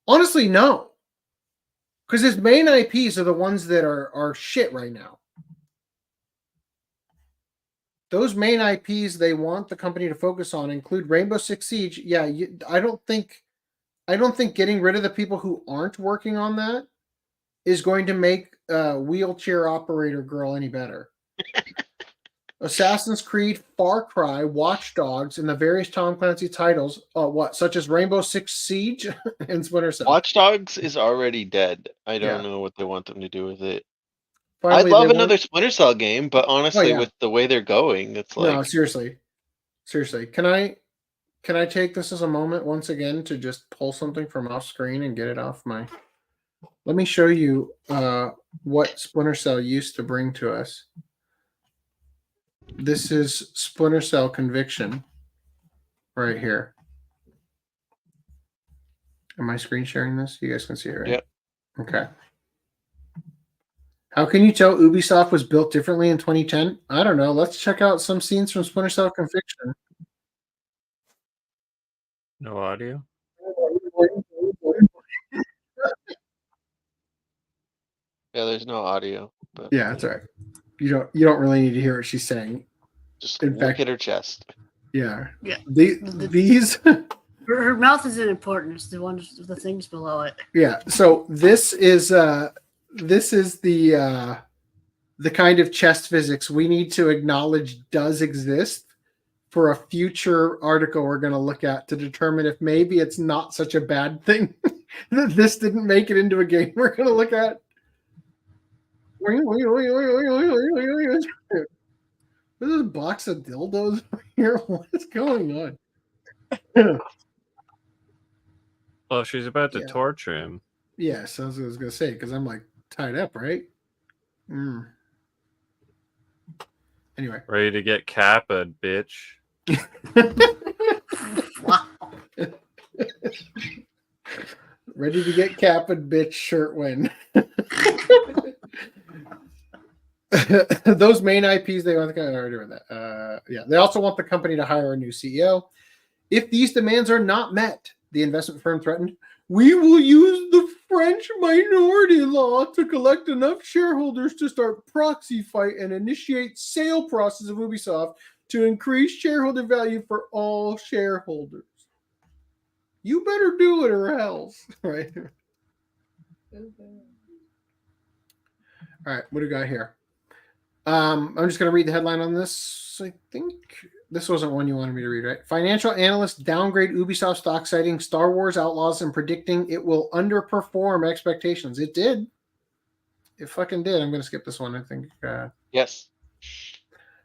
Honestly, no. Because its main IPs are the ones that are shit right now. Those main IPs they want the company to focus on include Rainbow Six Siege. Yeah, I don't think getting rid of the people who aren't working on that is going to make Wheelchair Operator Girl any better. Assassin's Creed, Far Cry, Watch Dogs, and the various Tom Clancy titles, such as Rainbow Six Siege and Splinter Cell. Watch Dogs is already dead. I don't know what they want them to do with it. Finally, I'd love another Splinter Cell game, but honestly, with the way they're going, it's like... No, seriously. Can I take this as a moment once again to just pull something from off screen and get it off my... Let me show you what Splinter Cell used to bring to us. This is Splinter Cell Conviction right here. Am I screen sharing this? You guys can see it, right? Yep. Okay. How can you tell Ubisoft was built differently in 2010? I don't know. Let's check out some scenes from Splinter Cell Conviction. No audio? Yeah, there's no audio. But Yeah, that's all right. You don't really need to hear what she's saying. just In look fact, at her chest. yeah. Yeah. These Her mouth isn't important. It's the things below it. Yeah. So this is the kind of chest physics we need to acknowledge does exist for a future article we're going to look at to determine if maybe it's not such a bad thing that this didn't make it into a game we're going to look at. What is this box of dildos here? What is going on? Oh, she's about to torture him. Yes, I was going to say, because I'm like tied up, right? Anyway. Ready to get Kappa, bitch. Ready to get Kappa, bitch, shirt win. Those main IPs, they want the company already doing that. Yeah, they also want the company to hire a new CEO. If these demands are not met, the investment firm threatened, we will use the French minority law to collect enough shareholders to start proxy fight and initiate sale process of Ubisoft to increase shareholder value for all shareholders. You better do it or else, right? All right, what do we got here? I'm just going to read the headline on this. I think this wasn't one you wanted me to read, right? Financial analysts downgrade Ubisoft stock, citing Star Wars Outlaws and predicting it will underperform expectations. It did. It fucking did. I'm going to skip this one, I think. Yes.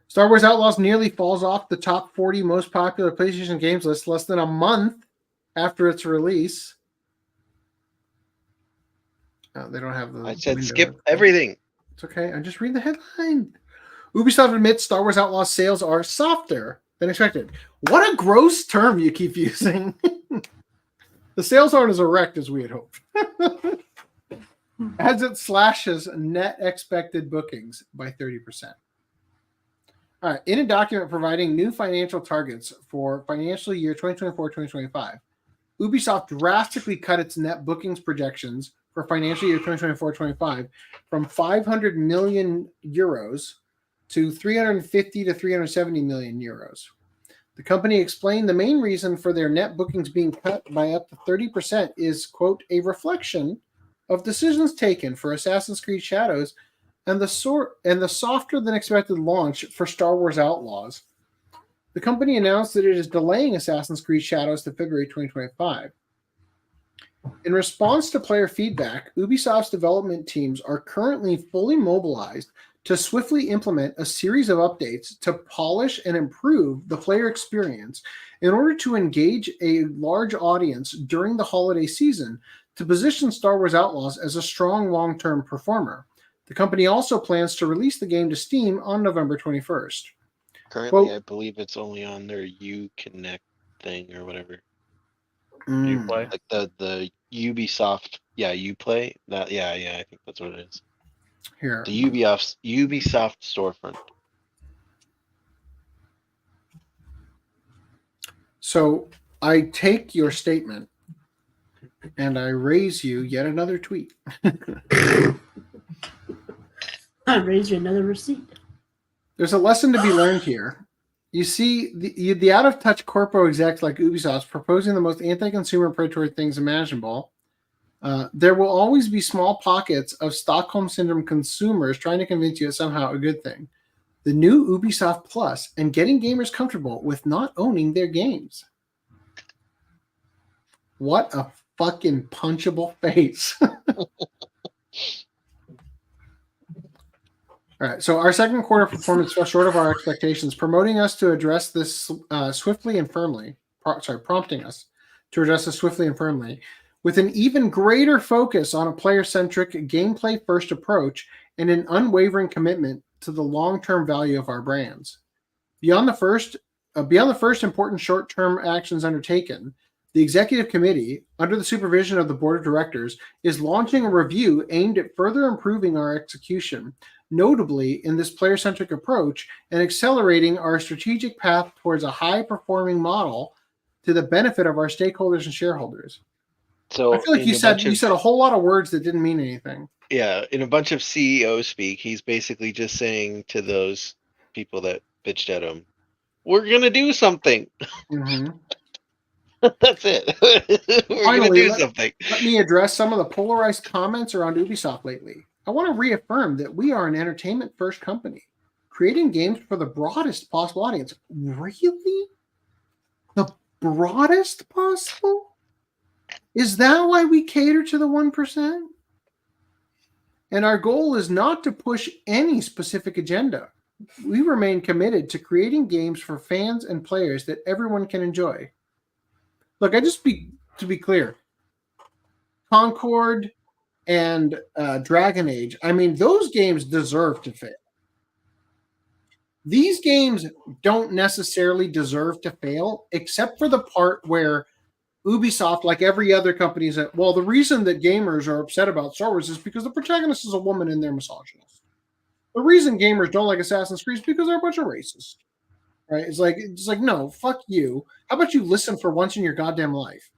Star Wars Outlaws nearly falls off the top 40 most popular PlayStation games list less than a month after its release. Oh, they don't have the. I said skip everything. It's okay. I just read the headline. Ubisoft admits Star Wars Outlaws sales are softer than expected. What a gross term you keep using. The sales aren't as erect as we had hoped. As it slashes net expected bookings by 30%. All right. In a document providing new financial targets for financial year 2024-2025, Ubisoft drastically cut its net bookings projections for financial year 2024-25 from 500 million euros to 350 to 370 million euros. The company explained the main reason for their net bookings being cut by up to 30% is, quote, a reflection of decisions taken for Assassin's Creed Shadows and the softer than expected launch for Star Wars Outlaws. The company announced that it is delaying Assassin's Creed Shadows to February 2025. In response to player feedback, Ubisoft's development teams are currently fully mobilized to swiftly implement a series of updates to polish and improve the player experience in order to engage a large audience during the holiday season to position Star Wars Outlaws as a strong long-term performer. The company also plans to release the game to Steam on November 21st. Currently, Quote, I believe it's only on their Uconnect thing or whatever. Uplay? Like the Ubisoft, Uplay. I think that's what it is. Here. The Ubisoft storefront. So I take your statement and I raise you yet another tweet. I raise you another receipt. There's a lesson to be learned here. You see, the out-of-touch corpo execs like Ubisoft proposing the most anti-consumer predatory things imaginable. There will always be small pockets of Stockholm Syndrome consumers trying to convince you it's somehow a good thing. The new Ubisoft Plus and getting gamers comfortable with not owning their games. What a fucking punchable face. All right, so our second quarter performance fell short of our expectations, promoting us to address this swiftly and firmly. Prompting us to address this swiftly and firmly, with an even greater focus on a player-centric, gameplay-first approach and an unwavering commitment to the long-term value of our brands. Beyond the first important short-term actions undertaken, The executive committee, under the supervision of the board of directors, is launching a review aimed at further improving our execution, notably in this player-centric approach, and accelerating our strategic path towards a high-performing model to the benefit of our stakeholders and shareholders. So I feel like you said a whole lot of words that didn't mean anything. Yeah, in a bunch of CEO speak, he's basically just saying to those people that bitched at him, "We're gonna do something." Mm-hmm. That's it. We're Finally, gonna do something. Let me address some of the polarized comments around Ubisoft lately. I want to reaffirm that we are an entertainment-first company, creating games for the broadest possible audience. Really? The broadest possible? Is that why we cater to the 1%? And our goal is not to push any specific agenda. We remain committed to creating games for fans and players that everyone can enjoy. Look, to be clear, Concord and Dragon Age, I mean, those games deserve to fail. These games don't necessarily deserve to fail, except for the part where Ubisoft, like every other company, said, well, the reason that gamers are upset about Star Wars is because the protagonist is a woman and they're misogynist. The reason gamers don't like Assassin's Creed is because they're a bunch of racists. Right? It's like, no, fuck you. How about you listen for once in your goddamn life?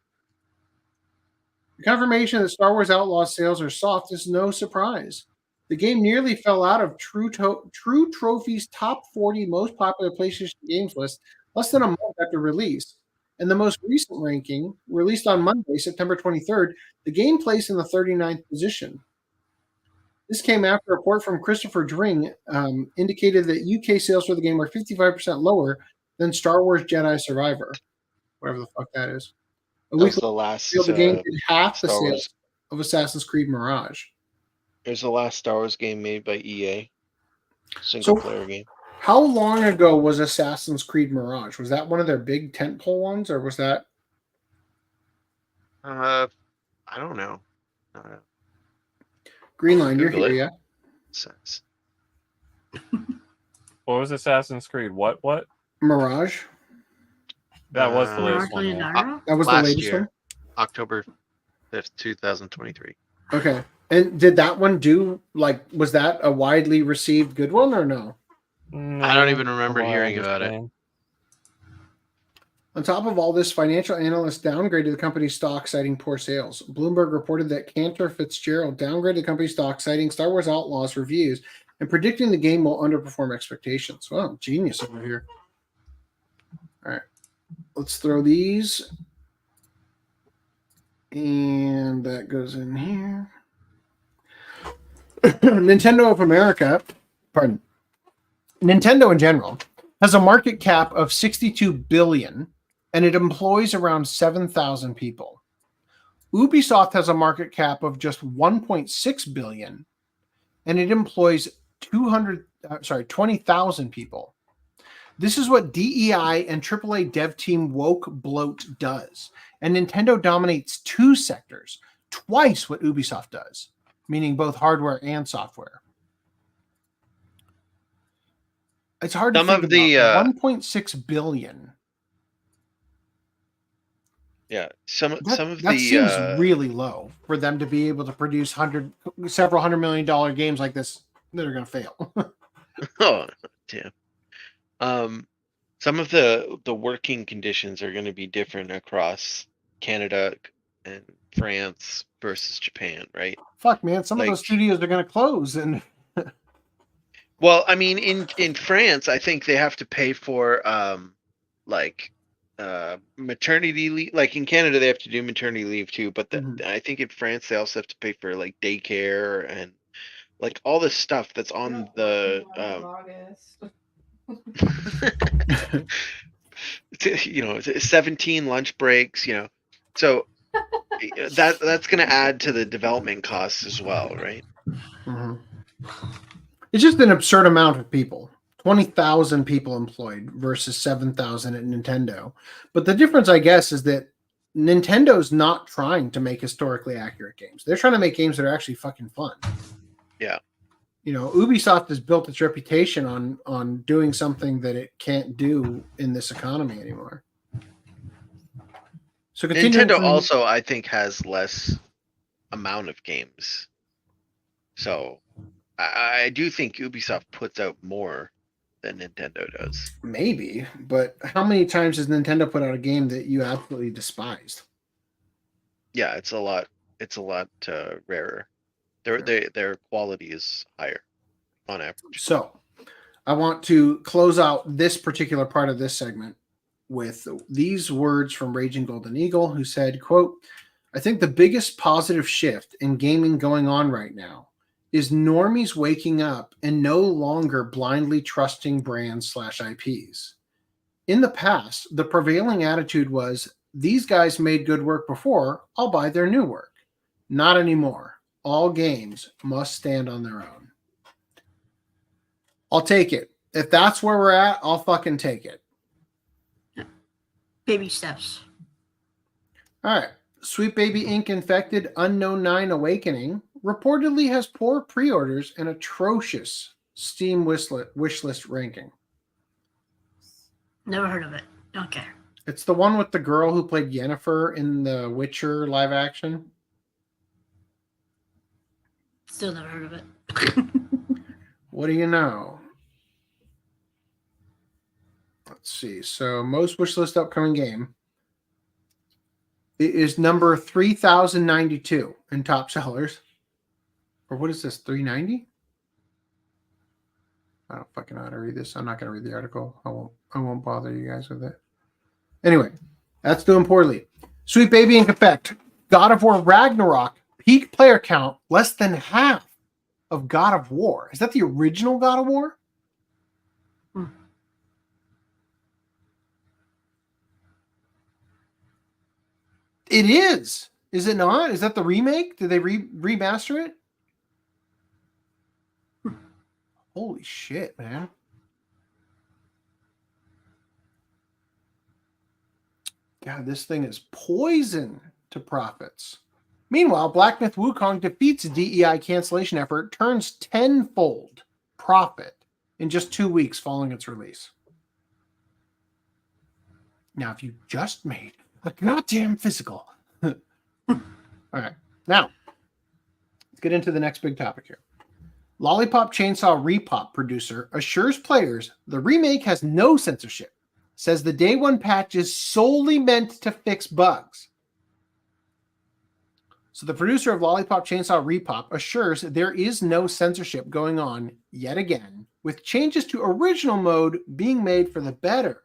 The confirmation that Star Wars Outlaws sales are soft is no surprise. The game nearly fell out of True Trophy's top 40 most popular PlayStation games list less than a month after release. In the most recent ranking, released on Monday, September 23rd, the game placed in the 39th position. This came after a report from Christopher Dring indicated that UK sales for the game were 55% lower than Star Wars Jedi Survivor, whatever the fuck that is. That was the last. The game did half the sales of Assassin's Creed Mirage. It was the last Star Wars game made by EA, single-player game. How long ago was Assassin's Creed Mirage? Was that one of their big tentpole ones, or was that? I don't know. Greenline, you're here, yeah? What was Assassin's Creed? What? Mirage. That was the latest one. Yeah. That was the latest one? October 5th, 2023. Okay. And did that one was that a widely received good one or no? I don't even remember hearing about it. On top of all this, financial analysts downgraded the company's stock, citing poor sales. Bloomberg reported that Cantor Fitzgerald downgraded the company's stock, citing Star Wars Outlaws reviews and predicting the game will underperform expectations. Well, genius over here. All right. Let's throw these. And that goes in here. Nintendo in general has a market cap of $62 billion, and it employs around 7,000 people. Ubisoft has a market cap of just $1.6 billion, and it employs 20,000 people. This is what DEI and AAA dev team Woke Bloat does, and Nintendo dominates two sectors, twice what Ubisoft does, meaning both hardware and software. It's hard to think about. 1.6 billion. Yeah, that seems really low for them to be able to produce several $100 million games like this that are going to fail. Oh, damn. Some of the working conditions are going to be different across Canada and France versus Japan, right? Fuck, man, some of those studios are going to close and. Well, I mean, in France, I think they have to pay for maternity leave. Like in Canada, they have to do maternity leave too. But I think in France, they also have to pay for like daycare and like all this stuff that's on the. 17 lunch breaks. So that's going to add to the development costs as well, right? Mm-hmm. It's just an absurd amount of people. 20,000 people employed versus 7,000 at Nintendo. But the difference, I guess, is that Nintendo's not trying to make historically accurate games. They're trying to make games that are actually fucking fun. Yeah. Ubisoft has built its reputation on doing something that it can't do in this economy anymore. So Nintendo also, I think, has less amount of games. So I do think Ubisoft puts out more than Nintendo does. Maybe, but how many times has Nintendo put out a game that you absolutely despised? Yeah, it's a lot. It's a lot rarer. Their quality is higher on average. So, I want to close out this particular part of this segment with these words from Raging Golden Eagle, who said, quote, I think the biggest positive shift in gaming going on right now is normies waking up and no longer blindly trusting brands/IPs. In the past, the prevailing attitude was, these guys made good work before, I'll buy their new work. Not anymore. All games must stand on their own. I'll take it. If that's where we're at, I'll fucking take it. Baby steps. All right. Sweet Baby Ink Infected Unknown 9 Awakening reportedly has poor pre-orders and atrocious Steam wishlist ranking. Never heard of it. Don't care. It's the one with the girl who played Yennefer in the Witcher live action. Still never heard of it. What do you know? Let's see. So most wishlist upcoming game. It is number 3092 in top sellers. Or what is this? 390? I don't fucking know how to read this. I'm not going to read the article. I won't bother you guys with it. Anyway, that's doing poorly. Sweet Baby Ink Effect. God of War Ragnarok. Peak player count less than half of God of War. Is that the original God of War? It is. Is it not? Is that the remake? Did they remaster it? Holy shit, man. God, this thing is poison to profits. Meanwhile, Black Myth Wukong defeats DEI cancellation effort, turns tenfold profit in just 2 weeks following its release. Now, if you just made a goddamn physical. All right. Now, let's get into the next big topic here. Lollipop Chainsaw Repop producer assures players the remake has no censorship, says the day one patch is solely meant to fix bugs. So the producer of Lollipop Chainsaw Repop assures there is no censorship going on yet again, with changes to original mode being made for the better.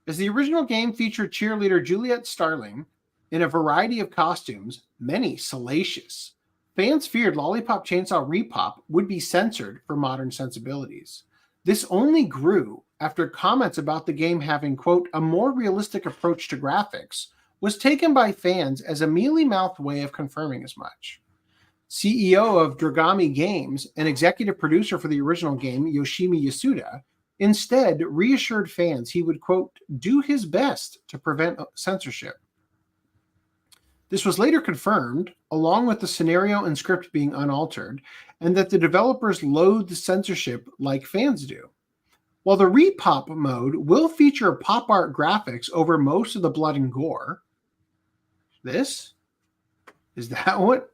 As the original game featured cheerleader Juliet Starling in a variety of costumes, many salacious, fans feared Lollipop Chainsaw Repop would be censored for modern sensibilities. This only grew after comments about the game having, quote, a more realistic approach to graphics was taken by fans as a mealy-mouthed way of confirming as much. CEO of Dragami Games and executive producer for the original game, Yoshimi Yasuda, instead reassured fans he would, quote, do his best to prevent censorship. This was later confirmed, along with the scenario and script being unaltered, and that the developers loathe the censorship like fans do. While the Repop mode will feature pop art graphics over most of the blood and gore, this? Is that what?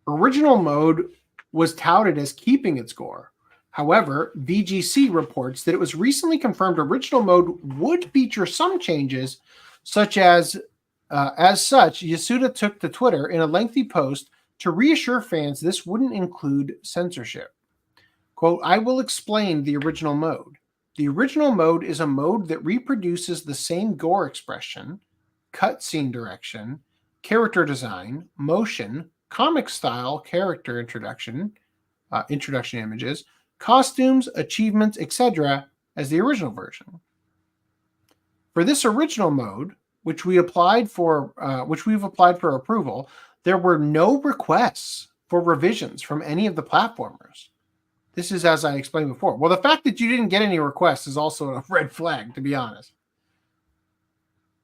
Original mode was touted as keeping its gore. However, VGC reports that it was recently confirmed original mode would feature some changes, such as such, Yasuda took to Twitter in a lengthy post to reassure fans this wouldn't include censorship. Quote, I will explain the original mode. The original mode is a mode that reproduces the same gore expression, cutscene direction, character design, motion, comic style character introduction images, costumes, achievements, etc. as the original version. For this original mode, which we've applied for approval, there were no requests for revisions from any of the platformers. This is as I explained before. Well, the fact that you didn't get any requests is also a red flag, to be honest.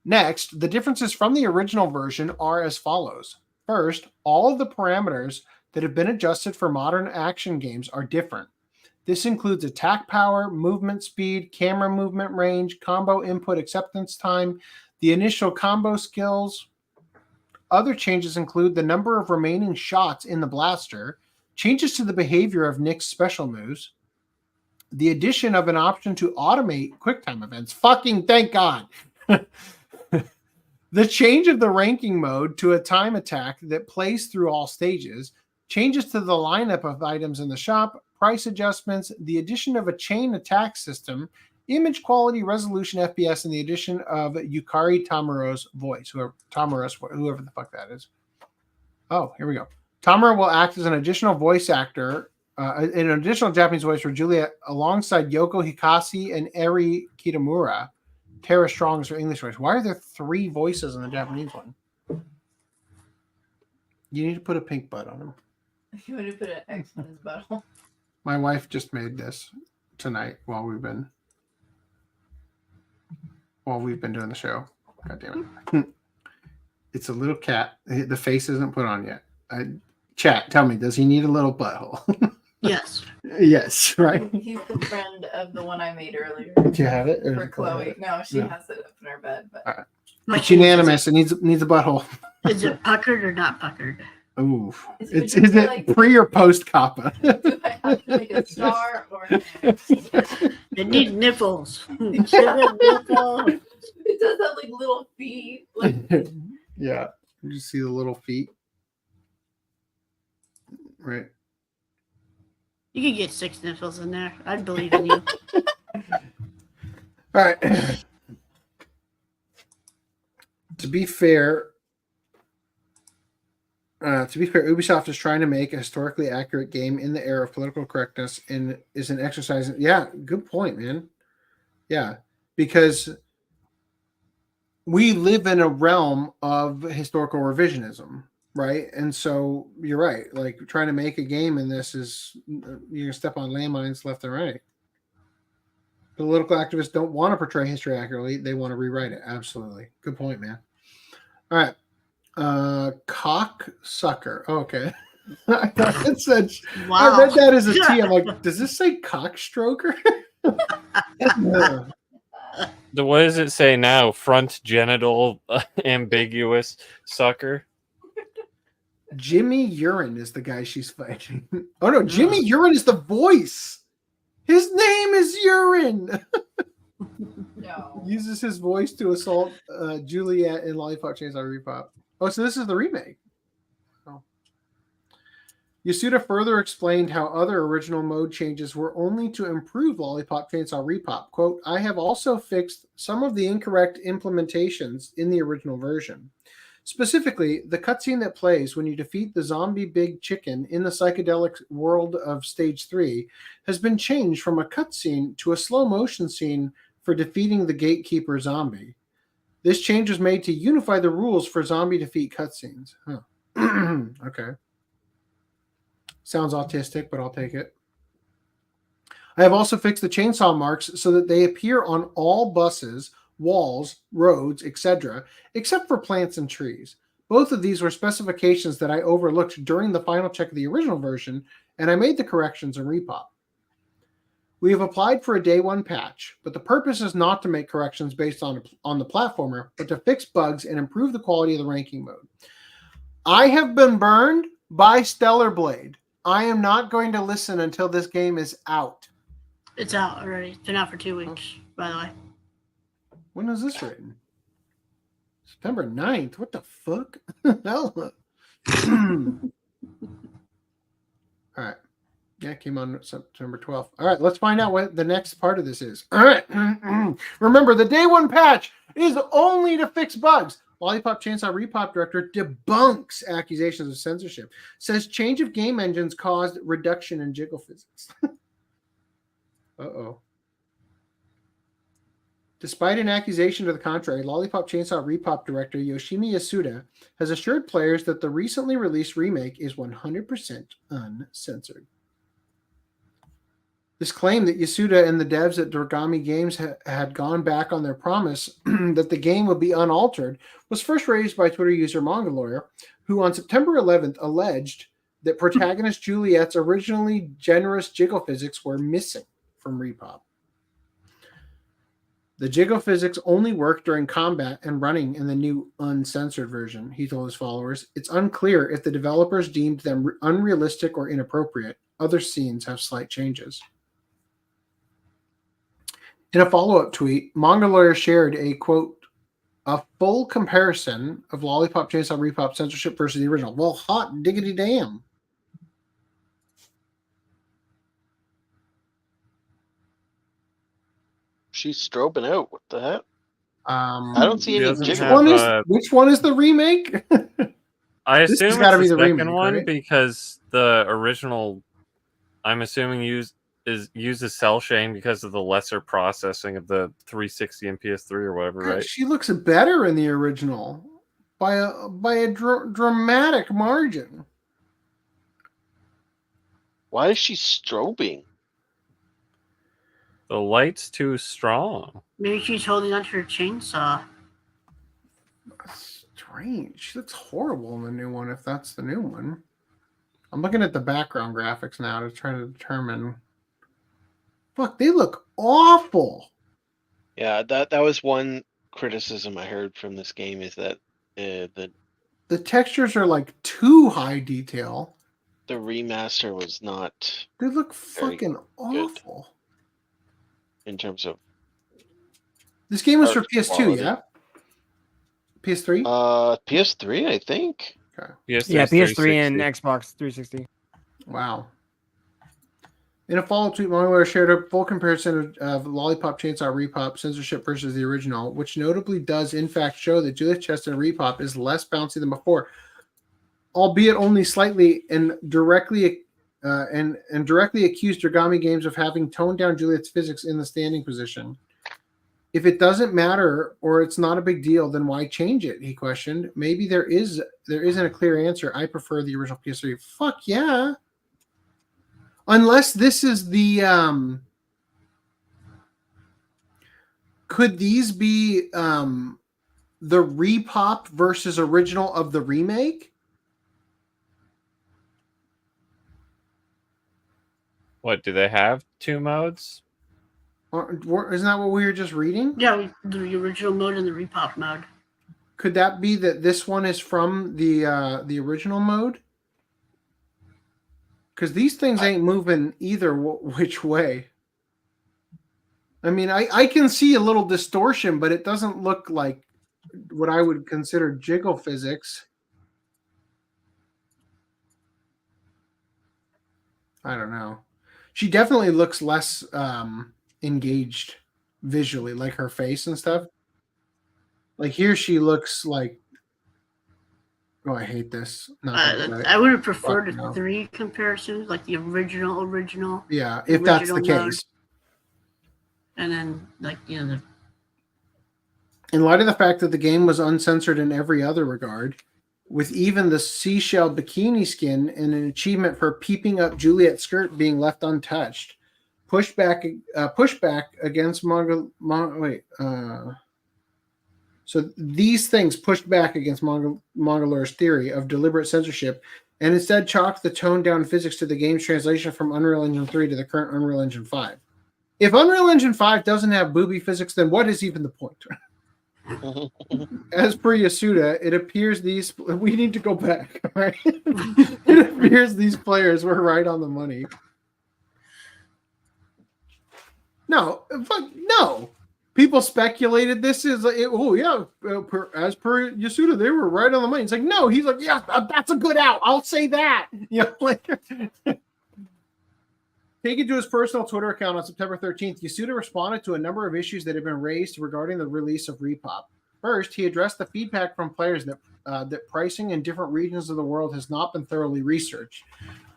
Next, the differences from the original version are as follows. First, all of the parameters that have been adjusted for modern action games are different. This includes attack power, movement speed, camera movement range, combo input acceptance time, the initial combo skills. Other changes include the number of remaining shots in the blaster, changes to the behavior of Nick's special moves, the addition of an option to automate QuickTime events. Fucking thank God. The change of the ranking mode to a time attack that plays through all stages, changes to the lineup of items in the shop, price adjustments, the addition of a chain attack system, image quality, resolution, FPS, and the addition of Yukari Tamuro's voice, whoever the fuck that is. Oh, here we go. Tamura will act as an additional voice actor, an additional Japanese voice for Juliet, alongside Yoko Hikasi and Eri Kitamura. Tara Strong is her English voice. Why are there 3 voices in the Japanese one? You need to put a pink butt on him. You want to put an X on his butthole? My wife just made this tonight while we've been doing the show. God damn it. It's a little cat. The face isn't put on yet. Chat, tell me, does he need a little butthole? Yes. Yes, right? He's the friend of the one I made earlier. Do you have it? For Chloe. No, she has it up in her bed. But right. It's unanimous. It needs a butthole. Is it puckered or not puckered? Ooh. Is it like, pre or post kappa? Do I have to make a star or It needs nipples. It does have like little feet. Like... Yeah. You see the little feet? Right. You could get 6 nipples in there. I'd believe in you. All right. To be fair, Ubisoft is trying to make a historically accurate game in the era of political correctness and is an exercise. Yeah, good point, man. Yeah, because we live in a realm of historical revisionism. Right. And so you're right. Like trying to make a game in this is you're going to step on landmines left and right. Political activists don't want to portray history accurately. They want to rewrite it. Absolutely. Good point, man. All right. Cocksucker. Oh, okay. I thought it said, wow. I read that as a T. I'm like, does this say cockstroker? What does it say now? Front genital ambiguous sucker? Jimmy Urine is the guy she's fighting. Oh no, Jimmy Urine is the voice. His name is Urine. No. Uses his voice to assault Juliet in Lollipop Chainsaw Repop. Oh, so this is the remake. Oh. Yasuda further explained how other original mode changes were only to improve Lollipop Chainsaw Repop. Quote, I have also fixed some of the incorrect implementations in the original version. Specifically, the cutscene that plays when you defeat the zombie big chicken in the psychedelic world of Stage 3 has been changed from a cutscene to a slow motion scene for defeating the gatekeeper zombie. This change was made to unify the rules for zombie defeat cutscenes. Huh. Okay. Sounds autistic, but I'll take it. I have also fixed the chainsaw marks so that they appear on all buses, walls, roads, etc., except for plants and trees. Both of these were specifications that I overlooked during the final check of the original version, and I made the corrections in Repop. We have applied for a day 1 patch, but the purpose is not to make corrections based on the platformer, but to fix bugs and improve the quality of the ranking mode. I have been burned by Stellar Blade. I am not going to listen until this game is out. It's out already. It's been out for 2 weeks, by the way. When was this written? September 9th. What the fuck? Hell. All right. Yeah, it came on September 12th. All right, let's find out what the next part of this is. All right. Remember, the day 1 patch is only to fix bugs. Lollipop Chainsaw Repop director debunks accusations of censorship. Says change of game engines caused reduction in jiggle physics. Uh-oh. Despite an accusation to the contrary, Lollipop Chainsaw Repop director Yoshimi Yasuda has assured players that the recently released remake is 100% uncensored. This claim that Yasuda and the devs at Dorigami Games had gone back on their promise that the game would be unaltered was first raised by Twitter user Manga Lawyer, who on September 11th alleged that protagonist Juliet's originally generous jiggle physics were missing from Repop. The jiggle physics only work during combat and running in the new uncensored version, he told his followers. It's unclear if the developers deemed them unrealistic or inappropriate. Other scenes have slight changes. In a follow-up tweet, Manga Lawyer shared a, quote, a full comparison of Lollipop Chainsaw Repop censorship versus the original. Well, hot diggity damn. She's strobing out. What the heck? I don't see any jiggle. Which one is the remake? I This has assume gotta it's be the the second remake, one right? because the original, I'm assuming, uses cell shading because of the lesser processing of the 360 and PS3 or whatever, God, right? she looks better in the original by a dramatic margin. Why is she strobing? The light's too strong. Maybe she's holding onto her chainsaw. Strange. She looks horrible in the new one, if that's the new one. I'm looking at the background graphics now to try to determine. Fuck, they look awful. Yeah, that was one criticism I heard from this game is that The textures are like too high detail. the remaster was not They look very fucking good awful. in terms of This game was for art PS2, quality. yeah? PS3? PS3, I think. Okay. Yeah, PS3 and Xbox 360. Wow. In a follow-up tweet, Manga shared a full comparison of Lollipop Chainsaw Repop censorship versus the original, which notably does in fact show that Juliet's chest in Repop is less bouncy than before, albeit only slightly, and directly accused Dragami Games of having toned down Juliet's physics in the standing position. If it doesn't matter or it's not a big deal, then why change it? He questioned. Maybe there isn't a clear answer. I prefer the original PS3. Fuck yeah. Unless this is the could these be the repop versus original of the remake? What, do they have two modes? Isn't that what we were just reading? Yeah, the original mode and the repop mode. Could that be that this one is from the original mode? Because these things ain't moving either which way. I mean, I can see a little distortion, but it doesn't look like what I would consider jiggle physics. I don't know. She definitely looks less engaged visually, like her face and stuff. Like here, she looks like. Oh, I hate this. I would have preferred a 3 comparisons, like the original. Yeah, if that's the case. And then, like, the. In light of the fact that the game was uncensored in every other regard, with even the seashell bikini skin and an achievement for peeping up Juliet's skirt being left untouched, pushback against So these things pushed back against Mangalare's theory of deliberate censorship and instead chalked the toned-down physics to the game's translation from Unreal Engine 3 to the current Unreal Engine 5. If Unreal Engine 5 doesn't have booby physics, then what is even the point? As per Yasuda, it appears these... We need to go back, right? It appears these players were right on the money. No. People speculated this is as per Yasuda, they were right on the money. It's like, no, he's like, yeah, that's a good out. I'll say that. Like taken to his personal Twitter account on September 13th, Yasuda responded to a number of issues that have been raised regarding the release of Repop. First, he addressed the feedback from players that pricing in different regions of the world has not been thoroughly researched,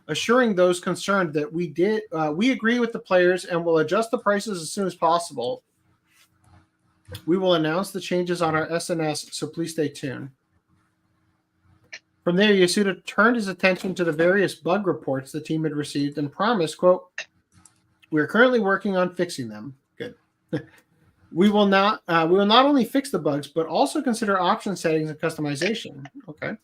assuring those concerned that we agree with the players and will adjust the prices as soon as possible. We will announce the changes on our SNS, so please stay tuned. From there, Yasuda turned his attention to the various bug reports the team had received and promised, quote, "We are currently working on fixing them." Good. We will not only fix the bugs, but also consider option settings and customization. Okay.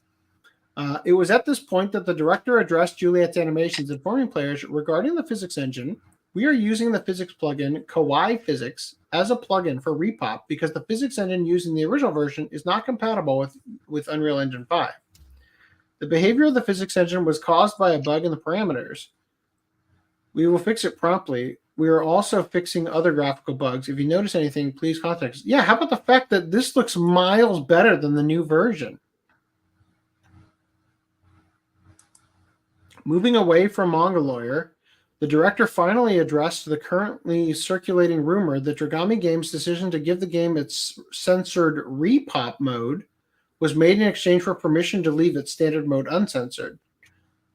It was at this point that the director addressed Juliet's Animations, informing players regarding the physics engine. We are using the physics plugin Kawaii Physics as a plugin for Repop because the physics engine used in the original version is not compatible with Unreal Engine 5. The behavior of the physics engine was caused by a bug in the parameters. We will fix it promptly. We are also fixing other graphical bugs. If you notice anything, please contact us. Yeah, how about the fact that this looks miles better than the new version? Moving away from Manga Lawyer, the director finally addressed the currently circulating rumor that Dragami Games' decision to give the game its censored repop mode was made in exchange for permission to leave its standard mode uncensored.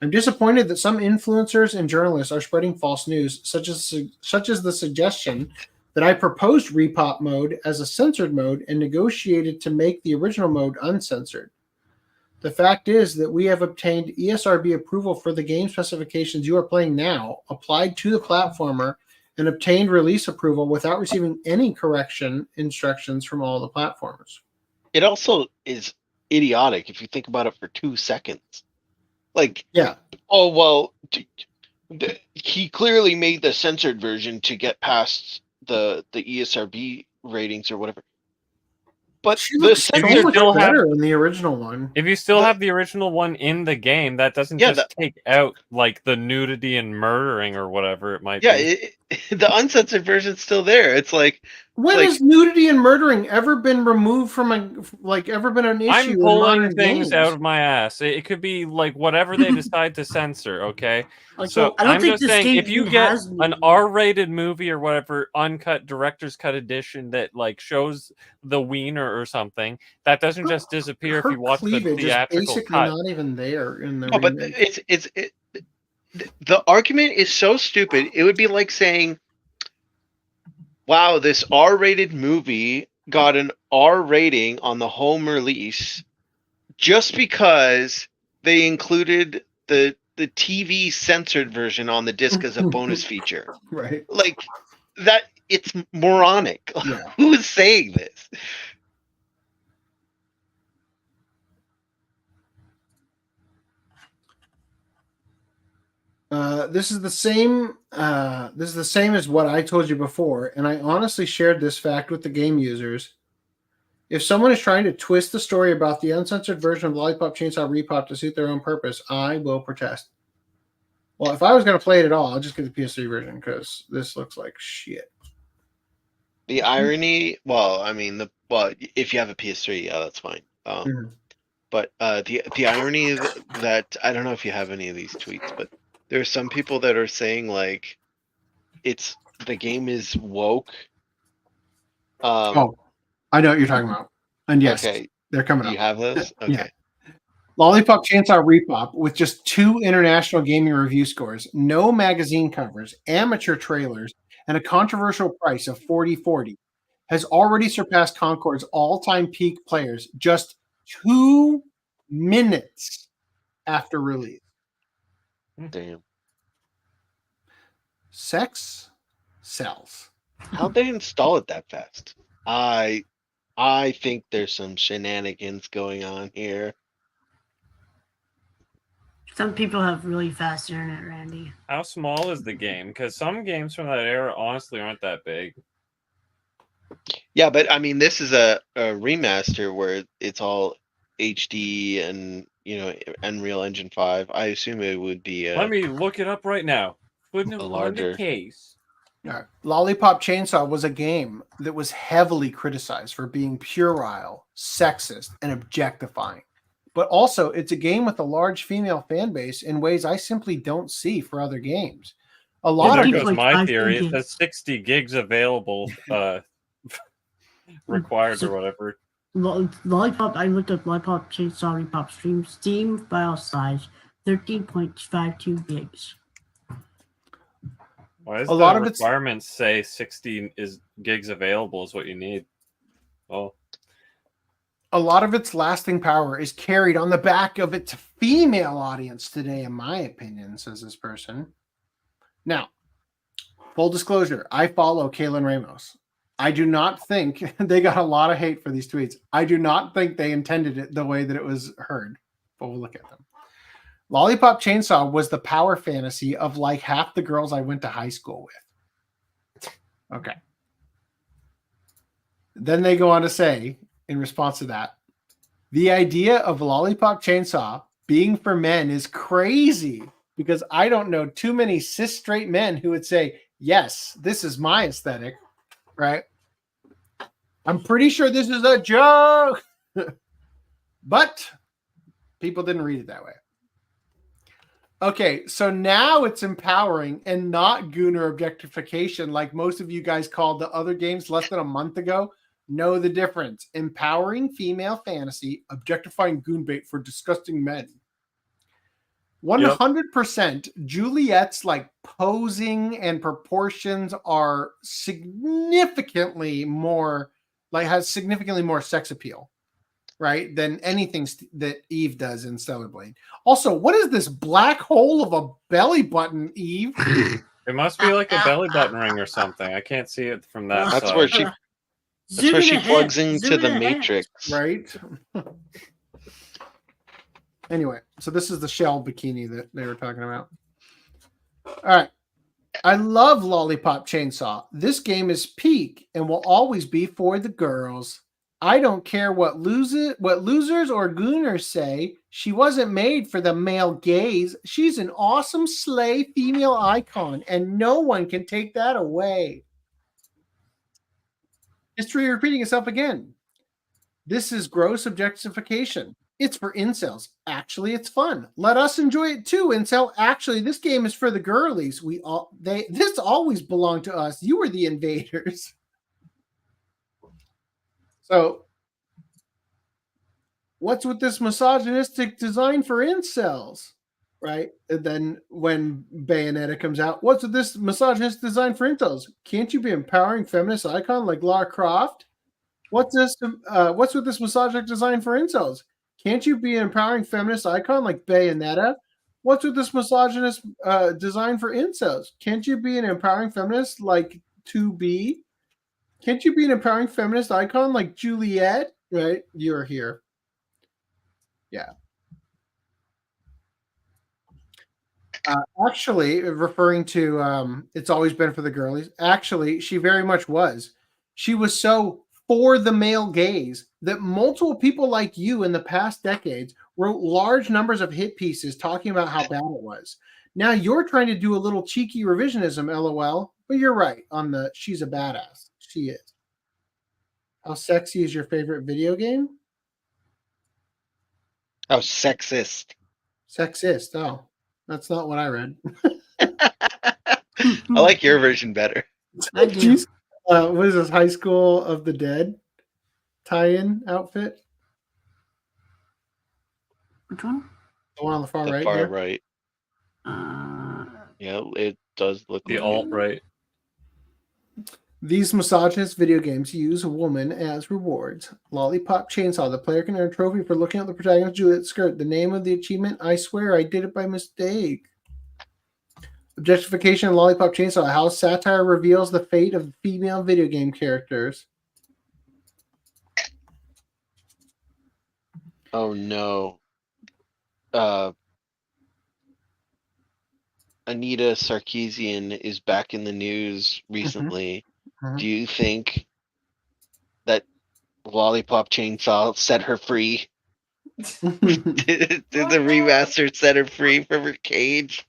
I'm disappointed that some influencers and journalists are spreading false news, such as the suggestion that I proposed repop mode as a censored mode and negotiated to make the original mode uncensored. The fact is that we have obtained ESRB approval for the game specifications you are playing now, applied to the platformer, and obtained release approval without receiving any correction instructions from all the platformers. It also is idiotic if you think about it for 2 seconds. Like, yeah. Oh, well, he clearly made the censored version to get past the ESRB ratings or whatever. But the censored still better in the original one. If you still have the original one in the game, that doesn't just take out like the nudity and murdering or whatever it might be. The uncensored version's still there. It's like, when has nudity and murdering ever been removed from ever been an issue? I'm pulling things out of my ass. It could be like whatever they decide to censor. Okay, so I'm just saying, if you get an R-rated movie or whatever, uncut director's cut edition that like shows the wiener or something, that doesn't just disappear if you watch the theatrical basically cut. Not even there in the. No, but the argument is so stupid. It would be like saying, wow, this R-rated movie got an R rating on the home release just because they included the TV censored version on the disc as a bonus feature. Right. Like that, it's moronic. Yeah. Who is saying this? This is the same. This is the same as what I told you before, and I honestly shared this fact with the game users. If someone is trying to twist the story about the uncensored version of Lollipop Chainsaw Repop to suit their own purpose, I will protest. Well, if I was going to play it at all, I'll just get the PS3 version because this looks like shit. The irony, well, I mean, if you have a PS3, yeah, that's fine. But the irony that I don't know if you have any of these tweets, but there are some people that are saying like the game is woke. I know what you're talking about. And yes, okay. They're coming up. Do you have those? Okay. Yeah. Lollipop Chainsaw Repop with just 2 international gaming review scores, no magazine covers, amateur trailers, and a controversial price of $40.40 has already surpassed Concord's all-time peak players just 2 minutes after release. Damn. Sex sells. How'd they install it that fast? I think there's some shenanigans going on here. Some people have really fast internet, Randy. How small is the game? Because some games from that era honestly aren't that big. Yeah, but I mean, this is a remaster where it's all HD and Unreal Engine 5. I assume it would be. Let me look it up right now. Putting it on the case. Lollipop Chainsaw was a game that was heavily criticized for being puerile, sexist, and objectifying. But also, it's a game with a large female fan base in ways I simply don't see for other games. There goes my theory. It says 60 gigs available, required or whatever. Lollipop. I looked up Lollipop Chainsaw Repop stream. Steam file size 13.52 gigs. Why does the requirements say 60 gigs available is what you need? Oh. A lot of its lasting power is carried on the back of its female audience today, in my opinion, says this person. Now, full disclosure, I follow Kaylin Ramos. I do not think they got a lot of hate for these tweets. I do not think they intended it the way that it was heard. but we'll look at them. Lollipop Chainsaw was the power fantasy of like half the girls I went to high school with. Okay. Then they go on to say, in response to that, the idea of Lollipop Chainsaw being for men is crazy because I don't know too many cis straight men who would say, yes, this is my aesthetic, right? I'm pretty sure this is a joke, but people didn't read it that way. Okay, so now it's empowering and not gooner objectification like most of you guys called the other games less than a month ago. Know the difference. Empowering female fantasy, objectifying goonbait for disgusting men. 100% Juliet's like posing and proportions are significantly more, like has significantly more sex appeal, right, than anything that Eve does in Stellar Blade. Also, what is this black hole of a belly button, Eve? It must be like a belly button ring or something. I can't see it from that That's side. where she. That's where she plugs into the Matrix. Right. Anyway, so this is the shell bikini that they were talking about. All right. I love Lollipop Chainsaw. This game is peak and will always be for the girls. I don't care what losers or gooners say. She wasn't made for the male gaze. She's an awesome slay female icon, and no one can take that away. History repeating itself again. This is gross objectification. It's for incels. Actually, it's fun. Let us enjoy it too, incel. Actually, this game is for the girlies. This always belonged to us. You were the invaders. So, what's with this misogynistic design for incels? Right? And then when Bayonetta comes out, what's with this misogynist design for incels? Can't you be an empowering feminist icon like Lara Croft? What's with this misogynist design for incels? Can't you be an empowering feminist icon like Bayonetta? What's with this misogynist design for incels? Can't you be an empowering feminist like 2B? Can't you be an empowering feminist icon like Juliet? Right? You're here. Yeah. Actually, referring to it's always been for the girlies. Actually, she very much was. She was so for the male gaze that multiple people like you in the past decades wrote large numbers of hit pieces talking about how bad it was. Now you're trying to do a little cheeky revisionism, LOL, but you're right on the she's a badass. She is. How sexy is your favorite video game? Oh, sexist. Sexist. Oh, that's not what I read. I like your version better. What is this, High School of the Dead tie-in outfit? Which one? The one on the far The right. far here? right. Yeah, it does look the like alt right. These misogynist video games use a woman as rewards. Lollipop Chainsaw. The player can earn a trophy for looking at the protagonist's Juliet's skirt. The name of the achievement, I swear I did it by mistake. Objectification in Lollipop Chainsaw. How satire reveals the fate of female video game characters. Oh no. Anita Sarkeesian is back in the news recently. Do you think that Lollipop Chainsaw set her free? did the remaster set her free from her cage?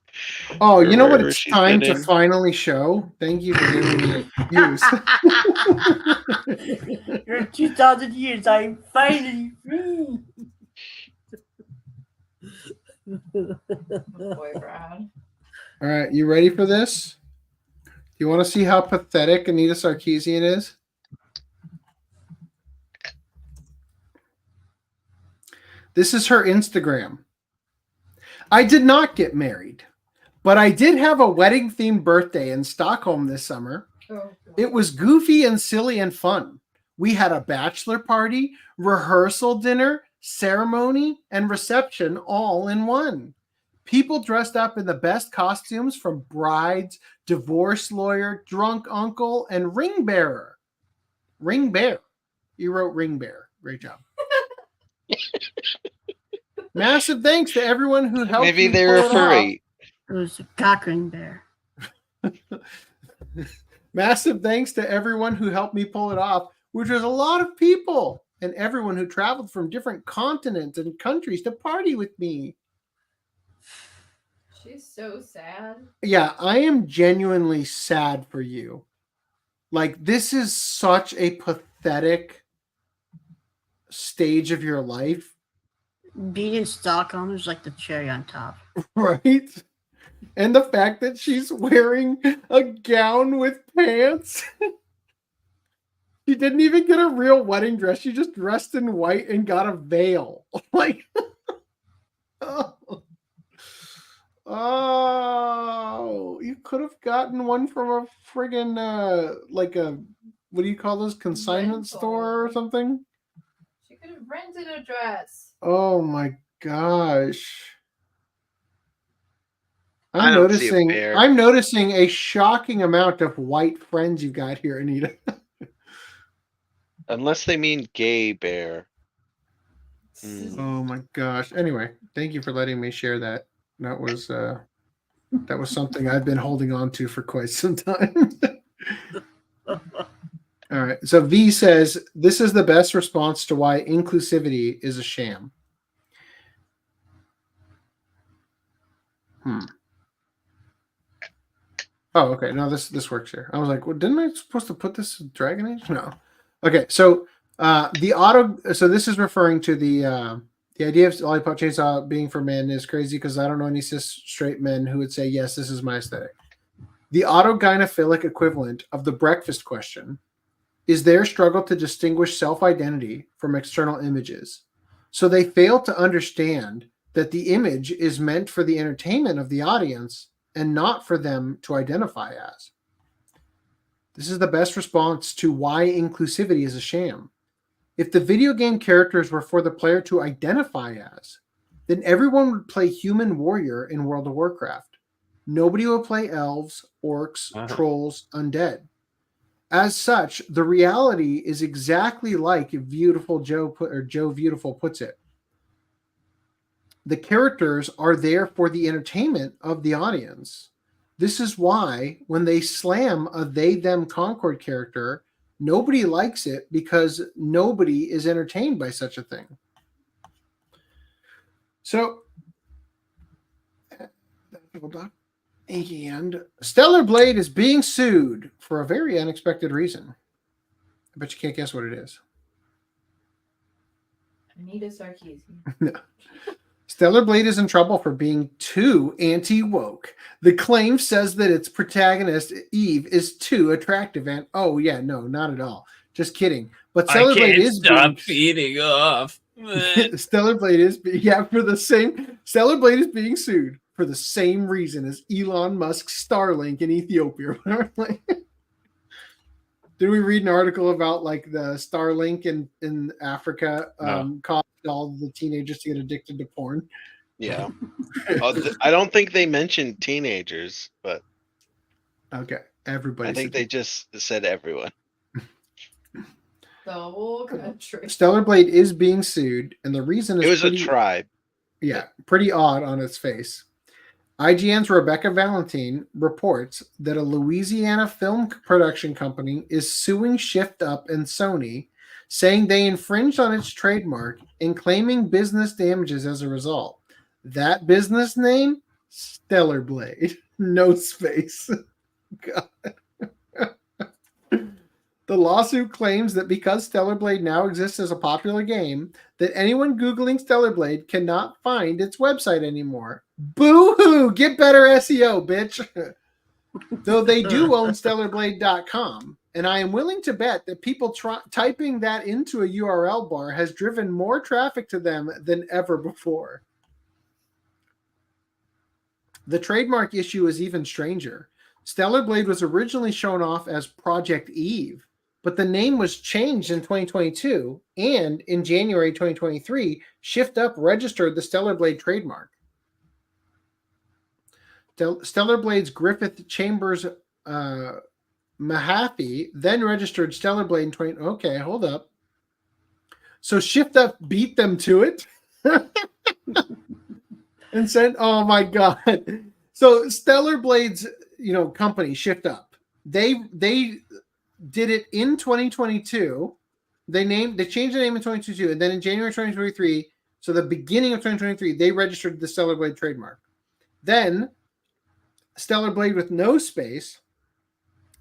Oh, you know what Wherever it's she's time to sitting? finally show? Thank you for giving me an excuse. For 2,000 years, I'm finally free. Boy, Brad. All right, you ready for this? Do you want to see how pathetic Anita Sarkeesian is? This is her Instagram. I did not get married, but I did have a wedding-themed birthday in Stockholm this summer. Oh, It was goofy and silly and fun. We had a bachelor party, rehearsal dinner, ceremony, and reception all in one. People dressed up in the best costumes from brides, divorce lawyer, drunk uncle, and ring bearer. Ring bear. You wrote ring bear. Great job. Massive thanks to everyone who helped Maybe me they pull were it furry. It was a cockring bear. Massive thanks to everyone who helped me pull it off, which was a lot of people, and everyone who traveled from different continents and countries to party with me. She's so sad. Yeah, I am genuinely sad for you. Like, this is such a pathetic stage of your life. Being in Stockholm is like the cherry on top. Right? And the fact that she's wearing a gown with pants. She didn't even get a real wedding dress. She just dressed in white and got a veil. Like, oh, you could have gotten one from a friggin' like a, what do you call those, consignment store or something? She could have rented a dress. Oh my gosh. I don't see a bear. I'm noticing a shocking amount of white friends you got here, Anita. Unless they mean gay bear. Oh my gosh. Anyway, thank you for letting me share that. That was something I've been holding on to for quite some time. All right. So V says, this is the best response to why inclusivity is a sham. Oh, okay. No, this works here. I was like, well, didn't I supposed to put this in Dragon Age? No. Okay, so this is referring to the idea of Lollipop Chainsaw being for men is crazy because I don't know any cis straight men who would say, yes, this is my aesthetic. The autogynephilic equivalent of the breakfast question is their struggle to distinguish self-identity from external images. So they fail to understand that the image is meant for the entertainment of the audience and not for them to identify as. This is the best response to why inclusivity is a sham. If the video game characters were for the player to identify as, then everyone would play human warrior in World of Warcraft. Nobody would play elves, orcs, trolls, undead. As such, the reality is exactly like Beautiful Joe Beautiful puts it. The characters are there for the entertainment of the audience. This is why when they slam a they-them Concord character, nobody likes it because nobody is entertained by such a thing. So, and Stellar Blade is being sued for a very unexpected reason. I bet you can't guess what it is. Anita Sarkeesian. No. Stellar Blade is in trouble for being too anti-woke. The claim says that its protagonist, Eve, is too attractive and oh yeah, no, not at all. Just kidding. But Stellar Blade is feeding off. Stellar Blade is Stellar Blade is being sued for the same reason as Elon Musk's Starlink in Ethiopia. Did we read an article about like the Starlink in Africa caused all the teenagers to get addicted to porn? Yeah. I don't think they mentioned teenagers, but okay, everybody. I think they just said everyone. The whole country. Stellar Blade is being sued, and the reason is a tribe. Yeah, pretty odd on its face. IGN's Rebecca Valentine reports that a Louisiana film production company is suing Shift Up and Sony, saying they infringed on its trademark and claiming business damages as a result. That business name? Stellar Blade. No space. God. The lawsuit claims that because Stellar Blade now exists as a popular game, that anyone Googling Stellar Blade cannot find its website anymore. Boo-hoo! Get better SEO, bitch! Though they do own StellarBlade.com, and I am willing to bet that people typing that into a URL bar has driven more traffic to them than ever before. The trademark issue is even stranger. Stellar Blade was originally shown off as Project Eve, but the name was changed in 2022, and in January 2023, Shift Up registered the Stellar Blade trademark. Stellar Blade's Griffith Chambers Mahaffey then registered Stellar Blade in 20... Okay, hold up. So Shift Up beat them to it? And said, "Oh my god!" So Stellar Blade's, company Shift Up. They did it in 2022. They changed the name in 2022, and then in January 2023, so the beginning of 2023, they registered the Stellar Blade trademark. Then Stellar Blade with no space,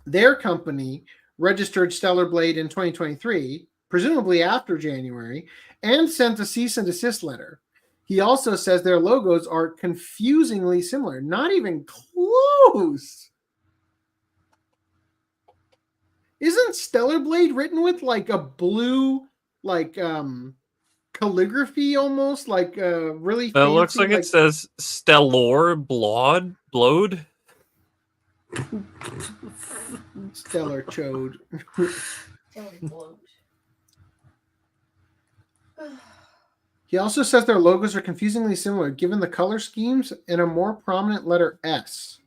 their company registered Stellar Blade in 2023, presumably after January, and sent a cease and desist letter. He also says their logos are confusingly similar. Not even close. Isn't Stellar Blade written with like a blue, like calligraphy almost, like really fancy? It looks like it says Stellar Blode. Stellar Chode. He also says their logos are confusingly similar, given the color schemes and a more prominent letter S.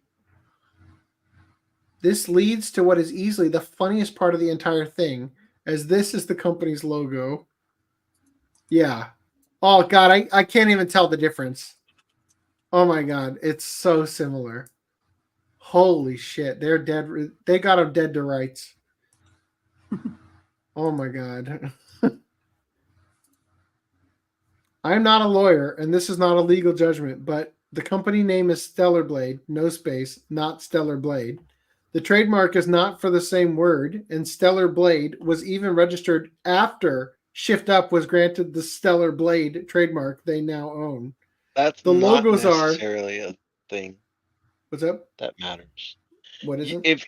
This leads to what is easily the funniest part of the entire thing, as this is the company's logo. Yeah. Oh, God, I can't even tell the difference. Oh, my God. It's so similar. Holy shit. They're dead. They got them dead to rights. Oh, my God. I'm not a lawyer, and this is not a legal judgment, but the company name is Stellar Blade, no space, not Stellar Blade. The trademark is not for the same word, and Stellar Blade was even registered after Shift Up was granted the Stellar Blade trademark they now own. That's the not logos necessarily a thing. What's up? That matters. What is it?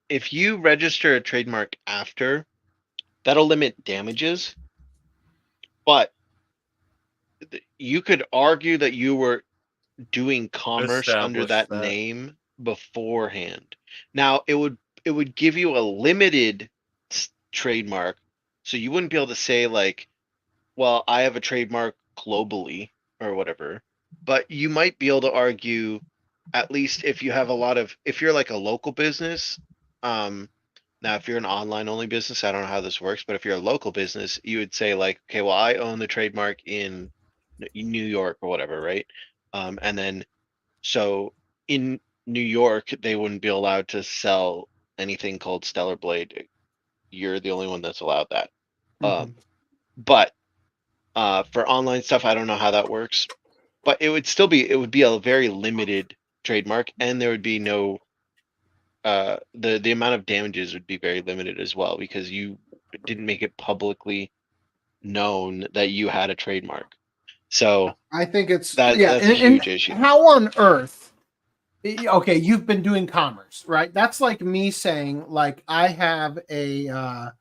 If you register a trademark after, that'll limit damages, but you could argue that you were doing commerce under that name beforehand. Now it would give you a limited trademark, so you wouldn't be able to say like, well, I have a trademark globally or whatever, but you might be able to argue, at least if you have if you're like a local business, now if you're an online only business, I don't know how this works, but if you're a local business, you would say like, okay, well, I own the trademark in New York or whatever, right? And then so in New York, they wouldn't be allowed to sell anything called Stellar Blade. You're the only one that's allowed that. But for online stuff, I don't know how that works, but it would be a very limited trademark, and there would be no the amount of damages would be very limited as well, because you didn't make it publicly known that you had a trademark. So I think that's a huge issue. How on earth? Okay, you've been doing commerce, right? That's like me saying, like, I have a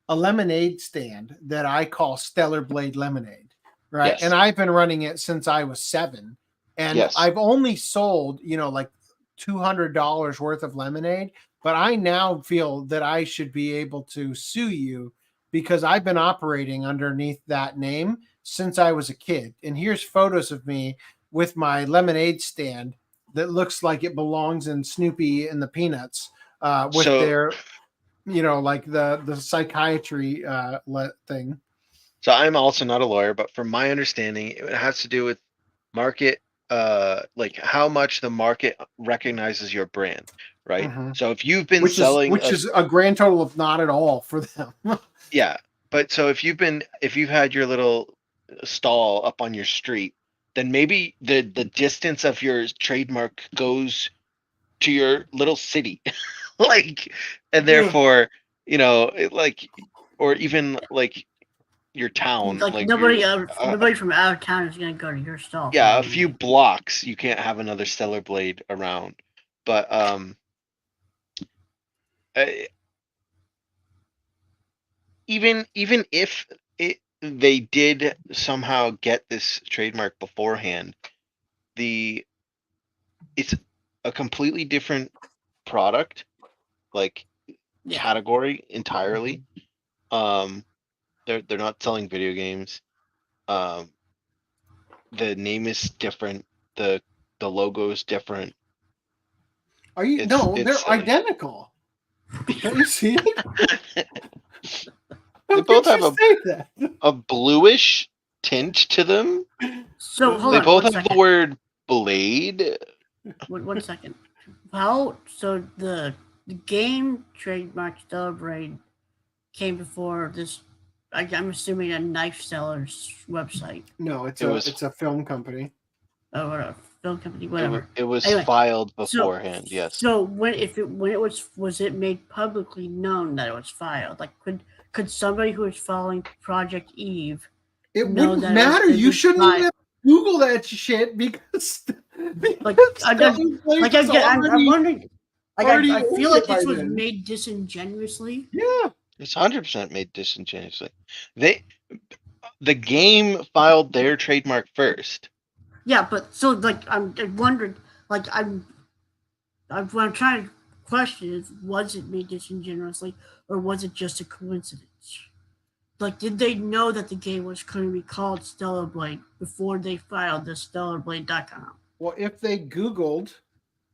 lemonade stand that I call Stellar Blade Lemonade, right? Yes. And I've been running it since I was 7, and I've only sold, like $200 worth of lemonade, but I now feel that I should be able to sue you because I've been operating underneath that name since I was a kid. And here's photos of me with my lemonade stand that looks like it belongs in Snoopy and the Peanuts, with their, like the psychiatry thing. So I'm also not a lawyer, but from my understanding, it has to do with market, like how much the market recognizes your brand, right? Mhm. So if you've been selling, which is a grand total of not at all for them. yeah, but so if you've had your little stall up on your street, then maybe the distance of your trademark goes to your little city, like, and therefore, or even like your town, like nobody from out of town is going to go to your stall. Yeah, a few blocks you can't have another Stellar Blade around, but even if they did somehow get this trademark beforehand, it's a completely different product, like category entirely. They're not selling video games. The name is different. The logo is different. Are you? They're identical. Don't you see it? They both have a bluish tint to them. So hold They on, both one have second. the word blade. One second. How? So the game trademark Stellar Blade came before this. I'm assuming a knife seller's website. No, it's It a film company. Oh, whatever. Film company, whatever. It was Anyway, filed beforehand. Yes. So when it was it made publicly known that it was filed? Like could somebody who was following Project Eve It know wouldn't that matter. it was You shouldn't even filed? have to Google that shit because I'm wondering. Like I feel like this was made disingenuously. Yeah, it's 100% made disingenuously. The game filed their trademark first. Yeah, but so like I'm wondering, like what I'm trying to question is, was it made disingenuously or was it just a coincidence? Like, did they know that the game was going to be called Stellar Blade before they filed the StellarBlade.com? Well, if they Googled,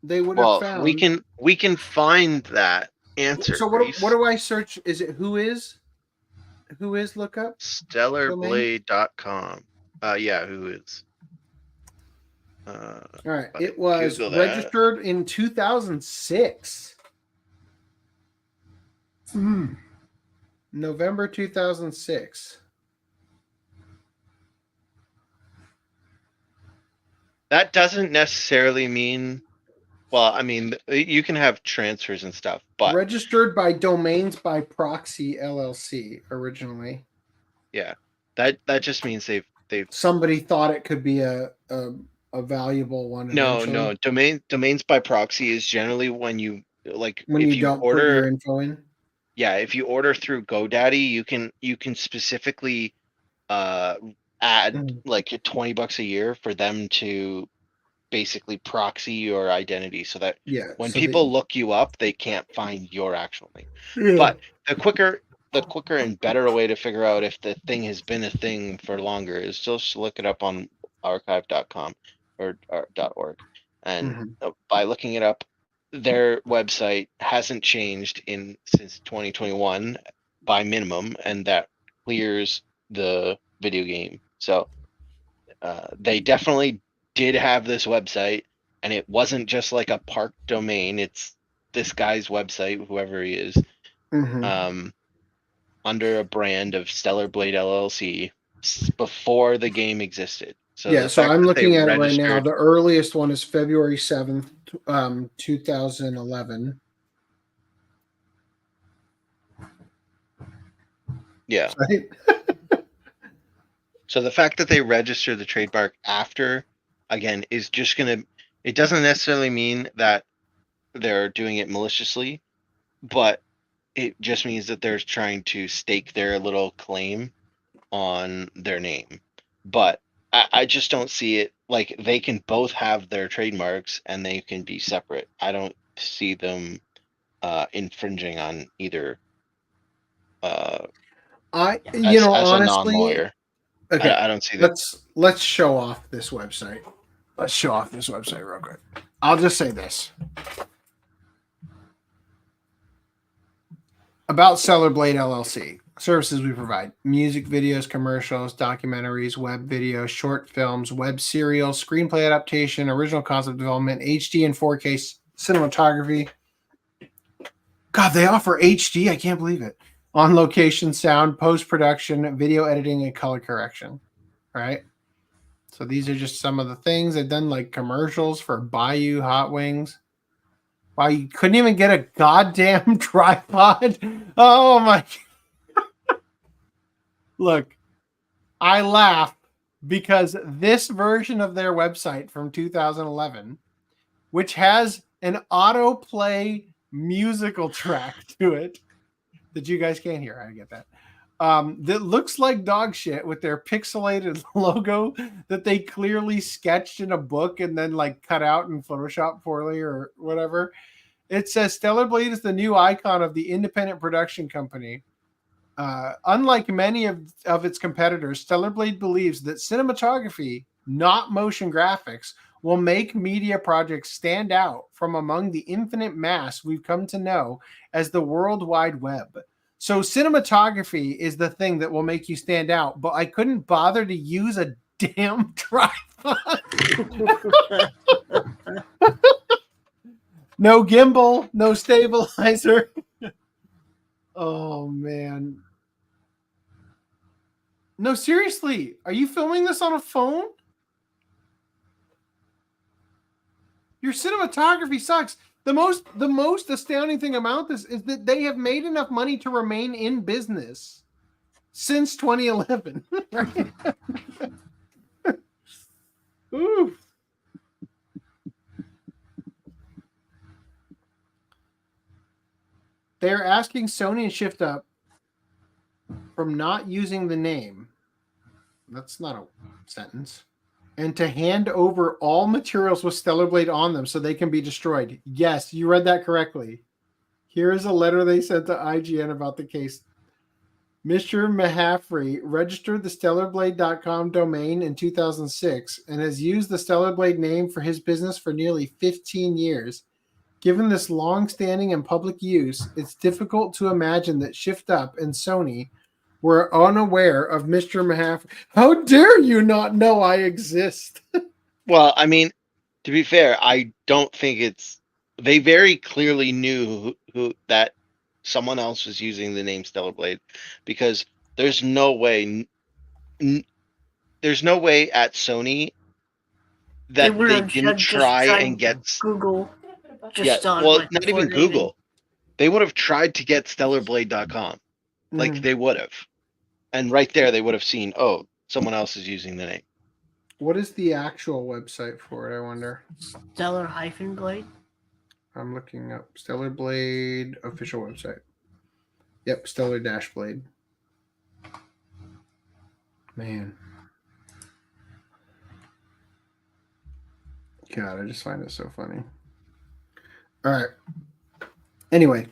they would have found. we can find that answer. So what do I search? Is it who is lookup? StellarBlade.com. Yeah, who is. All right, it was registered in 2006. November 2006. That doesn't necessarily mean. Well, I mean, you can have transfers and stuff, but registered by Domains by Proxy LLC originally. Yeah, that just means they've somebody thought it could be a valuable one. No. Domains by proxy is generally when you like when if you don't order put your info in. Yeah, if you order through GoDaddy, you can specifically add like $20 a year for them to basically proxy your identity so that when people look you up, they can't find your actual name. Yeah. But the quicker and better way to figure out if the thing has been a thing for longer is just look it up on archive.com or .org. And by looking it up, their website hasn't changed since 2021 by minimum, and that clears the video game. So they definitely did have this website, and it wasn't just like a park domain. It's this guy's website, whoever he is, under a brand of Stellar Blade LLC before the game existed. So so I'm looking at it right now. The earliest one is February 7th, 2011. Yeah. So the fact that they register the trademark after, again, is just it doesn't necessarily mean that they're doing it maliciously, but it just means that they're trying to stake their little claim on their name. But I just don't see it like they can both have their trademarks and they can be separate. I don't see them infringing on either. Honestly, a non-lawyer. Okay, I don't see that. Let's show off this website. Let's show off this website real quick. I'll just say this about Stellar Blade LLC. Services we provide: music videos, commercials, documentaries, web videos, short films, web serials, screenplay adaptation, original concept development, HD and 4K cinematography. God, they offer HD. I can't believe it. On location sound, post-production, video editing, and color correction. All right. So these are just some of the things they've done, like commercials for Bayou Hot Wings. Wow, you couldn't even get a goddamn tripod. Oh my. Look, I laugh because this version of their website from 2011, which has an autoplay musical track to it that you guys can't hear. I get that. That looks like dog shit with their pixelated logo that they clearly sketched in a book and then like cut out in Photoshop poorly or whatever. It says Stellar Blade is the new icon of the independent production company. Unlike many of its competitors, Stellar Blade believes that cinematography, not motion graphics, will make media projects stand out from among the infinite mass we've come to know as the World Wide Web. So cinematography is the thing that will make you stand out, but I couldn't bother to use a damn tripod. No gimbal, no stabilizer. Oh man. No, seriously, are you filming this on a phone? Your cinematography sucks. The most astounding thing about this is that they have made enough money to remain in business since 2011. Right? Ooh. They're asking Sony and Shift Up from not using the name. That's not a sentence. And to hand over all materials with Stellar Blade on them so they can be destroyed. Yes, you read that correctly. Here is a letter they sent to IGN about the case. Mr. Mahaffrey registered the StellarBlade.com domain in 2006 and has used the Stellar Blade name for his business for nearly 15 years. Given this long-standing and public use, it's difficult to imagine that Shift Up and Sony were unaware of Mr. Mahaffrey. How dare you not know I exist? Well, I mean, to be fair, I don't think it's. They very clearly knew who that someone else was using the name Stellar Blade, because there's no way. There's no way at Sony that they didn't try and get Google. Well, not even Google. They would have tried to get StellarBlade.com. Like they would have. And right there they would have seen, oh, someone else is using the name. What is the actual website for it, I wonder? Stellar-Blade? I'm looking up Stellar Blade official website. Yep, Stellar-Blade. Man. God, I just find it so funny. All right. Anyway.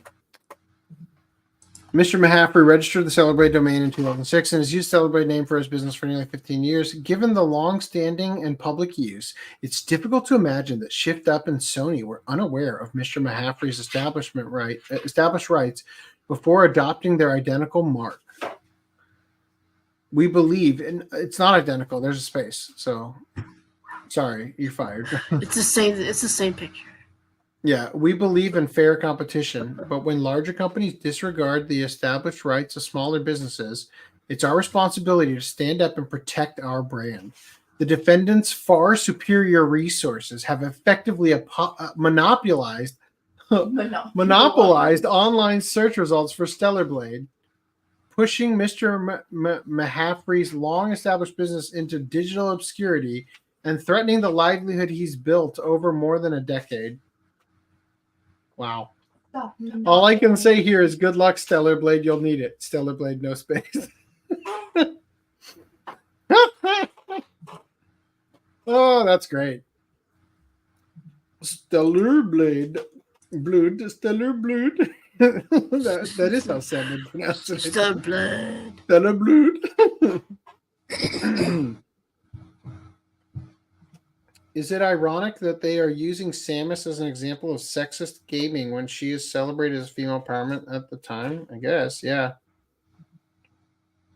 Mr. Mahaffrey registered the Stellar Blade domain in 2006 and has used Stellar Blade name for his business for nearly 15 years. Given the long-standing and public use, it's difficult to imagine that Shift Up and Sony were unaware of Mr. Mahaffrey's established rights before adopting their identical mark. We believe, and it's not identical. There's a space. So, sorry, you're fired. It's the same picture. Yeah, we believe in fair competition, but when larger companies disregard the established rights of smaller businesses, it's our responsibility to stand up and protect our brand. The defendants' far superior resources have effectively monopolized online search results for Stellar Blade, pushing Mr. Mahaffrey's long-established business into digital obscurity and threatening the livelihood he's built over more than a decade. Wow. All I can say here is good luck, Stellar Blade. You'll need it. Stellar Blade, no space. Oh, that's great. Stellar Blade. Stellar Blade. that is how Sam would pronounce it. Stellar Blade. Stellar Blade. Is it ironic that they are using Samus as an example of sexist gaming when she is celebrated as female empowerment at the time? I guess, yeah.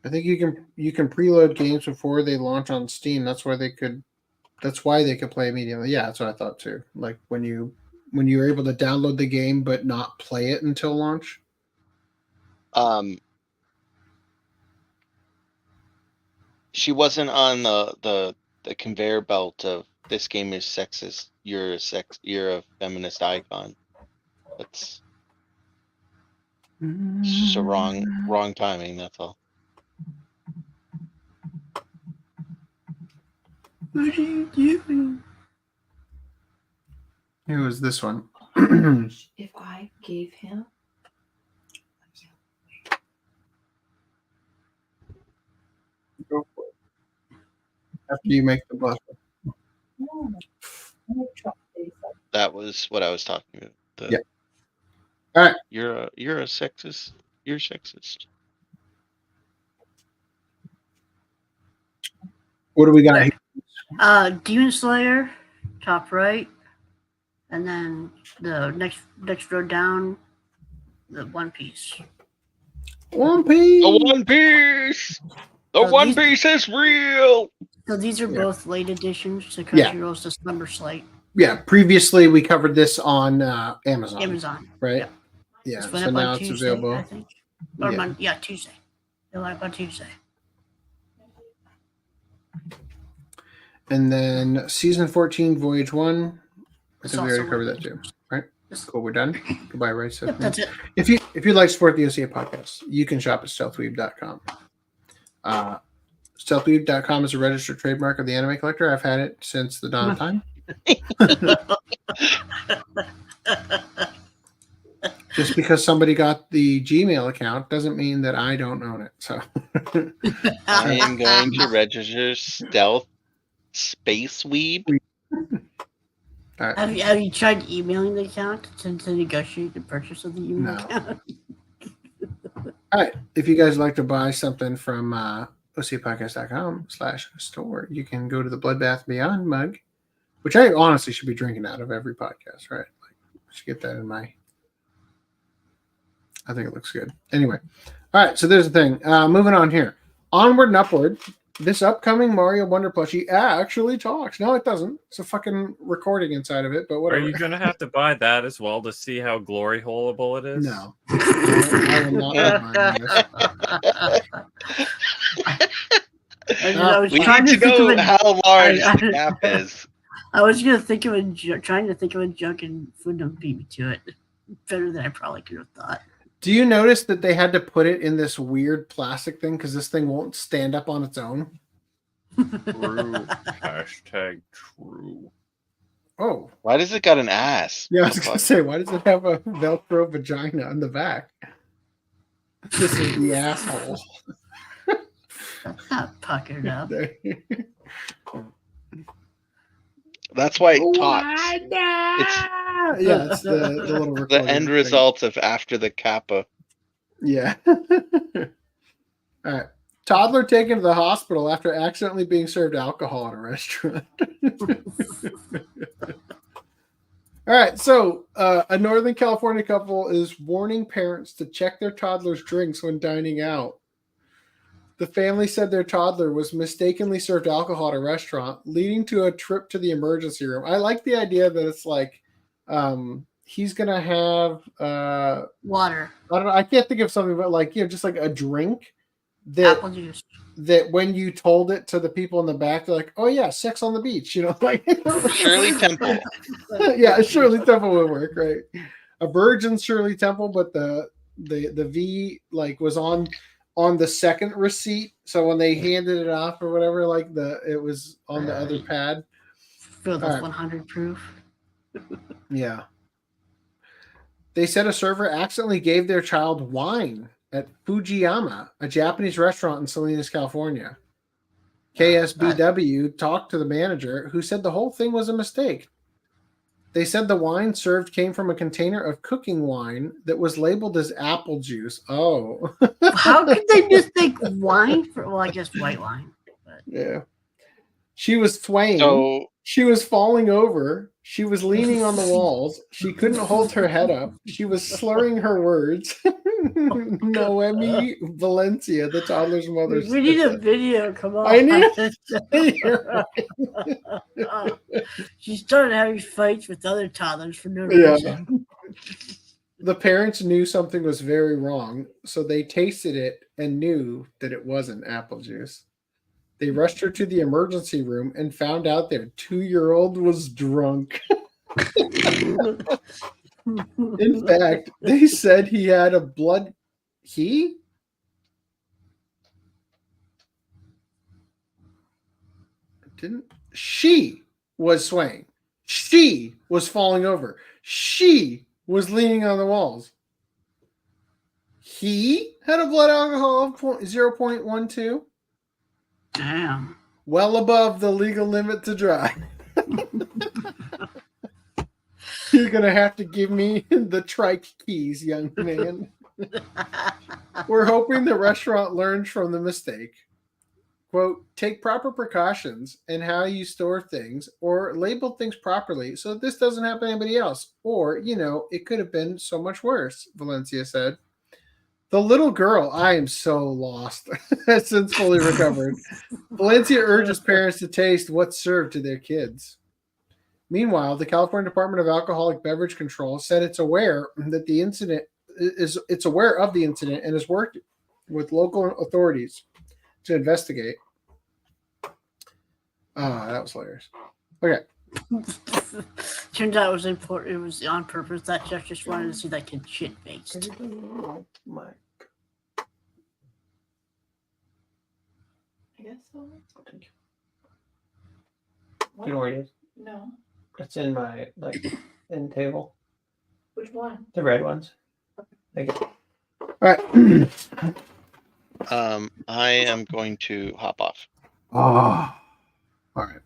I think you can preload games before they launch on Steam. That's why they could play immediately. Yeah, that's what I thought too. Like when you're able to download the game but not play it until launch. She wasn't on the conveyor belt of this game is sexist. You're a feminist icon. It's just a wrong timing. That's all. What are you doing? Who is this one? If I gave him. Go for it. After you make the blush. That was what I was talking about. Yeah. All right. You're a sexist. You're sexist. What do we got here? Demon Slayer, top right, and then the next row down, the One Piece. One Piece. The One Piece. The One Piece is real. So these are both late editions to Yeah. Crunchyroll's December slate. Yeah, previously we covered this on Amazon. Amazon. Right? Yeah. This went So up now on it's Tuesday, available. I think. Or Yeah. Tuesday. It went up on Tuesday. And then season 14, Voyage 1. I It's think we already also covered that too. Right? Cool, we're done. Goodbye, right? So Yep, that's it. If you'd like to support the OCA podcast, you can shop at stealthweave.com. Stealthweave.com is a registered trademark of the Anime Collector. I've had it since the dawn of time. Just because somebody got the Gmail account doesn't mean that I don't own it. So I am going to register Stealth Space Weeb. Have you tried emailing the account to negotiate the purchase of the email account? All right. If you guys like to buy something from ocapodcast.com/store, you can go to the Bloodbath Beyond mug, which I honestly should be drinking out of every podcast, right? Like, I should get that in my. I think it looks good. Anyway. All right. So there's the thing. Moving on here. Onward and Upward. This upcoming Mario Wonder plushie actually talks. No, it doesn't. It's a fucking recording inside of it, but whatever. Are you going to have to buy that as well to see how glory holeable it is? No. I will not be buying this. We need to know how large the gap is. I was gonna think of trying to think of a joke, and Fundum beat me to it better than I probably could have thought. Do you notice that they had to put it in this weird plastic thing because this thing won't stand up on its own? True. Hashtag true. Oh. Why does it got an ass? Yeah, I was going to say, why does it have a Velcro vagina on the back? This is the asshole. That's not puckered up. That's why it talks. It's the little The recording end thing. result of after the kappa. Yeah. All right. Toddler taken to the hospital after accidentally being served alcohol at a restaurant. All right. So, a Northern California couple is warning parents to check their toddler's drinks when dining out. The family said their toddler was mistakenly served alcohol at a restaurant, leading to a trip to the emergency room. I like the idea that it's like he's going to have Water. I don't know. I can't think of something, but like, just like a drink that Apple juice. That when you told it to the people in the back, they're like, oh yeah, sex on the beach, like Shirley Temple. Yeah, Shirley Temple would work, right? A virgin Shirley Temple, but the V like was on the second receipt, so when they handed it off or whatever, like it was on the other pad. Filled with 100 proof. Yeah. They said a server accidentally gave their child wine at Fujiyama, a Japanese restaurant in Salinas, California. KSBW talked to the manager, who said the whole thing was a mistake. They said the wine served came from a container of cooking wine that was labeled as apple juice. Oh. How could they mistake wine for, well, I guess white wine. But. Yeah. She was swaying. So- She was falling over. She was leaning on the walls. She couldn't hold her head up. She was slurring her words. Noemi Valencia, the toddler's mother. We need a video. Come on. I need She started having fights with other toddlers for no reason. The parents knew something was very wrong, so they tasted it and knew that it wasn't apple juice. They rushed her to the emergency room and found out their 2-year-old was drunk. In fact, they said he had a blood. He? Didn't. She was swaying. She was falling over. She was leaning on the walls. He had a blood alcohol of 0.12. Damn. Well above the legal limit to drive. You're going to have to give me the trike keys, young man. We're hoping the restaurant learns from the mistake. Quote, take proper precautions in how you store things or label things properly so that this doesn't happen to anybody else. Or, it could have been so much worse, Valencia said. The little girl, I am so lost. Has since fully recovered. Valencia urges parents to taste what's served to their kids. Meanwhile, the California Department of Alcoholic Beverage Control said it's aware that it's aware of the incident and is working with local authorities to investigate. That was hilarious. Okay. Turns out it was important. It was on purpose. That Jeff just wanted to see that kid shit faced. I guess so. Thank you. Do you know where it is? No. It's in my end table. Which one? The red ones. Thank you. All right. I am going to hop off. All right.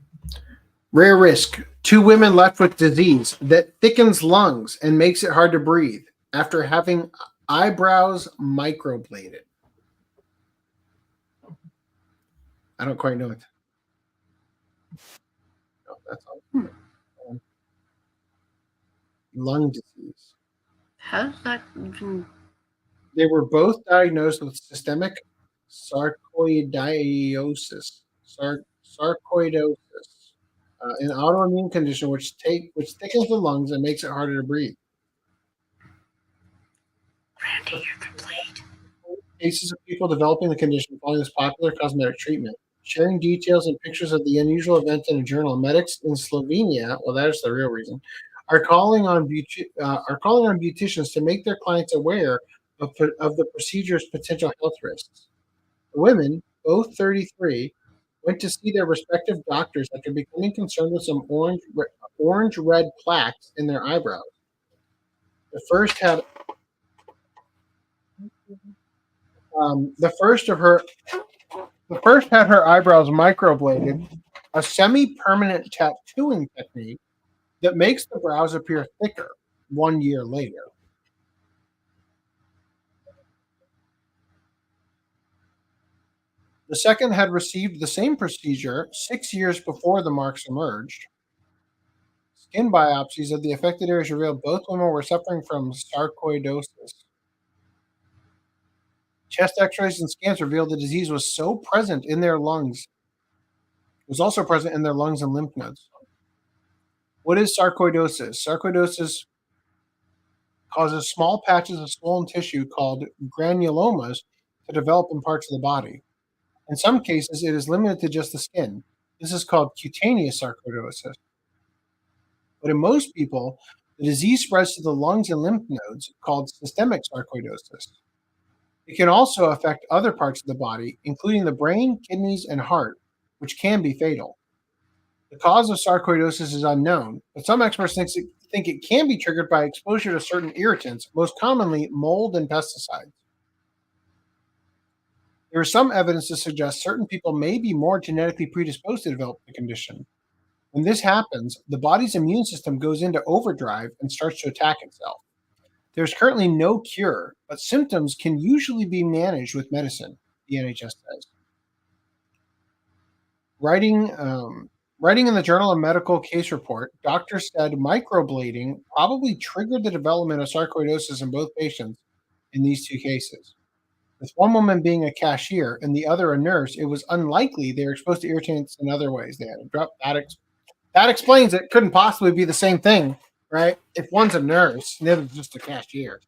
Rare risk. 2 women left with disease that thickens lungs and makes it hard to breathe after having eyebrows microbladed. I don't quite know it. No, that's all. Lung disease. How does that even... They were both diagnosed with systemic sarcoidosis. Sarcoidosis. An autoimmune condition which thickens the lungs and makes it harder to breathe. Randy, you're complete. Cases of people developing the condition following this popular cosmetic treatment. Sharing details and pictures of the unusual event in a journal, medics in Slovenia, well, that is the real reason, are calling on beauticians to make their clients aware of the procedure's potential health risks. The women, both 33, went to see their respective doctors after becoming concerned with some orange-red plaques in their eyebrows. The first had her eyebrows microbladed, a semi-permanent tattooing technique that makes the brows appear thicker 1 year later. The second had received the same procedure 6 years before the marks emerged. Skin biopsies of the affected areas revealed both women were suffering from sarcoidosis. Chest x-rays and scans revealed the disease was so present in their lungs. It was also present in their lungs and lymph nodes. What is sarcoidosis? Sarcoidosis causes small patches of swollen tissue called granulomas to develop in parts of the body. In some cases, it is limited to just the skin. This is called cutaneous sarcoidosis. But in most people, the disease spreads to the lungs and lymph nodes, called systemic sarcoidosis. It can also affect other parts of the body, including the brain, kidneys, and heart, which can be fatal. The cause of sarcoidosis is unknown, but some experts think it can be triggered by exposure to certain irritants, most commonly mold and pesticides. There is some evidence to suggest certain people may be more genetically predisposed to develop the condition. When this happens, the body's immune system goes into overdrive and starts to attack itself. There's currently no cure, but symptoms can usually be managed with medicine, the NHS says. Writing in the Journal of Medical Case Report, doctors said microblading probably triggered the development of sarcoidosis in both patients in these 2 cases. With one woman being a cashier and the other a nurse, it was unlikely they were exposed to irritants in other ways. They had to drop that explains it. Couldn't possibly be the same thing, right? If one's a nurse and the other's just a cashier.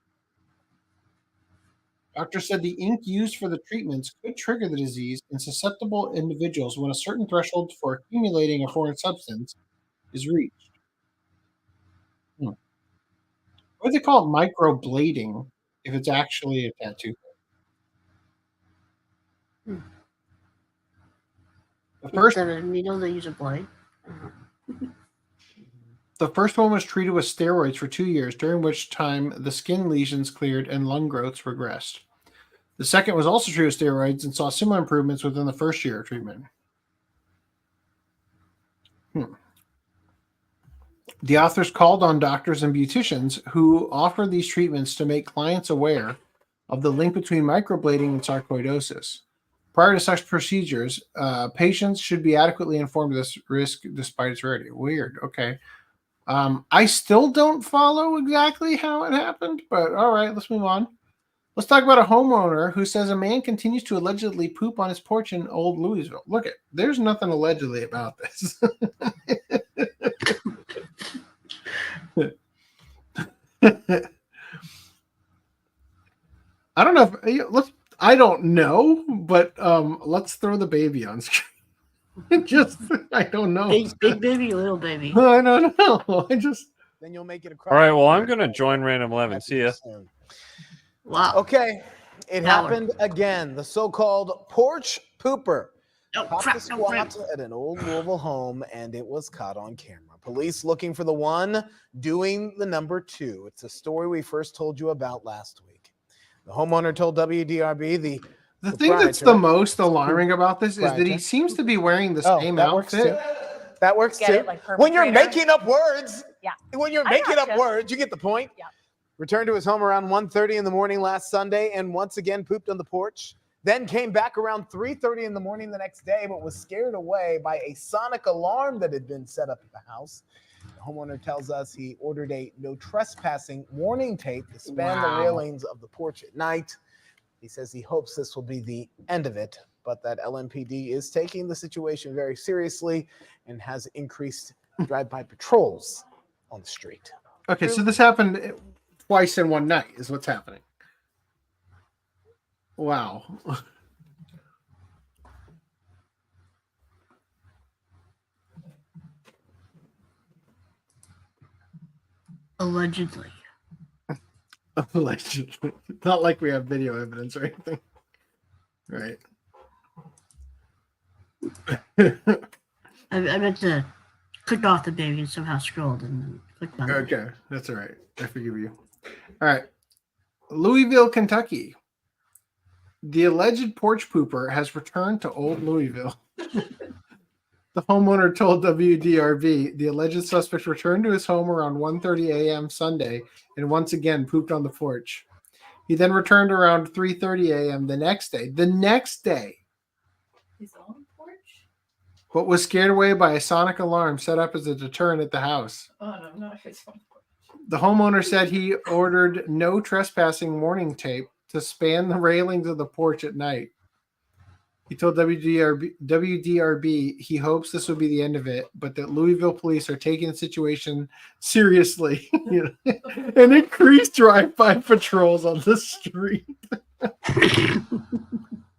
Doctors said the ink used for the treatments could trigger the disease in susceptible individuals when a certain threshold for accumulating a foreign substance is reached. What do they call it microblading if it's actually a tattoo? The first needle, they use a blade. The first one was treated with steroids for 2 years, during which time the skin lesions cleared and lung growths regressed. The second was also treated with steroids and saw similar improvements within the first year of treatment. The authors called on doctors and beauticians who offer these treatments to make clients aware of the link between microblading and sarcoidosis. Prior to such procedures, patients should be adequately informed of this risk despite its rarity. Weird. Okay. I still don't follow exactly how it happened, but all right, let's move on. Let's talk about a homeowner who says a man continues to allegedly poop on his porch in Old Louisville. Look, there's nothing allegedly about this. I don't know if I don't know, but let's throw the baby on screen. I don't know. Big baby, little baby. I don't know. Then you'll make it across. All right, well, I'm gonna join Random 11. See ya. Wow. Okay, it Howard. happened again. The so-called porch pooper popped crap, a squat at an old Louisville home, and it was caught on camera. Police looking for the one doing the number 2. It's a story we first told you about last week. The homeowner told WDRB the thing that's the most alarming about this is that he seems to be wearing the same outfit. That works Get too. it, like When you're perpetrator. making up words, Yeah. When you're I making up gotcha. words, you get the point. Yeah. Returned to his home around 1:30 in the morning last Sunday, and once again pooped on the porch. Then came back around 3:30 in the morning the next day, but was scared away by a sonic alarm that had been set up at the house. The homeowner tells us he ordered a no trespassing warning tape to span the railings of the porch at night. He says he hopes this will be the end of it, but that LMPD is taking the situation very seriously and has increased drive-by patrols on the street. Okay, so this happened twice in one night is what's happening. Wow. Allegedly. Allegedly. Not like we have video evidence or anything. Right. I meant to click off the baby and somehow scrolled and then clicked on it. Okay, that's all right. I forgive you. All right. Louisville, Kentucky. The alleged porch pooper has returned to Old Louisville. The homeowner told WDRB the alleged suspect returned to his home around 1:30 a.m. Sunday and once again pooped on the porch. He then returned around 3:30 a.m. the next day. His own porch? But was scared away by a sonic alarm set up as a deterrent at the house. Oh no, not his own porch. The homeowner said he ordered no trespassing warning tape to span the railings of the porch at night. He told WDRB he hopes this will be the end of it, but that Louisville police are taking the situation seriously and increased drive-by patrols on the street.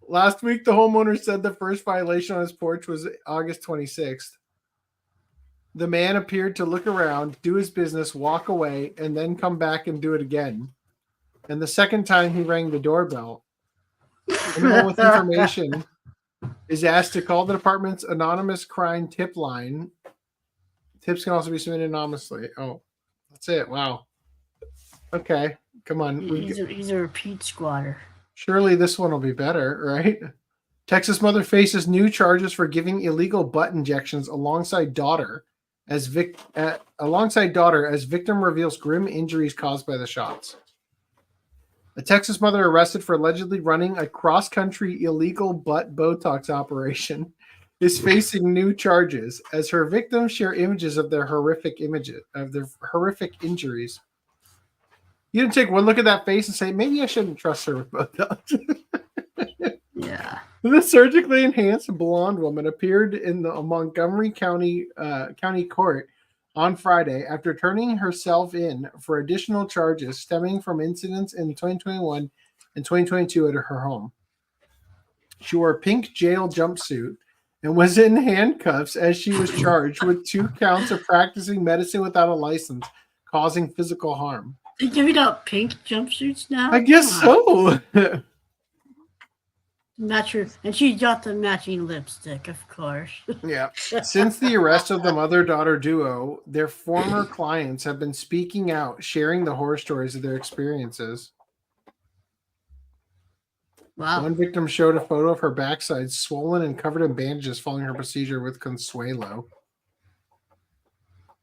Last week, the homeowner said the first violation on his porch was August 26th. The man appeared to look around, do his business, walk away, and then come back and do it again. And the second time he rang the doorbell. Anyone with information is asked to call the department's anonymous crime tip line. Tips can also be submitted anonymously. Oh, that's it. Wow. Okay, come on. He's a repeat squatter. Surely this one will be better, right? Texas mother faces new charges for giving illegal butt injections alongside daughter as victim reveals grim injuries caused by the shots. A Texas mother arrested for allegedly running a cross-country illegal butt Botox operation is facing new charges as her victims share images of their horrific injuries. You didn't take one look at that face and say, maybe I shouldn't trust her with Botox. Yeah. The surgically enhanced blonde woman appeared in the Montgomery County court on Friday after turning herself in for additional charges stemming from incidents in 2021 and 2022 at her home. She wore a pink jail jumpsuit and was in handcuffs as she was charged with 2 counts of practicing medicine without a license, causing physical harm. They giving out pink jumpsuits now? I guess so. And she got the matching lipstick, of course. Yeah. Since the arrest of the mother-daughter duo, their former clients have been speaking out, sharing the horror stories of their experiences. Wow. One victim showed a photo of her backside swollen and covered in bandages following her procedure with Consuelo.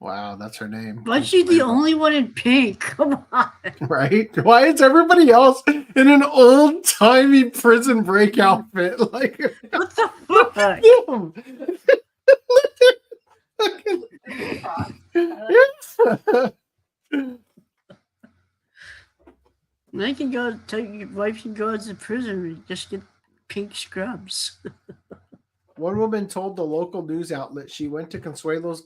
Wow, that's her name. Why is she the only one in pink? Come on. Right? Why is everybody else in an old-timey prison break outfit? Like, what the fuck? Then you can go. Your wife can go to prison and just get pink scrubs. One woman told the local news outlet she went to Consuelo's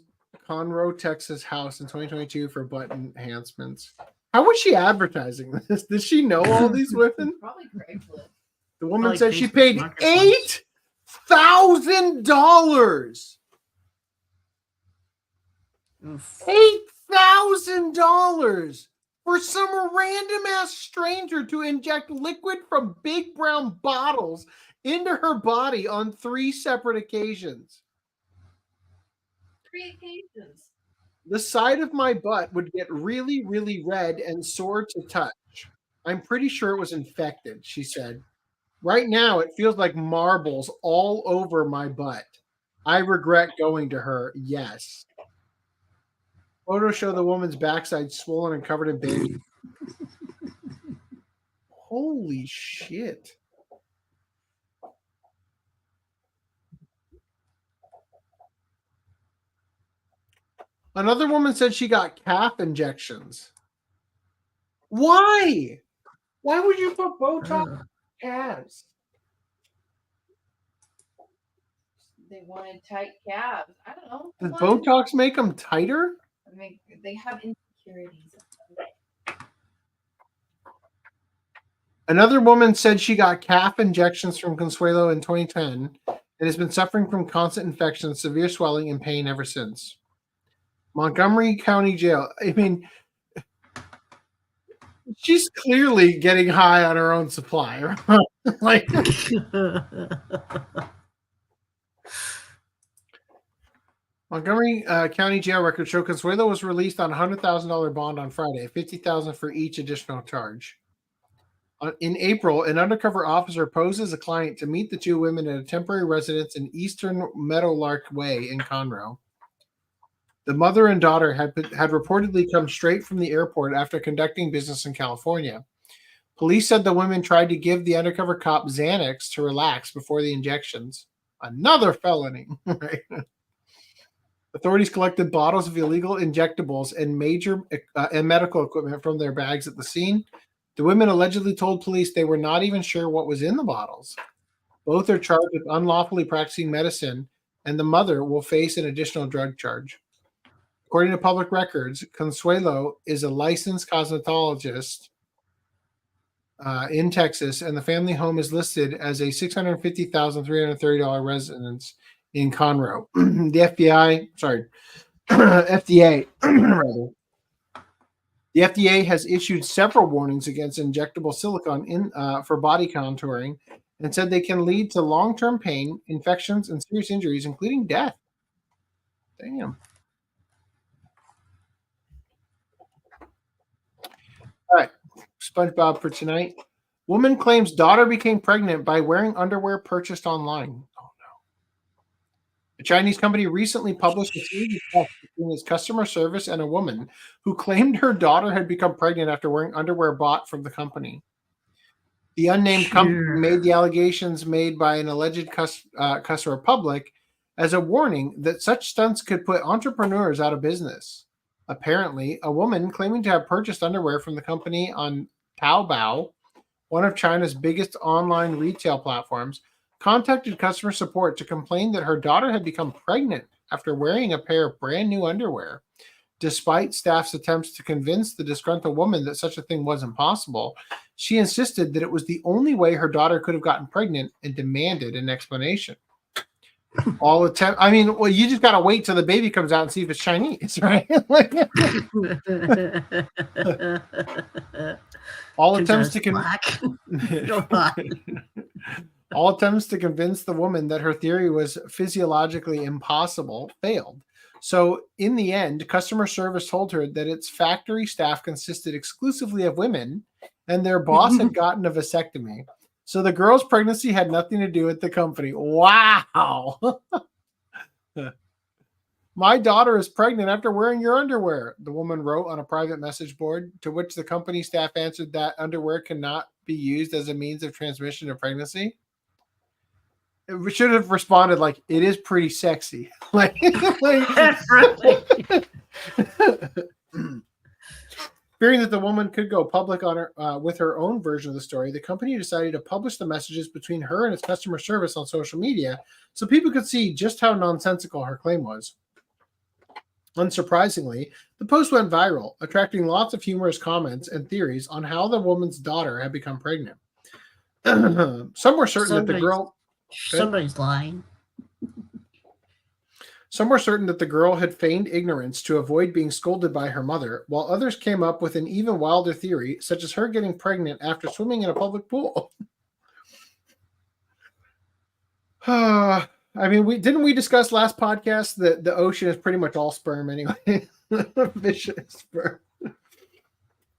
Conroe, Texas house in 2022 for butt enhancements. How was she advertising this? Did she know all these women? Probably Craigslist. The woman said she paid $8,000. $8,000 for some random ass stranger to inject liquid from big brown bottles into her body on 3 separate occasions. 3 occasions. The side of my butt would get really, really red and sore to touch. I'm pretty sure it was infected, she said. Right now, it feels like marbles all over my butt. I regret going to her, yes. Photos show the woman's backside swollen and covered in baby. Holy shit. Another woman said she got calf injections. Why? Why would you put Botox calves? They wanted tight calves. I don't know. Does Botox make them tighter? I mean, they have insecurities. Another woman said she got calf injections from Consuelo in 2010 and has been suffering from constant infections, severe swelling, and pain ever since. Montgomery County Jail. I mean, she's clearly getting high on her own supply. Like, Montgomery County Jail records show Consuelo was released on a $100,000 bond on Friday, $50,000 for each additional charge. In April, an undercover officer posed as a client to meet the 2 women at a temporary residence in Eastern Meadowlark Way in Conroe. The mother and daughter had reportedly come straight from the airport after conducting business in California. Police said the women tried to give the undercover cop Xanax to relax before the injections. Another felony. Right? Authorities collected bottles of illegal injectables and medical equipment from their bags at the scene. The women allegedly told police they were not even sure what was in the bottles. Both are charged with unlawfully practicing medicine, and the mother will face an additional drug charge. According to public records, Consuelo is a licensed cosmetologist in Texas, and the family home is listed as a $650,330 residence in Conroe. FDA, rather. The FDA has issued several warnings against injectable silicone for body contouring and said they can lead to long-term pain, infections, and serious injuries, including death. Damn. All right, SpongeBob for tonight. Woman claims daughter became pregnant by wearing underwear purchased online. Oh no. A Chinese company recently published a series of tests between its customer service and a woman who claimed her daughter had become pregnant after wearing underwear bought from the company. The unnamed company made the allegations made by an alleged customer public as a warning that such stunts could put entrepreneurs out of business. Apparently, a woman claiming to have purchased underwear from the company on Taobao, one of China's biggest online retail platforms, contacted customer support to complain that her daughter had become pregnant after wearing a pair of brand new underwear. Despite staff's attempts to convince the disgruntled woman that such a thing wasn't possible, she insisted that it was the only way her daughter could have gotten pregnant and demanded an explanation. You just gotta wait till the baby comes out and see if it's Chinese, right? All attempts to convince the woman that her theory was physiologically impossible failed. So in the end, customer service told her that its factory staff consisted exclusively of women and their boss had gotten a vasectomy. So the girl's pregnancy had nothing to do with the company. Wow. My daughter is pregnant after wearing your underwear, the woman wrote on a private message board, to which the company staff answered that underwear cannot be used as a means of transmission of pregnancy. We should have responded like, it is pretty sexy. Fearing that the woman could go public on her with her own version of the story, the company decided to publish the messages between her and its customer service on social media so people could see just how nonsensical her claim was. Unsurprisingly, the post went viral, attracting lots of humorous comments and theories on how the woman's daughter had become pregnant. Some were certain that the girl... Somebody's lying. Some were certain that the girl had feigned ignorance to avoid being scolded by her mother, while others came up with an even wilder theory, such as her getting pregnant after swimming in a public pool. I mean, didn't we discuss last podcast that the ocean is pretty much all sperm anyway? Fish is sperm.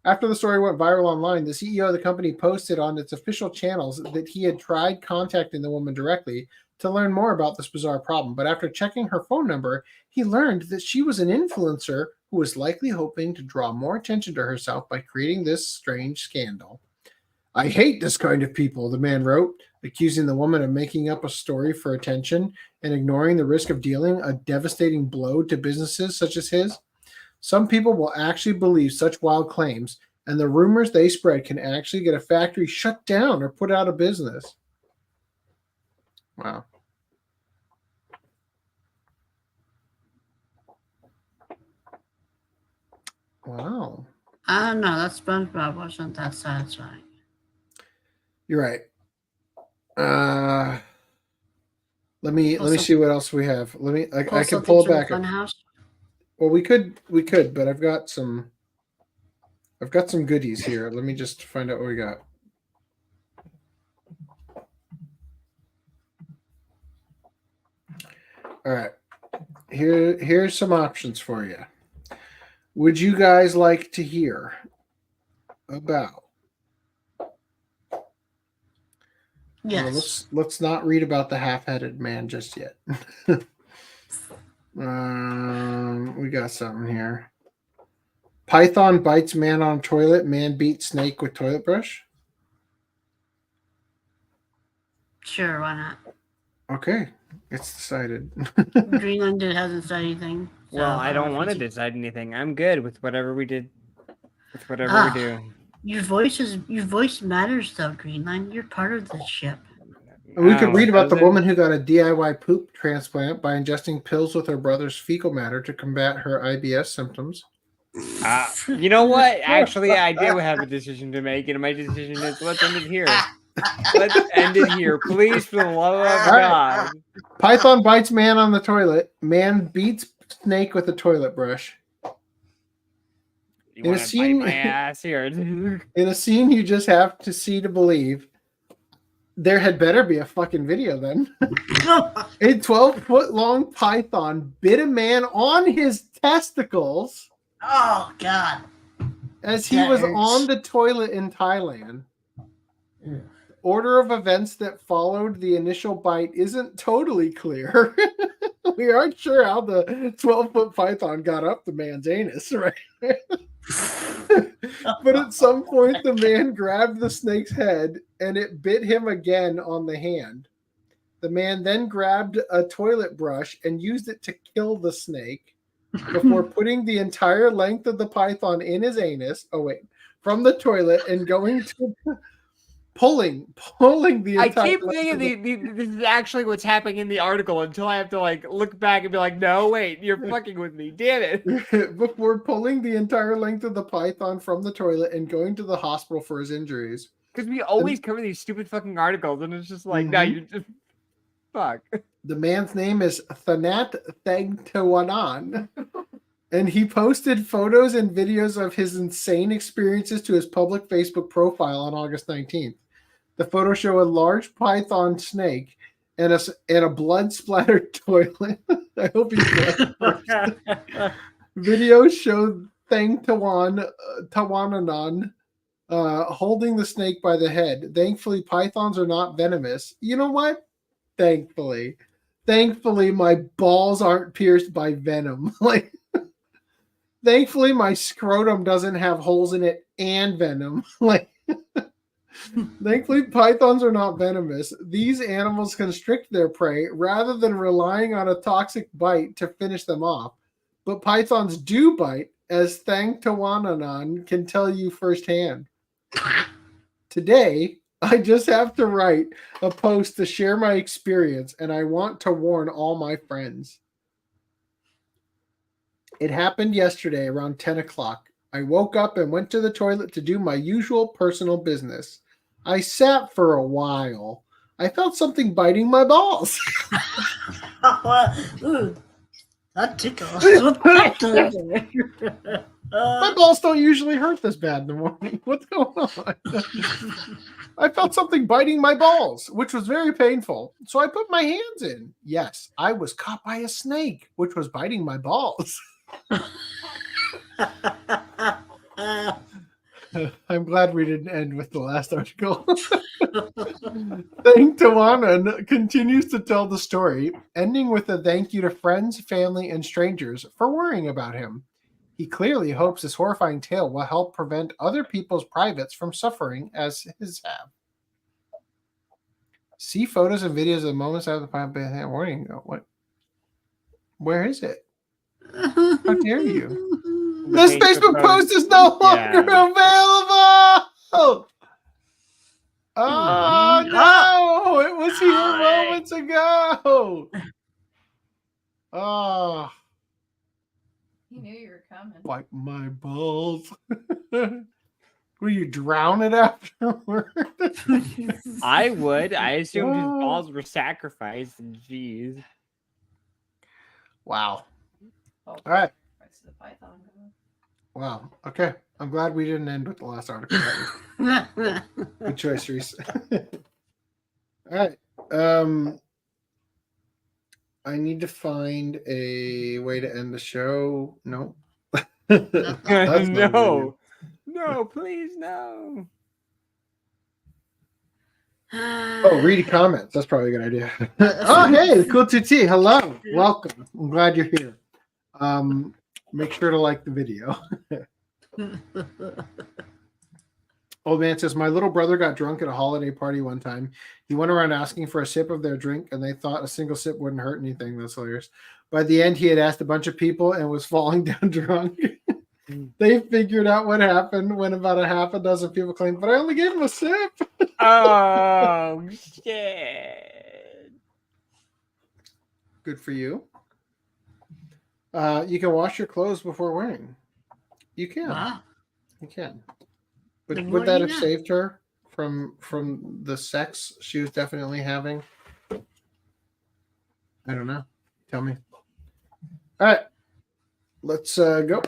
After the story went viral online, the CEO of the company posted on its official channels that he had tried contacting the woman directly to learn more about this bizarre problem. But after checking her phone number, he learned that she was an influencer who was likely hoping to draw more attention to herself by creating this strange scandal. I hate this kind of people, the man wrote, accusing the woman of making up a story for attention and ignoring the risk of dealing a devastating blow to businesses such as his. Some people will actually believe such wild claims, and the rumors they spread can actually get a factory shut down or put out of business. Wow. Wow. I don't know. That SpongeBob wasn't that satisfying. You're right. Let me see what else we have. I can pull it back. Well, we could, but I've got some goodies here. Let me just find out what we got. All right. Here's some options for you. Would you guys like to hear about? Yes. Let's not read about the half-headed man just yet. We got something here. Python bites man on toilet. Man beats snake with toilet brush. Sure, why not? Okay, it's decided. Greenland hasn't said anything. So Well, I don't want to decide anything. I'm good with whatever we did. With whatever we do. Your voice matters, though, Greenland. You're part of the ship. We could read about the woman who got a DIY poop transplant by ingesting pills with her brother's fecal matter to combat her IBS symptoms. You know what? Actually, I do have a decision to make, and my decision is let's end it here. Let's end it here, please, for the love of God. Python bites man on the toilet. Man beats snake with a toilet brush. You want to bite my ass here? In a scene you just have to see to believe, there had better be a fucking video then. A 12-foot-long python bit a man on his testicles. Oh, God. As he was on the toilet in Thailand. The order of events that followed the initial bite isn't totally clear. We aren't sure how the 12-foot python got up the man's anus, right? But at some point, the man grabbed the snake's head and it bit him again on the hand. The man then grabbed a toilet brush and used it to kill the snake before putting the entire length of the python in his anus. From the toilet and going to pulling the entire. I keep thinking this is actually what's happening in the article until I have to look back and be like, no, wait, you're fucking with me, damn it. Before pulling the entire length of the python from the toilet and going to the hospital for his injuries. Because we always cover these stupid fucking articles, and it's just like, no, you're just fuck. The man's name is Thanat Thegtawanan. And he posted photos and videos of his insane experiences to his public Facebook profile on August 19th. The photos show a large python snake and a blood-splattered toilet. I hope he's blood. Videos show Thegtawanan holding the snake by the head. Thankfully, pythons are not venomous. You know what? Thankfully, my balls aren't pierced by venom. Thankfully, my scrotum doesn't have holes in it and venom. Thankfully, pythons are not venomous. These animals constrict their prey rather than relying on a toxic bite to finish them off. But pythons do bite, as Thang Tawananan can tell you firsthand. Today, I just have to write a post to share my experience, and I want to warn all my friends. It happened yesterday around 10 o'clock. I woke up and went to the toilet to do my usual personal business. I sat for a while. I felt something biting my balls. Ooh, that tickles. My balls don't usually hurt this bad in the morning. What's going on? I felt something biting my balls, which was very painful. So I put my hands in. Yes, I was caught by a snake, which was biting my balls. I'm glad we didn't end with the last article. Thank Tawana continues to tell the story, ending with a thank you to friends, family, and strangers for worrying about him. He clearly hopes this horrifying tale will help prevent other people's privates from suffering as his have. See photos and videos of the moments after the warning. What? Where is it? How dare you? This Facebook post is no longer available. Oh no! It was here moments ago. Oh. He knew you were coming. Like my balls. Will you drown it afterward? I would. I assumed his balls were sacrificed. Jeez. Wow. All right. Wow. Okay. I'm glad we didn't end with the last article. Good choice, Reese. All right. I need to find a way to end the show. No. No. No, please, no. Oh, read comments. That's probably a good idea. Oh, hey, Cool TT. Hello. Welcome. I'm glad you're here. Make sure to like the video. Old man says, my little brother got drunk at a holiday party one time. He went around asking for a sip of their drink, and they thought a single sip wouldn't hurt anything. That's hilarious. By the end, he had asked a bunch of people and was falling down drunk. They figured out what happened when about a half a dozen people claimed, but I only gave him a sip. Oh, shit. Good for you. You can wash your clothes before wearing. You can. Wow. You can. But Then would what that do have you saved her from the sex she was definitely having? I don't know. Tell me. All right. Let's go.